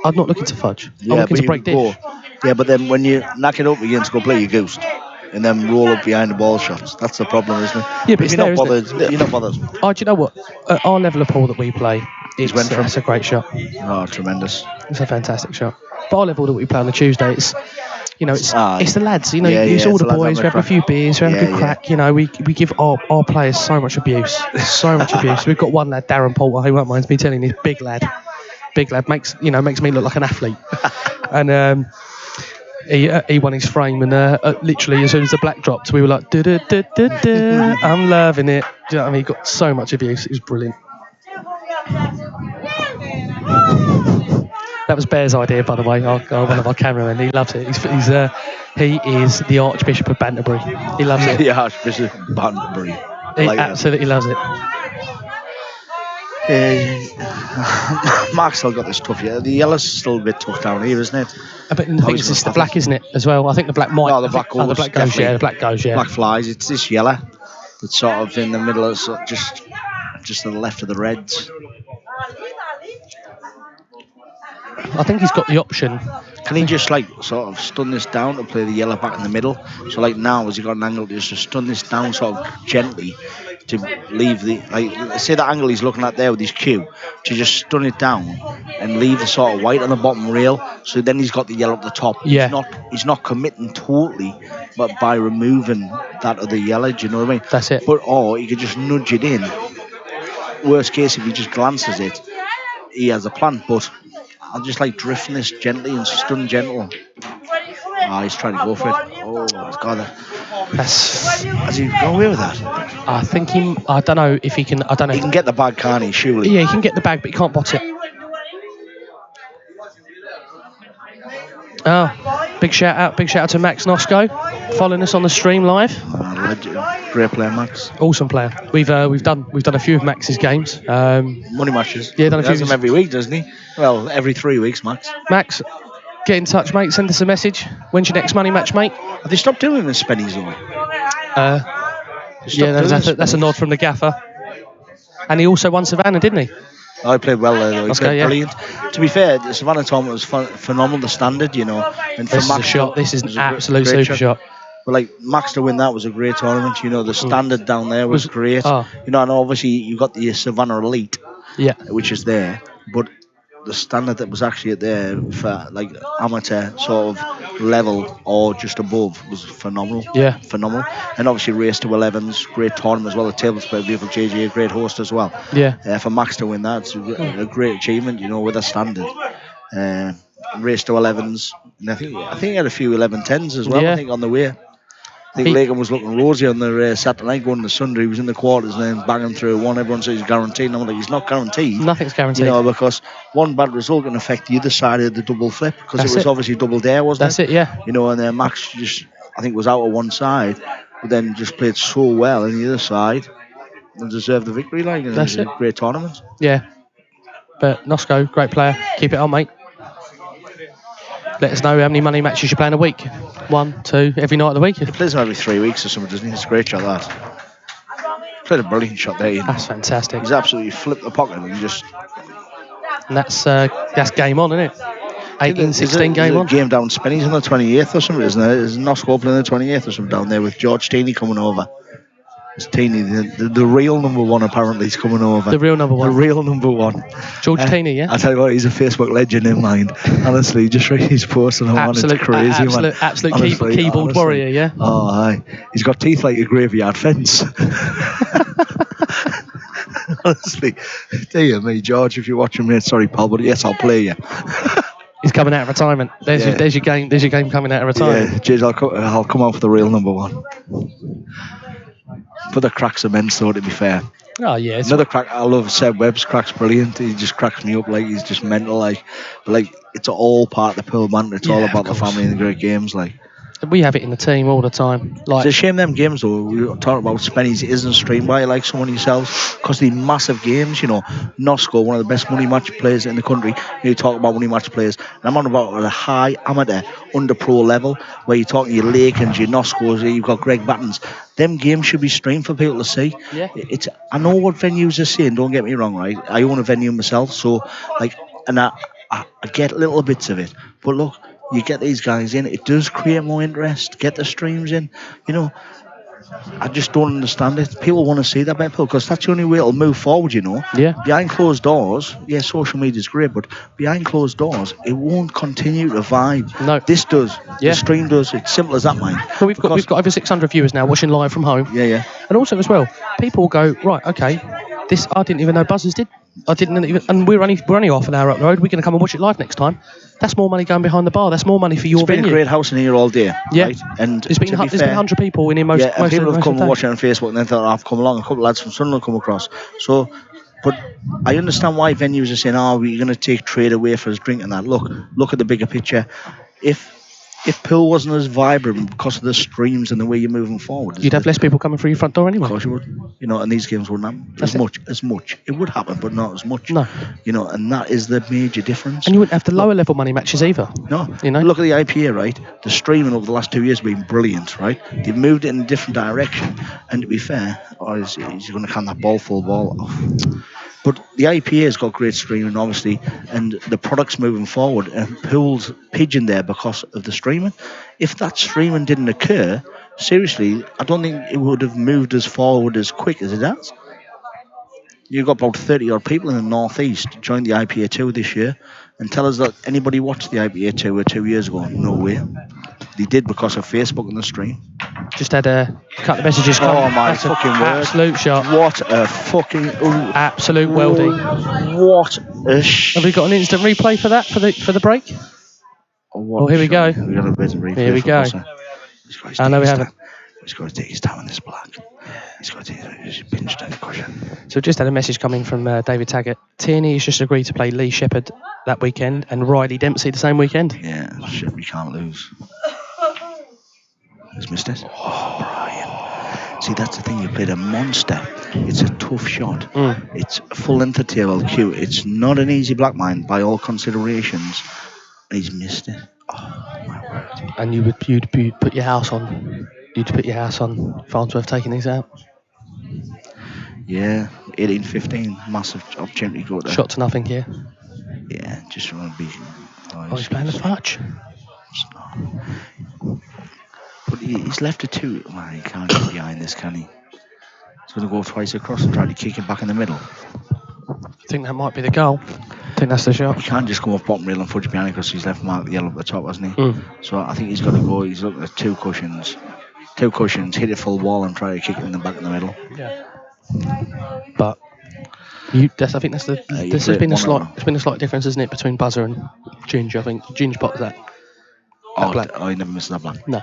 I'm not looking to fudge. I'm looking to break dish. Yeah, but then when you knock it up again to go play your goose, and then roll up behind the ball shots, that's the problem, isn't it? Yeah, but you're not bothered. Oh, do you know what? At our level of pool that we play, it's a great shot. Oh, tremendous. It's a fantastic shot. But our level that we play on a Tuesday, it's the lads. It's all the boys. We have a few beers, we have a good crack. We give our players so much abuse, We've got one lad, Darren Porter, who won't mind me telling you, big lad makes me look like an athlete, and he won his frame, and literally as soon as the black dropped, we were like, I'm loving it. Do you know what I mean? He got so much abuse. It was brilliant. That was Bear's idea, by the way. One of our cameramen. He loves it. He is the Archbishop of Banterbury. He loves it. The Archbishop of Banterbury. He absolutely loves it. Mark's still got this tough, yeah. The yellow's still a bit tough down here, isn't it? But the thing is, it's the black, isn't it, as well? I think the black might... Oh, the black goes. The black goes, yeah. The black goes, yeah. Black flies. It's this yellow that's sort of in the middle of just to the left of the reds. I think he's got the option. Can he just sort of stun this down to play the yellow back in the middle? So now, has he got an angle to just stun this down sort of gently to leave the, like, say the angle he's looking at there with his cue, to just stun it down and leave the sort of white on the bottom rail, so then he's got the yellow at the top. Yeah. He's not committing totally, but by removing that other yellow, do you know what I mean? That's it. But or he could just nudge it in. Worst case, if he just glances it, he has a plan. But I'll just like drifting this gently and stun gentle. He's trying to go for it. Oh, God. Has he gone away with that? I think I don't know if he can. I don't know. He can get the bag, can't he? Surely. Yeah, he can get the bag, but he can't bot it. Oh, big shout out to Max Nosco, following us on the stream live. Great player, Max. Awesome player. We've done a few of Max's games. Money matches. Yeah, done a few. He does them every week, doesn't he? Well, every 3 weeks, Max. Max, get in touch, mate. Send us a message. When's your next money match, mate? Have they stopped doing the spennies though? That's a nod from the gaffer. And he also won Savannah, didn't he? I played well there though. He played brilliant. To be fair, the Savannah tournament was phenomenal, the standard, you know. And for this Max, is a shot. This is an absolute super shot. But like Max to win that was a great tournament. You know, the standard down there was great. Oh. You know, and obviously you got the Savannah Elite, which is there, but the standard that was actually there for like amateur sort of level or just above was phenomenal. Yeah, phenomenal. And obviously race to 11s, great tournament as well. The tables played beautiful. JJ, a great host as well. Yeah. For Max to win that, it's a great achievement. You know, with a standard. Race to 11s, and I think he had a few 11-10s as well. I think on the way. I think Lagan was looking rosy on the Saturday night going to Sunday. He was in the quarters and then banging through one. Everyone says he's guaranteed. And I'm like, he's not guaranteed. Nothing's guaranteed. You know, because one bad result can affect the other side of the double flip because it was obviously double dare, wasn't it? That's it, yeah. You know, and then Max just, I think, was out of one side, but then just played so well on the other side and deserved the victory. Like, and that's it was a great tournament. Yeah. But Nosco, great player. Keep it on, mate. Let us know how many money matches you're playing a week. 1, 2, every night of the week. He plays them every 3 weeks or something, doesn't he? It's a great shot, that. Played a brilliant shot there. That's fantastic. He's absolutely flipped the pocket and just... And that's game on, isn't it? 18-16 game on. Game down Spenny's on the 28th or something, isn't there? There's Nosco playing the 28th or something down there with George Teeney coming over. It's Teeney, the real number one apparently is coming over. The real number one. The real number one. George Teeney, yeah? I tell you what, he's a Facebook legend in mind. Honestly, just read his posts and all that. It's crazy, man. Absolute keyboard warrior, yeah? Oh, aye. He's got teeth like a graveyard fence. Honestly, dear me, George, if you're watching me, sorry, pal, but yes, I'll play you. He's coming out of retirement. There's your game. There's your game coming out of retirement. Yeah, cheers. I'll come out for the real number one. But the cracks immense, though, to be fair. Oh yeah. Another crack. I love Seb Webb's cracks. Brilliant. He just cracks me up like he's just mental. Like, but like it's all part of the pool, man. It's all about the family and the great games. Like. We have it in the team all the time. Like, it's a shame them games though. We were talking about Spenny's isn't streamed by like someone yourselves because they're massive games. You know, Nosco, one of the best money match players in the country. You talk about money match players, and I'm on about at a high amateur, under pro level, where you're talking your Lakens, your Noscos, you've got Greg Battens. Them games should be streamed for people to see. Yeah. I know what venues are saying. Don't get me wrong, right? I own a venue myself, so like, and I get little bits of it, but look. You get these guys in, it does create more interest. Get the streams in, you know. I just don't understand it. People want to see that better because that's the only way it'll move forward, you know. Yeah. Behind closed doors, social media is great, but behind closed doors, it won't continue to vibe. No. This does. Yeah. The stream does. It's simple as that, mate. Well, we've got over 600 viewers now watching live from home. Yeah. And also as well, people go, right, okay, this I didn't even know Buzzers did. I didn't even, and we're only half an hour up the road. We're going to come and watch it live next time. That's more money going behind the bar. That's more money for your venue. It's been a great house in here all day. Yeah. Right? And there's been 100 people in here most. Yeah, and people have come and watched it it on Facebook and then thought, I've come along. A couple of lads from Sunderland come across. So, but I understand why venues are saying, we're going to take trade away for us drinking that. Look at the bigger picture. If Pool wasn't as vibrant because of the streams and the way you're moving forward, you'd have less people coming through your front door anyway. Of course you would. You know, and these games wouldn't happen as much. It would happen, but not as much. No. You know, and that is the major difference. And you wouldn't have the lower level money matches either. No. You know. Look at the IPA, right? The streaming over the last 2 years has been brilliant, right? They've moved it in a different direction. And to be fair, he's going to can that full ball off. But the IPA's got great streaming, obviously, and the product's moving forward, and Pool's pigeon there because of the streaming. If that streaming didn't occur, seriously, I don't think it would have moved as forward as quick as it has. You've got about 30 odd people in the northeast joined the IPA 2 this year, and tell us that anybody watched the IPA 2 2 years ago. No way. They did because of Facebook and the stream. Just had a couple of messages come. Oh my That's fucking an word. absolute shot. What a fucking... Absolute welding. What a Have we got an instant replay for that, for the break? Oh, here we go. We got a bit of replay. Here we go. I know we haven't. He's got to take his time on this black. He's got to take his pinched in the cushion. So just had a message coming from David Taggart. Tierney has just agreed to play Lee Shepherd that weekend and Riley Dempsey the same weekend. Yeah, shit, we can't lose. He's missed it. Oh, Brian. See, that's the thing. You played a monster. It's a tough shot. It's full length of table Q. It's not an easy black mine by all considerations. He's missed it. Oh my word. And you'd put your house on. You'd put your house on Farnsworth taking these out. Yeah, 18-15, massive opportunity to go there. Shot to nothing here. Yeah, just want to be. Oh, he's playing the fudge. But he's left it too. Man, he can't get behind this, can he? He's going to go twice across and try to kick it back in the middle. I think that might be the goal. I think that's the shot. He can't just come off bottom rail and fudge behind it because he's left mark the yellow at the top, hasn't he? So I think he's got to go. He's looking at two cushions, hit it full wall and try to kick it in the back in the middle. Yeah. But I think that's the. There's been a slight difference, isn't it, between Buzzer and Ginge? I think Ginge popped that. I never missed that black. No.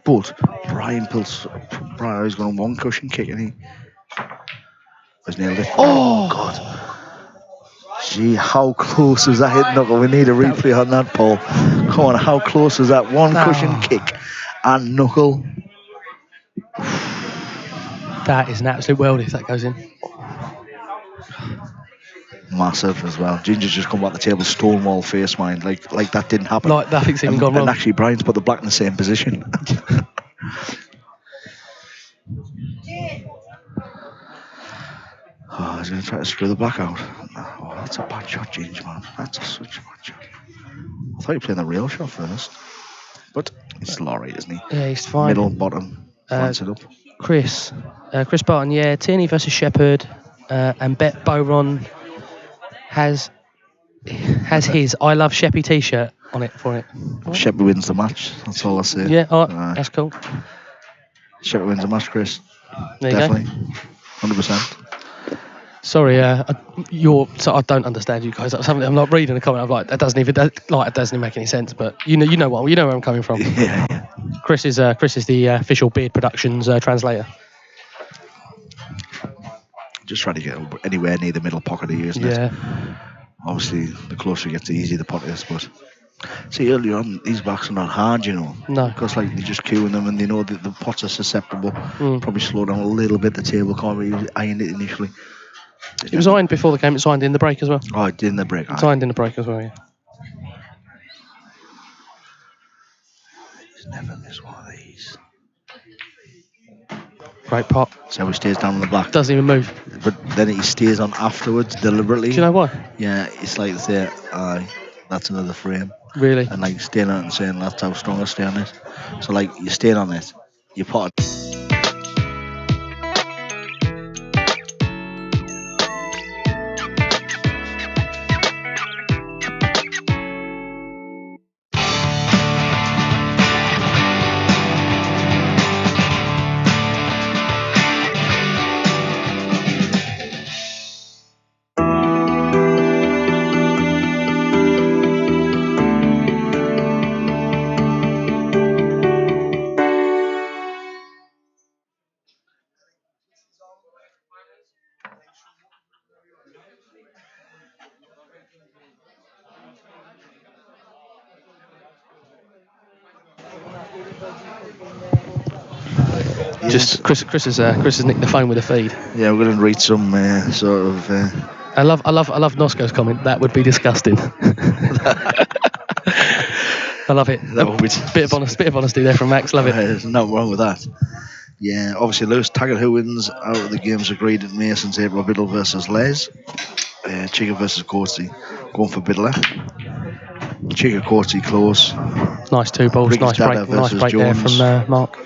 But Brian is going on one cushion kick and he has nailed it. Oh God. Gee, how close was that hit knuckle? We need a replay on that, Paul. Come on, how close was that one cushion kick and knuckle? That is an absolute world if that goes in. Massive as well. Ginger's just come back the table, stonewall face mind, like that didn't happen. Like nothing's even gone wrong. And actually, Brian's put the black in the same position. Oh, he's going to try to screw the black out. Oh, that's a bad shot, Ginger, man. That's such a bad shot. I thought you were playing the real shot first. But he's still alright, isn't he? Yeah, he's fine. Middle, bottom, flanks it up. Chris Barton, yeah. Tierney versus Shepherd, and Bet Boron has his I Love Sheppy t-shirt on it for it. Sheppy wins the match. That's all I say. Yeah, that's cool. Sheppy wins the match, Chris. There Definitely. You go. 100%. Sorry, so I don't understand you guys. I'm not reading a comment. I'm like, that doesn't even make any sense. But you know where I'm coming from. Yeah. Chris is the official Beard Productions translator. Just trying to get anywhere near the middle pocket of you, isn't it? Obviously, the closer you get, the easier the pot is. But see, earlier on, these backs are not hard, you know. No. Because they're just queuing them, and they know that the pots are susceptible. Probably slow down a little bit. The table can't really iron it initially. It was ironed before the game. It's ironed in the break as well. Oh, it did in the break. It's ironed in the break as well, yeah. He's never missed one of these. Great pot. So he stays down on the black. Doesn't even move. But then he stays on afterwards deliberately. Do you know why? Yeah, it's like say, that's another frame. Really? And like staying on it and saying that's how strong I stay on it. So like you staying on it, you pot it. Just Chris has nicked the phone with a feed. Yeah, we're going to read some sort of. I love Nosco's comment. That would be disgusting. I love it. Bit of honesty there from Max. Love it. There's nothing wrong with that. Yeah, obviously Lewis Taggart, who wins out of the games agreed at Mason's April Biddle versus Les. Chica versus Courtesy, going for Biddler. Chica Courtesy close. Nice 2 balls, Briggs nice Dada break versus there Jones. from Mark.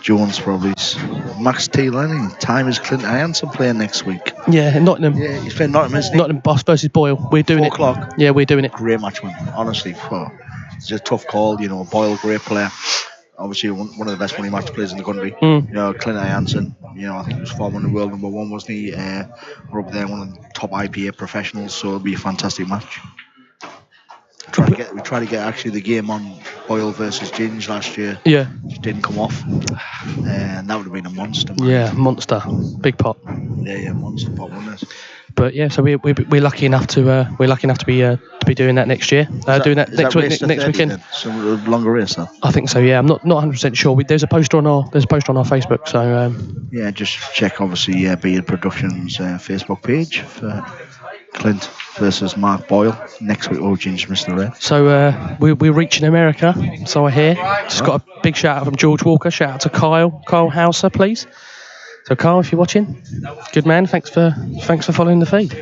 Jones probably. Max T. Lenny. Time is Clint Hanson playing next week. Yeah, Nottingham. Yeah, he's playing Nottingham, isn't he? Nottingham Boss versus Boyle. We're doing 4 o'clock. it. Yeah, we're doing it. Great match, man. Honestly, it's a tough call. Boyle, great player. Obviously, one of the best money match players in the country. Clint Hanson. I think he was former world number 1, wasn't he? We're up there, one of the top IPA professionals. So it'll be a fantastic match. We tried to get actually the game on Boyle versus Ginge last year. Yeah. Just didn't come off. And that would have been a monster, man. Yeah, monster. Big pot. Yeah, monster pot, wasn't it? But yeah, so we're lucky enough to be doing that next year. Doing that next week, next weekend. Then? So a longer race, then? I think so. Yeah, I'm not 100% sure. There's a poster on our Facebook. So yeah, just check obviously Beard Productions Facebook page for Clint versus Mark Boyle next week. Oh, Ginge missed the race. So we're reaching America. So I hear. Just got a big shout out from George Walker. Shout out to Kyle Hauser, please. So Carl, if you're watching, good man. Thanks for following the feed.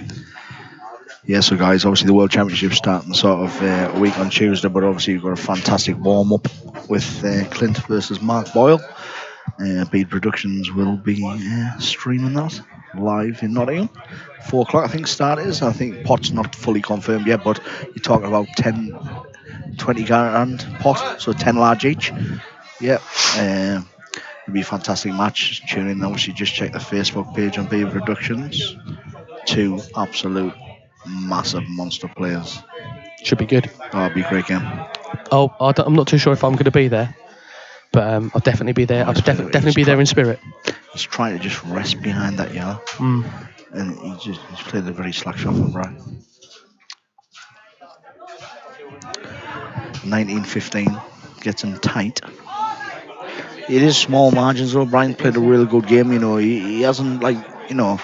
Yeah, so guys, obviously the World Championship starting sort of a week on Tuesday, but obviously you've got a fantastic warm up with Clint versus Mark Boyle. Bead Productions will be streaming that live in Nottingham. 4 o'clock, I think start is. I think pot's not fully confirmed yet, but you're talking about 20 grand pot, so 10 large each. Yeah. It'll be a fantastic match. Tune in, obviously just check the Facebook page on Beaver Productions. 2 absolute massive monster players. Should be good. Oh, it'll be a great game. I'm not too sure if I'm going to be there, but I'll definitely be there. I'll definitely be there in spirit. He's trying to just rest behind that yellow. And he's played a very slack shot for Brian. 19-15 gets him tight. It is small margins though. Brian played a really good game. He hasn't you're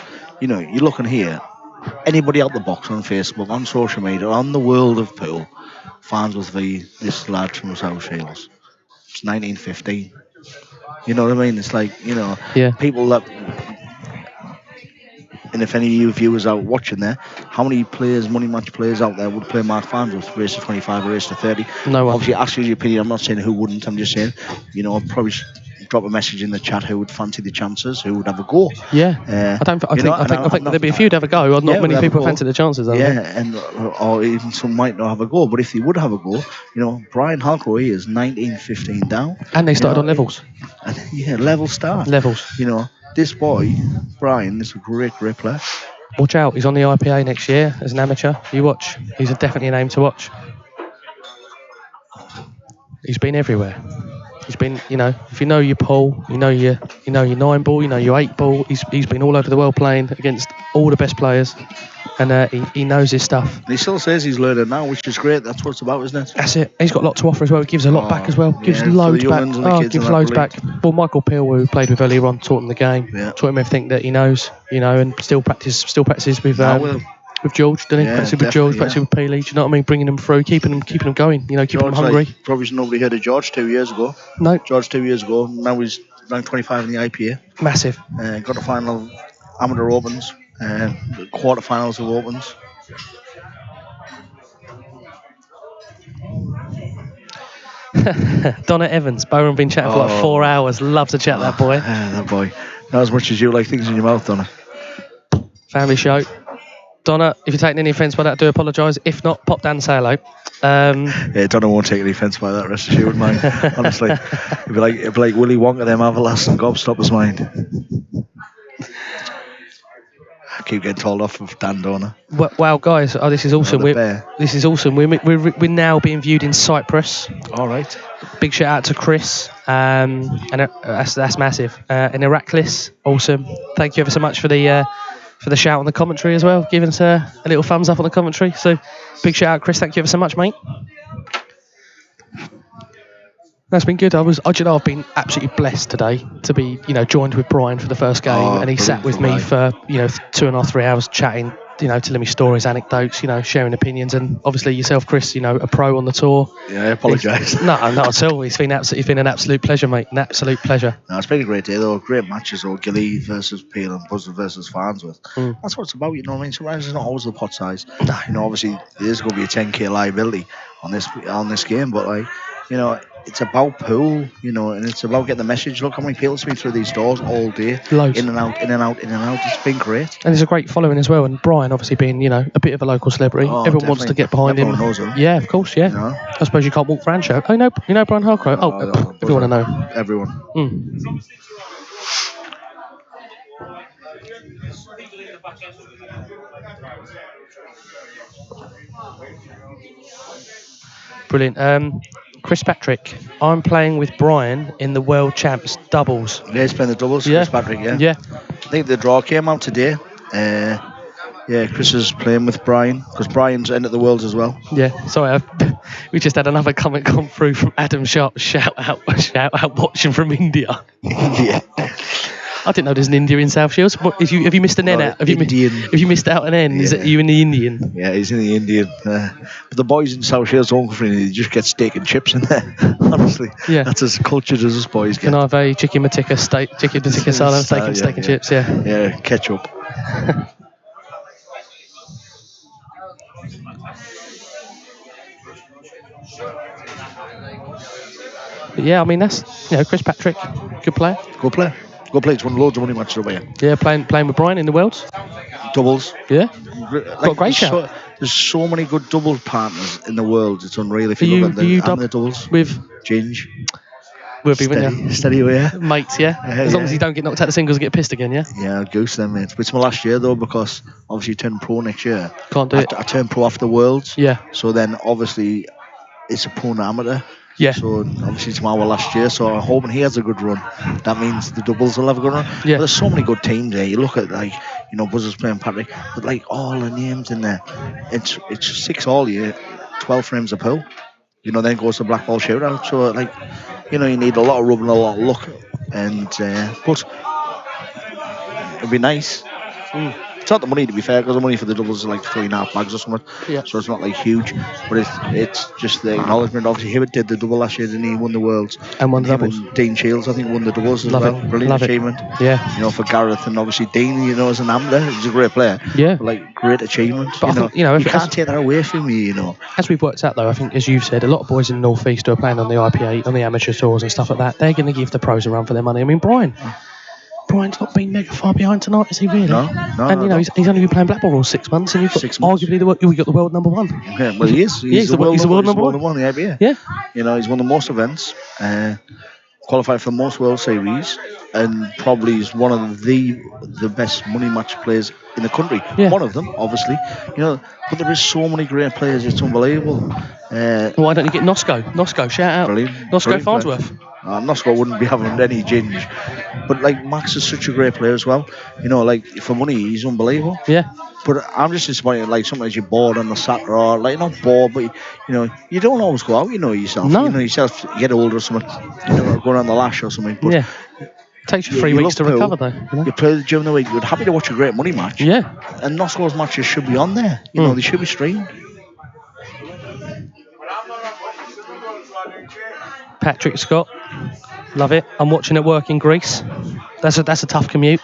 looking here. Anybody out the box on Facebook, on social media, on the world of pool, Farnsworth v this lad from South Shields. It's 19-15. You know what I mean? It's like, people that. And if any of you viewers out watching there, how many players, money match players out there would play Mark Farnsworth, race to 25 or race to 30? No one. Obviously, ask your opinion. I'm not saying who wouldn't. I'm just saying, I'd probably drop a message in the chat who would fancy the chances, who would have a go. Yeah. I think there'd be a few to have a go. Not many people fancy the chances. Or even some might not have a go. But if they would have a go, Brian Halcrow here is 19-15 down. And they started on levels. Level start. Levels. This boy, Brian, is a great player. Watch out, he's on the IPA next year as an amateur. You watch. He's definitely a name to watch. He's been everywhere. He's been, if you know your pool, you know your 9 ball, you know your 8 ball. He's been all over the world playing against all the best players, and he knows his stuff. And he still says he's learning now, which is great. That's what it's about, isn't it? That's it. He's got a lot to offer as well. He gives a lot back as well. Gives loads back. Gives loads back. Well, Michael Peel, who we played with earlier on, taught him the game. Taught him everything that he knows. And still practices with. With George, doesn't he? Practicing with George, practicing with Peely, do you know what I mean? Bringing them through, keeping them going, keeping them hungry. Probably nobody heard of George 2 years ago. No. George 2 years ago, now he's ranked 25 in the IPA. Massive. Got the final amateur opens, the quarterfinals of opens. Donna Evans, Bowen been chatting for like 4 hours. Love to chat that boy. That boy. Not as much as you like things in your mouth, Donna. Family show. Donna, if you're taking any offence by that, I do apologise. If not, pop down and say hello. Donna won't take any offence by that, rest assured, wouldn't mind. Honestly. It'd be like Willy Wonka, them everlasting gobstoppers mind. I keep getting told off of Dan Donna. Wow, guys, this is awesome. This is awesome. We're now being viewed in Cyprus. All right. Big shout out to Chris. And that's massive. And Heracles, awesome. Thank you ever so much for the shout on the commentary as well, giving us a little thumbs up on the commentary. So big shout out, Chris. Thank you ever so much, mate. That's been good. I've been absolutely blessed today to be, joined with Brian for the first game, and he sat with me for, 2.5-3 hours chatting telling me stories, anecdotes, sharing opinions, and obviously yourself, Chris, a pro on the tour. Yeah, I apologise. No, not at all. It's been an absolute pleasure, mate. An absolute pleasure. No, it's been a great day though. Great matches though. Gilly versus Peel and Buzzer versus Farnsworth. That's what it's about, you know what I mean? Sometimes it's not always the pot size. No. Obviously there's going to be a 10k liability on this game, but it's about pool, and it's about getting the message. Look how many people speak through these doors all day. Loads. In and out, in and out, in and out. It's been great. And there's a great following as well. And Brian, obviously being, a bit of a local celebrity, everyone wants to get behind Everyone him. knows him. Yeah, of course, yeah. I suppose you can't walk around show. Oh, no, Brian Halcrow. Everyone I know. Everyone. Brilliant. Chris Patrick, I'm playing with Brian in the World Champs doubles. Yeah, he's playing the doubles, Yeah. Chris Patrick, yeah. Yeah. I think the draw came out today. Chris is playing with Brian, because Brian's entered the Worlds as well. Yeah, sorry, we just had another comment come through from Adam Sharp. Shout out, watching from India. India. I didn't know there's an India in South Shields. Have you missed an N out? Have you missed out an N? Is it you in the Indian? Yeah, he's in the Indian. But the boys in South Shields don't go for anything. They just get steak and chips in there. Honestly, yeah, that's as cultured as us boys get. Can I have a chicken matikka salad, steak and chips? Yeah. Yeah, ketchup. But yeah, I mean that's Chris Patrick, good player. Good player. Good player. He's won loads of money matches over here. Yeah, playing with Brian in the Worlds. Doubles. Yeah. Got a great shout. There's so many good doubles partners in the world. It's unreal if you look at the doubles. With Ginge. We'll be Steady away. Mates, yeah. As long as you don't get knocked out the singles and get pissed again, yeah. Yeah, I'll goose them, mate. It's my last year though, because obviously you turn pro next year. Can't do it. I turn pro after Worlds. Yeah. So then obviously it's a pro and amateur. Yeah. So obviously it's my last year, so I'm hoping he has a good run. That means the doubles will have a good run. Yeah. But there's so many good teams there. You look at Buzzer's playing Patrick, but all the names in there. It's 6 all year, 12 frames a pool. Then goes to black ball shootout. So you need a lot of rub and a lot of luck. And but it'd be nice. It's not the money, to be fair, because the money for the doubles is 3.5 bags or something. Yeah. So it's not huge, but it's just the acknowledgement. Obviously, Hibbert did the double last year, didn't he? Won the Worlds. And won the doubles. Dean Shields, I think, won the doubles as well. Brilliant achievement. Yeah. For Gareth and obviously Dean, as an amateur, he's a great player. Yeah. But, great achievement. But I think, you can't take that away from me, As we've worked out, though, I think, as you've said, a lot of boys in the North East who are playing on the IPA, on the amateur tours and stuff like that, they're going to give the pros a run for their money. I mean, Brian's not been mega far behind tonight, is he really? No. And he's only been playing black ball rules 6 months, and you've got 6 months. Arguably we got the world number one. Yeah, well he is. He's the world number one. Yeah. He's won the most events, qualified for the most World Series, and probably is one of the best money match players in the country. Yeah. One of them, obviously. But there is so many great players. It's unbelievable. Why don't you get Nosco? Shout out. Brilliant. Nosco Farnsworth. Nosco wouldn't be having any ginge. But Max is such a great player as well. For money, he's unbelievable. Yeah. But I'm just disappointed, sometimes you're bored on the Saturday, or not bored, but you don't always go out, yourself. No. You get older or something, going on the lash or something. But takes you 3 weeks to recover though. You play during the week, you're happy to watch a great money match. Yeah. And Nosco's matches should be on there. They should be streamed. Patrick Scott, love it. I'm watching it work in Greece. That's a tough commute.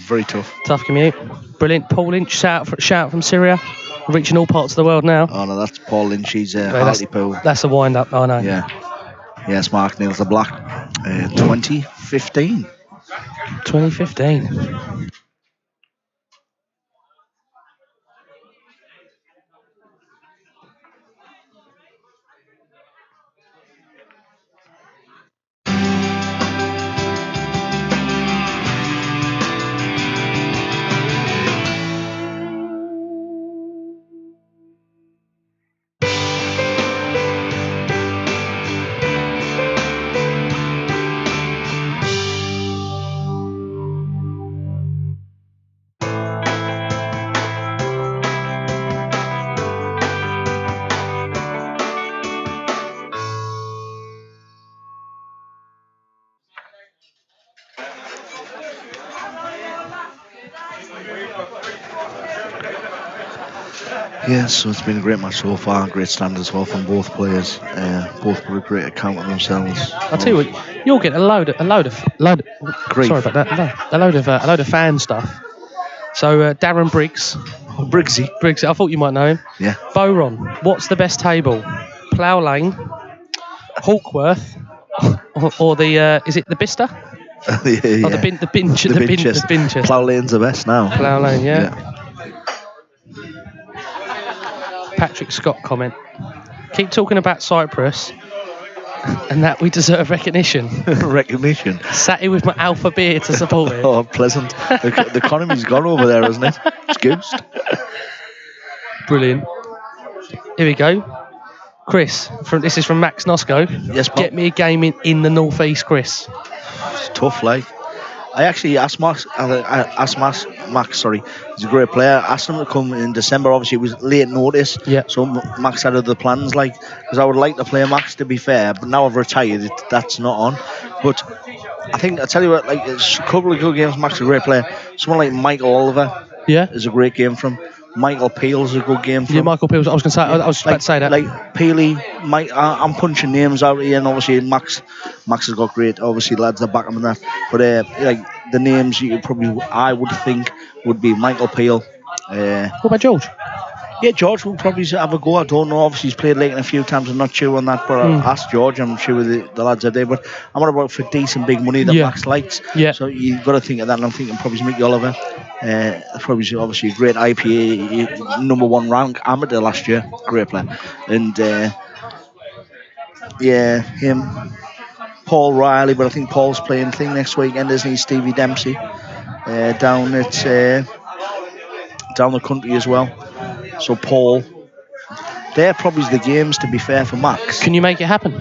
Very tough. Tough commute. Brilliant. Paul Lynch, shout out from Syria, reaching all parts of the world now. Oh no, that's Paul Lynch. He's Hartlepool. That's a wind up. I know. Yeah. Yes, Mark nails the black. 2015. 2015. Yeah, so it's been a great match so far. Great stand as well from both players. Both put a great account of themselves. I'll tell you what, you'll get a load of Grief. sorry about that. No, a load of fan stuff. So Darren Briggs, Briggsy. I thought you might know him. Yeah. Boron, what's the best table? Plough Lane, Hawkworth, or the is it the Bicester? yeah. Or the Binchester. Binchester. Plough Lane's the best now. Plough Lane, yeah. Patrick Scott comment. Keep talking about Cyprus and that we deserve recognition. Recognition. Sat here with my Alpha beer to support it. Oh, pleasant. The economy's gone over there, hasn't it? It's goosed. Brilliant. Here we go. Chris, this is from Max Nosco. Yes, Bob. Get me a game in the northeast, Chris. It's tough, like. I actually asked Max, sorry, he's a great player. I asked him to come in December. Obviously, it was late notice. Yeah. So Max had other plans, like, because I would like to play Max, to be fair, but now I've retired, that's not on. But I tell you what, like, it's a couple of good games. Max is a great player. Someone like Michael Oliver is a great game from. Michael Peel's a good game for Yeah, him. Michael Peel's. I was going to say. I was about to say that. Like Peely, Mike. I'm punching names out here, and obviously Max has got great. Obviously, lads that back him and that. But like the names I would think would be Michael Peel. What about George? Yeah, George will probably have a go. I don't know. Obviously, he's played Leighton a few times. I'm not sure on that, but I'll ask George. I'm sure the lads are there. But I'm on about for decent big money that Max likes. Yeah. So you've got to think of that. And I'm thinking probably Mickey Oliver. Probably obviously a great IPA #1 rank amateur last year. Great player. And him. Paul Riley, but I think Paul's playing thing next weekend, isn't he? Stevie Dempsey down the country as well. So Paul, they're probably the games, to be fair, for Max. Can you make it happen?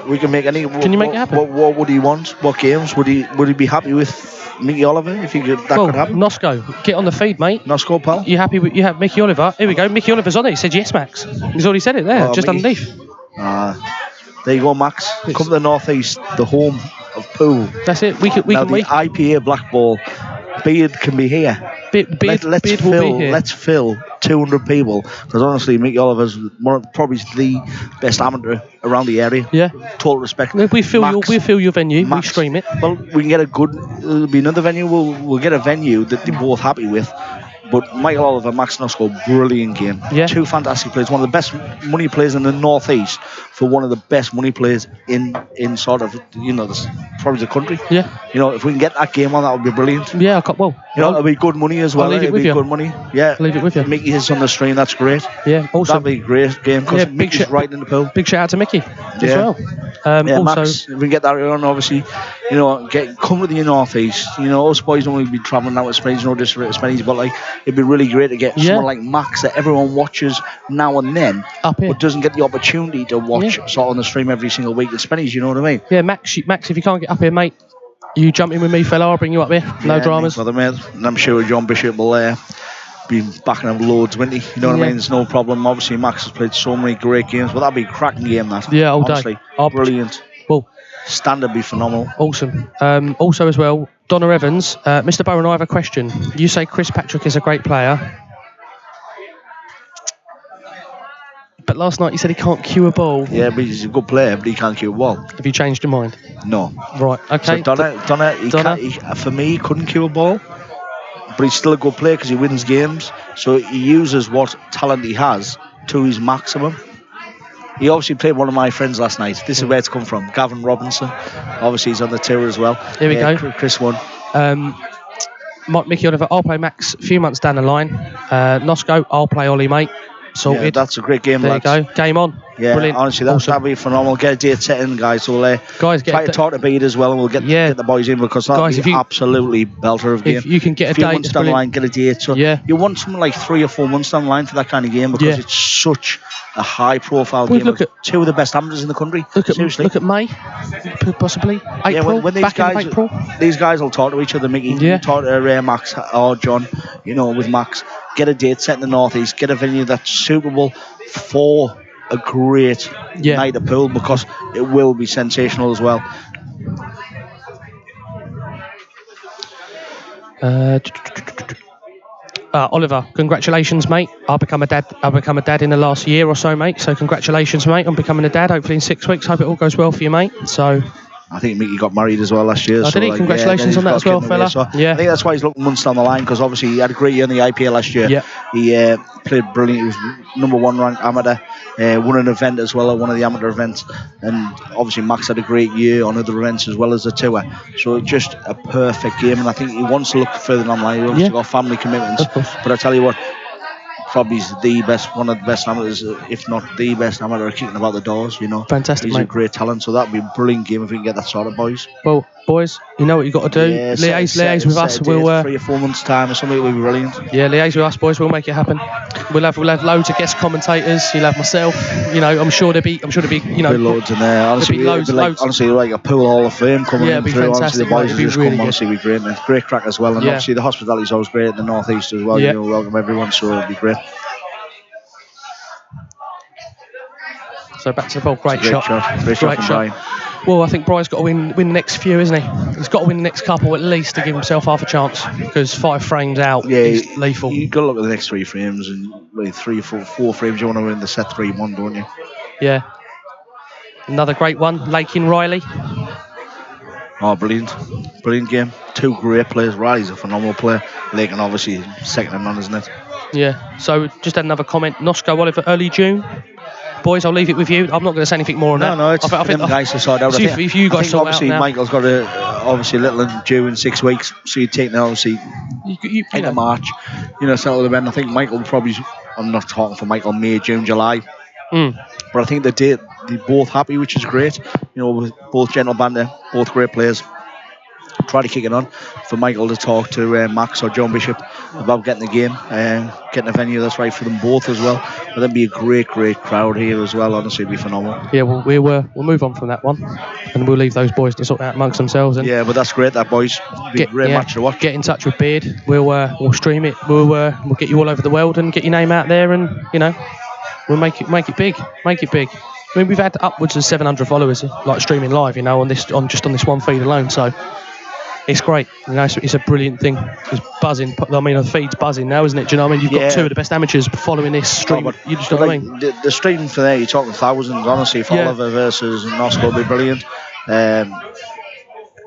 We can make any. Can you make it happen? What would he want? What games would he be happy with? Mickey Oliver, if could happen. Nosco, get on the feed, mate. Nosco, pal. You happy with? You have Mickey Oliver. Here we go. Mickey Oliver's on it. He said yes, Max. He's already said it there, just Mickey. underneath. There you go, Max. Come to the northeast, the home of pool. That's it. We can. The IPA Black Ball. Beard can be here. Let's fill 200 people, because honestly, Mickey Oliver's probably the best amateur around the area. Yeah. Total respect. We fill your venue. Max, we stream it. Well, we can get there'll be another venue. We'll get a venue that they're both happy with. But Michael Oliver, Max Nosco, brilliant game. Yeah. Two fantastic players. One of the best money players in the northeast for one of the best money players in sort of, probably the country. Yeah. If we can get that game on, that would be brilliant. Yeah, I can't. Well, it'll be good money as well. I'll leave it with you. Good money. Yeah. I'll leave it with you. Mickey is on the stream. That's great. Yeah. Also, that'd be a great game because Mickey's right in the pool. Big shout out to Mickey as well. Also, Max, if we can get that on, obviously, come with the northeast. Us boys don't want to be travelling out with Spenny's, no disrespect to Spenny's, but like it'd be really great to get someone like Max that everyone watches now and then, but doesn't get the opportunity to watch sort of on the stream every single week at Spenny's. You know what I mean? Yeah, Max, if you can't get up here, mate, you jump in with me, fella. I'll bring you up here. No dramas. Mate. And I'm sure John Bishop will be backing him loads, won't he? You know what I mean? There's no problem. Obviously, Max has played so many great games, but that'd be a cracking game. That all honestly, day. Brilliant. Well, standard be phenomenal. Awesome. Also as well, Donna Evans, Mr. Bowen, I have a question. You say Chris Patrick is a great player, but last night you said he can't cue a ball. Yeah, but he's a good player, but he can't cue a ball. Have you changed your mind? No. Right. Okay. So Donna, for me, he couldn't cue a ball, but he's still a good player because he wins games. So he uses what talent he has to his maximum. He obviously played one of my friends last night. This is where it's come from. Gavin Robinson. Obviously, he's on the tour as well. Here we go. Chris won. Mickey Oliver, I'll play Max a few months down the line. Nosco, I'll play Ollie, mate. Sorted. Yeah, that's a great game, lads. There you go. Game on. Yeah, brilliant. Honestly, that'd be phenomenal. Get a date set in, guys. So guys, try to talk to Bede as well, and we'll get the boys in, because that'd be absolutely belter of game. If you can get a few date, months down the line, get a date. So you want something like 3 or 4 months down the line for that kind of game, because it's such a high-profile game. Look at two of the best amateurs in the country. Seriously. Look at May, possibly April. When these guys will talk to each other. Mickey, you talk to Max or John. With Max, get a date set in the northeast. Get a venue that's suitable for a great night of pool, because it will be sensational as well. Oliver, congratulations, mate. I'll become a dad in the last year or so, mate. So congratulations, mate, on becoming a dad. Hopefully in 6 weeks. Hope it all goes well for you, mate. So I think Mickey got married as well last year. did he? Like, Congratulations on that as well, fella. So Yeah. I think that's why he's looking months down the line, because obviously he had a great year in the IPL last year. Yeah. He played brilliant. He was #1 ranked amateur. Won an event as well at one of the amateur events. And obviously Max had a great year on other events as well as the tour. So just a perfect game. And I think he wants to look further down the line. He's obviously got family commitments. But I tell you what, probably one of the best amateurs, if not the best amateur kicking about the doors, you know. Fantastic, He's mate. a great talent, so that'd be a brilliant game if we can get that sorted, boys. Well, boys, you know what you got to do. Yeah, liaise with us. We'll 3 or 4 months time or something will be brilliant. Yeah, liaise with us, boys. We'll make it happen. We'll have loads of guest commentators. You'll have myself. You know, I'm sure there'll be. You know, there'll be loads in there. Honestly, loads. Honestly, like a pool Hall of Fame coming in it'd be through. fantastic. Honestly, the boys It'd will be just really come. good. Honestly, it'd be great. And it's great crack as well. And obviously, the hospitality is always great in the northeast as well. Yeah. You know, welcome everyone. So it'll be great. So back to the ball. Great shot. Great shot from Brian. Well, I think Brian's got to win the next few, isn't he? He's got to win the next couple at least to give himself half a chance, because 5 frames out is lethal. You've got to look at the next 3 frames, and like 3, 4 frames. You want to win the set 3-1, don't you? Yeah. Another great one, Lakin Riley. Oh, brilliant game. 2 great players. Riley's a phenomenal player. Lakin obviously second to none, isn't it? Yeah. So just had another comment. Nosco Oliver, early June. Boys, I'll leave it with you. I'm not going to say anything more on that. No, it's them guys to sort out. If you guys sort obviously out now. Michael's got obviously a little due in 6 weeks, so you take now obviously into March, you know, settle the event. I think Michael probably, I'm not talking for Michael, May, June, July. But I think they're both happy, which is great. You know, with both gentle banter, both great players. Try to kick it on for Michael to talk to Max or John Bishop about getting the game, getting a venue that's right for them both as well. But there'll be a great crowd here as well. Honestly, it'll be phenomenal. Yeah, well, we'll move on from that one, and we'll leave those boys to sort that out amongst themselves. And yeah, but that's great, that boys. It'll be a great match to watch. Get in touch with Beard. We'll stream it. We'll get you all over the world and get your name out there, and you know, we'll make it big. Make it big. I mean, we've had upwards of 700 followers, like streaming live, you know, on this one feed alone. So it's great. You know, it's a brilliant thing. It's buzzing. I mean, the feed's buzzing now, isn't it? Do you know what I mean? You've got 2 of the best amateurs following this stream. You just know what I mean? The stream for there, you're talking thousands. Honestly, if Oliver versus Nosco will be brilliant.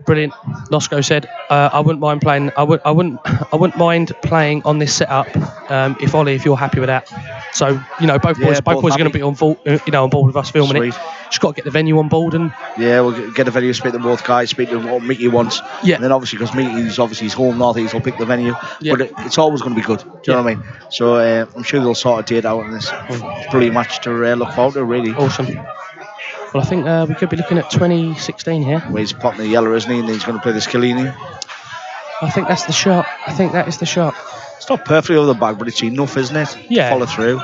Brilliant. Nosco said, "I wouldn't mind playing. I wouldn't mind playing on this setup. If you're happy with that. So you know, both boys are going to be on board with us filming it. Just got to get the venue on board and we'll get a venue. Speak to both guys. Speak to what Mickey wants. Yeah. And then obviously because Mickey's home northeast, he'll pick the venue. Yeah. But it's always going to be good. Do you know what I mean? So I'm sure they'll sort a date out on this brilliant match to look forward to. Really awesome. Well, I think we could be looking at 2016 here. Where he's popping the yellow, isn't he? And he's going to play the Scalini. I think that's the shot. I think that is the shot. It's not perfectly over the bag, but it's enough, isn't it? Yeah. Follow through.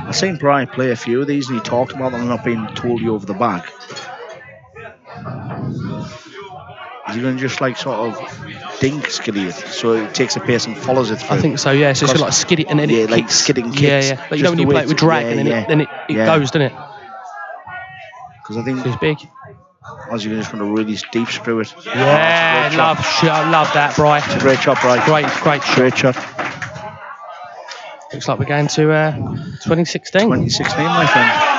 I've seen Brian play a few of these, and he talked about them not being totally over the bag. Is he going to just like sort of dink skiddy it, so it takes a pace and follows it through? I think so. Yeah. So it's like skid it and then it like kicks. skidding kicks. Yeah. Like, you know when you play it with drag and then it goes, doesn't it? Because I think it's big. As you're just going to really deep screw it. Yeah, love that, Bri. It's a great shot, Bri. Great shot. Great shot. Looks like we're going to 2016. 2016, my friend.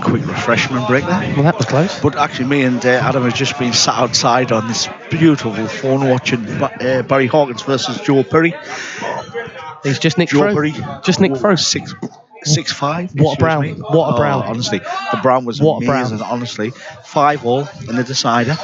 quick refreshment break there. Well, that was close. But actually, me and Adam have just been sat outside on this beautiful phone watching Barry Hawkins versus Joe Perry. He's just nicked Joe through. Perry, Just nicked through. 6'5". What a brown. What a brown. Honestly, the brown was What a brown. amazing. Honestly, 5-all in the decider.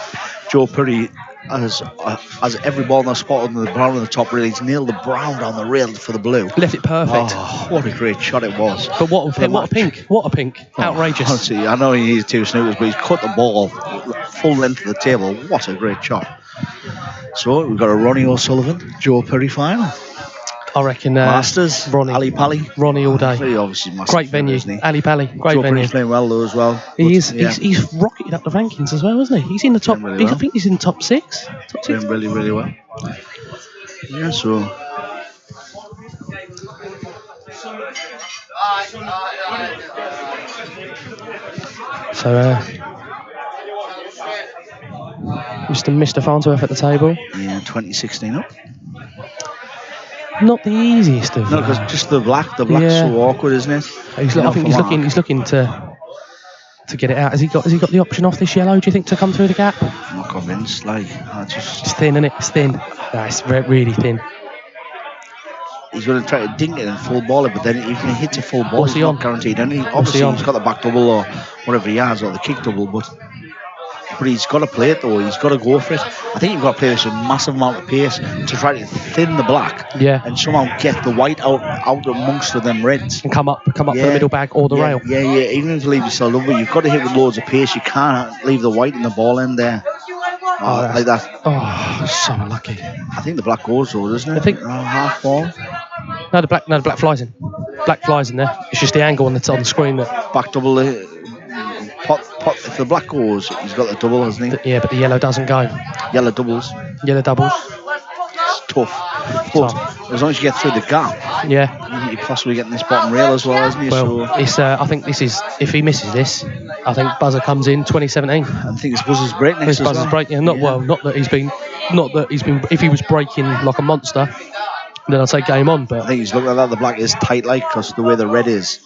Joe Perry has every ball in the spot on the brown on the top. Really, he's nailed the brown down the rail for the blue. Left it perfect. Oh, what a great shot it was. But what a pink. What a pink. Outrageous. Honestly, I know he needs 2 snooters, but he's cut the ball full length of the table. What a great shot. So we've got a Ronnie O'Sullivan, Joe Perry final. I reckon Masters, Ronnie. Ali Pally. Ronnie all day. He obviously massive Great venue. isn't he? Ali Pally. Great Joe venue. Perry's playing well though as well. He is. Yeah. He's rocketed up the rankings as well, isn't he? He's in the top. Really well. I think he's in the top 6. Top 6. Doing really, really well. Yeah, so So, Mr. Farnsworth at the table. yeah, 2016 up. Not the easiest of. No, because just the black's Yeah. so awkward, isn't it? I think he's looking to get it out. Has he got the option off this yellow? Do you think to come through the gap? I'm not convinced. Like, It's thin, isn't it? It's thin. That's really thin. he's going to try to dink it and full ball it, but then if he hits a full ball, What's he's he not on? guaranteed. And What's obviously he on? he's got the back double or whatever he has, or the kick double, but he's got to play it though. He's got to go for it. I think you've got to play this with a massive amount of pace to try to thin the black, Yeah. and somehow get the white out amongst them reds. And come up for the middle bag or the rail. Yeah. Even if you leave yourself over, you've got to hit with loads of pace. You can't leave the white in the ball end there. Like that. Oh, so unlucky. I think the black goes though, doesn't it? I think- half ball. No, the black flies in. Black flies in there. It's just the angle on the screen that. Back double. Pot. If the black goes, he's got the double, hasn't he? Yeah, but the yellow doesn't go. Yellow doubles. Yellow doubles. It's tough. But as long as you get through the gap, Yeah. you're possibly getting this bottom rail as well, isn't he? Well, So it's. I think this is. If he misses this, I think buzzer comes in 2017. I think it's Buzzer's break next His as buzzer's well. breaking. Not that he's been. If he was breaking like a monster, then I'd say game on. I But think he's looking at that. The black is tight, like, because the way the red is.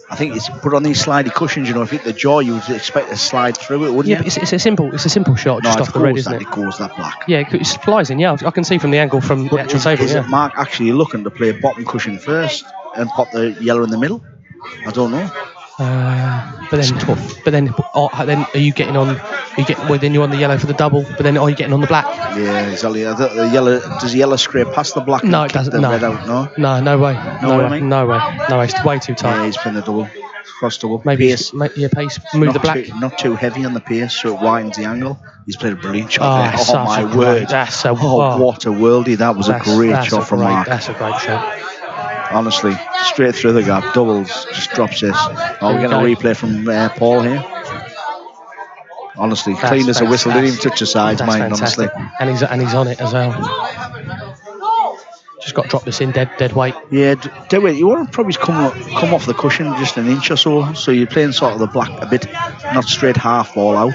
I think it's put on these slidey cushions. You know, if you hit the jaw, you would expect to slide through it, wouldn't yeah, you? but it's a simple shot No, just it off the red, goes isn't that. it? It goes that black. Yeah, it flies in. Yeah, I can see from the angle from the actual table. Is Yeah. it Mark actually looking to play bottom cushion first and pop the yellow in the middle? I don't know. But then tough. But then are you getting on? Then you're on the yellow for the double. But then are you getting on the black? Yeah, exactly. The yellow, does the yellow scrape past the black? No, and it kick doesn't. The No. red out, no. No way. No way, mate? No way. No way. It's way too tight. Yeah, he's playing the double, cross double. Maybe pace. pace. Move the black. Not too heavy on the pace, so it widens the angle. He's played a brilliant shot Oh, there. that's Oh such my a great- word! that's a- oh, oh. what a worldie! That was a great shot from Mark. That's a great shot. Honestly, straight through the gap, doubles, just drops this. Oh, we're getting a replay from Paul here. Honestly, clean as a whistle. Didn't even touch the sides, That's mate. Honestly. fantastic. And he's on it as well. Just got to drop this in dead weight. Yeah, dead weight. You want to probably come off the cushion just an inch or so. So you're playing sort of the black a bit, not straight half ball out.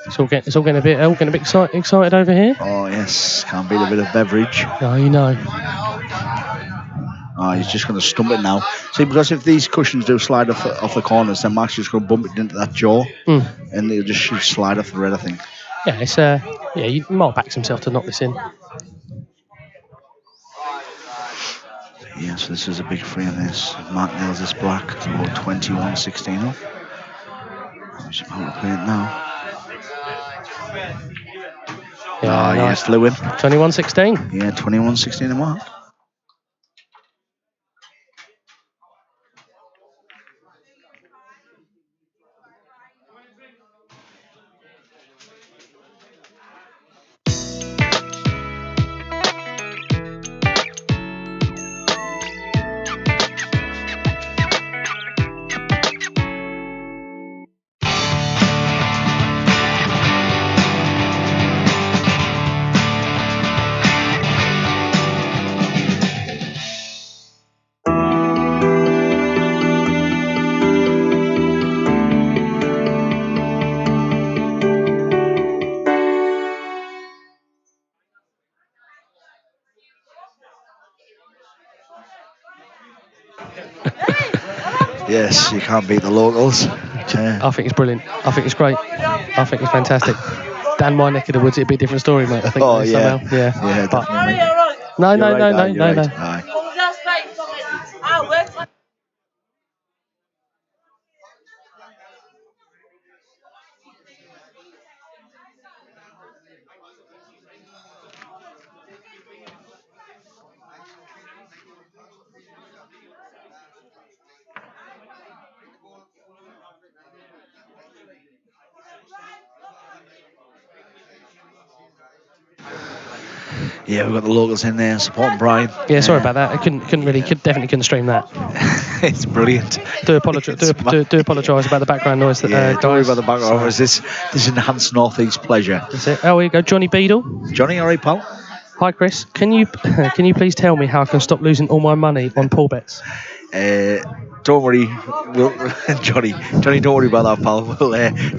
It's all getting a bit excited over here. Oh yes, can't beat a bit of beverage. No, you know. Oh, he's just going to stump it now. See, because if these cushions do slide off the corners, then Mark's just going to bump it into that jaw, and he'll just should slide off the red, I think. Yeah, it's Mark backs himself to knock this in. Yeah, so this is a big free on this. Mark nails this black. It's about 21-16 off. He's about to play it now. Yeah, Yeah, nice. flew in. 21-16. Yeah, 21-16 to Mark. Yes, you can't beat the locals. I think it's brilliant. I think it's great. I think it's fantastic. Down my neck of the woods, it'd be a different story, mate. I think Oh, yeah. somehow. Yeah. Yeah, But definitely. no. You're right. Aye. Yeah, we've got the locals in there supporting Brian. Yeah, sorry about that. I definitely couldn't stream that. It's brilliant. Do apologise about the background noise. That, Don't worry guys. about the background noise. This enhanced Northeast pleasure. That's it. Oh, here you go, Johnny Beadle. Johnny, all right, pal? Hi, Chris. Can you please tell me how I can stop losing all my money on pool bets? Don't worry, Johnny. Don't worry about that, pal.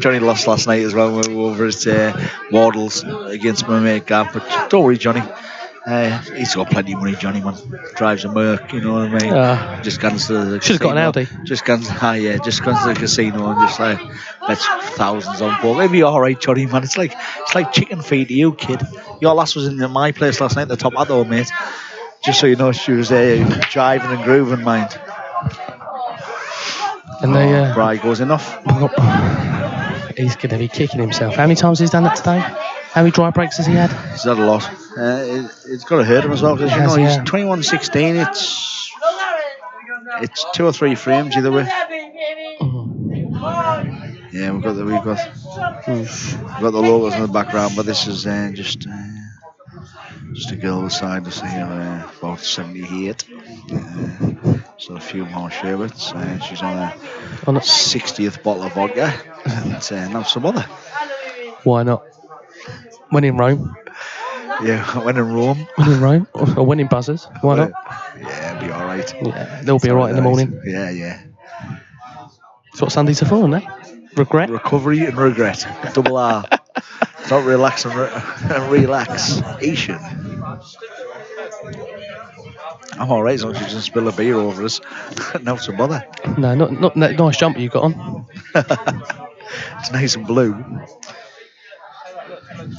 Johnny lost last night as well. We were over at Wardles against my mate Gav, but don't worry, Johnny. He's got plenty of money, Johnny, man. Drives a Merc, you know what I mean? Just guns to the should have got an Audi. Just guns to the casino and just bets thousands on ball. It'll be all right, Johnny, man. It's like chicken feed to you, kid. Your lass was in my place last night, the top hat though, mate. Just so you know, she was driving and grooving, mind. And Bry goes enough. He's going to be kicking himself. How many times has he done that today? How many dry breaks has he had? He's had a lot. It's got to hurt him as well, because he's 21-16. It's 2 or 3 frames either way. Yeah, we've got the logos in the background, but this is just a girl side to see about 78. So a few more sherbets. She's on a 60th bottle of vodka. And now some other. Why not? When in Rome. Yeah, when in Rome. When in Rome. Or when in buzzers. Why not? Yeah, it'll be alright. Yeah, they'll be alright in the morning. Yeah. That's what Sundays are for, isn't it? Regret. Recovery and regret. Double R. It's not relax and relaxation. I'm alright as long as you just spill a beer over us. No to bother. No, not that nice jumper you got on. It's nice and blue.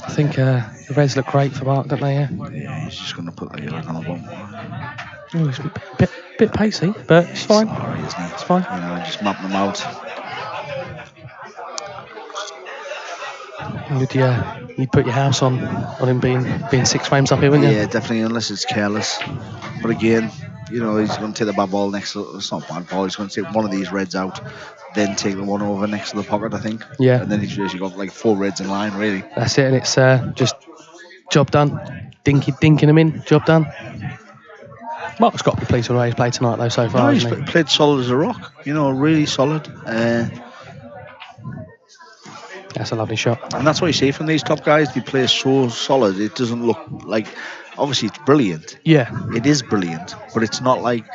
I think the Reds look great for Mark, don't they? Yeah, he's just going to put the yellow on the bottom. Oh, it's a bit pacey, but it's fine. It's alright, isn't it? It's fine. Just map them out. You'd put your house on him being 6 frames up here, wouldn't you? Yeah, definitely, unless it's careless. But again, he's going to take the bad ball next to... It's not bad ball, he's going to take one of these Reds out, then take the one over next to the pocket, I think. Yeah. And then he's basically got like 4 Reds in line, really. That's it, and it's just job done. Dinking him in, job done. Mark's got to be pleased with the way he's played tonight, though, so far. No, he's played solid as a rock. Really solid. That's a lovely shot. And that's what you see from these top guys. They play so solid. It doesn't look like... Obviously, it's brilliant. Yeah. It is brilliant. But it's not like...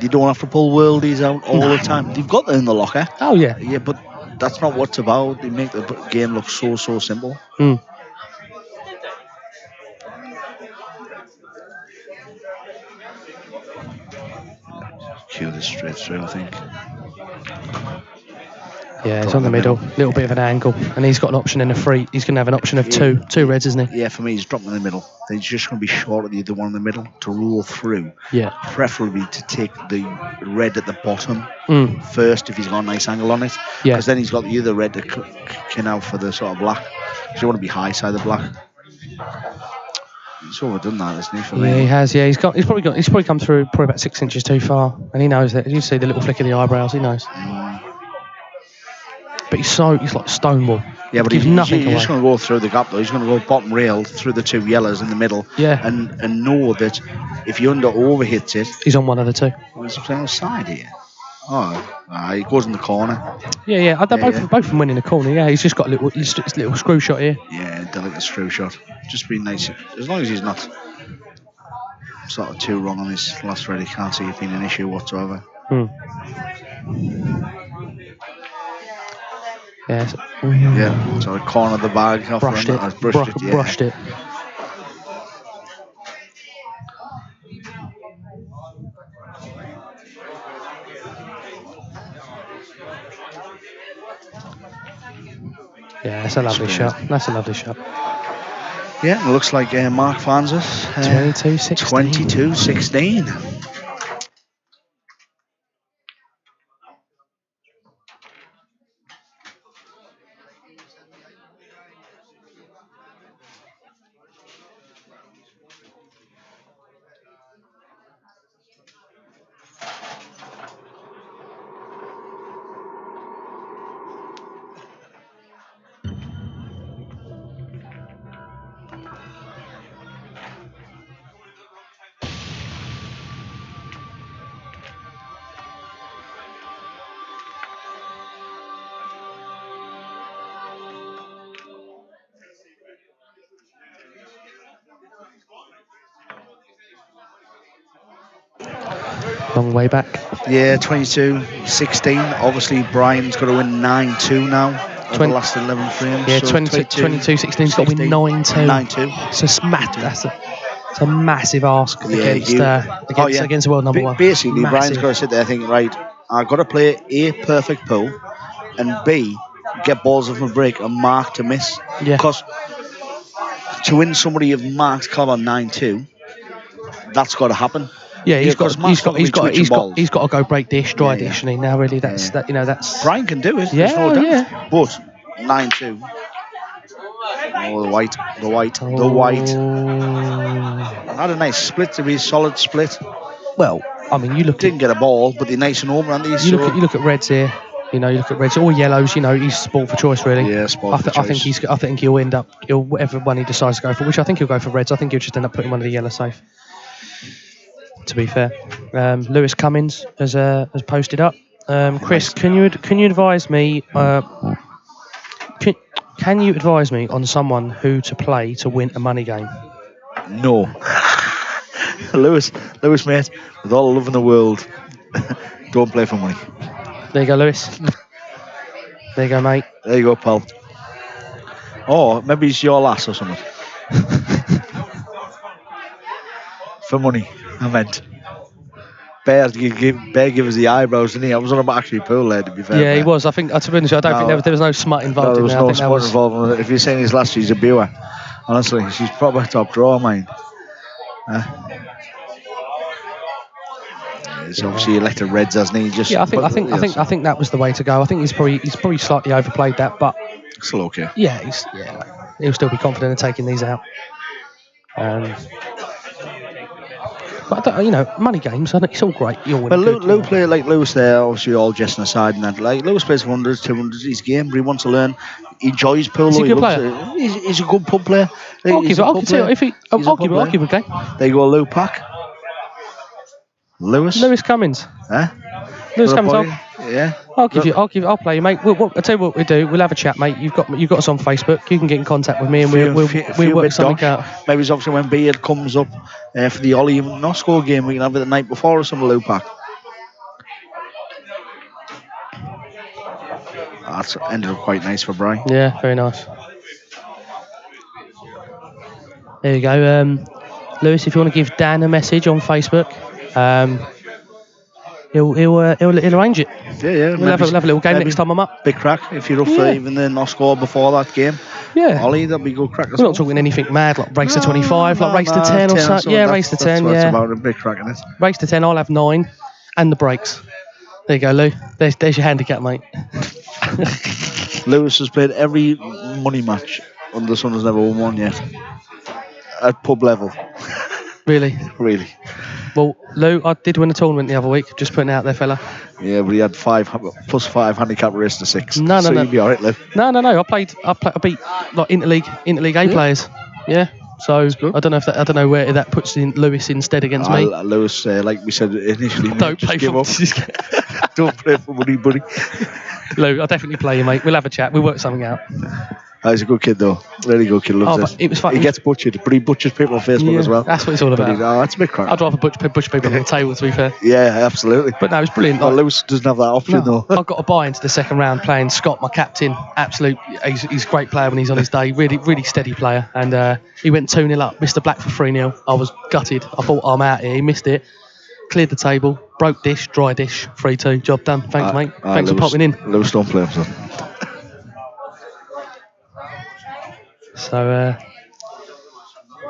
You don't have to pull worldies out all the time. You've got them in the locker. Oh, yeah. Yeah, but that's not what it's about. They make the game look so simple. Cue this straight through, I think. Yeah, it's on the middle. Little bit of an angle. And he's got an option in a free. He's going to have an option of two Reds, isn't he? Yeah, for me, he's dropping in the middle. He's just going to be short of the other one in the middle to roll through. Yeah. Preferably to take the red at the bottom first if he's got a nice angle on it. Yeah. Because then he's got the other red to kin out for the sort of black. So you want to be high side of black. He's overdone that, isn't he? For me. Yeah, he has. Yeah, he's probably come through probably about 6 inches too far, and he knows that. You see the little flick of the eyebrows. He knows. But he's like Stonewall. Yeah, but he's just going to go through the gap though. He's going to go bottom rail through the 2 yellows in the middle. Yeah. And know that if he overhits it, he's on one of the 2. He's playing on the side here. He goes in the corner. Yeah. Both of them win in the corner. Yeah, he's just got a little screw shot here. Yeah, delicate screw shot. Just be nice. As long as he's not sort of too wrong on his last red, he can't see it being an issue whatsoever. Yeah. So the corner of the bag. Brushed it. Yeah, that's a lovely shot. That's a lovely shot. Yeah, it looks like Mark Farnsworth. 22-16. 22-16. Long way back. Yeah, 22-16. Obviously, Brian's got to win 9-2 now over the last 11 frames. Yeah, so 22-16's got to win 9-2. 9-2. So it's a massive ask against the world number one. Basically, Massive. Brian's got to sit there thinking, right, I've got to play A, perfect pull, and B, get balls off my break and Mark to miss. Yeah. Because to win somebody of Mark's caliber 9-2, that's got to happen. Yeah, he's got to go break dish, dry dish, and now really that's. Brian can do it. Yeah, there's no doubt. yeah. But 9-2. Oh, the white. Had a nice split to be a solid split. Well, I mean, didn't get a ball, but they're nice and open, aren't they? You look at reds here. You look at reds or yellows. He's sport for choice, really. Yeah, sport for choice. I think he'll end up. Whatever one he decides to go for, which I think he'll go for reds. I think he'll just end up putting one of the yellow safe. To be fair, Lewis Cummins has posted up. Chris, can you advise me? Can you advise me on someone who to play to win a money game? No. Lewis, mate, with all the love in the world, don't play for money. There you go, Lewis. There you go, mate. There you go, pal. Or maybe it's your lass or something. For money, I meant. Bear give us the eyebrows, didn't he? I was on about actually pool there, to be fair. Yeah, he was. I think, to be honest, I don't think there was no smut involved in there. There was no smut involved. If you're saying his lass, she's a viewer. Honestly, she's proper top drawer, mate. He's obviously elected reds, hasn't he? I think that was the way to go. I think he's probably slightly overplayed that, but still okay. Yeah, he'll still be confident in taking these out. But money games, it's all great. But Lou play like Lewis there, obviously all jesting aside and that. Like Lewis plays 100s, 200s, his game, but he wants to learn. He enjoys pool. He's a good player. He's a good pub player. I'll give him a game. There you go, Lou Pack. Lewis Cummins. Lewis Cummins. Yeah. I'll play you, mate. I'll tell you what we do. We'll have a chat, mate. You've got us on Facebook. You can get in contact with me, and we'll work something out. Maybe it's obviously when Beard comes up for the Ollie Nosco game, we can have it the night before or something. Lou Pack. That's ended up quite nice for Brian. Yeah, very nice. There you go, Lewis. If you want to give Dan a message on Facebook, he'll arrange it. Yeah. We'll have a little game next time I'm up. Big crack if you're up for even the no score before that game. Yeah. Ollie, that'll be good crack. We're not talking anything mad like race to 25, like race to 10 or something. Yeah, race to 10. That's about a big crack, isn't it? Race to 10. I'll have 9, and the brakes. There you go, Lou. There's your handicap, mate. Lewis has played every money match under the sun, has never won one yet. At pub level. Really? Really. Well, Lou, I did win a tournament the other week, just putting it out there, fella. Yeah, but he had +5 handicap race to 6. No. You'd be alright, Lou. No. I beat like interleague A players. Yeah. So I don't know where that puts in Lewis instead against me. Lewis, like we said initially, don't just pay give for up. Don't play for money, buddy. Lou, I'll definitely play you, mate. We'll have a chat. We'll work something out. He's a good kid, though. Really good kid. Loves it was fun. He gets butchered, but he butchers people on Facebook as well. That's what it's all about. That's a bit crack. I'd rather butcher people on the table, to be fair. Yeah, absolutely. But no, it's brilliant. Lewis doesn't have that option, though. I've got to buy into the second round playing Scott, my captain. Absolute. He's a great player when he's on his day. Really, really steady player. And he went 2-0 up. Mr. Black for 3-0. I was gutted. I thought, I'm out here. He missed it. Cleared the table. Broke dish. Dry dish. 3-2. Job done. Thanks, mate. Thanks for popping in. Lewis, don't play him, son. So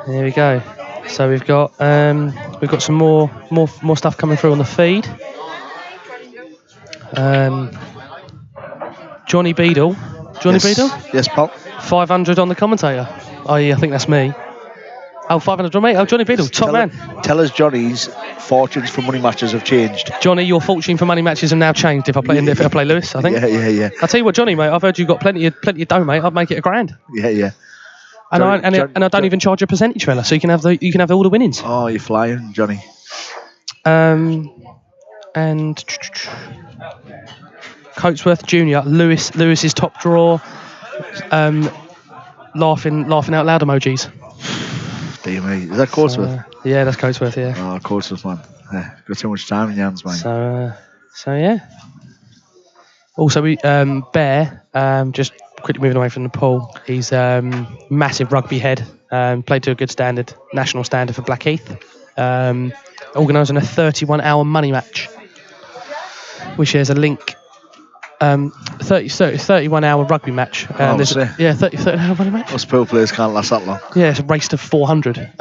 there we go. So we've got some more stuff coming through on the feed. Johnny Beadle. Beadle? Yes, Paul. 500 on the commentator. Oh, yeah, I think that's me. Oh, 500 on me. Oh, Johnny Beadle, top man. Tell us Johnny's fortunes for money matches have changed. Johnny, your fortune for money matches have now changed if I play Lewis, I think. Yeah. I'll tell you what, Johnny, mate, I've heard you've got plenty of dough, mate. I'd make it $1,000. Yeah. And I don't even charge a percentage, fella, so you can have all the winnings. Oh, you're flying, Johnny. And Coatsworth Jr. Lewis's top draw. Laughing out loud emojis. Dear me, is that Coatsworth? Yeah, that's Coatsworth. Yeah. Oh, Coatsworth, man. Got too much time in your hands, mate. So yeah. Also, we Bear. Just quickly moving away from the pool. He's massive rugby head. Played to a good standard, national standard for Blackheath. Organising a 31-hour money match, which there's a link. 31-hour rugby match. 30-hour money match. Most pool players can't last that long. Yeah, it's a race to 400.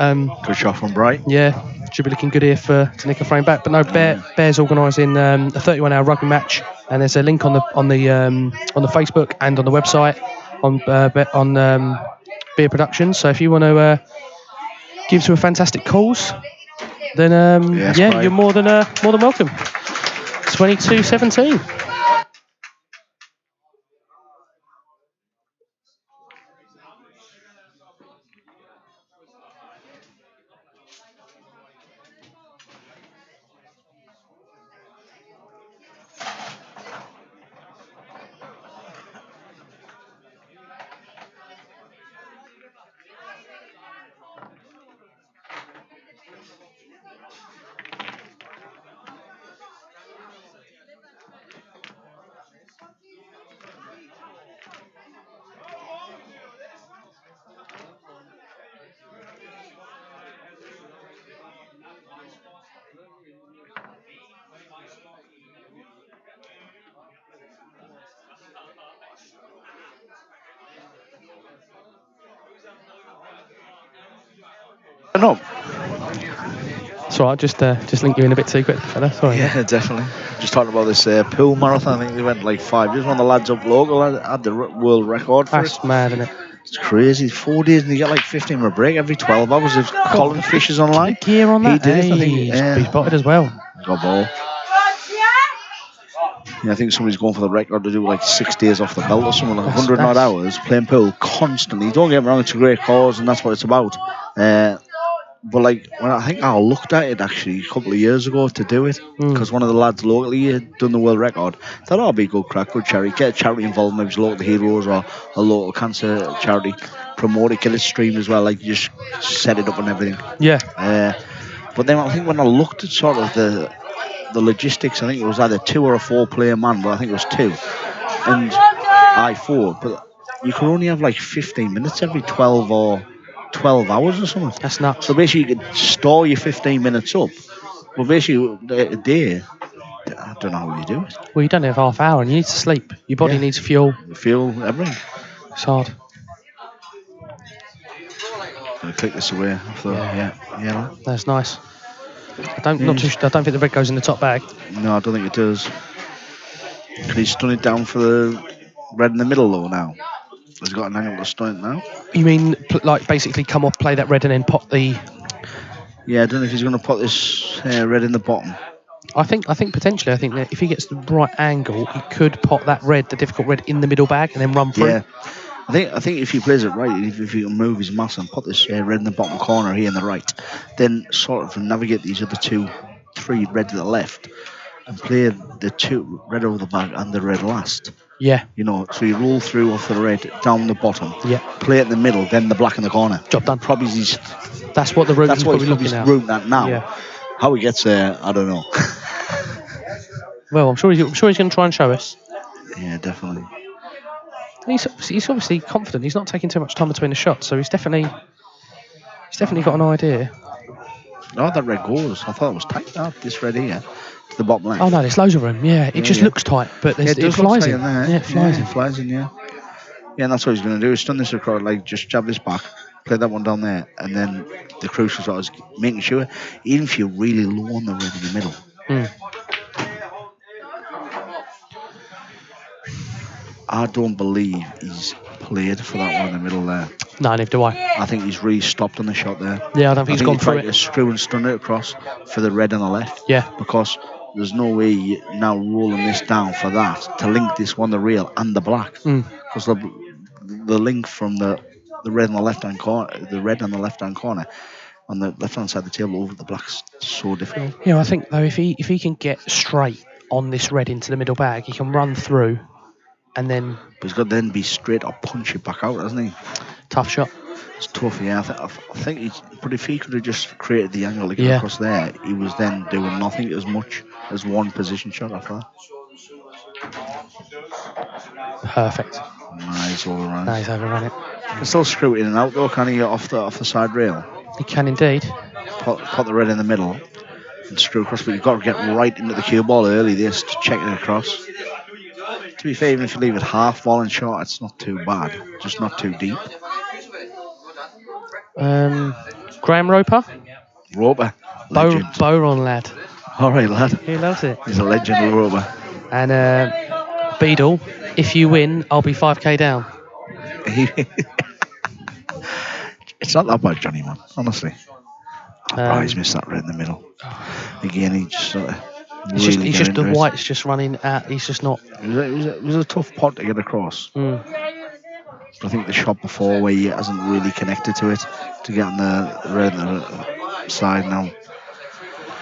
Good shot from Bright. Yeah, should be looking good here to nick a frame back. But no, Bear's organising a 31-hour rugby match, and there's a link on the Facebook and on the website on Beer Productions. So if you want to give to a fantastic cause, then you're more than welcome. 22-17. No. It's all right, just link you in a bit too quick, fella. Sorry. Yeah, definitely. Just talking about this pool marathon. I think they went like 5 years. One of the lads up local had the world record for That's mad, isn't it? It's crazy. 4 days and you get like 15 minute break every 12 hours. If Colin Fisher's online, gear on that. He did it. I think he's spotted as well. Got ball. Yeah, I think somebody's going for the record to do like 6 days off the belt or something, like 100 odd hours playing pool constantly. Don't get me wrong, it's a great cause and that's what it's about. But like, when I think I looked at it actually a couple of years ago to do it, because one of the lads locally had done the world record. Thought, it'd be a good crack, good charity. Get a charity involved, maybe it's local heroes or a local cancer charity. Promote it, get it streamed as well, like just set it up and everything. Yeah. But then I think when I looked at sort of the logistics, I think it was either 2 or a 4 player man, but I think it was 2. And 4, but you can only have like 15 minutes every 12 hours or something. That's nuts. So basically you could store your 15 minutes up, but basically a day, I don't know how you do it. Well, you don't have half hour and you need to sleep. Your body needs fuel. Fuel, everything. It's hard. Gonna click this away. Yeah. That's nice. I don't think the red goes in the top bag. No, I don't think it does. Can he stun it down for the red in the middle though now? Has he got an angle to stun it now? You mean like basically come off, play that red and then pop the... Yeah, I don't know if he's going to put this red in the bottom. I think potentially. I think that if he gets the right angle, he could pop that red, the difficult red, in the middle bag and then run through. Yeah. I think if he plays it right, if he can move his mass and put this red in the bottom corner here on the right, then sort of navigate these other 3 red to the left and play the 2 red over the bag and the red last. Yeah. You know, so you roll through off the red down the bottom. Yeah. Play it in the middle, then the black in the corner. Job done. Probably that's what the room. That's what he's probably looking at now. Yeah. How he gets there, I don't know. Well, I'm sure he's going to try and show us. Yeah, definitely. He's obviously confident. He's not taking too much time between the shots, so he's definitely got an idea. Oh, that red goes. I thought it was tight out. This red here, to the bottom left. Oh no, there's loads of room. Yeah, it just looks tight, but it flies in. There. Yeah, it flies in. It flies in. Yeah. Yeah, and that's what he's going to do. He's done this across, like just jab this back, play that one down there, and then the crucial shot is making sure, even if you're really low on the red in the middle, I don't believe he's played for that one in the middle there. No, neither do I. I think he's really stopped on the shot there. Yeah, I don't think he's gone he tried through to it. screw and stun it across for the red on the left. Yeah. Because there's no way you're now rolling this down for that to link this one, the real and the black. Because the link from the red on the left hand corner, on the left hand side of the table over the black's so difficult. Yeah, I think though if he can get straight on this red into the middle bag, he can run through, and then. But he's got to then be straight or punch it back out, hasn't he? Tough shot. It's tough, yeah. I think he's. But if he could have just created the angle to get across there, he was then doing nothing as much as one position shot after that. Perfect. Nice all around. Nice overrun it. Can still screw it in and out though, can he? Off the side rail. He can indeed. Put the red in the middle and screw across, but you've got to get right into the cue ball early. This to check it across. To be fair, even if you leave it half ball and short, it's not too bad. Just not too deep. Graham Roper. Roper. Boron lad. All right, lad. He loves it. He's a legend, Roper. And Beadle, if you win, I'll be 5k down. It's not that bad, Johnny, man. Honestly. He's missed that red in the middle. Again, he just sort of. He's just the white's just running out. He's just not. It was a tough pot to get across. But I think the shot before where he hasn't really connected to it to get on the red on the side now.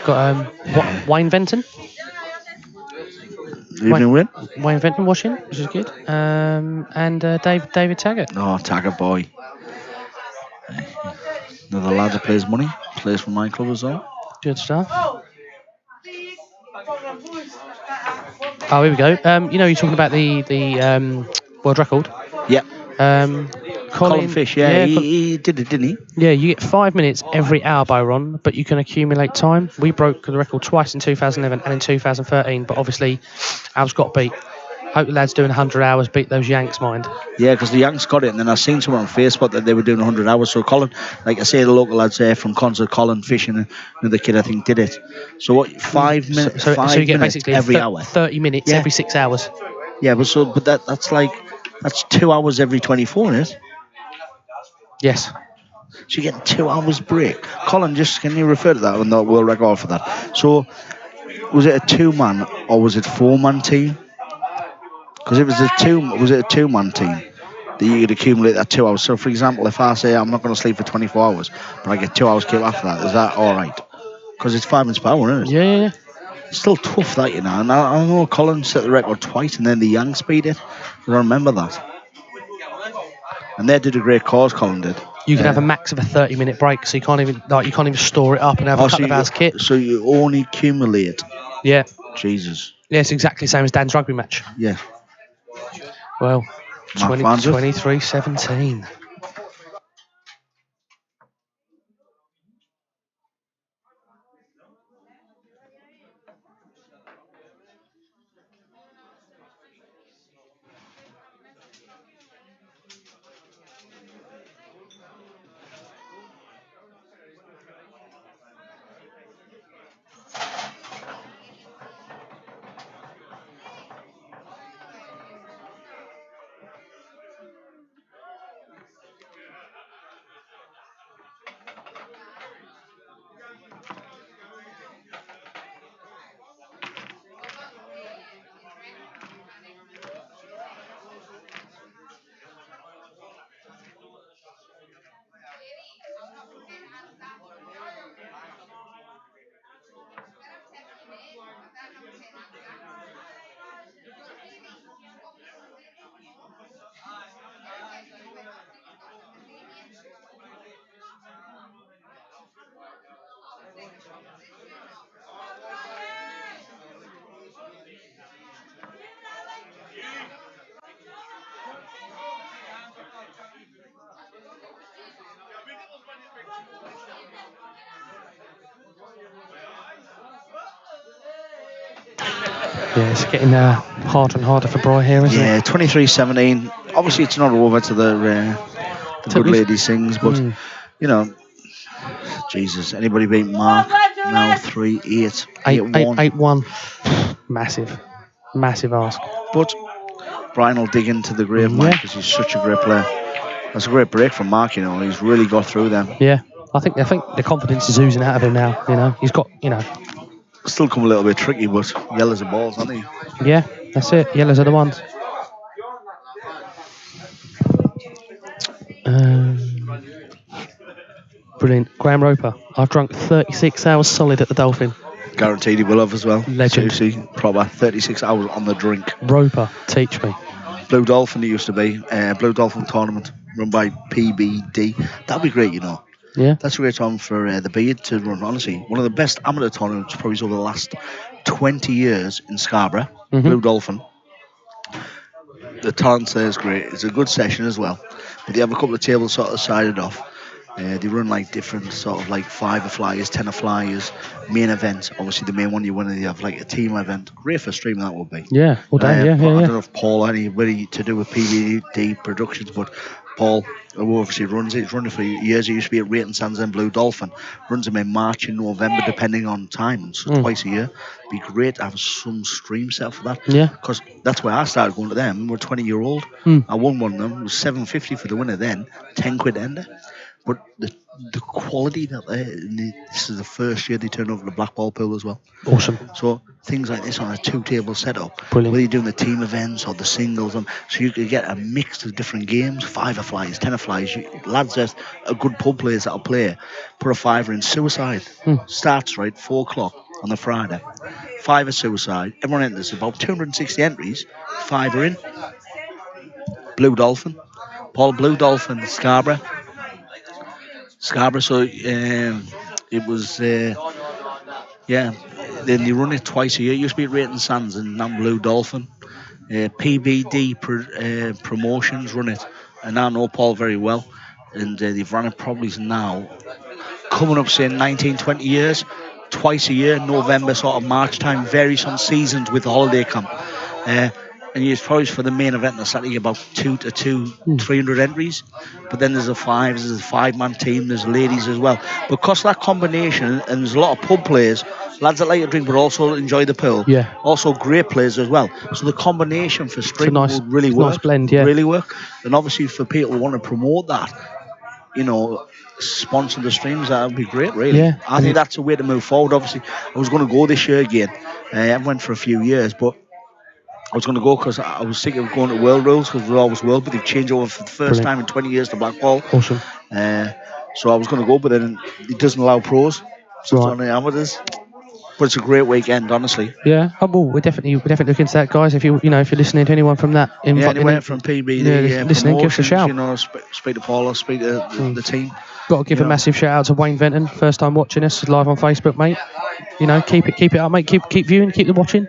Got Wayne Venton. Wayne Venton watching, which is good. And David Taggart. Oh, Taggart boy. Another lad that plays money. Plays for my club as well. Good stuff. Oh, here we go. You're talking about the world record. Yeah. Colin Fish, he did it, didn't he? Yeah, you get 5 minutes every hour, Byron, but you can accumulate time. We broke the record twice in 2011 and in 2013, but obviously Al's got beat. Hope the lad's doing 100 hours, beat those Yanks, mind. Yeah, because the Yanks got it, and then I seen someone on Facebook that they were doing 100 hours. So Colin, like I say, the local lads there from Concert, Colin Fish and another kid I think did it. So what? 5 minutes? So you get basically every hour. 30 minutes every 6 hours. Yeah, but that's 2 hours every 24 minutes. Yes. So you get 2 hours break. Colin, can you refer to that on the world record for that? So was it a 2-man or was it 4-man team? Because if was it a 2-man team that you could accumulate that 2 hours? So for example, if I say I'm not going to sleep for 24 hours, but I get 2 hours keep after that, is that all right? Because it's 5 minutes per hour, isn't it? Yeah. It's still tough, that, you know. And I know Colin set the record twice, and then the Yanks beat it. I remember that. And they did a great cause, Colin did. You can have a max of a 30-minute break, so you can't even store it up and have a couple of hours kit. So you only accumulate. Yeah. Jesus. Yeah, it's exactly the same as Dan's rugby match. Yeah. Well, 23-17. Yeah, it's getting Harder and harder for Bry here, isn't Yeah, it? 23-17. Obviously, it's not over to the good lady sings, but you know, Jesus, anybody beat Mark now? 3-8, 8-1. 8-1. Massive ask. But Brian will dig into the grave, man, because he's such a great player. That's a great break from Mark, you know. He's really got through them. Yeah, I think the confidence is oozing out of him now. You know, he's got, you know. Still come a little bit tricky, but yellows are balls, aren't he? Yeah, that's it. Yellows are the ones. Brilliant. Graham Roper. I've drunk 36 hours solid at the Dolphin. Guaranteed he will have as well. Legend. Seriously, proper 36 hours on the drink. Roper, teach me. Blue Dolphin, it used to be. Blue Dolphin tournament run by PBD. That'd be great, you know. Yeah. That's a great time for the Beard to run, honestly. One of the best amateur tournaments probably over the last 20 years in Scarborough. Blue Dolphin. The talent there is great. It's a good session as well. But they have a couple of tables sort of sided off. They run like different sort of like 5 flyers, 10 flyers, main event. Obviously the main one you win, they have like a team event. Great for streaming that would be. Yeah, all day, I don't know if Paul had anybody to do with PVD Productions, but Paul, who obviously runs it, he's run it for years. He used to be at Raton Sands and Blue Dolphin. Runs them in March and November, depending on time, so twice a year. Be great to have some stream set for that. Yeah. Because that's where I started going to them. We're 20-year-old. I won one of them. It was $7.50 for the winner then, 10 quid ender. But the quality that this is the first year they turned over the black ball pool as well. Awesome. So things like this on a 2-table setup, brilliant. whether you're doing the team events or the singles, so you could get a mix of different games, 5 flies, 10 flies. Lads, there's a good pub players that'll play. Put a 5 in suicide. Starts right 4 o'clock on the Friday. 5 suicide. Everyone enters. About 260 entries. 5 are in. Blue Dolphin. Paul Blue Dolphin, Scarborough. So it was, then they run it twice a year. It used to be at Raton Sands and now Blue Dolphin. PBD Promotions run it, and I know Paul very well, and they've run it probably now, coming up saying 19, 20 years, twice a year, November, sort of March time, varies on seasons with the holiday camp. And it's probably for the main event on Saturday about 300 entries. But then there's a 5-man team, there's ladies as well. Because that combination, and there's a lot of pub players, lads that like to drink but also enjoy the pool. Yeah. Also great players as well. So the combination for streaming would really work. Nice blend, yeah. Really work. And obviously for people who want to promote that, you know, sponsor the streams, that would be great, really. Yeah. I think that's a way to move forward. Obviously, I was going to go this year again. I went for a few years, but I was going to go because I was thinking of going to World Rules because we're always World, but they've changed over for the first time in 20 years to Black Ball. Awesome. So I was going to go, but then it doesn't allow pros, so it's only amateurs. But it's a great weekend, honestly. Yeah, well, we're definitely looking into that, guys. If you're listening to anyone from that, anyone from PBD, listening, give us a shout. You know, speak to Paul or speak to the team. Got to give a massive shout out to Wayne Venton, first time watching us live on Facebook, mate. You know, keep it up, mate. Keep viewing, keep watching.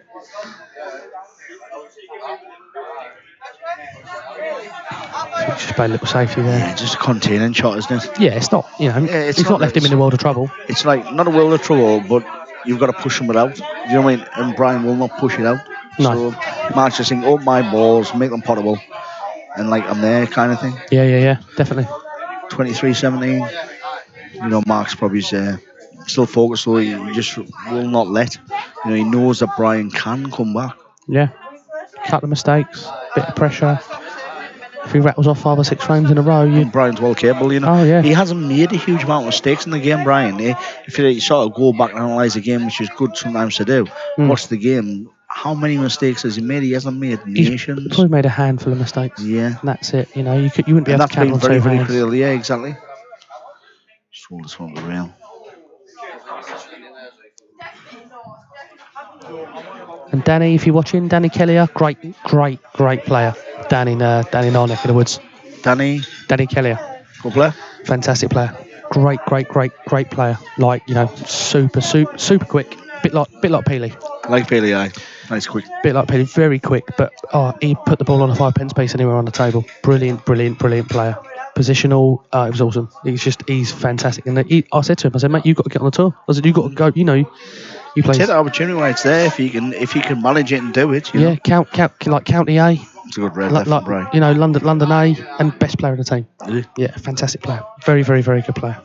Just play a little safety there. Yeah, just a containing shot, isn't it? Yeah, it's not, it's not left him in a world of trouble. It's like, not a world of trouble, but you've got to push him out. You know what I mean? And Brian will not push it out. No. So Mark's just saying, open my balls, make them potable. And like, I'm there kind of thing. Yeah, definitely. 23-17. You know, Mark's probably still focused, so he just will not let. You know, he knows that Brian can come back. Yeah. Couple of mistakes, bit of pressure. If he rattles off 5 or 6 frames in a row, Brian's well capable, you know. Oh, yeah. He hasn't made a huge amount of mistakes in the game, Brian. If you sort of go back and analyse the game, which is good sometimes to do, watch the game, how many mistakes has he made? He hasn't made nations. He's probably made a handful of mistakes. Yeah. And that's it, you know. You wouldn't be able to count on 2 very, very hands. clear. Yeah, exactly. Just hold this one real. And Danny, if you're watching, Danny Kellier, great player. Down in our neck of the woods. Danny Kellier. Good player. Fantastic player. Great player. Like, you know, super quick. Bit like Peely. Like Peely, aye. Nice quick. Bit like Peely, very quick. But he put the ball on a 5 pence piece anywhere on the table. Brilliant player. positional. It was awesome. He's fantastic. And I said to him, I said, mate, you've got to get on the tour. I said, you've got to go. You play. Take the opportunity while it's there if you can manage it and do it. You know? Like County A. It's a good red left from Bray. London A, and best player in the team. Yeah, fantastic player. Very, very, very good player.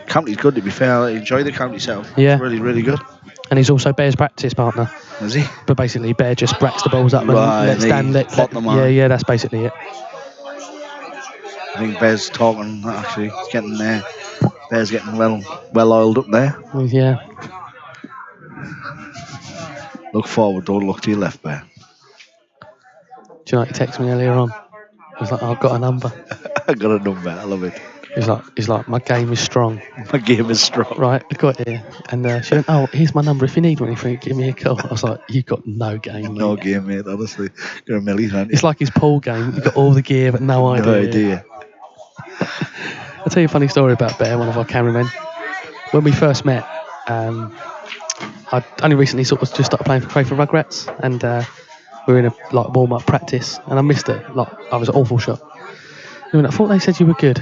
County's good, to be fair. I enjoy the county setup. Yeah. It's really, really good. And he's also Bear's practice partner. Is he? But basically, Bear just racks the balls up and lets Dan plot them on. Yeah, that's basically it. I think Bear's talking, actually. He's getting there. Bear's getting well oiled up there. Yeah. Look forward, don't look to your left, Bear. Do you know, he texted me earlier on. He's like, I've got a number. I got a number, I love it. He's like, my game is strong. My game is strong. Right, I got it here. And she went, oh, here's my number. If you need anything, give me a call. I was like, you've got no game, mate. No game, mate, honestly. You're a million, aren't you? It's like his pool game. You've got all the gear, but no idea. No idea. I'll tell you a funny story about Bear, one of our cameramen. When we first met, I only recently sort of just started playing for Crayford Rugrats, and we were in a warm-up practice, and I missed it. I was an awful shot. He went, I thought they said you were good.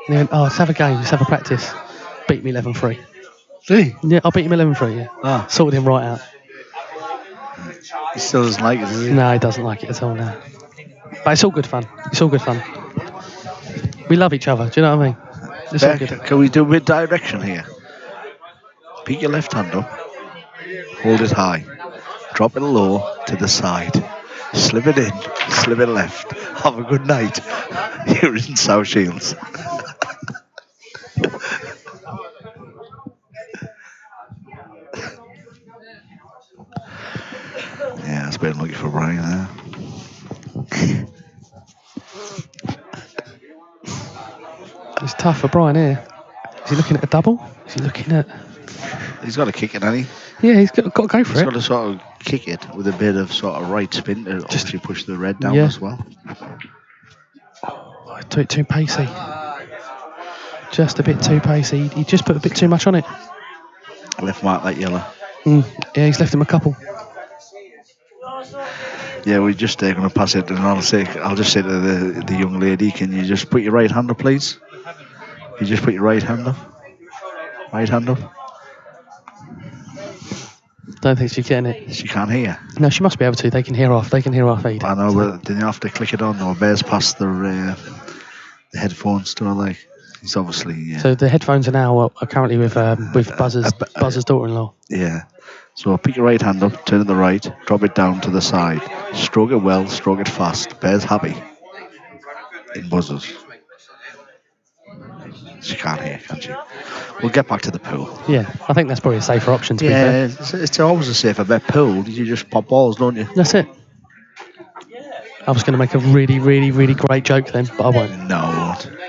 And he went, oh, let's have a game, let's have a practice. Beat me 11-3. See? Yeah, I beat him 11-3, yeah. Ah. Sorted him right out. He still doesn't like it, does he? No, he doesn't like it at all now. But it's all good fun. It's all good fun. We love each other, do you know what I mean? It's all good. Can we do a bit direction here? Pick your left hand up. Hold it high. Drop it low to the side. Slip it in. Slip it left. Have a good night. You're in South Shields. Yeah, it's been lucky for Brian there. It's tough for Brian here. Is he looking at a double? Is he looking at... He's got to kick it, hasn't he? Yeah, he's got to go for it. He's got to sort of kick it with a bit of sort of right spin to obviously push the red down as well. Oh, too pacey. Just a bit too pacey. He just put a bit too much on it. Left mark that yellow. Yeah, he's left him a couple. Yeah, we're just going to pass it, and I'll just say to the young lady, can you just put your right hand up, please? You just put your right hand up. Right hand up. Don't think she's getting it. She can't hear. No, she must be able to. They can hear our feed. I know, but then you have to click it on. No, Bear's past the headphones to her, like. He's obviously. Yeah. So the headphones are now currently with Buzz's daughter-in-law. Yeah. So pick your right hand up, turn it to the right, drop it down to the side. Stroke it well, stroke it fast. Bear's happy. In Buzz's. She can't hear, can she? We'll get back to the pool. Yeah, I think that's probably a safer option to be fair. fair. It's always a safer bet. Pool, you just pop balls, don't you? That's it. I was going to make a really, really, really great joke then, but I won't. No, I won't.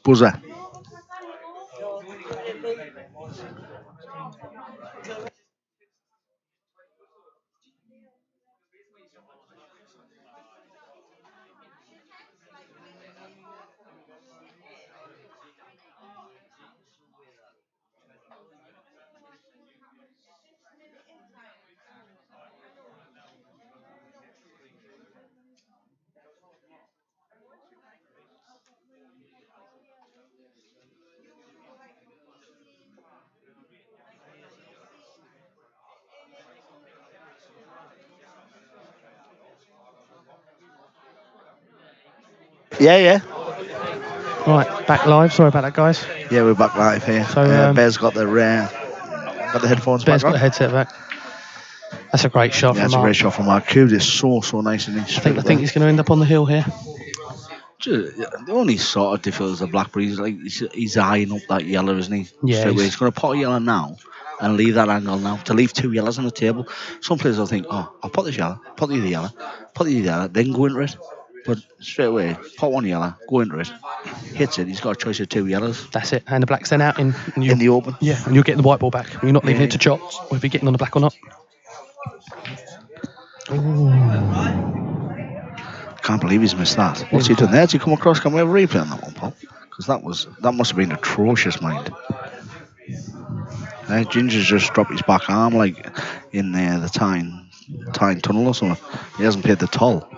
Buzzer. Yeah. Right, back live. Sorry about that, guys. Yeah, we're back live here. So Bear's got the headphones Bear's back got the headset back. That's a great shot from Mark. That's a great shot from Mark. Cubed is so nice and I think he's going to end up on the hill here. The only sort of difficult is the blackberry. He's eyeing up that yellow, isn't he? Yeah. Straight away. He's going to pot a yellow now and leave that angle now. To leave two yellows on the table. Some players will think, oh, I'll pot this yellow, pot the other yellow, pot the other yellow, then go into it. But straight away, pot one yellow, go into it, hits it. He's got a choice of two yellows. That's it. And the black's then out in the open. Yeah, and you're getting the white ball back. You're not leaving it to shots, or if you're getting on the black or not. Ooh. Can't believe he's missed that. What's he done there? Did he come across? Can we have a replay on that one, Paul? Because that must have been atrocious, mind. Ginger's just dropped his back arm like in the time. Tyne Tunnel or something. He hasn't paid the toll.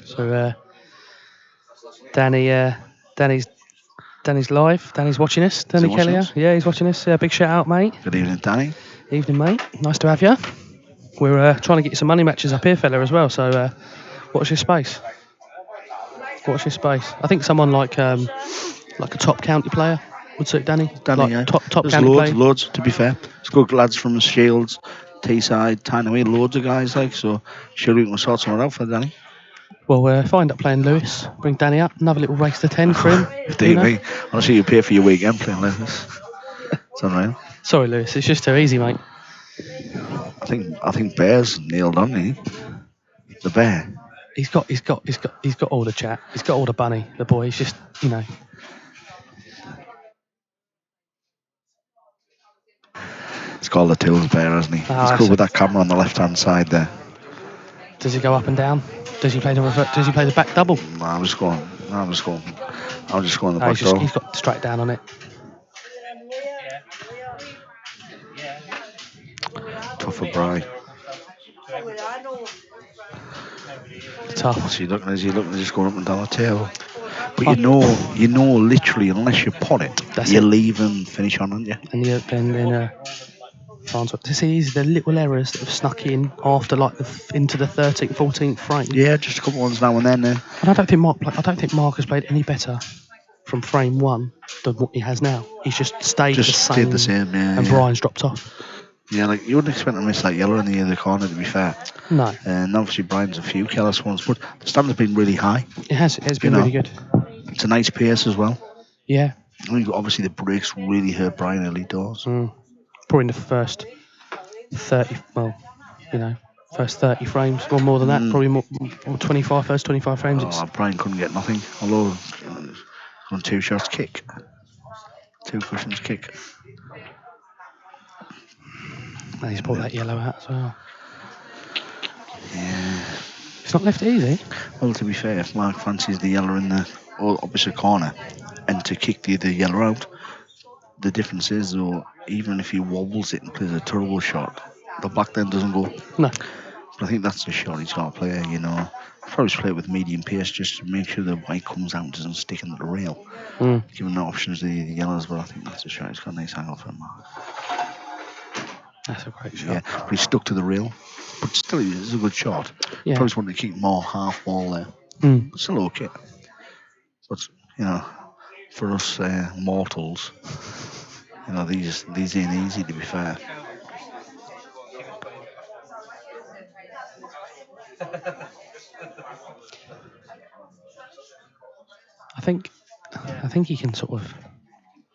So Danny's live. Danny's watching us. Danny watching Kelly. us? Yeah, he's watching us. Big shout out, mate. Good evening, Danny. Evening, mate. Nice to have you. We're trying to get you some money matches up here, fella, as well. So watch your space. Watch your space. I think someone like a top county player would suit Danny. Danny, yeah. Top There's county loads, player. loads, to be fair. It's good lads from Shields, Teesside, Tyne, loads of guys, like, so sure we can sort something out for Danny. Well, if I end up playing Lewis, bring Danny up. Another little race to 10 for him. Dear me. Honestly, you pay for your weekend playing like this. It's unreal. Sorry, Lewis. It's just too easy, mate. I think Bear's nailed on, isn't he? The Bear. He's got all the chat. He's got all the bunny. The boy. He's just, It's called the Tools Bear, hasn't he? He's good with that camera on the left-hand side there. Does he go up and down? Does he play the back double? No, I'm just going the back he's door. He's got straight down on it. Tough for Bry. Tough. Is he looking just going up and down the table? But you know, literally, unless you pot it, you leave and finish on, aren't you? And then Farnsworth. To see the little errors that have snuck in after into the 13th, 14th frame. Yeah, just a couple ones now and then. And I don't think Mark has played any better from frame 1 than what he has now. He's just stayed the same. Yeah. And Brian's dropped off. Yeah, like you wouldn't expect to miss that yellow in the other corner, to be fair. No. And obviously Brian's a few careless ones, but the standard's been really high. It has been really good. It's a nice pace as well. Yeah. I mean, obviously the brakes really hurt Brian early doors. Probably in the first 30, first 30 frames, or more than that, probably more 25, first 25 frames. Brian couldn't get nothing, although on 2 shots kick. 2 cushions kick. And he's brought that yellow out as well. Yeah. It's not left easy. Well, to be fair, if Mark fancies the yellow in the opposite corner and to kick the yellow out, the difference is, though, even if he wobbles it and plays a turbo shot, the black then doesn't go. No. But I think that's the shot he's got to play, Probably play it with medium pace just to make sure the white comes out and doesn't stick into the rail. Given the options the yellows, but I think that's the shot. He's got a nice angle for him, Mark. That's a great shot. Yeah, but he's stuck to the rail. But still, it's a good shot. Yeah. Probably just wanted to keep more half ball there. But still okay. But, for us mortals, these ain't easy, to be fair. I think he can sort of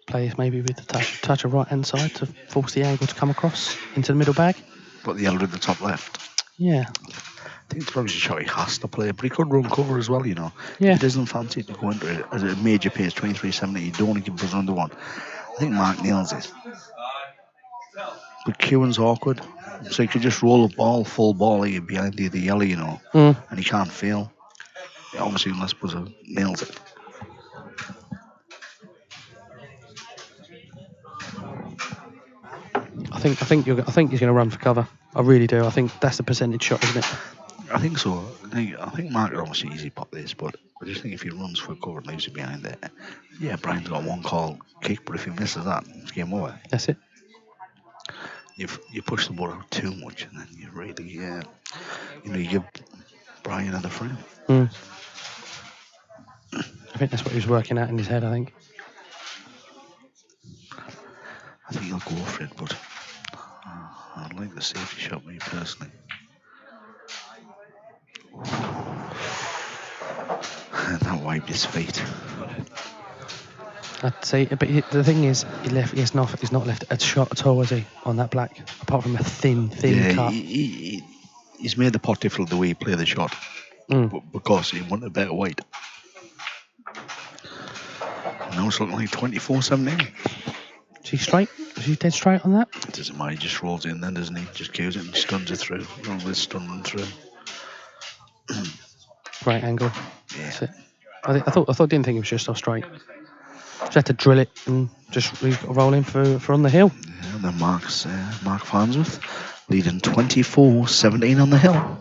play maybe with the touch of right hand side to force the angle to come across into the middle bag. But the yellow in the top left. Yeah. I think it's probably a shot he has to play, but he could run cover as well, Yeah. He doesn't fancy to go into it as a major pace, 23.70. You don't want to give us under one. I think Mark nails it. But Kewan's awkward. So he could just roll a ball, full ball here behind the yellow, and he can't fail. Obviously, unless Buzzer nails it. I think he's going to run for cover. I really do. I think that's the percentage shot, isn't it? I think so. I think Mark could obviously easy pop this, but I just think if he runs for cover and leaves it behind there, yeah, Brian's got one call kick, but if he misses that, it's game over. That's it. You push the ball out too much, and then you really, you give Brian another frame. I think that's what he was working at in his head, I think. I think he'll go for it, but I'd like the safety shot, me personally. That wiped his feet. I'd say, but the thing is, he's not left a shot at all, is he, on that black? Apart from a thin cut. He's made the pot difficult the way he played the shot, but because he wanted a better weight. Now it's looking like 24-17. Is he straight? Is he dead straight on that? It doesn't matter, he just rolls it in then, doesn't he? Just cues it and stuns it through. Normally stunning through. Great angle. Yeah. That's it. I didn't think it was just off straight. Just had to drill it and just roll in for on the hill. Yeah, and then Mark Farnsworth leading 24-17 on the hill.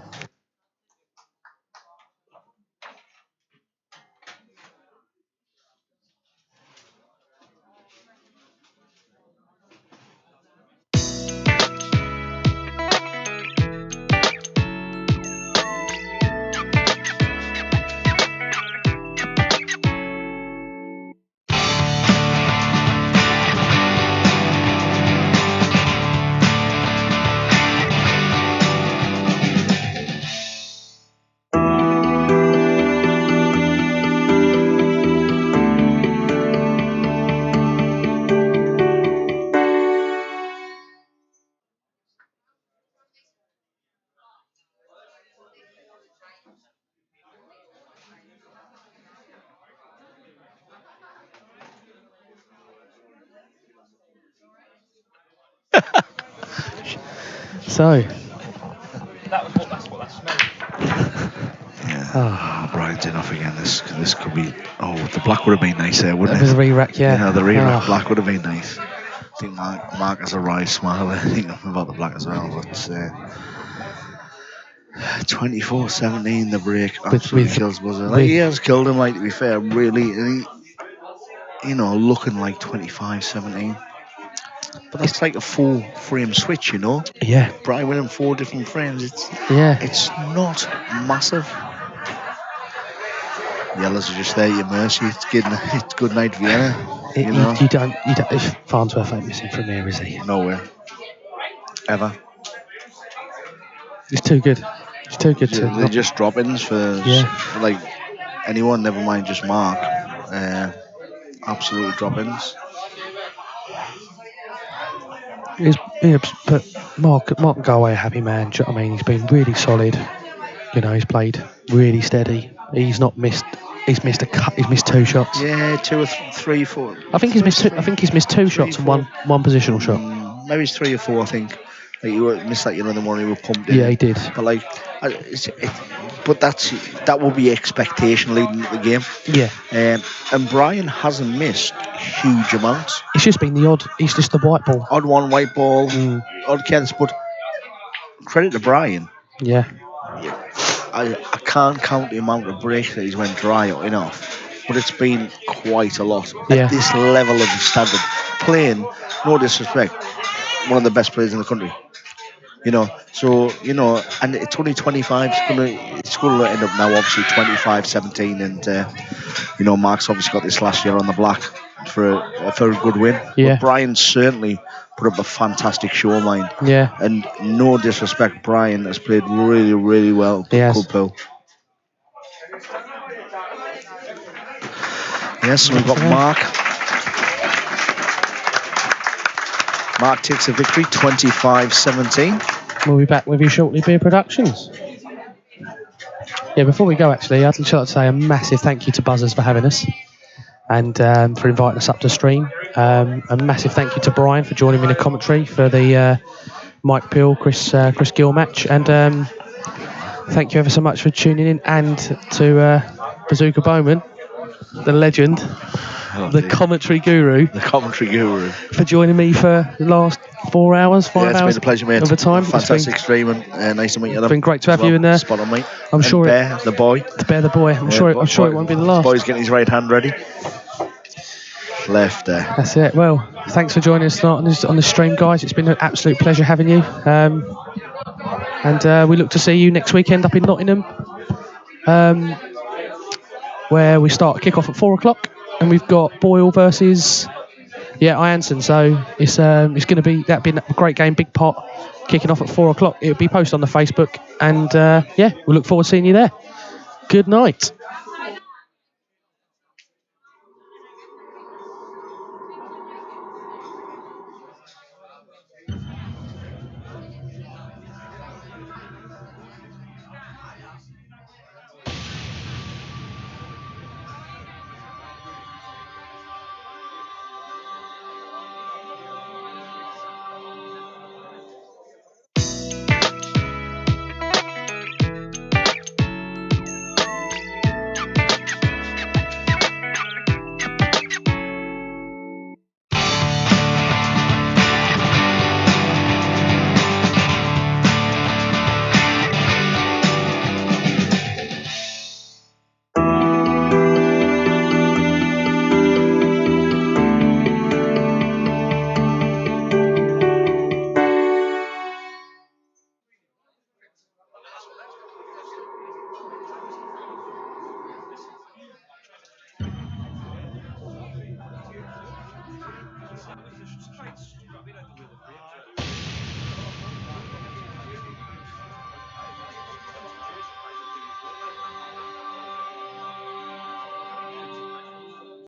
So, Yeah, Brian's in off again. This could be. Oh, the black would have been nice there, wouldn't it was it? a re-rack, yeah. Yeah, the re-rack Oh. black would have been nice. I think Mark has a wry smile there, thinking about the black as well. But 24-17, the break absolutely kills Buzzer. Like, he has killed him, like, to be fair, really. And he, looking like 25-17. But that's like a 4-frame switch, Yeah. Brian winning 4 different frames. It's not massive. Yellows are just there at your mercy. It's good night Vienna. You don't. If Farnsworth ain't missing from here, is he? Nowhere. Ever. He's too good. He's too good to. They're just drop-ins for like anyone. Never mind just Mark. Absolute drop-ins. But Mark can go away a happy man. Do you know what I mean? He's been really solid. He's played really steady. He's not missed. He's missed a cut. He's missed 2 shots. Yeah, 2 or 3, 4. I think he's missed 2. I think he's missed 2 shots and one positional shot. Maybe it's 3 or 4. I think. Like you missed that, the one he was pumped in. Yeah, he did. But like, but that would be expectation leading into the game. Yeah. And Brian hasn't missed huge amounts. It's just been the odd. It's just the white ball. Odd one, white ball, odd kids. But credit to Brian. Yeah. I can't count the amount of breaks that he's went dry enough, but it's been quite a lot at this level of standard. Playing, no disrespect, one of the best players in the country. So and it's only 25. It's going to end up now, obviously 25-17, and Mark's obviously got this last year on the black for a good win. Yeah. But Brian certainly put up a fantastic show, mind. Yeah. And no disrespect, Brian has played really, really well. Good pull. Yes, so we've got Mark. Mark takes a victory, 25-17. We'll be back with you shortly, Beer Productions. Yeah, before we go, actually, I'd just like to say a massive thank you to Buzzers for having us and for inviting us up to stream. A massive thank you to Brian for joining me in the commentary for the Mike Peel, Chris Gill match. And thank you ever so much for tuning in, and to Bazooka Bowman, the legend. The commentary guru. The commentary guru. For joining me for the last 4 hours, 5 hours. It's been a pleasure, mate. Of the time. Fantastic stream, and nice to meet you. It's been great to have you in there. Spot on, mate. I'm sure Bear, the boy. Bear the boy. I'm sure it won't be the last. Boy's getting his right hand ready. Left there. That's it. Well, thanks for joining us on the stream, guys. It's been an absolute pleasure having you. And we look to see you next weekend up in Nottingham, where we start kick off at 4 o'clock. And we've got Boyle versus Ianson. So it's going to be a great game, big pot, kicking off at 4 o'clock. It'll be posted on the Facebook, and we look forward to seeing you there. Good night.